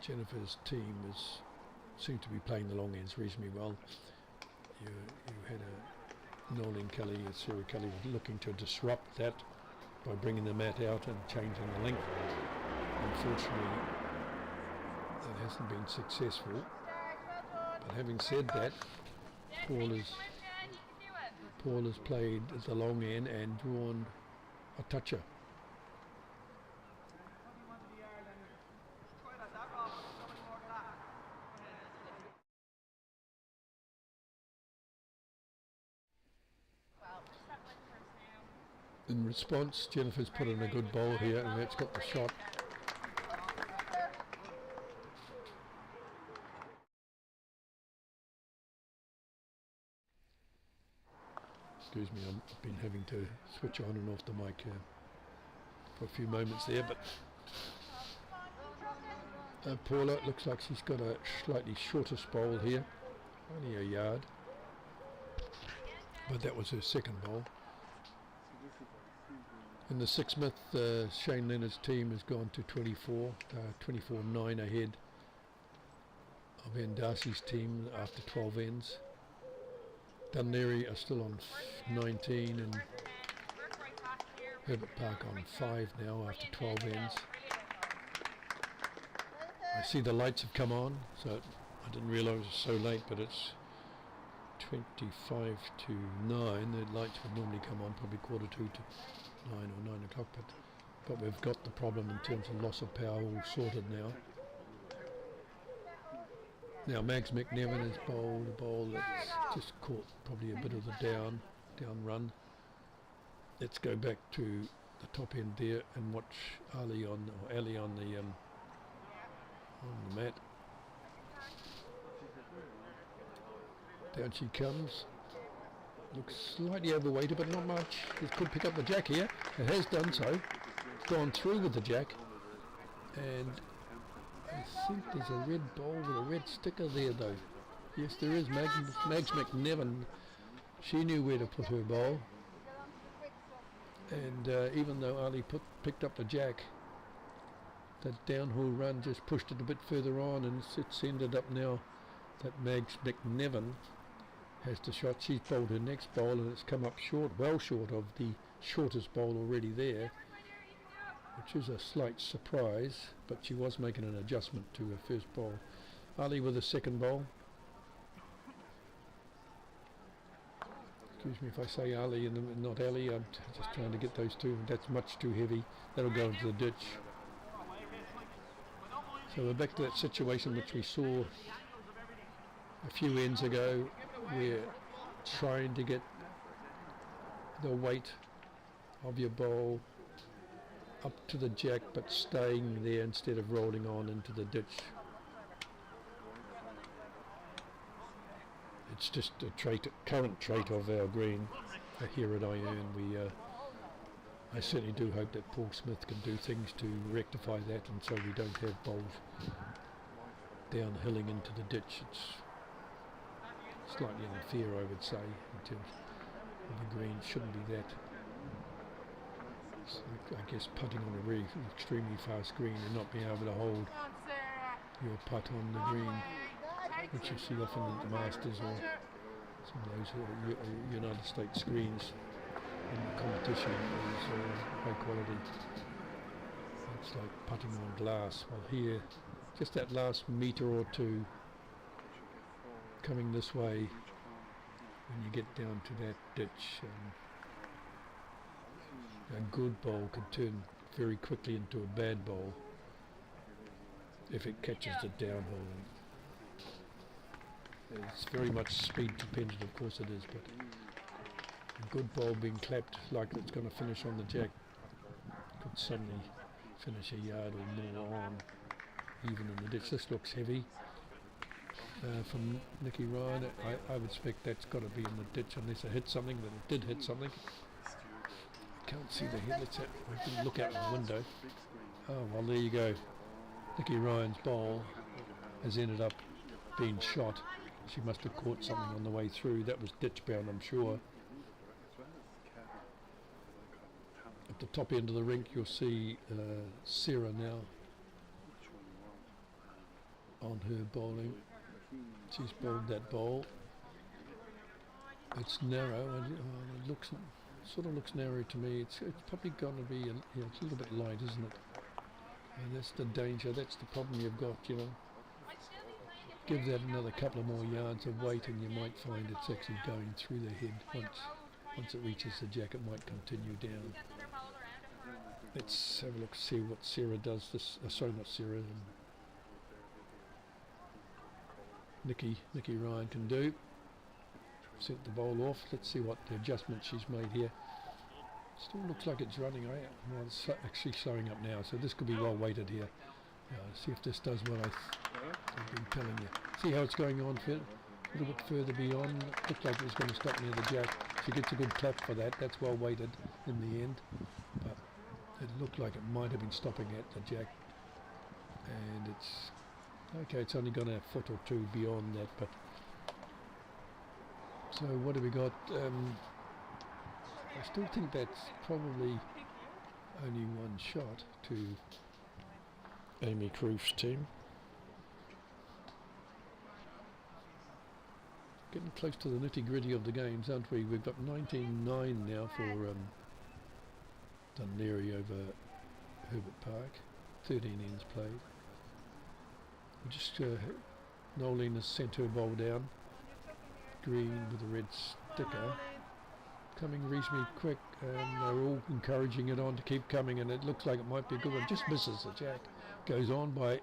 Jennifer's team seems to be playing the long ends reasonably well. You had Nolan Kelly and Sarah Kelly was looking to disrupt that by bringing the mat out and changing the length. Unfortunately, that hasn't been successful. But having said that, Paul has played the long end and drawn a toucher. In response, Jennifer's put in a good bowl here, and that's got the shot. Excuse me, I've been having to switch on and off the mic for a few moments there, but Paula looks like she's got a slightly shortest bowl here, only a yard, but that was her second bowl. In the sixth, Shane Leonard's team has gone to 24, 24-9 ahead of Ann Darcy's team after 12 ends. Dunleary are still on 19 and Herbert Park on 5 now after 12 ends. I see the lights have come on, so I didn't realise it was so late, but it's 25 to 9. The lights would normally come on probably 8:45 to 9 or 9 o'clock, but we've got the problem in terms of loss of power all sorted now. Now Mags McNevin has bowled a bowl that's just caught probably a bit of the down run. Let's go back to the top end there and watch Ali on the mat. Down she comes. Looks slightly overweighted, but not much. It could pick up the jack here. It has done so. Gone through with the jack. And I think there's a red ball with a red sticker there, though. Yes, there is. Mags McNevin. She knew where to put her ball. And even though Ali picked up the jack, that downhill run just pushed it a bit further on, and it's ended up now that Mags McNevin has the shot. She's bowled her next bowl and it's come up short, well short of the shortest bowl already there, which is a slight surprise, but she was making an adjustment to her first bowl. Ali with a second bowl. Excuse me if I say Ali and not Ali, I'm just trying to get those two. That's much too heavy. That'll go into the ditch. So we're back to that situation which we saw a few ends ago. We're trying to get the weight of your bowl up to the jack, but staying there instead of rolling on into the ditch. It's just a current trait of our green here at Iron. I certainly do hope that Paul Smith can do things to rectify that, and so we don't have bowls downhilling into the ditch. It's slightly unfair, I would say, in terms of the green. Shouldn't be that. So I guess putting on a really extremely fast green and not being able to hold your putt on the green, which you see often at the Masters or some of those United States screens in the competition, is high quality. It's like putting on glass. Well, here, just that last metre or two coming this way, when you get down to that ditch, a good bowl could turn very quickly into a bad bowl if it catches the downhill. It's very much speed dependent, of course it is, but A good ball being clapped like it's going to finish on the jack. Could suddenly finish a yard or more on, even in the ditch. This looks heavy from Nicky Ryan. I would expect that's got to be in the ditch unless it hit something, but it did hit something. I can't see the head. Let's we can look out the window. Oh, well, there you go. Nicky Ryan's bowl has ended up being shot. She must have caught something on the way through. That was ditch bound, I'm sure. At the top end of the rink, you'll see Sarah now on her bowling. She's bowled that bowl. It's narrow, and it looks sort of looks narrow to me. It's probably going to be it's a little bit light, isn't it? And that's the danger. That's the problem you've got. You know, give that another couple of more yards of weight, and you might find it's actually going through the head. Once it reaches the jack, it might continue down. Let's have a look, see what Sarah does. Sorry, not Sarah. Nicky Ryan can do. Set the bowl off. Let's see what the adjustment she's made here. Still looks like it's running. Well, it's actually slowing up now, so this could be well weighted here. See if this does what I've been telling you. See how it's going on a little bit further beyond. Looked like it was going to stop near the jack. She gets a good clap for that. That's well weighted in the end. But it looked like it might have been stopping at the jack. And it's okay, it's only gone a foot or two beyond that, but so what have we got? I still think that's probably only one shot to Amy Croof's team. Getting close to the nitty-gritty of the games, aren't we? We've got 19-9 now for Dunleary over Herbert Park. 13 ends played. We just Nolene has sent her bowl down. Green with a red sticker. Coming reasonably quick, and they're all encouraging it on to keep coming, and it looks like it might be a good one. Just misses the jack. Goes on by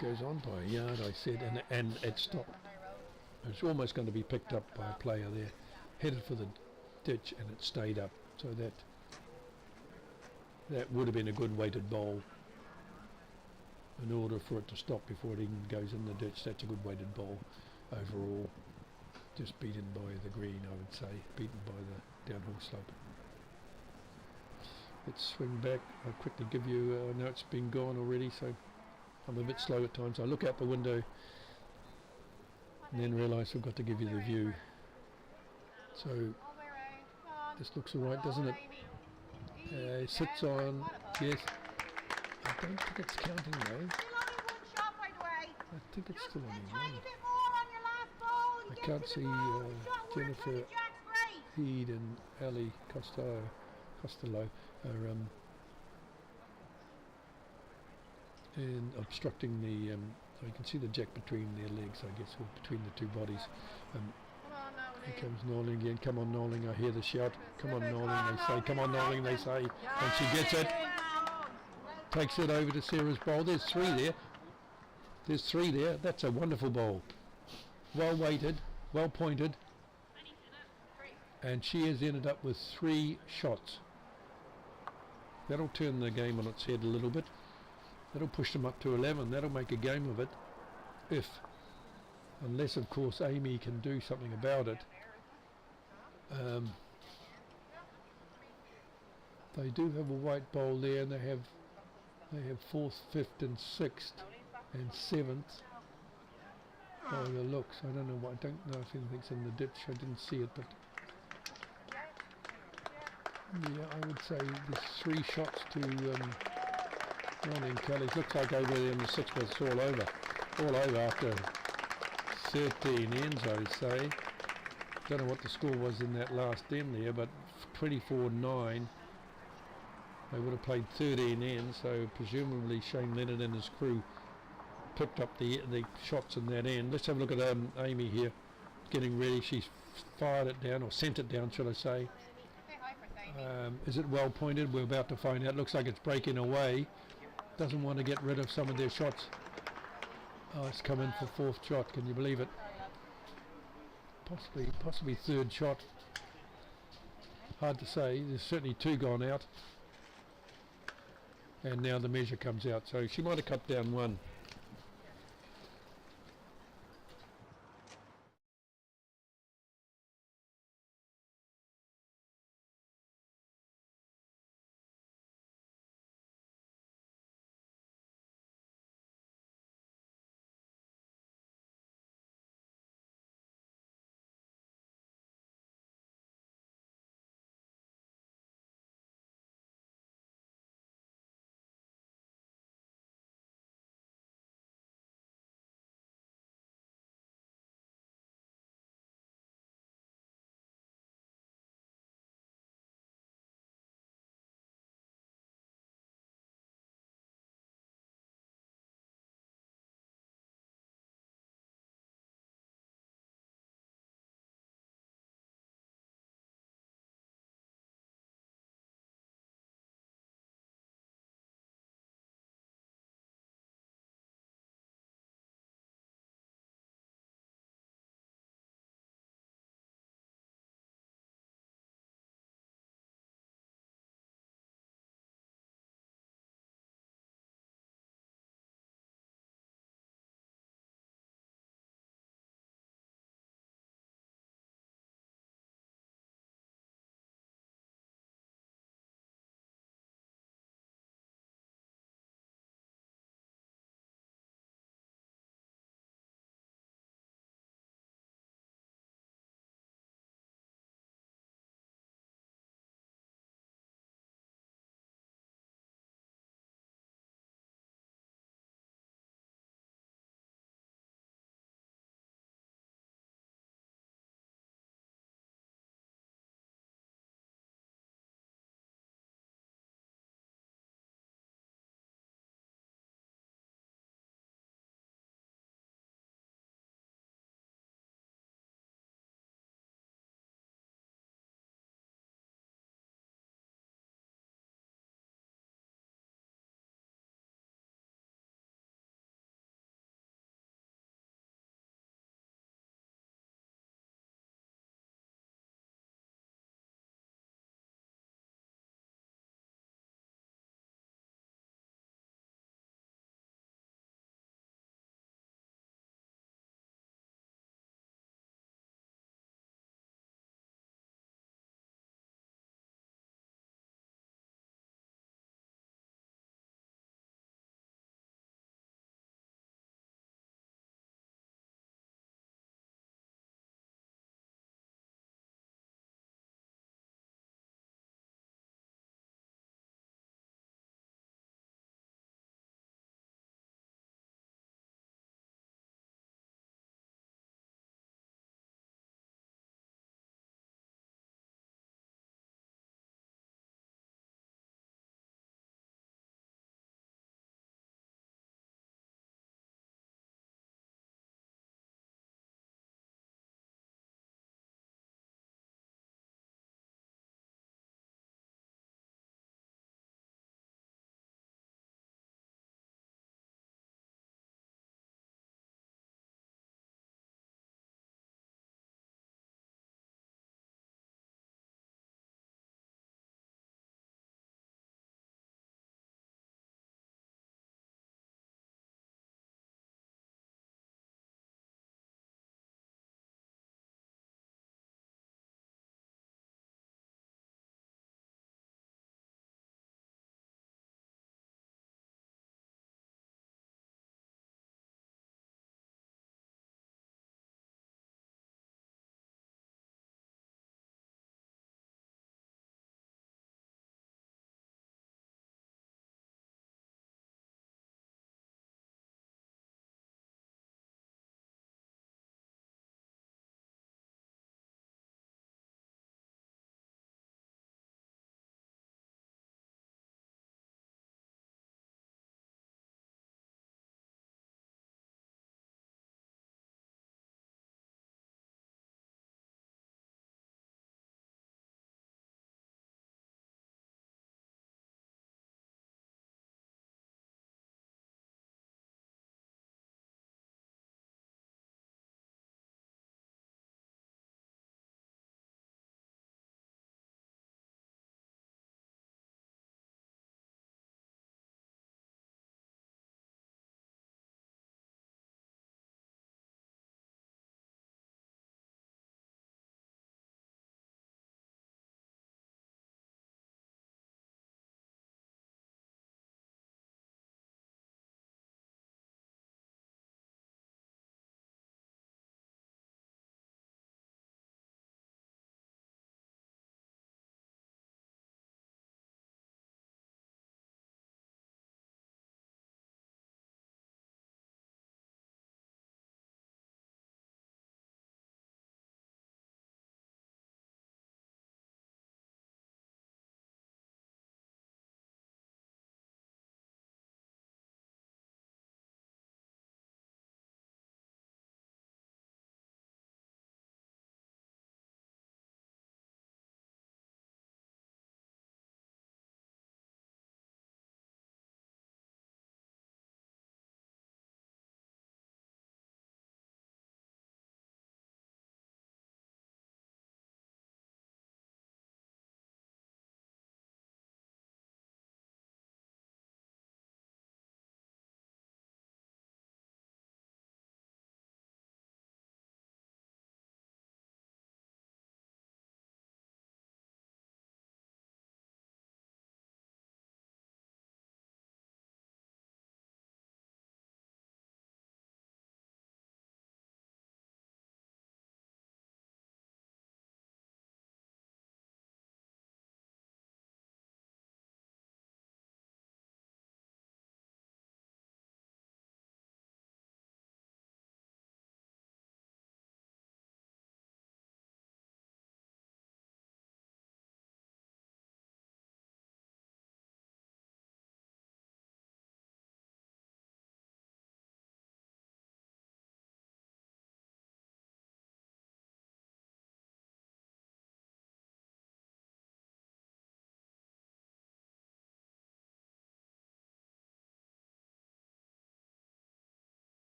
a yard, I said, and it stopped. It's almost going to be picked up by a player there. Headed for the ditch, and it stayed up. So that would have been a good weighted bowl. In order for it to stop before it even goes in the ditch, that's a good weighted bowl overall. Just beaten by the green, I would say, beaten by the downhill slope. Let's swing back. I'll quickly give you, I know it's been gone already, so I'm a bit slow at times. I look out the window and then realise I've got to give you the view. So this looks alright, doesn't it? It sits on, yes. I don't think it's counting though. I think it's still only one. I can't see Jennifer Heed and Ali Costello are and obstructing the so you can see the jack between their legs, I guess, or between the two bodies. Here comes Norling again. Come on, Norling, I hear the shout. Come on, Norling, they say. Come on, Norling, they say. And she gets it. Takes it over to Sarah's bowl. There's three there. There's three there. That's a wonderful bowl. Well weighted, well pointed. And she has ended up with 3 shots. That'll turn the game on its head a little bit. That'll push them up to 11. That'll make a game of it. Unless, of course, Amy can do something about it. They do have a white bowl there, and they have 4th, 5th and 6th and 7th. Oh, the looks. I don't know. I don't know if anything's in the ditch. I didn't see it, but yeah, I would say there's 3 shots to Ronnie and Kelly's. Looks like over there in the 6th, but it's all over after 13 ends, I would say. Don't know what the score was in that last end there, but 24-9. They would have played 13 ends, so presumably Shane Leonard and his crew picked up the shots in that end. Let's have a look at Amy here, getting ready. She's fired it down, or sent it down, shall I say. Is it well pointed? We're about to find out. Looks like it's breaking away. Doesn't want to get rid of some of their shots. Oh, it's come in for 4th shot. Can you believe it? possibly third shot. Hard to say. There's certainly 2 gone out, and now the measure comes out. So she might have cut down 1.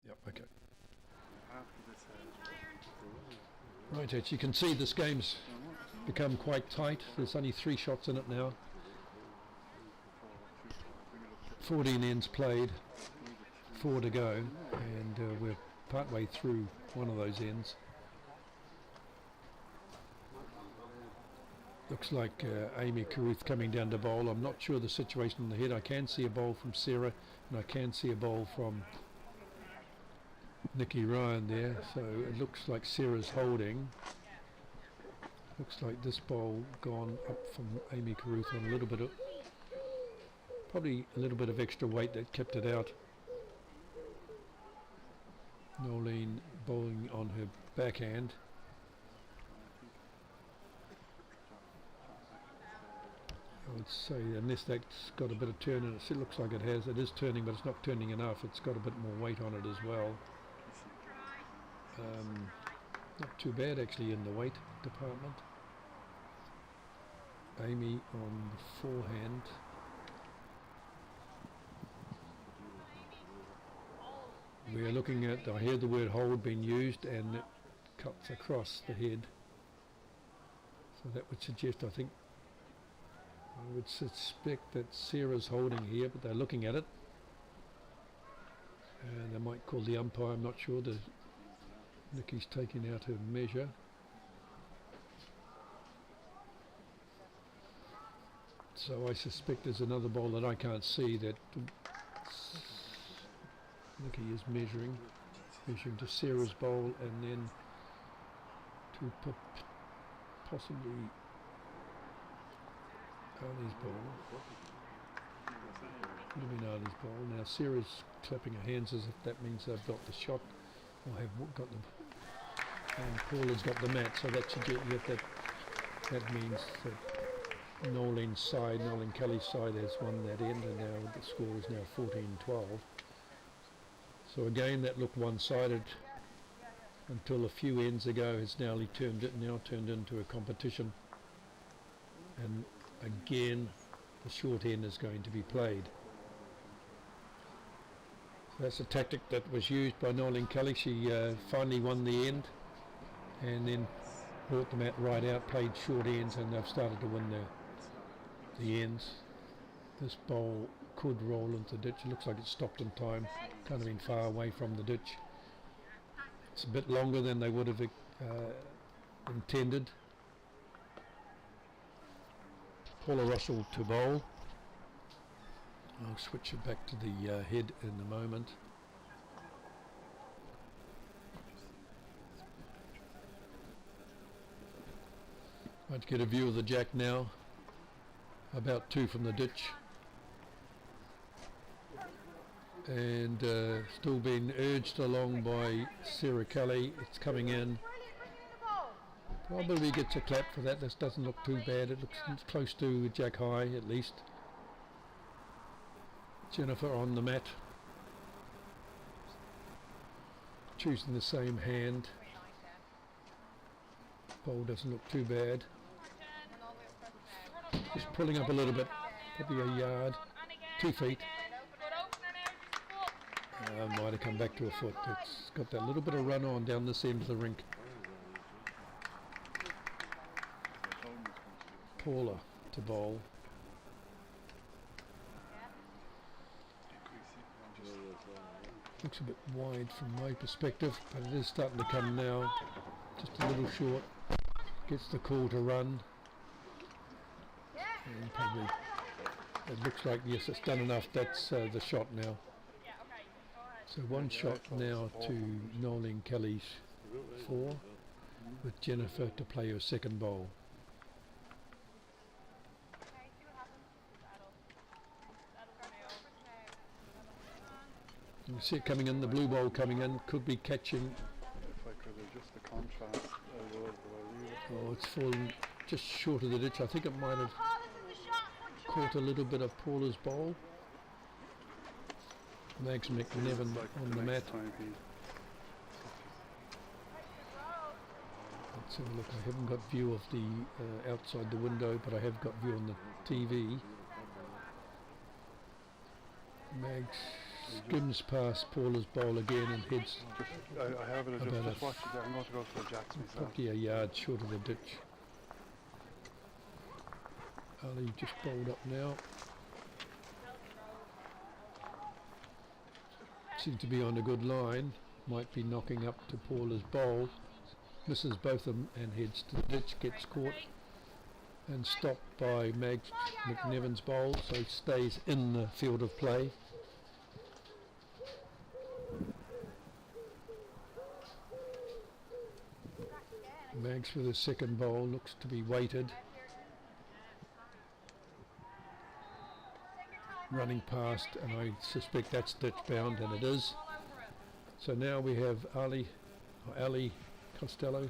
Yep, okay. After this, Right, as you can see, this game's become quite tight. There's only 3 shots in it now. 14 ends played, 4 to go, and we're partway through one of those ends. Looks like Amy Carruth coming down to bowl. I'm not sure the situation in the head. I can see a bowl from Sarah, and I can see a bowl from Nikki Ryan there. So it looks like Sarah's holding. Looks like this bowl gone up from Amy Carruth on a little bit of, probably a little bit of extra weight that kept it out. Nolene bowling on her backhand. I would say, unless that's got a bit of turn in it, it looks like it has. It is turning, but it's not turning enough. It's got a bit more weight on it as well. Not too bad actually in the weight department. Amy on the forehand. We are looking at, I hear the word hold being used, and it cuts across the head. So that would suggest, I think, I would suspect that Sarah's holding here, but they're looking at it. And they might call the umpire, I'm not sure. Nikki's taking out her measure. So I suspect there's another bowl that I can't see that Nikki is measuring to Sarah's bowl, and then to possibly Ali's bowl. Could have been Ali's bowl. Now Sarah's clapping her hands as if that means they've got the shot, or have got the, and Paula's got the mat, so that suggests that means that Nolene Kelly's side has won that end, and now the score is now 14-12. So again, that looked one-sided until a few ends ago. Has now turned into a competition, and again the short end is going to be played. So that's a tactic that was used by Nolene Kelly. She finally won the end, and then brought the mat right out, played short ends, and they've started to win the ends. This bowl could roll into the ditch. It looks like it stopped in time, kind of been far away from the ditch. It's a bit longer than they would have intended. Paula Russell to bowl. I'll switch it back to the head in a moment. Let's get a view of the jack now, about 2 from the ditch, and still being urged along by Sarah Kelly. It's coming in. Probably gets a clap for that. This doesn't look too bad. It looks close to jack high at least. Jennifer on the mat, choosing the same hand. Bowl doesn't look too bad. Just pulling up a little bit, probably a yard, 2 feet. Might have come back to a foot. It's got that little bit of run on down this end of the rink. Paula to bowl. Looks a bit wide from my perspective, but it is starting to come now. Just a little short. Gets the call to run. And probably, it looks like, yes, it's done enough. That's the shot now. So 1 shot now to Nolene Kelly's 4, with Jennifer to play her second bowl. You can see it coming in, the blue bowl coming in, could be catching. if I could adjust the contrast a little bit. Oh, it's fallen just short of the ditch. I think it might have caught a little bit of Paula's bowl. Mags McNevin on the mat. Let's have a look. I haven't got view of the outside the window, but I have got view on the TV. Mags skims past Paula's bowl again and heads I have it. I About just watched it there. I'm going to go for the jacks myself. probably a yard short of the ditch. Ali just bowled up now. Seems to be on a good line. Might be knocking up to Paula's bowl. Misses both of them and heads to the ditch. Gets caught and stopped by Mags McNevon's bowl, so stays in the field of play. Mags with his second bowl looks to be weighted. Running past, and I suspect that's ditch bound, and it is. So now we have Ali Costello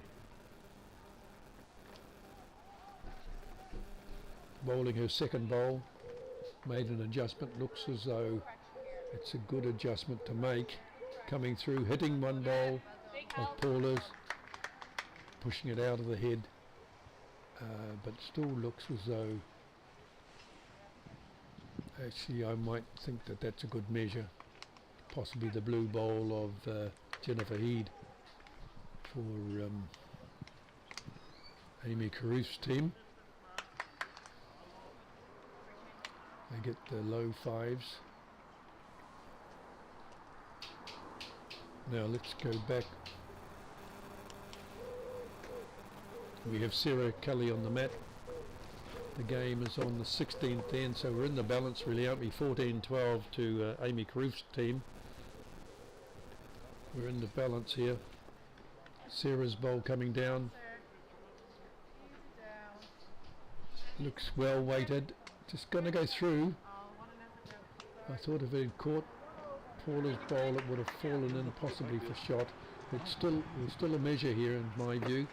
bowling her second bowl. Made an adjustment, looks as though it's a good adjustment to make. Coming through, hitting one bowl of Paula's, pushing it out of the head, but still looks as though actually I might think that that's a good measure. Possibly the blue bowl of Jennifer Heed for Amy Caruth's team. They get the low fives. Now let's go back. We have Sarah Kelly on the mat. The game is on the 16th end, so we're in the balance really, aren't we? 14-12 to Amy Caruth's team. We're in the balance here. Sarah's bowl coming down. Looks well weighted. Just going to go through. I thought if it had caught Paula's bowl, it would have fallen in possibly for shot. It's still a measure here in my view.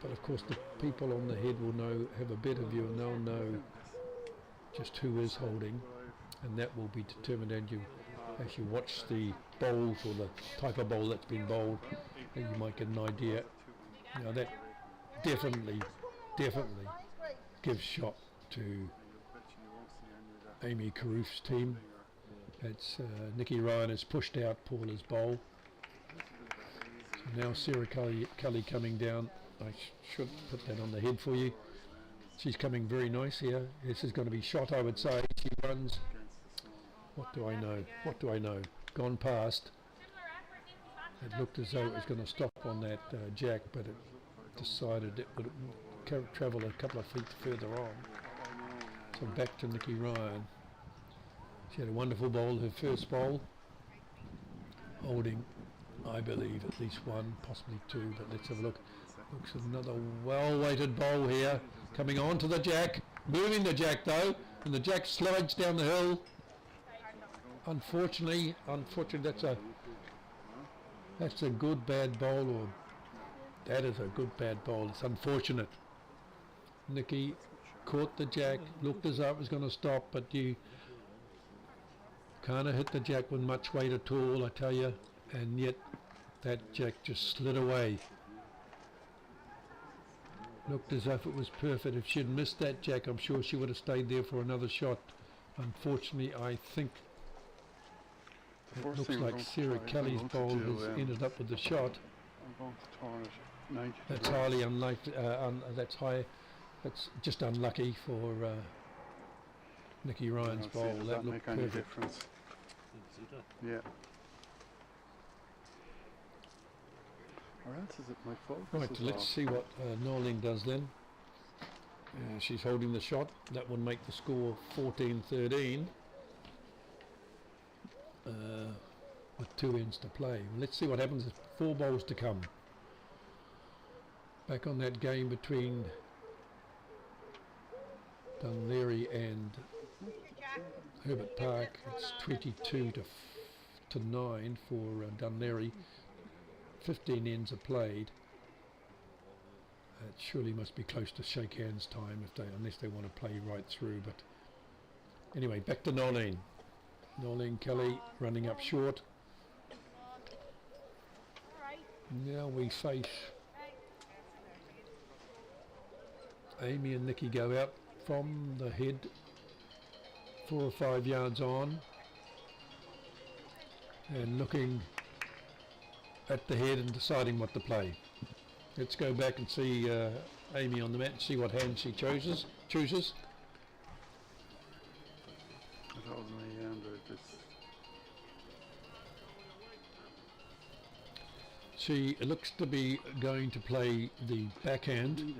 But of course the people on the head will have a better view, and they'll know just who is holding, and that will be determined as you watch the bowls or the type of bowl that's been bowled, and you might get an idea. Now that definitely gives shot to Amy Caruth's team. It's Nikki Ryan has pushed out Paula's bowl. So now Sarah Kelly coming down. I should put that on the head for you. She's coming very nice here. This is going to be shot, I would say. She runs. What do I know? Gone past. It looked as though it was going to stop on that jack, but it decided it would travel a couple of feet further on. So back to Nikki Ryan. She had a wonderful bowl, her first bowl, holding, I believe, at least one, possibly two, but let's have a look. Looks at another well-weighted bowl here, coming on to the jack, moving the jack though, and the jack slides down the hill. Unfortunately, that's a good bad bowl, or that is a good bad bowl. It's unfortunate. Nikki caught the jack, looked as though it was going to stop, but you can't hit the jack with much weight at all, I tell you, and yet that jack just slid away. Looked as if it was perfect. If she'd missed that jack, I'm sure she would have stayed there for another shot. Unfortunately, I think it looks like Sarah Kelly's bowl has ended up with the shot. I'm going to turn it 90 That's degrees. highly unlikely. That's just unlucky for Nikki Ryan's I'll see, bowl. does That make looked any perfect. difference? Yeah. Or else is it my fault? Right, let's see what Norling does then. She's holding the shot. That would make the score 14-13 with 2 ends to play. Let's see what happens. There's 4 bowls to come. Back on that game between Dunleary and Herbert Park. It's 22 to 9 for Dunleary. 15 ends are played. It surely must be close to shake hands time unless they want to play right through. But anyway, back to Nolene. Nolene Kelly running up short. Now we face Amy and Nikki go out from the head 4 or 5 yards on. and looking at the head and deciding what to play. Let's go back and see Amy on the mat and see what hand she chooses. That was my hand right this. She looks to be going to play the backhand,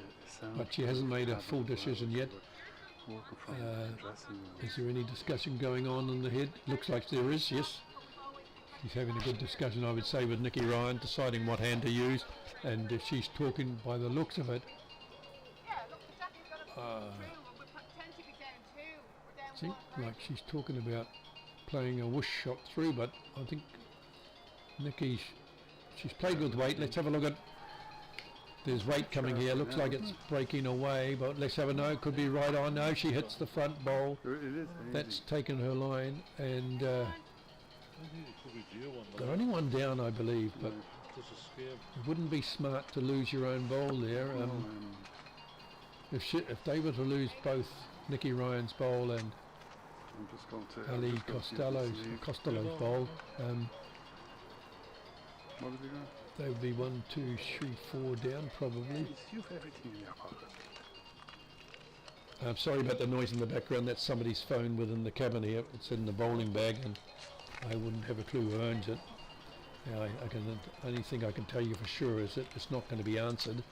but she hasn't made a full decision yet. Is there any discussion going on in the head? Looks like there is, yes. She's having a good discussion, I would say, with Nikki Ryan, deciding what hand to use, and if she's talking by the looks of it. See, like she's talking about playing a whoosh shot through, but I think she's played with weight. Let's have a look at. There's weight coming here. Looks like it's breaking away, but let's have a no. Could be right on. No, she hits the front bowl. That's taken her line, and they're only one down, I believe. But it wouldn't be smart to lose your own bowl there. If they were to lose both Nikki Ryan's bowl and Ali Costello's bowl, what have you got? they would be 1, 2, 3, 4 down probably. You have everything in your pocket. I'm sorry about the noise in the background. That's somebody's phone within the cabin here. It's in the bowling bag, and I wouldn't have a clue who owns it. Only thing I can tell you for sure is that it's not going to be answered.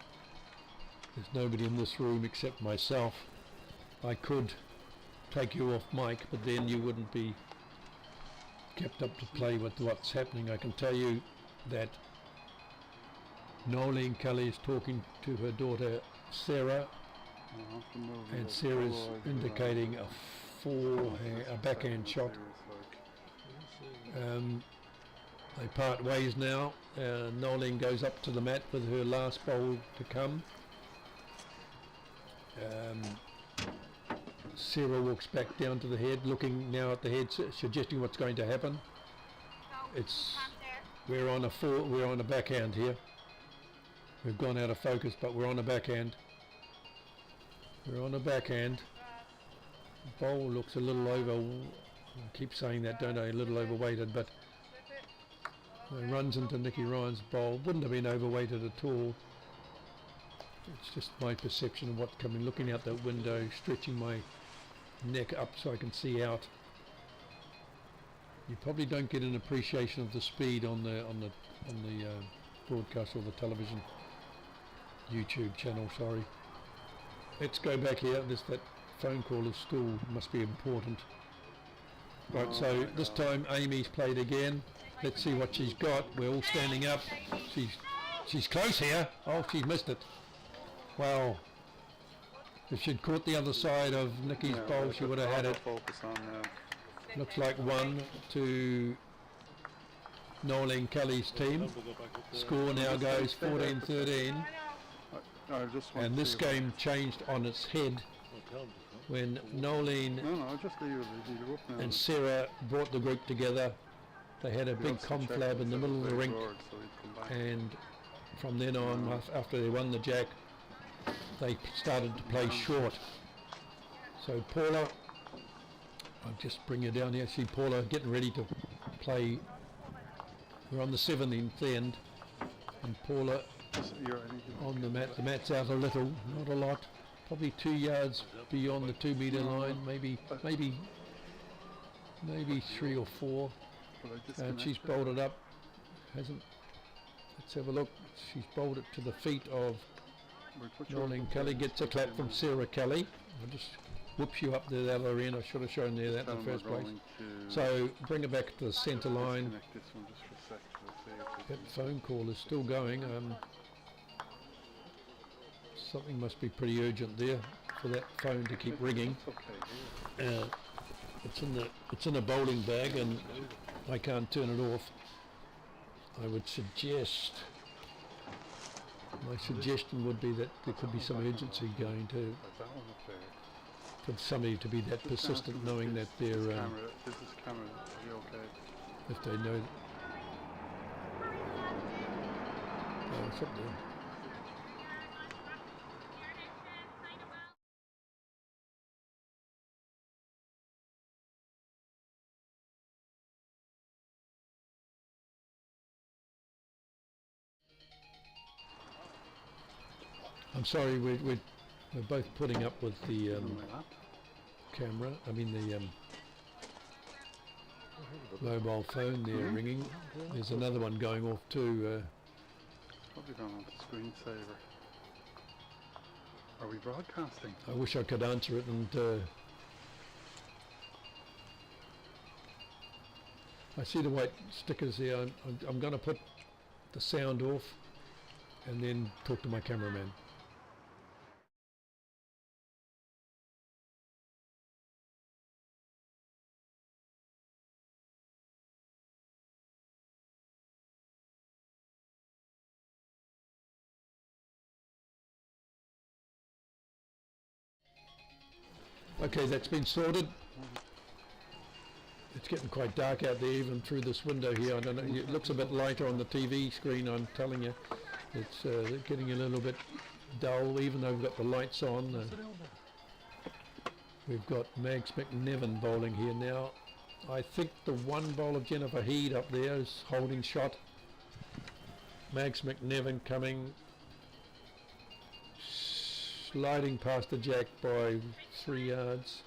There's nobody in this room except myself. I could take you off mic, but then you wouldn't be kept up to play with what's happening. I can tell you that Nolene Kelly is talking to her daughter Sarah, and Sarah's indicating a backhand shot. They part ways now. Nolene goes up to the mat with her last bowl to come. Sarah walks back down to the head, looking now at the head, suggesting what's going to happen. We're on a backhand here. We've gone out of focus, but we're on a backhand. The bowl looks a little I keep saying that, don't I? A little overweighted, but it runs into Nikki Ryan's bowl. Wouldn't have been overweighted at all. It's just my perception of what's coming. Looking out that window, stretching my neck up so I can see out. You probably don't get an appreciation of the speed on the broadcast or the television YouTube channel. Sorry. Let's go back here. That phone call is still must be important. Right. So this time Amy's played again. Let's see what she's got. We're all standing up. She's close here. Oh, she's missed it. Wow. If she'd caught the other side of Nikki's bowl, she would have had it. Looks like 1 to Nolene Kelly's team. Score now goes 14-13. And this game changed on its head when Nolene and Sarah brought the group together. They had a big conflab in the middle of the rink, and from then on, after they won the jack, they started to play short. So Paula, I'll just bring you down here. See Paula getting ready to play. We're on the 17th end, and Paula on the mat. The mat's out a little, not a lot. Probably 2 yards beyond the 2 metre line, maybe 3 or 4. And she's bowled it up. Let's have a look. She's bowled it to the feet of Nolene Kelly. Gets a clap from Sarah Kelly. I'll just whoops you up to the other end. I should have shown there that in the first place. So bring it back to the centre line. That phone call is still going. Something must be pretty urgent there for that phone to keep ringing. It's in a bowling bag, and I can't turn it off. I would suggest. My suggestion would be that there could be some urgency going to. For somebody to be that persistent, knowing that they're. If they know. Oh, it's up there. I'm sorry, we're both putting up with the On my laptop. camera. I mean the mobile phone there ringing. There's another one going off too. Probably gone on the screensaver. Are we broadcasting? I wish I could answer it, and I see the white stickers here. I'm going to put the sound off and then talk to my cameraman. Okay, that's been sorted. It's getting quite dark out there, even through this window here. I don't know, it looks a bit lighter on the TV screen, I'm telling you. It's getting a little bit dull, even though we've got the lights on. We've got Mags McNevin bowling here now. I think the one bowl of Jennifer Heed up there is holding shot. Mags McNevin coming, sliding past the jack by 3 yards.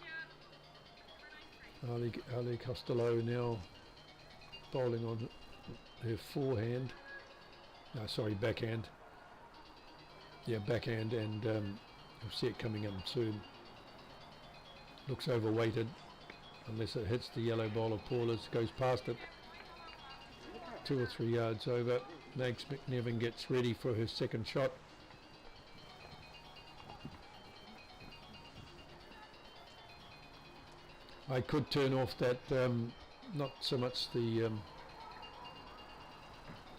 Ali Costello now bowling on her forehand. No, sorry, backhand. Yeah, backhand, and you'll see it coming in soon. Looks overweighted, unless it hits the yellow bowl of Paula's, goes past it. 2 or 3 yards over. Mags McNevin gets ready for her second shot. I could turn off that, not so much the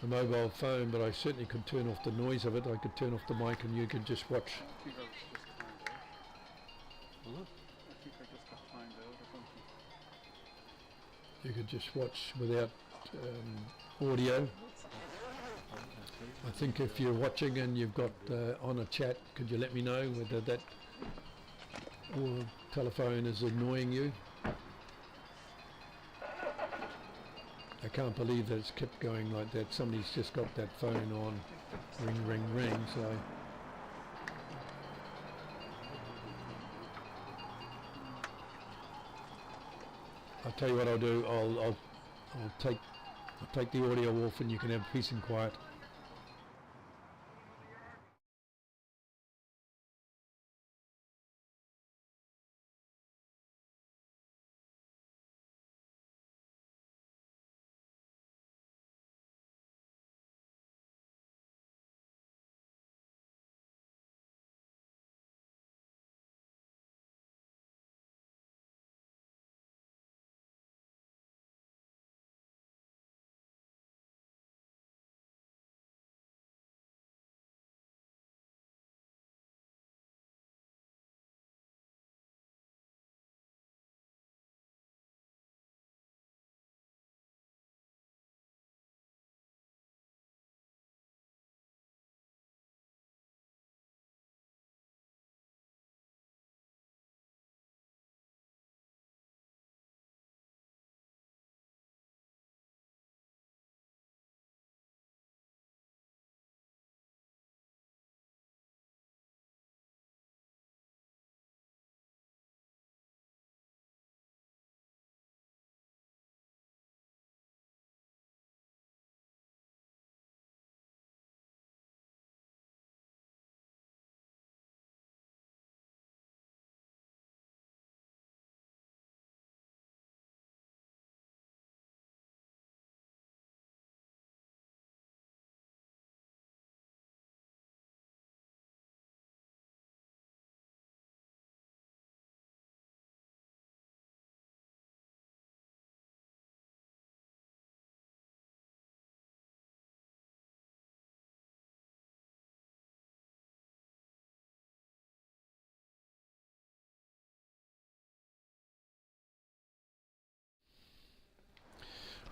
mobile phone, but I certainly could turn off the noise of it. I could turn off the mic and you could just watch. I think I was just timed out. I think I just got timed out or something. You could just watch without audio. I think if you're watching and you've got on a chat, could you let me know whether that or telephone is annoying you? I can't believe that it's kept going like that. Somebody's just got that phone on, ring, ring, ring. So I'll tell you what I'll do. I'll take the audio off, and you can have peace and quiet.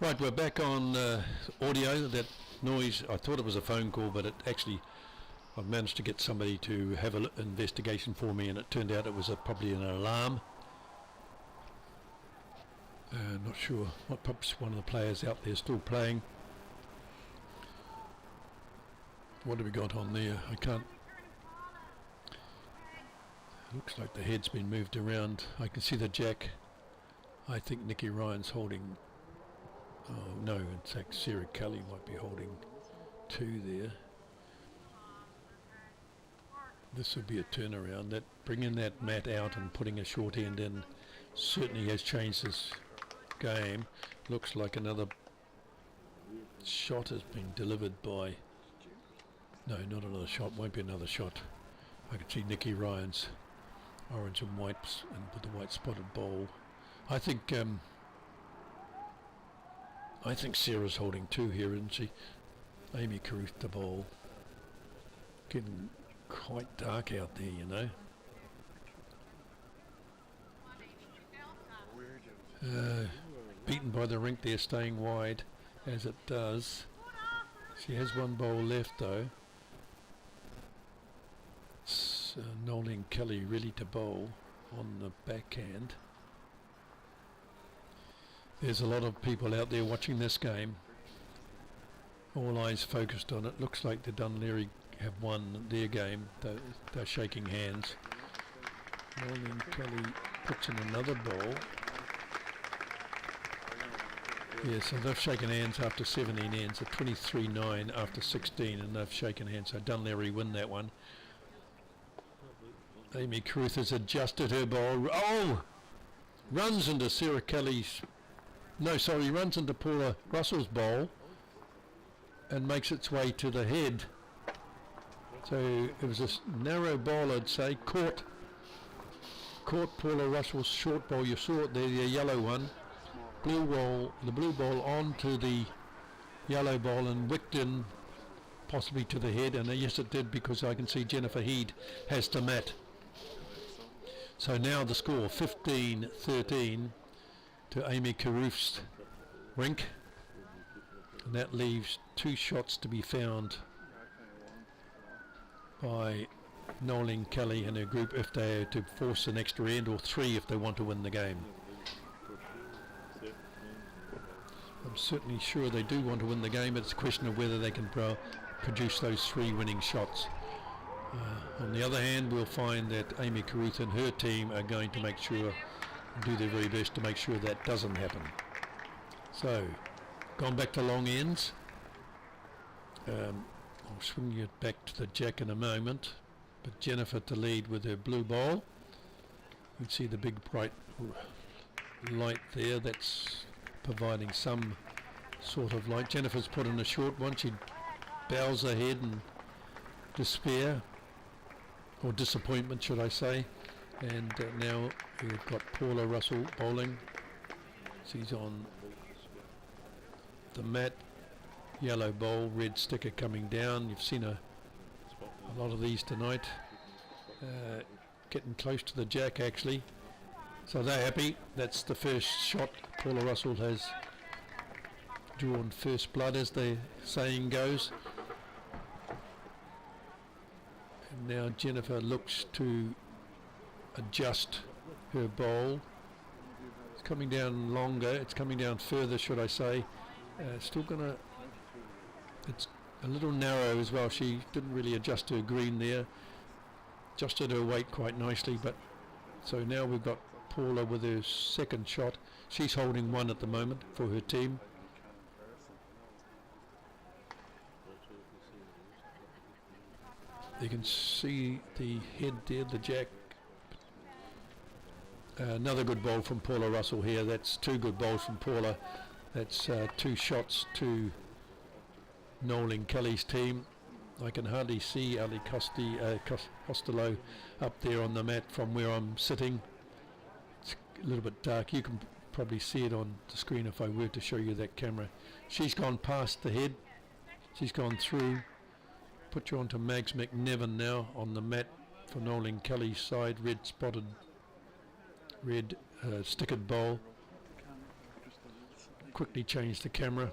Right, we're back on audio. That noise, I thought it was a phone call, but it actually, I've managed to get somebody to have an investigation for me, and it turned out it was probably an alarm. Not sure what, perhaps one of the players out there still playing. What have we got on there? I can't. Looks like the head's been moved around. I can see the jack. I think Nicky Ryan's holding. Oh no, in fact Sarah Kelly might be holding 2 there. This would be a turnaround. That bringing that mat out and putting a short end in certainly has changed this game. Looks like another shot has been delivered by. No, not another shot. Won't be another shot. I can see Nicky Ryan's orange and white and with the white spotted bowl. I think Sarah's holding 2 here, isn't she? Amy Carruth the bowl. Getting quite dark out there, you know. Beaten by the rink there, staying wide as it does. She has 1 bowl left though. It's Noeline Kelly ready to bowl on the backhand. There's a lot of people out there watching this game. All eyes focused on it. Looks like the Dunleary have won their game. They're shaking hands. Noeline Kelly puts in another ball. Yeah, so they've shaken hands after 17 ends. At 23-9 after 16, and they've shaken hands. So Dunleary win that one. Amy Carruth has adjusted her ball. Oh! Runs into Sarah Kelly's. No, sorry, runs into Paula Russell's bowl and makes its way to the head. So it was a narrow ball, I'd say. Caught Paula Russell's short ball. You saw it there, the yellow one. Blue ball, the blue ball onto the yellow ball and wicked in, possibly to the head. And yes, it did, because I can see Jennifer Heed has to mat. So now the score 15-13 to Amy Carruth's rink, and that leaves 2 shots to be found by Noeline Kelly and her group if they are to force an extra end, or 3 if they want to win the game. I'm certainly sure they do want to win the game. It's a question of whether they can produce those 3 winning shots. On the other hand, we'll find that Amy Carruth and her team are going to make sure, do their very best to make sure that doesn't happen. So, gone back to long ends. I'll swing it back to the jack in a moment, but Jennifer to lead with her blue ball. You can see the big bright light there. That's providing some sort of light. Jennifer's put in a short one. She bows her head in despair, or disappointment should I say. And now we've got Paula Russell bowling. She's on the mat. Yellow bowl, red sticker coming down. You've seen a lot of these tonight. Getting close to the jack actually. So they're happy. That's the first shot. Paula Russell has drawn first blood, as the saying goes. And now Jennifer looks to adjust her bowl. It's coming down longer. It's coming down further, should I say. Still gonna. It's a little narrow as well. She didn't really adjust her green there. Adjusted her weight quite nicely, but so now we've got Paula with her second shot. She's holding 1 at the moment for her team. You can see the head there, the jack. Another good bowl from Paula Russell here. That's 2 good bowls from Paula. That's 2 shots to Noeline Kelly's team. I can hardly see Ali Costello up there on the mat from where I'm sitting. It's a little bit dark. You can probably see it on the screen if I were to show you that camera. She's gone past the head. She's gone through. Put you on to Mags McNevin now on the mat for Noeline Kelly's side. Red spotted, red stickered bowl. Quickly change the camera.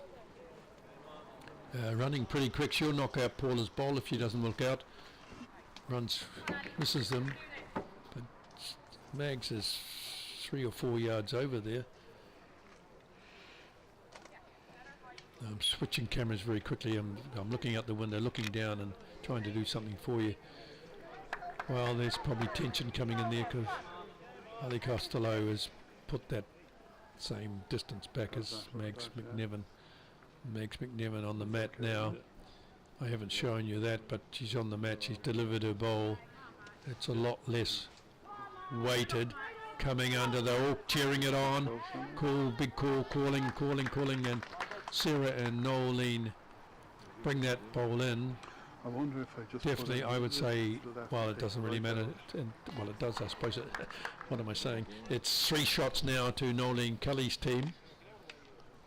Running pretty quick. She'll knock out Paula's bowl if she doesn't look out. Runs, misses them. But Mags is 3 or 4 yards over there. I'm switching cameras very quickly. I'm looking out the window, looking down and trying to do something for you. Well, there's probably tension coming in there because Ali Costello has put that same distance back as Mags McNevin. Mags McNevin on the mat now. I haven't shown you that, but she's on the mat. She's delivered her bowl. It's a lot less weighted. Coming under, they're all cheering it on. Call, big call, calling, and Sarah and Nolene bring that bowl in. I wonder if I just Definitely, I would say, well, it doesn't really matter. Well, it does, I suppose. What am I saying? It's 3 shots now to Nolene Kelly's team.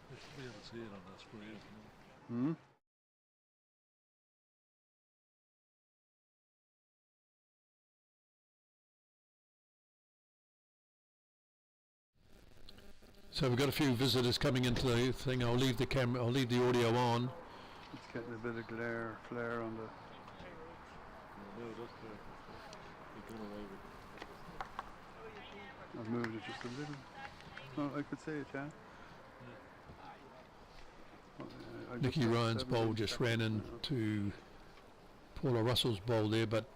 We didn't see it on the screen. Hmm? So we've got a few visitors coming into the thing. I'll leave the camera, I'll leave the audio on. It's getting a bit of flare on the... No, that's there. You're going away with I've moved it just a little. No, I could say it, yeah. I Nikki just- Ryan's bowl just ran into Paula Russell's bowl there, but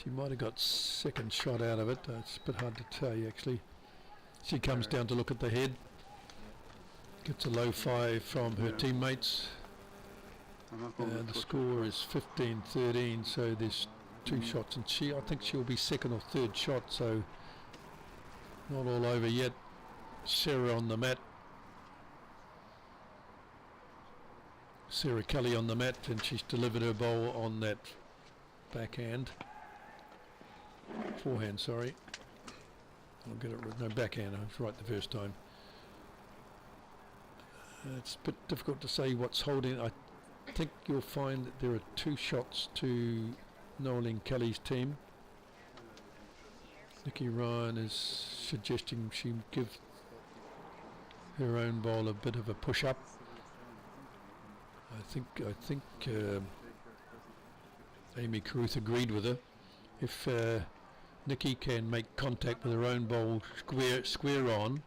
she might have got second shot out of it. It's a bit hard to tell you actually. She comes down to look at the head. Gets a low 5 from her teammates. I'm not going to The touch score is 15-13, so there's 2 shots, and I think she'll be second or third shot, so not all over yet. Sarah on the mat. Sarah Kelly on the mat, and she's delivered her bowl on that forehand, sorry. I'll get it right. No, backhand, I was right the first time. It's a bit difficult to say what's holding. I think you'll find that there are 2 shots to Nolene Kelly's team. Nikki Ryan is suggesting she give her own bowl a bit of a push up. I think Amy Carruth agreed with her. If Nikki can make contact with her own bowl square on,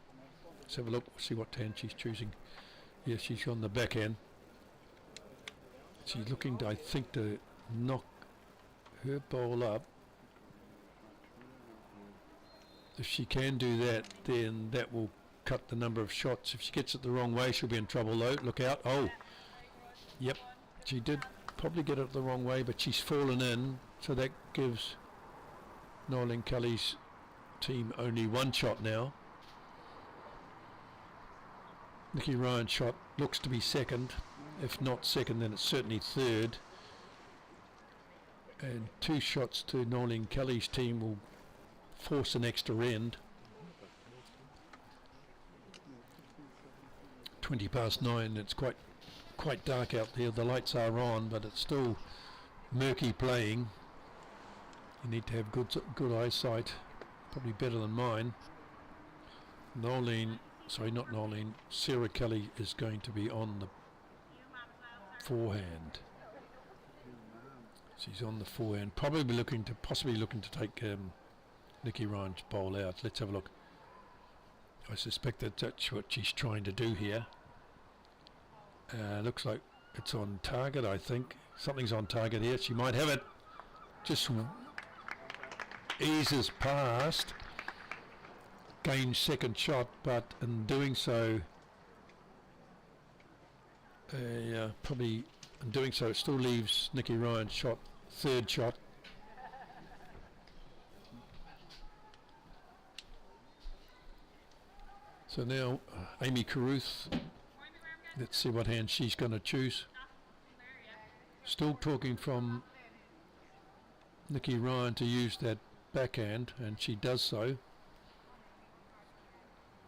let's have a look, see what hand she's choosing. Yeah, she's on the backhand. She's looking to, I think, to knock her bowl up. If she can do that, then that will cut the number of shots. If she gets it the wrong way, she'll be in trouble though. Look out. Oh, yep, she did probably get it the wrong way, but she's fallen in, so that gives Nolene Kelly's team only 1 shot now. Nikki Ryan's shot looks to be second. If not second, then it's certainly third. And 2 shots to Nolene Kelly's team will force an extra end. 9:20. It's quite dark out there. The lights are on, but it's still murky playing. You need to have good eyesight, probably better than mine. Sarah Kelly is going to be on the forehand. She's on the forehand, possibly looking to take Nikki Ryan's bowl out. Let's have a look. I suspect that's what she's trying to do here. Looks like it's on target, I think. Something's on target here. She might have it. Just eases past. Gains second shot, but in doing so, probably in doing so, it still leaves Nikki Ryan's shot, third shot. So now Amy Carruth, let's see what hand she's going to choose. Still talking from Nikki Ryan to use that backhand, and she does so.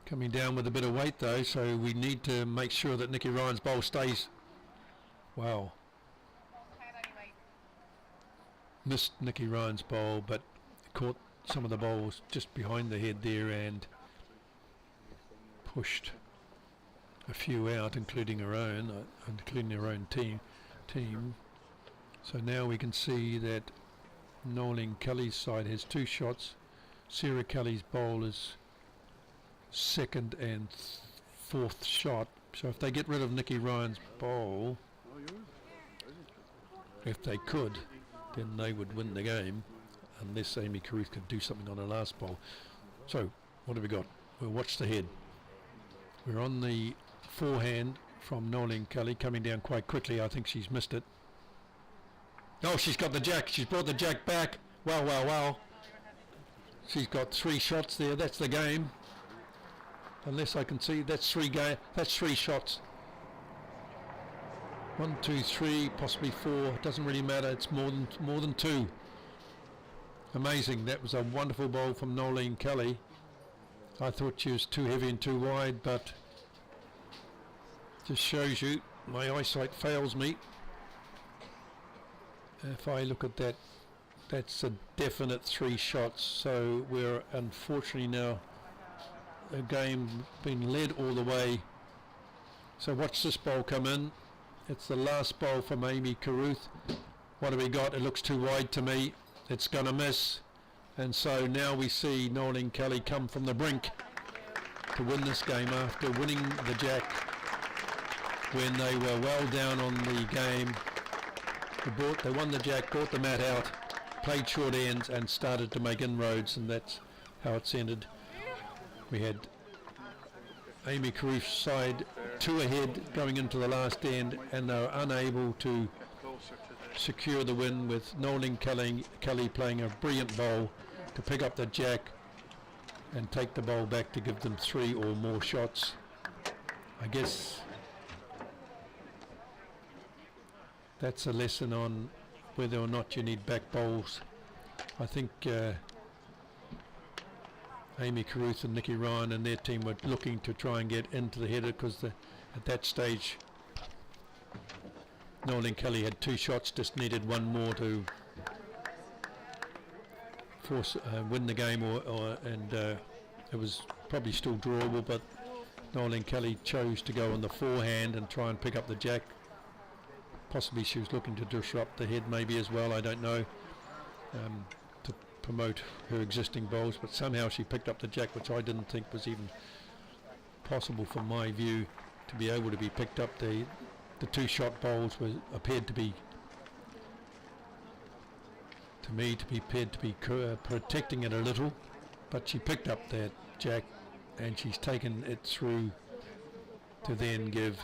Coming down with a bit of weight though, so we need to make sure that Nikki Ryan's bowl stays. Wow. Missed Nikki Ryan's bowl, but caught some of the bowls just behind the head there and pushed a few out, including her own team. So now we can see that Nolene Kelly's side has 2 shots. Sarah Kelly's bowl is second and fourth shot. So if they get rid of Nikki Ryan's bowl, if they could, then they would win the game. unless Amy Caruth could do something on her last bowl. So, what have we got? We'll watch the head. We're on the forehand from Nolene Kelly, coming down quite quickly. I think she's missed it. Oh, she's got the jack. She's brought the jack back. Wow, wow, wow. She's got 3 shots there. That's the game. Unless I can see, that's 3 shots. 1, 2, 3, possibly 4. Doesn't really matter. It's more than 2. Amazing. That was a wonderful bowl from Nolene Kelly. I thought she was too heavy and too wide, but just shows you my eyesight fails me. If I look at that, that's a definite 3 shots. So we're unfortunately now a game being led all the way. So watch this bowl come in. It's the last bowl from Amy Caruth. What have we got? It looks too wide to me. It's going to miss. And so now we see Nolene Kelly come from the brink to win this game after winning the jack when they were well down on the game. They won the jack, brought the mat out, played short ends and started to make inroads, and that's how it's ended. We had Amy Caruth's side 2 ahead going into the last end, and they were unable to secure the win, with Nolene Kelly playing a brilliant bowl to pick up the jack and take the bowl back to give them 3 or more shots. I guess that's a lesson on whether or not you need back bowls. I think Amy Caruth and Nikki Ryan and their team were looking to try and get into the header, because at that stage Nolene Kelly had 2 shots, just needed 1 more to force win the game, and it was probably still drawable, but Nolene Kelly chose to go on the forehand and try and pick up the jack. Possibly she was looking to disrupt the head maybe as well, I don't know, to promote her existing bowls, but somehow she picked up the jack, which I didn't think was even possible from my view to be able to be picked up. The 2 shot bowls appeared to be, to me, protecting it a little, but she picked up that jack and she's taken it through to then give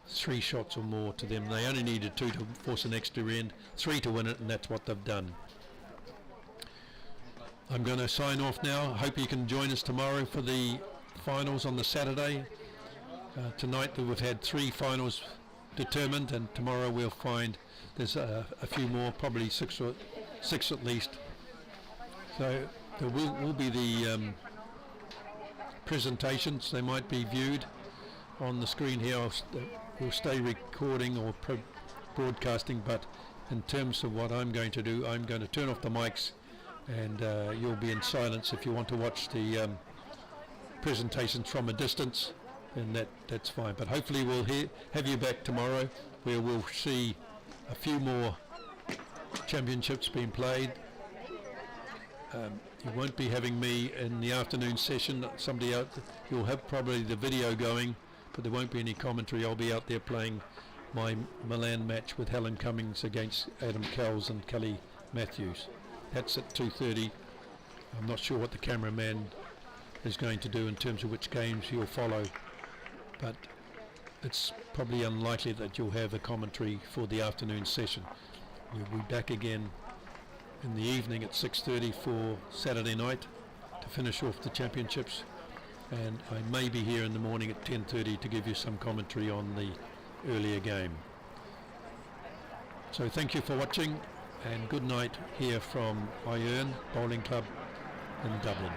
3 shots or more to them. They only needed 2 to force an extra end, 3 to win it, and that's what they've done. I'm going to sign off now. Hope you can join us tomorrow for the finals on the Saturday. Tonight we've had 3 finals determined, and tomorrow we'll find there's a few more, probably 6 at least. So there will be the presentations. They might be viewed on the screen here. We'll stay recording or broadcasting, but in terms of what I'm going to do, I'm going to turn off the mics, and you'll be in silence if you want to watch the presentations from a distance, and that's fine. But hopefully we'll have you back tomorrow, where we'll see a few more championships being played. You won't be having me in the afternoon session. Somebody out, you'll have probably the video going, but there won't be any commentary. I'll be out there playing my Milan match with Helen Cummings against Adam Kells and Kelly Matthews. That's at 2:30. I'm not sure what the cameraman is going to do in terms of which games he'll follow, but it's probably unlikely that you'll have a commentary for the afternoon session. We'll be back again in the evening at 6:30 for Saturday night to finish off the championships, and I may be here in the morning at 10:30 to give you some commentary on the earlier game. So thank you for watching, and good night here from Iron Bowling Club in Dublin.